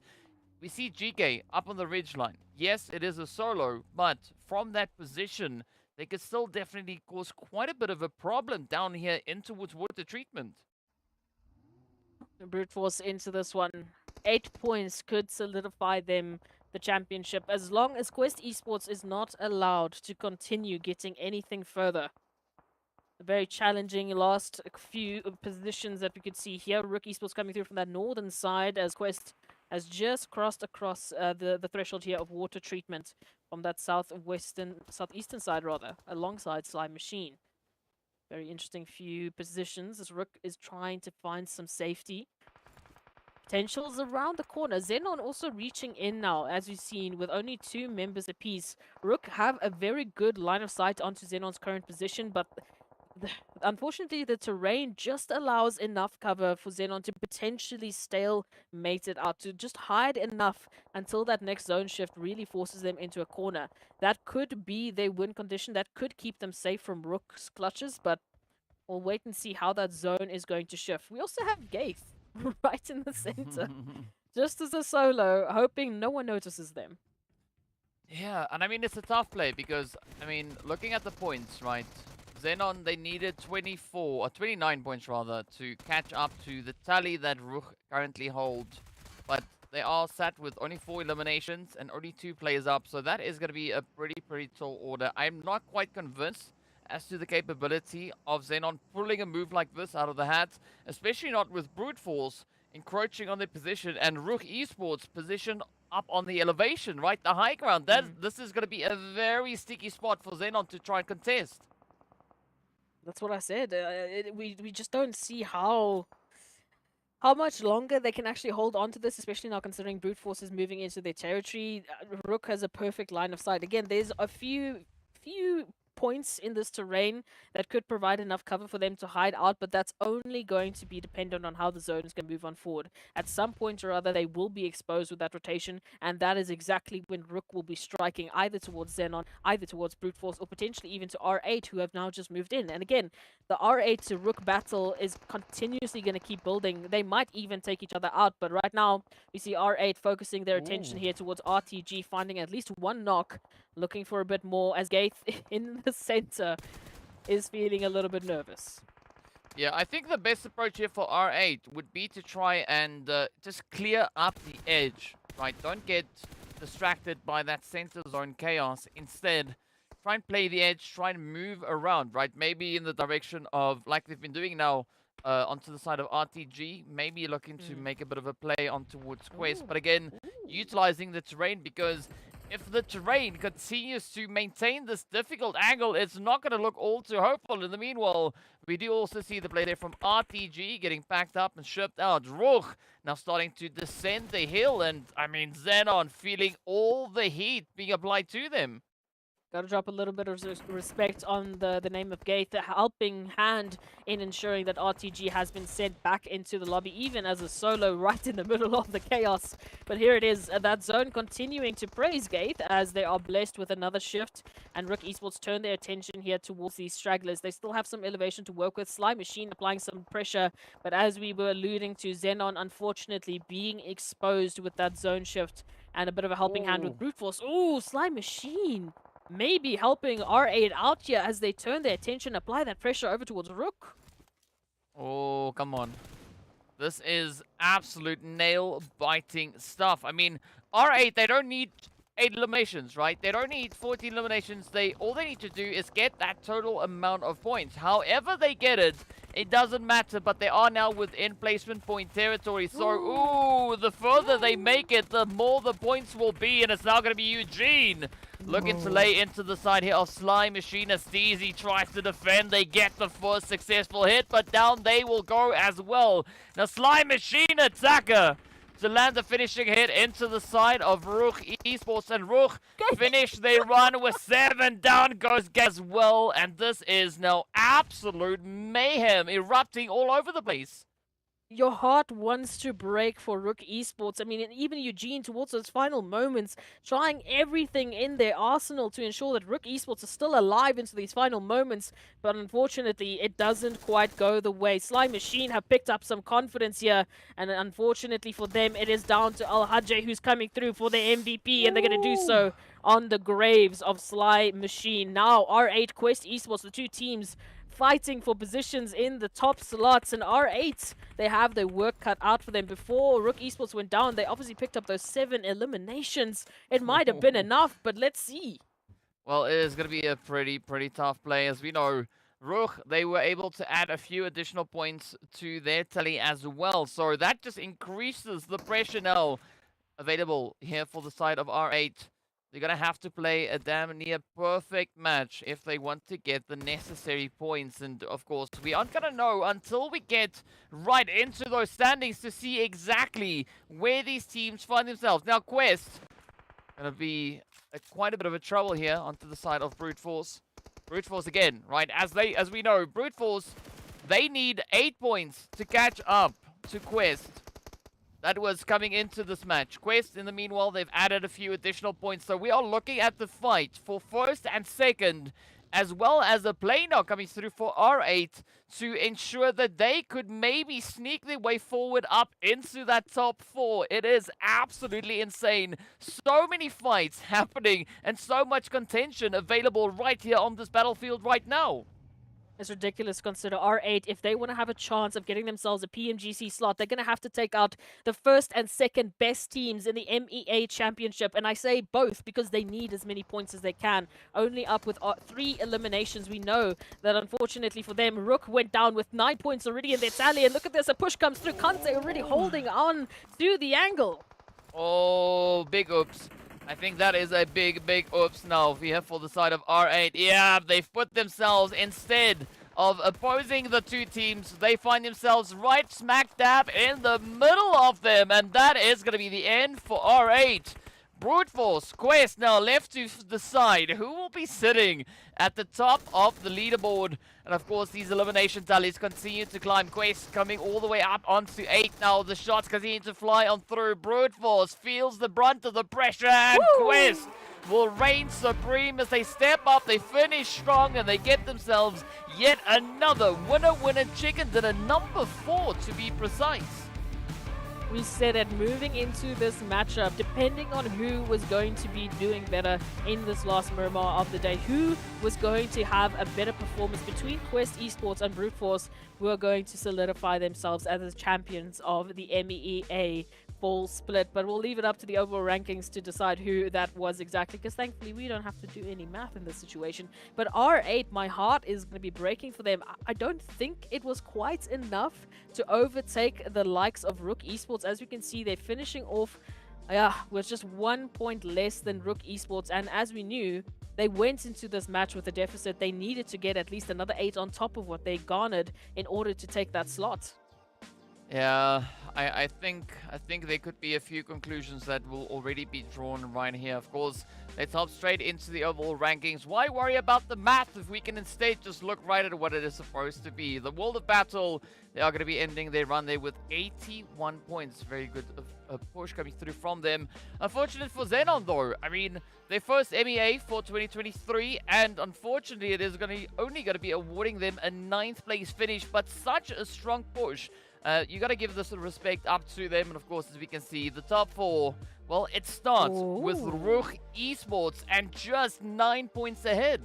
we see GEEKAY up on the ridge line. Yes, it is a solo, but from that position, they could still definitely cause quite a bit of a problem down here in towards water treatment. Brute force into this one. 8 points could solidify them the championship as long as Quest Esports is not allowed to continue getting anything further. A very challenging last few positions that we could see here. RUKH Esports coming through from that northern side as Quest has just crossed across the threshold here of water treatment from that southeastern side rather, alongside Slime Machine. Very interesting few positions as RUKH is trying to find some safety. Potentials around the corner. XENON also reaching in now, as we've seen, with only 2 members apiece. RUKH have a very good line of sight onto XENON's current position, but unfortunately the terrain just allows enough cover for XENON to potentially stalemate it out, to just hide enough until that next zone shift really forces them into a corner. That could be their win condition, that could keep them safe from RUKH's clutches, but we'll wait and see how that zone is going to shift. We also have Gaith right in the center, just as a solo, hoping no one notices them. Yeah, and I mean, it's a tough play because, I mean, looking at the points, right? XENON, they needed 24, or 29 points rather, to catch up to the tally that RUKH currently hold. But they are sat with only 4 eliminations and only 2 players up, so that is going to be a pretty tall order. I'm not quite convinced as to the capability of XENON pulling a move like this out of the hat, especially not with Brute Force encroaching on their position and RUKH Esports position up on the elevation, right? The high ground. This is going to be a very sticky spot for XENON to try and contest. That's what I said. We just don't see how much longer they can actually hold on to this, especially now considering Brute Force is moving into their territory. RUKH has a perfect line of sight. Again, there's a few points in this terrain that could provide enough cover for them to hide out, but that's only going to be dependent on how the zone is going to move on forward. At some point or other, they will be exposed with that rotation, and that is exactly when RUKH will be striking either towards XENON, either towards Brute Force, or potentially even to R8, who have now just moved in. And again, the R8 to RUKH battle is continuously going to keep building. They might even take each other out, but right now, we see R8 focusing their attention here towards RTG, finding at least 1 knock, looking for a bit more, as Gaith in the center is feeling a little bit nervous. Yeah, I think the best approach here for R8 would be to try and just clear up the edge, right? Don't get distracted by that center zone chaos. Instead, try and play the edge, try and move around, right? Maybe in the direction of, like they've been doing now, onto the side of RTG, maybe looking to make a bit of a play on towards Quest. But again, utilizing the terrain, because if the terrain continues to maintain this difficult angle, it's not going to look all too hopeful. In the meanwhile, we do also see the play there from RTG getting packed up and shipped out. RUKH now starting to descend the hill, and I mean, XENON feeling all the heat being applied to them. Gotta drop a little bit of respect on the name of Gaith, the helping hand in ensuring that RTG has been sent back into the lobby, even as a solo right in the middle of the chaos. But here it is, that zone continuing to praise Gaith as they are blessed with another shift, and RUKH Esports turn their attention here towards these stragglers. They still have some elevation to work with. Slime Machine applying some pressure, but as we were alluding to, XENON unfortunately being exposed with that zone shift and a bit of a helping hand with Brute Force. Ooh, Slime Machine maybe helping R8 out here as they turn their attention, apply that pressure over towards RUKH. Oh, come on. This is absolute nail-biting stuff. I mean, R8, they don't need 8 eliminations, right? They don't need 14 eliminations. All they need to do is get that total amount of points. However they get it, it doesn't matter, but they are now within placement point territory. So, ooh, the further they make it, the more the points will be, and it's now going to be Eugene looking to lay into the side here of Slime Machine as Steezy tries to defend. They get the first successful hit, but down they will go as well. Now, Slime Machine attacker to land the finishing hit into the side of RUKH Esports, and RUKH finish their run with 7. Down goes as well, and this is now absolute mayhem erupting all over the place. Your heart wants to break for RUKH Esports. I mean, and even Eugene towards those final moments, trying everything in their arsenal to ensure that RUKH Esports are still alive into these final moments. But unfortunately, it doesn't quite go the way. Sly Machine have picked up some confidence here. And unfortunately for them, it is down to Al Hajj who's coming through for the MVP. And they're going to do so on the graves of Sly Machine. Now, R8 Quest Esports, the two teams fighting for positions in the top slots, and R8, they have their work cut out for them. Before RUKH Esports went down, they obviously picked up those 7 eliminations. It might have been enough, but let's see. Well, it is going to be a pretty tough play. As we know, RUKH, they were able to add a few additional points to their tally as well. So that just increases the pressure now available here for the side of R8. They're going to have to play a damn near perfect match if they want to get the necessary points. And, of course, we aren't going to know until we get right into those standings to see exactly where these teams find themselves. Now, Quest going to be quite a bit of a trouble here onto the side of Brute Force. Brute Force again, right? As we know, Brute Force, they need 8 points to catch up to Quest. That was coming into this match. Quest, in the meanwhile, they've added a few additional points. So we are looking at the fight for first and second, as well as a play now coming through for R8 to ensure that they could maybe sneak their way forward up into that top 4. It is absolutely insane. So many fights happening and so much contention available right here on this battlefield right now. It's ridiculous to consider R8, if they want to have a chance of getting themselves a PMGC slot, they're going to have to take out the first and second best teams in the MEA Championship. And I say both because they need as many points as they can. Only up with 3 eliminations. We know that unfortunately for them, RUKH went down with 9 points already in their tally. And look at this, a push comes through. Kante already holding on to the angle. Oh, big oops. I think that is a big oops now here for the side of R8. Yeah, they've put themselves, instead of opposing the two teams, they find themselves right smack dab in the middle of them. And that is going to be the end for R8. Brute Force, Quest now left to decide who will be sitting at the top of the leaderboard. And of course, these elimination tallies continue to climb. Quest coming all the way up onto 8 now. The shots continue to fly on through. Brute Force feels the brunt of the pressure, and Quest will reign supreme as they step up, they finish strong, and they get themselves yet another winner chicken dinner, number 4 to be precise. We said that moving into this matchup, depending on who was going to be doing better in this last Miramar of the day, who was going to have a better performance between Quest Esports and Brute Force, who are going to solidify themselves as the champions of the MEA Fall split. But we'll leave it up to the overall rankings to decide who that was exactly, because thankfully we don't have to do any math in this situation. But R8, my heart is going to be breaking for them. I don't think it was quite enough to overtake the likes of RUKH Esports. As we can see, they're finishing off with just 1 point less than RUKH Esports. And as we knew, they went into this match with a deficit. They needed to get at least another 8 on top of what they garnered in order to take that slot. Yeah, I think there could be a few conclusions that will already be drawn right here. Of course, let's hop straight into the overall rankings. Why worry about the math if we can instead just look right at what it is supposed to be? The World of Battle, they are going to be ending their run there with 81 points. Very good push coming through from them. Unfortunate for XENON though. I mean, their first MEA for 2023, and unfortunately it is only going to be awarding them a 9th place finish, but such a strong push. You got to give this respect up to them. And of course, as we can see, the top 4, well, it starts with RUKH Esports and just 9 points ahead.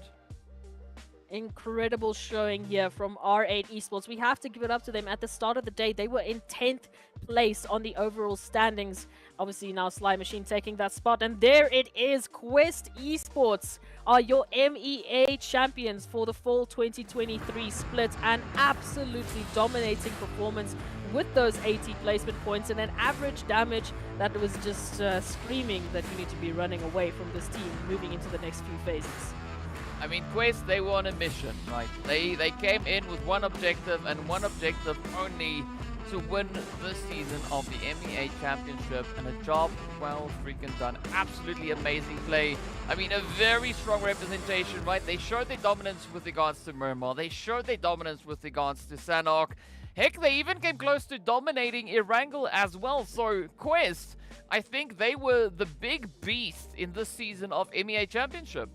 Incredible showing here from R8 Esports. We have to give it up to them. At the start of the day, they were in 10th place on the overall standings. Obviously, now Sly Machine taking that spot. And there it is. Quest Esports are your MEA champions for the Fall 2023 split. An absolutely dominating performance with those 80 placement points and an average damage that was just screaming that you need to be running away from this team moving into the next few phases. I mean, Quest, they were on a mission, right? They came in with one objective and one objective only, to win this season of the MEA Championship, and a job well freaking done. Absolutely amazing play. I mean, a very strong representation, right? They showed their dominance with regards to Miramar. They showed their dominance with regards to Sanhok. Heck, they even came close to dominating Erangel as well. So Quest, I think they were the big beast in this season of MEA Championship.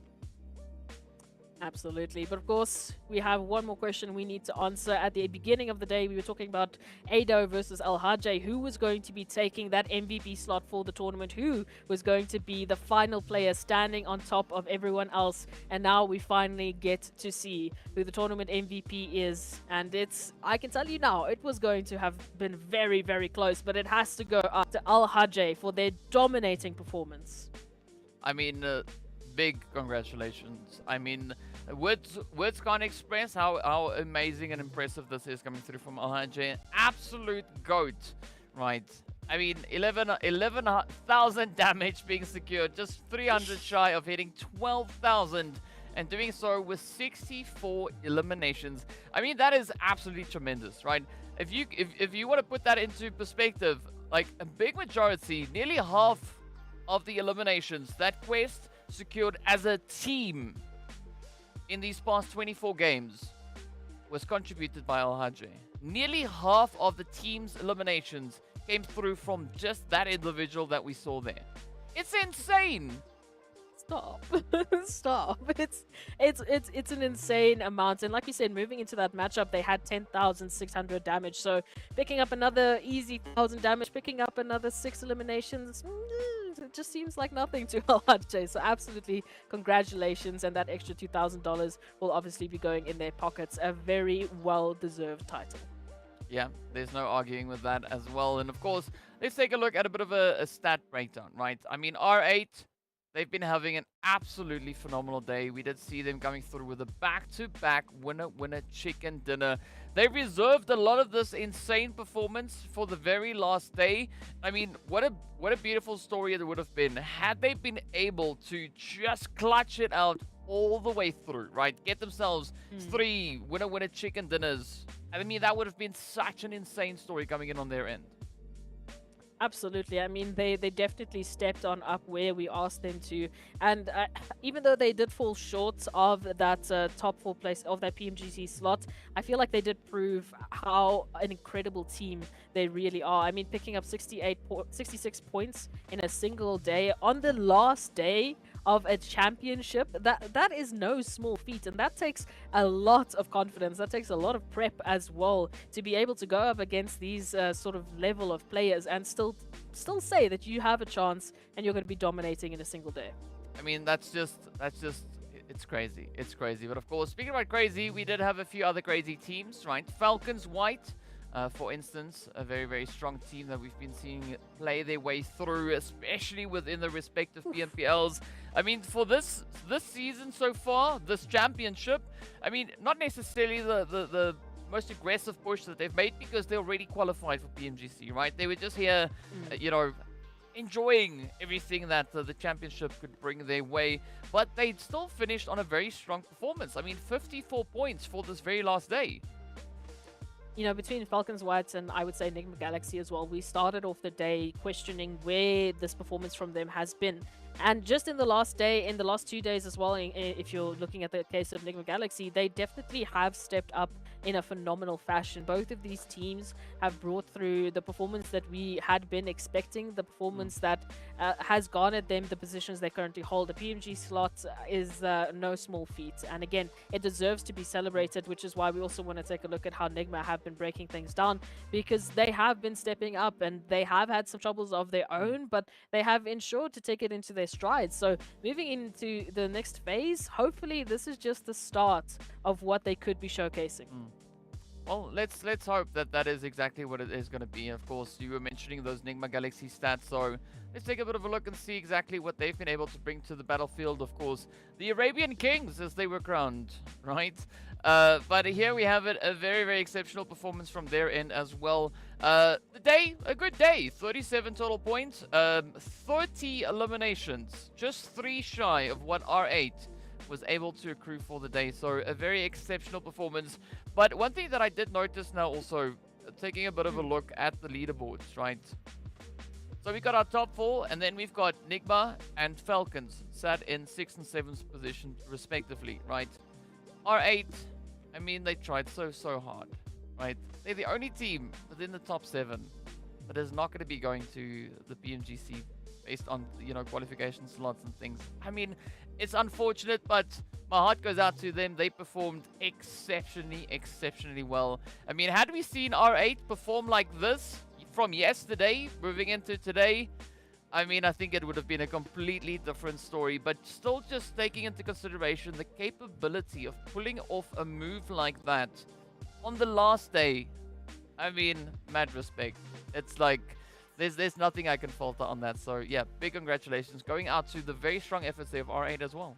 Absolutely. But of course, we have one more question we need to answer. At the beginning of the day, we were talking about Ado versus RUKH. Who was going to be taking that MVP slot for the tournament? Who was going to be the final player standing on top of everyone else? And now we finally get to see who the tournament MVP is. And I can tell you now, it was going to have been very, very close. But it has to go up to RUKH for their dominating performance. I mean, big congratulations. I mean, words can't express how amazing and impressive this is coming through from RUKH. Absolute GOAT, right? I mean, 11,000 damage being secured, just 300 shy of hitting 12,000, and doing so with 64 eliminations. I mean, that is absolutely tremendous, right? If you want to put that into perspective, like a big majority, nearly half of the eliminations that Quest secured as a team in these past 24 games was contributed by RUKH. Nearly half of the team's eliminations came through from just that individual that we saw there. It's insane. Stop. Stop. It's an insane amount. And like you said, moving into that matchup, they had 10,600 damage. So picking up another easy 1,000 damage, picking up another 6 eliminations, it just seems like nothing to RUKH. So absolutely congratulations. And that extra $2,000 will obviously be going in their pockets. A very well-deserved title. Yeah, there's no arguing with that as well. And of course, let's take a look at a bit of a stat breakdown, right? I mean, R8, they've been having an absolutely phenomenal day. We did see them coming through with a back-to-back winner chicken dinner. They reserved a lot of this insane performance for the very last day. I mean, what a beautiful story it would have been had they been able to just clutch it out all the way through, right? Get themselves 3 winner chicken dinners. I mean, that would have been such an insane story coming in on their end. Absolutely. I mean, they definitely stepped on up where we asked them to. And even though they did fall short of that top 4 place of that PMGC slot, I feel like they did prove how an incredible team they really are. I mean, picking up 66 points in a single day on the last day of a championship, that is no small feat, and that takes a lot of confidence. That takes a lot of prep as well to be able to go up against these sort of level of players and still say that you have a chance and you're going to be dominating in a single day. I mean, that's just it's crazy. It's crazy. But of course, speaking about crazy, we did have a few other crazy teams, right? FALCONS White, for instance, a very, very strong team that we've been seeing play their way through, especially within the respective PMPLs. I mean, for this season so far, this championship, I mean, not necessarily the most aggressive push that they've made, because they already qualified for PMGC, right? They were just here, you know, enjoying everything that the championship could bring their way, but they still finished on a very strong performance. I mean, 54 points for this very last day. You know, between FALCONS White and I would say NIGMA Galaxy as well, we started off the day questioning where this performance from them has been. And just in the last day, in the last 2 days as well, if you're looking at the case of NIGMA Galaxy, they definitely have stepped up in a phenomenal fashion. Both of these teams have brought through the performance that we had been expecting, the performance that has garnered them the positions they currently hold. The PMG slot is no small feat. And again, it deserves to be celebrated, which is why we also want to take a look at how NIGMA have been breaking things down, because they have been stepping up and they have had some troubles of their own, but they have ensured to take it into their strides. So moving into the next phase, hopefully this is just the start of what they could be showcasing. Well, let's hope that that is exactly what it is going to be. Of course, you were mentioning those NIGMA Galaxy stats, so let's take a bit of a look and see exactly what they've been able to bring to the battlefield. Of course, the Arabian Kings, as they were crowned, right? But here we have it, a very, very exceptional performance from their end as well. The day, a good day, 37 total points, 30 eliminations, just 3 shy of what R8 was able to accrue for the day. So a very exceptional performance. But one thing that I did notice now also, taking a bit of a look at the leaderboards, right? So we got our top 4, and then we've got NIGMA and FALCONS sat in 6th and 7th position respectively, right? R8, I mean, they tried so hard, right? They're the only team within the top 7 that is not going to be going to the PMGC based on, you know, qualification slots and things. I mean, it's unfortunate, but my heart goes out to them. They performed exceptionally well. I mean, had we seen R8 perform like this from yesterday moving into today, I mean, I think it would have been a completely different story. But still, just taking into consideration the capability of pulling off a move like that on the last day, I mean, mad respect. It's like there's nothing I can falter on that. So yeah, big congratulations going out to the very strong efforts there of R8 as well.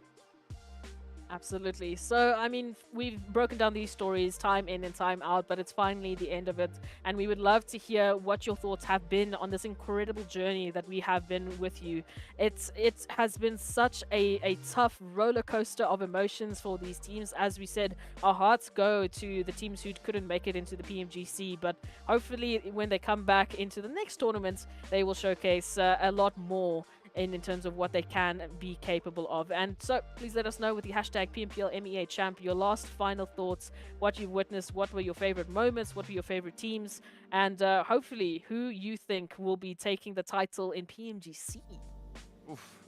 Absolutely. So, I mean, we've broken down these stories time in and time out, but it's finally the end of it. And we would love to hear what your thoughts have been on this incredible journey that we have been with you. It has been such a tough roller coaster of emotions for these teams. As we said, our hearts go to the teams who couldn't make it into the PMGC, but hopefully when they come back into the next tournament, they will showcase a lot more in terms of what they can be capable of. And so please let us know with the hashtag PMPL MEA Champ your last final thoughts, what you've witnessed, what were your favorite moments, what were your favorite teams, and hopefully who you think will be taking the title in PMGC. Oof.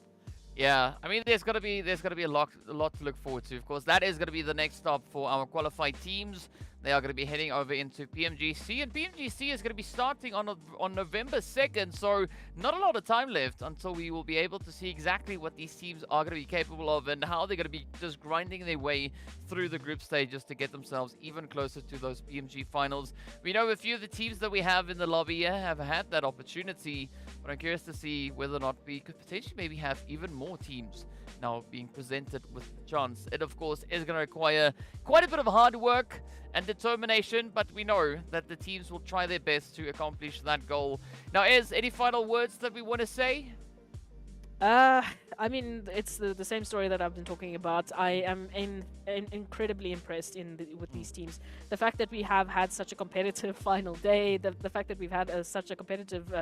Yeah, I mean, there's gonna be a lot to look forward to. Of course, that is gonna be the next stop for our qualified teams. They are going to be heading over into PMGC, and PMGC is going to be starting on November 2nd, so not a lot of time left until we will be able to see exactly what these teams are going to be capable of and how they're going to be just grinding their way through the group stages to get themselves even closer to those PMG finals. We know a few of the teams that we have in the lobby have had that opportunity, but I'm curious to see whether or not we could potentially maybe have even more teams now being presented with the chance. It, of course, is going to require quite a bit of hard work and determination, but we know that the teams will try their best to accomplish that goal. Now, any final words that we want to say? I mean, it's the same story that I've been talking about. I am incredibly impressed with these teams. The fact that we have had such a competitive final day, the fact that we've had such a competitive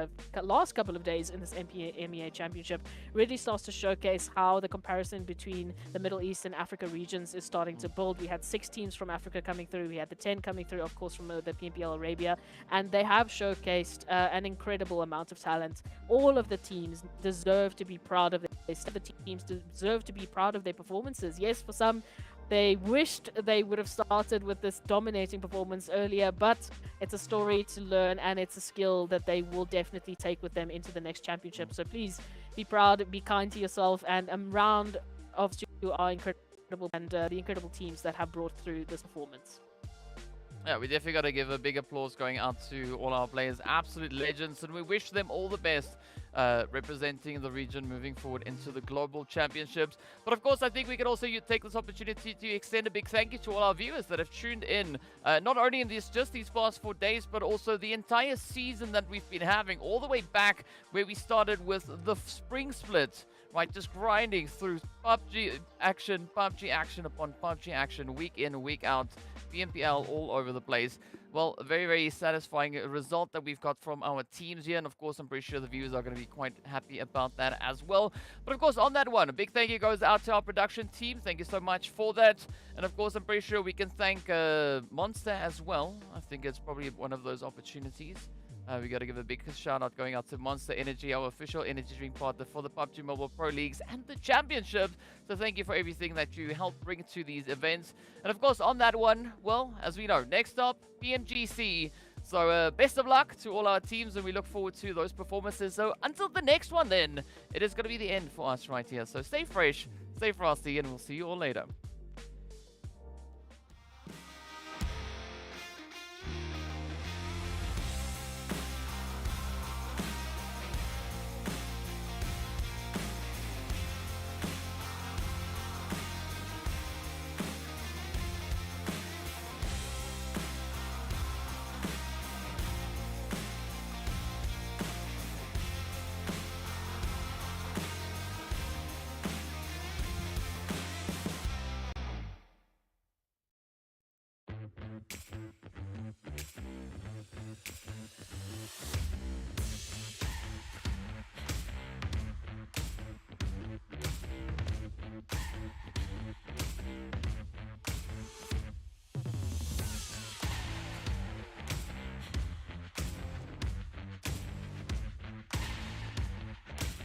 last couple of days in this MEA Championship really starts to showcase how the comparison between the Middle East and Africa regions is starting to build. We had 6 teams from Africa coming through. We had the 10 coming through, of course, from the PMPL Arabia, and they have showcased an incredible amount of talent. All of the teams deserve to be proud of it. The teams deserve to be proud of their performances. Yes, for some, they wished they would have started with this dominating performance earlier, but it's a story to learn and it's a skill that they will definitely take with them into the next championship. So please be proud, be kind to yourself, and a round of you are incredible, and the incredible teams that have brought through this performance. Yeah, we definitely got to give a big applause going out to all our players, absolute legends, and we wish them all the best representing the region moving forward into the global championships. But of course, I think we could also take this opportunity to extend a big thank you to all our viewers that have tuned in, not only in just these past 4 days, but also the entire season that we've been having, all the way back where we started with the spring split. Right, just grinding through PUBG action upon PUBG action, week in, week out, PMPL all over the place. Well, a very, very satisfying result that we've got from our teams here, and of course, I'm pretty sure the viewers are going to be quite happy about that as well. But of course, on that one, a big thank you goes out to our production team. Thank you so much for that. And of course, I'm pretty sure we can thank Monster as well. I think it's probably one of those opportunities. We got to give a big shout out going out to Monster Energy, our official energy drink partner for the PUBG Mobile Pro Leagues and the Championships. So thank you for everything that you help bring to these events. And of course, on that one, well, as we know, next up, PMGC. So best of luck to all our teams, and we look forward to those performances. So until the next one then, it is going to be the end for us right here. So stay fresh, stay frosty, and we'll see you all later.